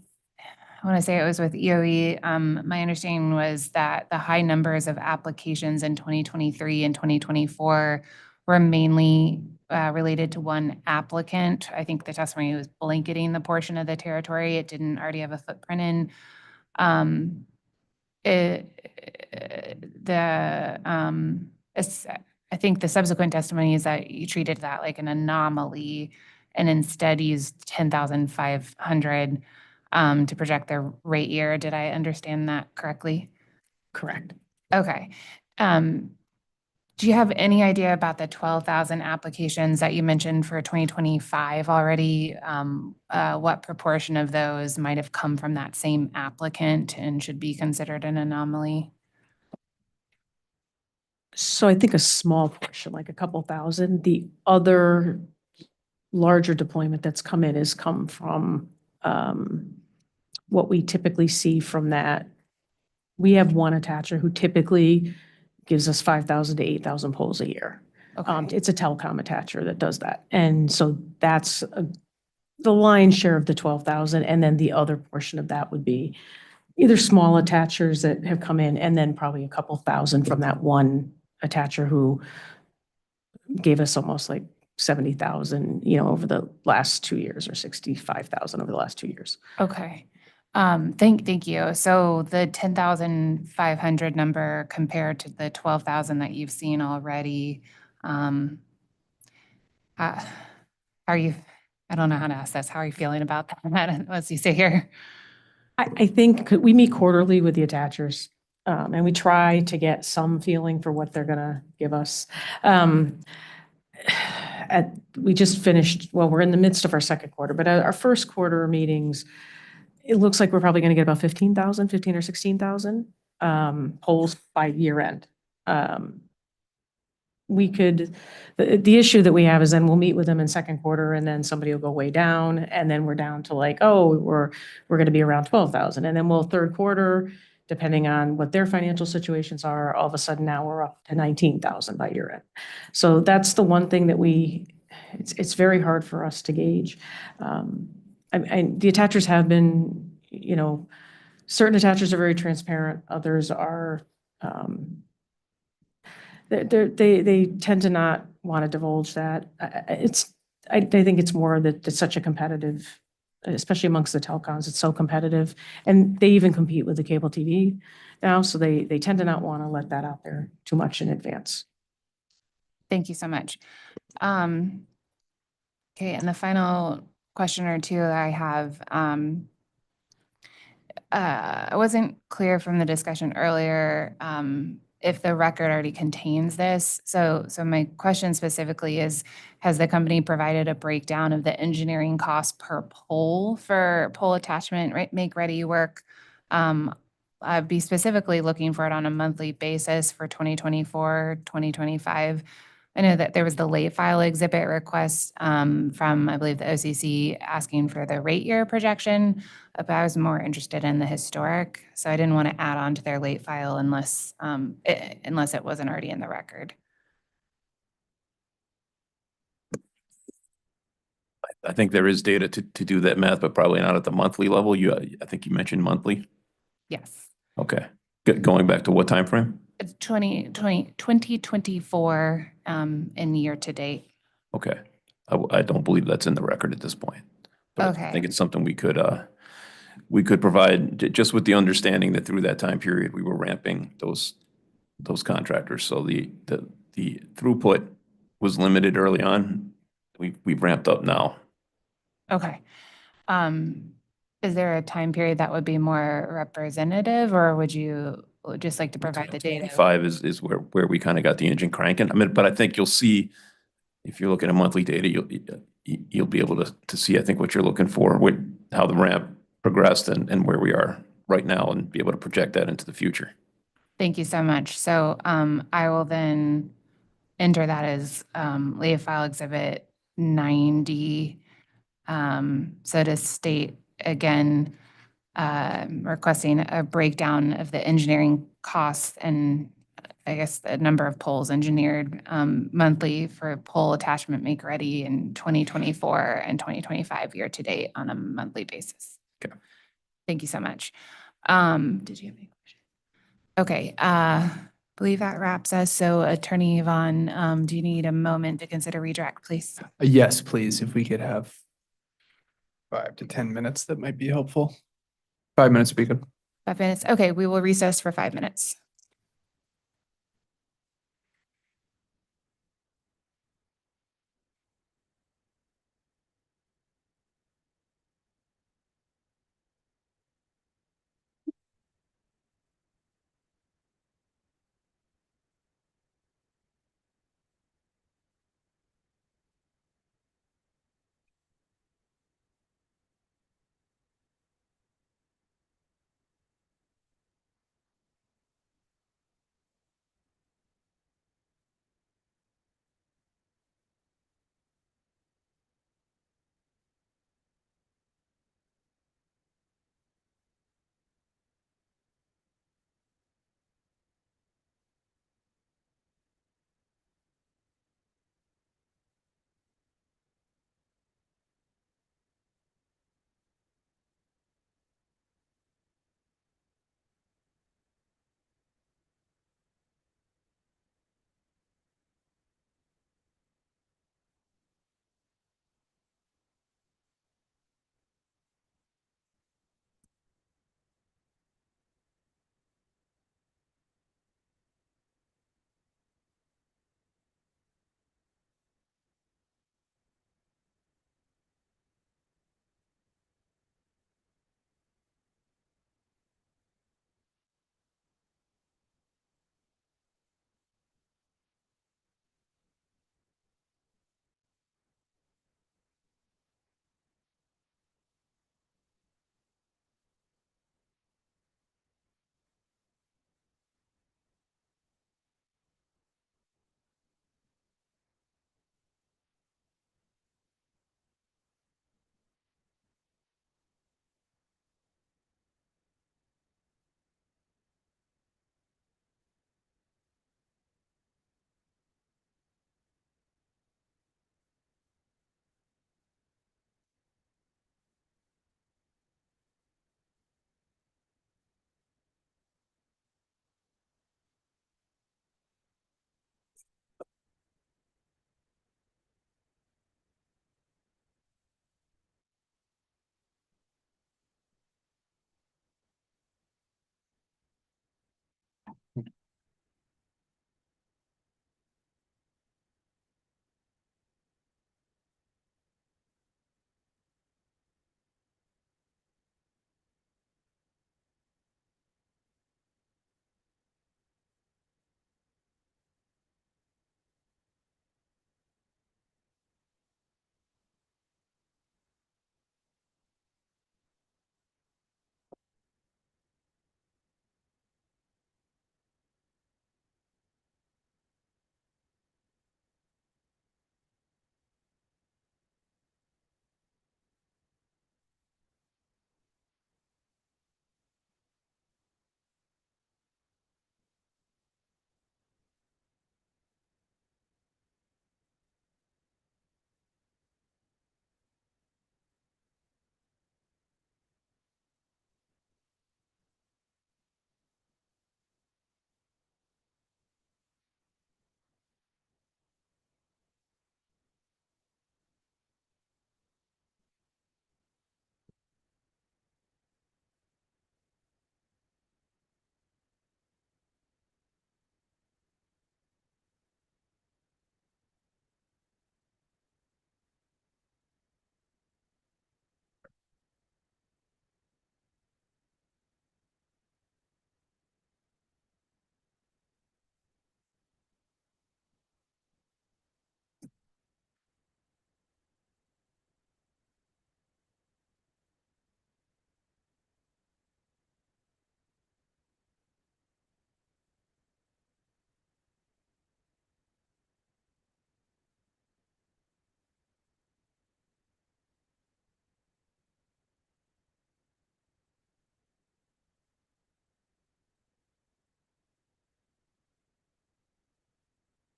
want to say it was with EOE. My understanding was that the high numbers of applications in 2023 and 2024 were mainly related to one applicant. I think the testimony was blanketing the portion of the territory. It didn't already have a footprint in. I think the subsequent testimony is that you treated that like an anomaly and instead used 10,500 to project the rate year. Did I understand that correctly? Correct. Okay. Do you have any idea about the 12,000 applications that you mentioned for 2025 already? What proportion of those might have come from that same applicant and should be considered an anomaly? So I think a small portion, like a couple thousand. The other larger deployment that's come in has come from what we typically see from that. We have one attacher who typically gives us 5,000 to 8,000 polls a year. Okay. It's a telecom attacher that does that. And so that's the lion's share of the 12,000. And then the other portion of that would be either small attachers that have come in, and then probably a couple thousand from that one attacher who gave us almost like 70,000, over the last 2 years, or 65,000 over the last 2 years. Okay. Thank you. So the 10,500 number compared to the 12,000 that you've seen already, are you, I don't know how to ask this. How are you feeling about that as you sit here? I think we meet quarterly with the attachers, and we try to get some feeling for what they're gonna give us. We just finished, well, we're in the midst of our second quarter, but at our first quarter meetings, it looks like we're probably gonna get about 15,000, 15 or 16,000 polls by year end. The issue that we have is then we'll meet with them in second quarter, and then somebody will go way down, and then we're down to like, oh, we're gonna be around 12,000. And then we'll third quarter, depending on what their financial situations are, all of a sudden now we're up to 19,000 by year end. So that's the one thing that it's very hard for us to gauge. The attachers have been, certain attachers are very transparent, others are, they tend to not want to divulge that. I think it's more that it's such a competitive, especially amongst the telecoms, it's so competitive. And they even compete with the cable TV now, so they tend to not want to let that out there too much in advance. Thank you so much. Okay, and the final question or two I have, I wasn't clear from the discussion earlier, if the record already contains this. So my question specifically is, has the company provided a breakdown of the engineering cost per poll for poll attachment, make ready work? I'd be specifically looking for it on a monthly basis for 2024, 2025. I know that there was the late file exhibit request from, I believe, the OCC asking for the rate year projection, but I was more interested in the historic. So I didn't want to add on to their late file unless it wasn't already in the record. I think there is data to do that math, but probably not at the monthly level. I think you mentioned monthly. Yes. Okay. Going back to what time frame? It's 2024 in year to date. Okay. I don't believe that's in the record at this point. But I think it's something we could provide, just with the understanding that through that time period, we were ramping those contractors. So the throughput was limited early on. We've ramped up now. Okay. Is there a time period that would be more representative, or would you just like to provide the data? 5 is where we kind of got the engine cranking. I mean, but I think you'll see, if you're looking at monthly data, you'll be able to see, I think, what you're looking for, how the ramp progressed and where we are right now, and be able to project that into the future. Thank you so much. So I will then enter that as late file exhibit 90. So to state again, requesting a breakdown of the engineering costs and I guess the number of polls engineered monthly for poll attachment make ready in 2024 and 2025 year to date on a monthly basis. Okay. Thank you so much. Did you have any questions? Okay. Believe that wraps us. So Attorney Yvonne, do you need a moment to consider redirect, please? Yes, please. If we could have 5 to 10 minutes, that might be helpful. 5 minutes would be good. 5 minutes. Okay, we will recess for 5 minutes.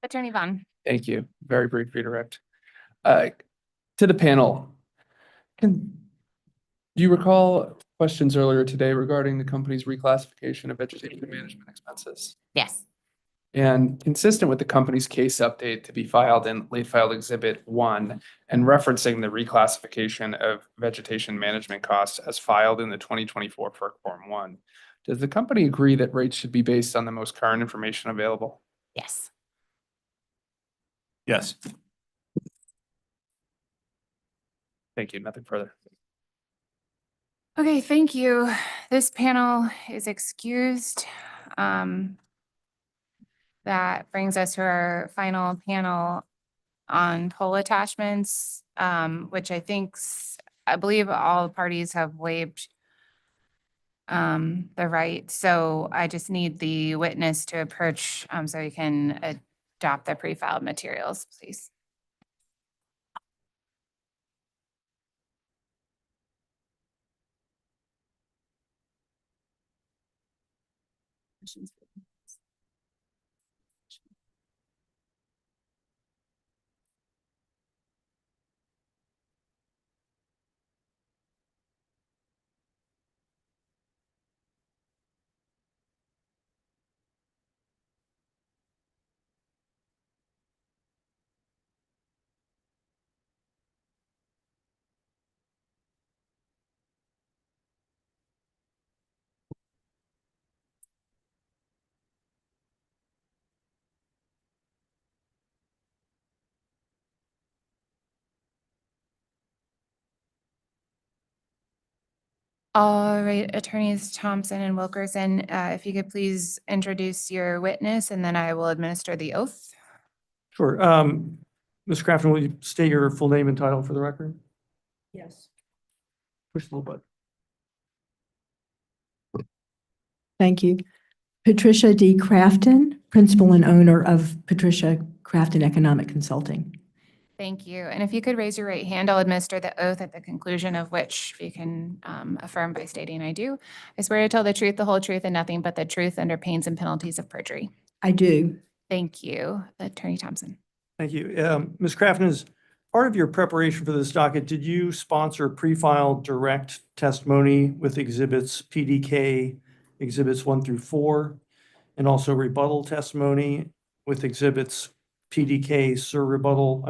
Attorney Vaughn. Thank you. Very brief redirect. To the panel, do you recall questions earlier today regarding the company's reclassification of vegetation management expenses? Yes. And consistent with the company's case update to be filed in late filed exhibit 1 and referencing the reclassification of vegetation management costs as filed in the 2024 FERC Form 1, does the company agree that rates should be based on the most current information available? Yes. Yes. Thank you. Nothing further. Okay, thank you. This panel is excused. That brings us to our final panel on pole attachments, which I believe all parties have waived the right. So I just need the witness to approach so we can adopt the pre-filed materials, please. All right, attorneys Thompson and Wilkerson, if you could please introduce your witness and then I will administer the oath. Sure. Ms. Crafton, will you state your full name and title for the record? Yes. Push the little button. Thank you. Patricia D. Crafton, principal and owner of Patricia Crafton Economic Consulting. Thank you. And if you could raise your right hand, I'll administer the oath at the conclusion of which you can affirm by stating I do. I swear to tell the truth, the whole truth, and nothing but the truth under pains and penalties of perjury. I do. Thank you, Attorney Thompson. Thank you. Ms. Crafton, as part of your preparation for this docket, did you sponsor pre-filed direct testimony with exhibits PDK, exhibits 1 through 4, and also rebuttal testimony with exhibits PDK, sur rebuttal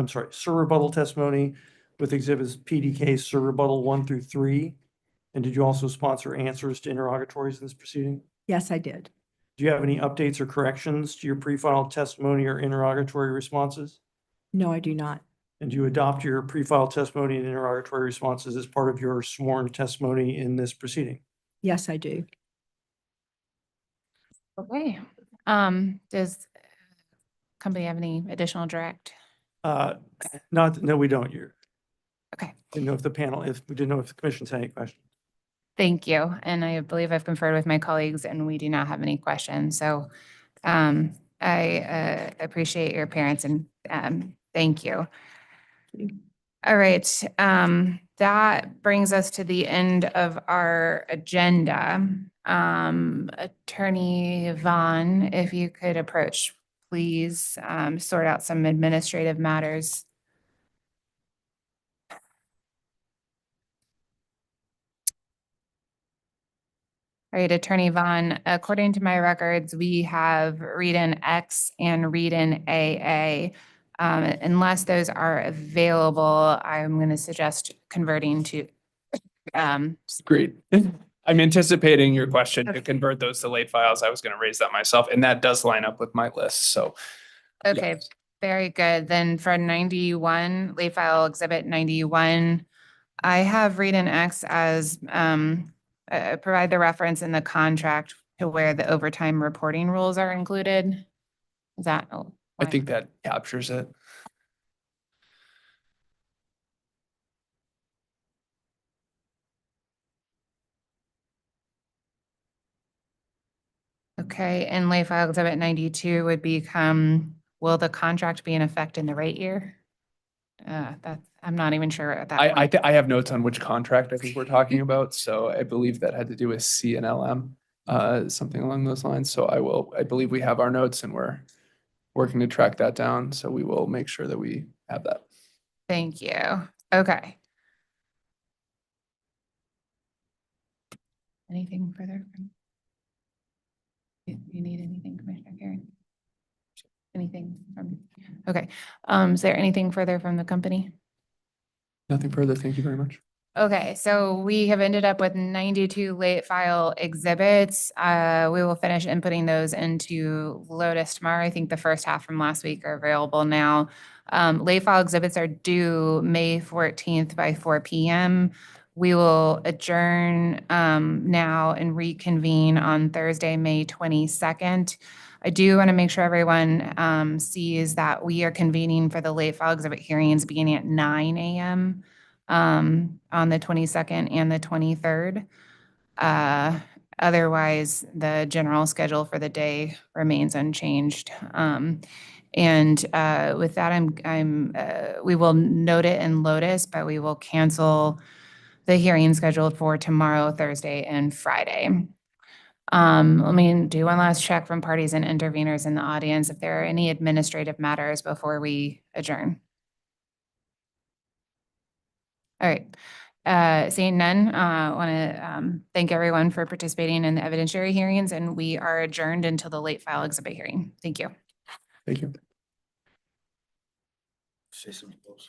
testimony with exhibits PDK, sur rebuttal 1 through 3? And did you also sponsor answers to interrogatories in this proceeding? Yes, I did. Do you have any updates or corrections to your pre-filed testimony or interrogatory responses? No, I do not. And do you adopt your pre-filed testimony and interrogatory responses as part of your sworn testimony in this proceeding? Yes, I do. Okay. Does company have any additional direct? No, we don't. Okay. Didn't know if we didn't know if the commission's had any questions. Thank you. And I believe I've conferred with my colleagues and we do not have any questions. So I appreciate your appearance and thank you. All right. That brings us to the end of our agenda. Attorney Vaughn, if you could approach, please, sort out some administrative matters. All right, Attorney Vaughn, according to my records, we have read-in X and read-in AA. Unless those are available, I'm going to suggest converting to. Great. I'm anticipating your question to convert those to late files. I was going to raise that myself, and that does line up with my list. So. Okay, yes. very good. Then for 91, late file exhibit 91, I have read-in X as provide the reference in the contract to where the overtime reporting rules are included. Is that? I think that captures it. Okay, and late file exhibit 92 would become, will the contract be in effect in the rate year? I'm not even sure at that point. I have notes on which contract I think we're talking about. So I believe that had to do with CNLM, something along those lines. So I believe we have our notes and we're working to track that down. So we will make sure that we have that. Thank you. Okay. Anything further? You need anything, Commissioner Karen? Anything from, okay. Is there anything further from the company? Nothing further. Thank you very much. Okay, so we have ended up with 92 late file exhibits. We will finish inputting those into Lotus tomorrow. I think the first half from last week are available now. Late file exhibits are due May 14th by 4 p.m. We will adjourn now and reconvene on Thursday, May 22nd. I do want to make sure everyone sees that we are convening for the late file exhibit hearings beginning at 9 a.m. On the 22nd and the 23rd. Otherwise, the general schedule for the day remains unchanged. And with that, we will note it in Lotus, but we will cancel the hearing scheduled for tomorrow, Thursday, and Friday. Let me do one last check from parties and interveners in the audience if there are any administrative matters before we adjourn. All right. Seeing none, I want to thank everyone for participating in the evidentiary hearings, and we are adjourned until the late file exhibit hearing. Thank you. Thank you. Say something else.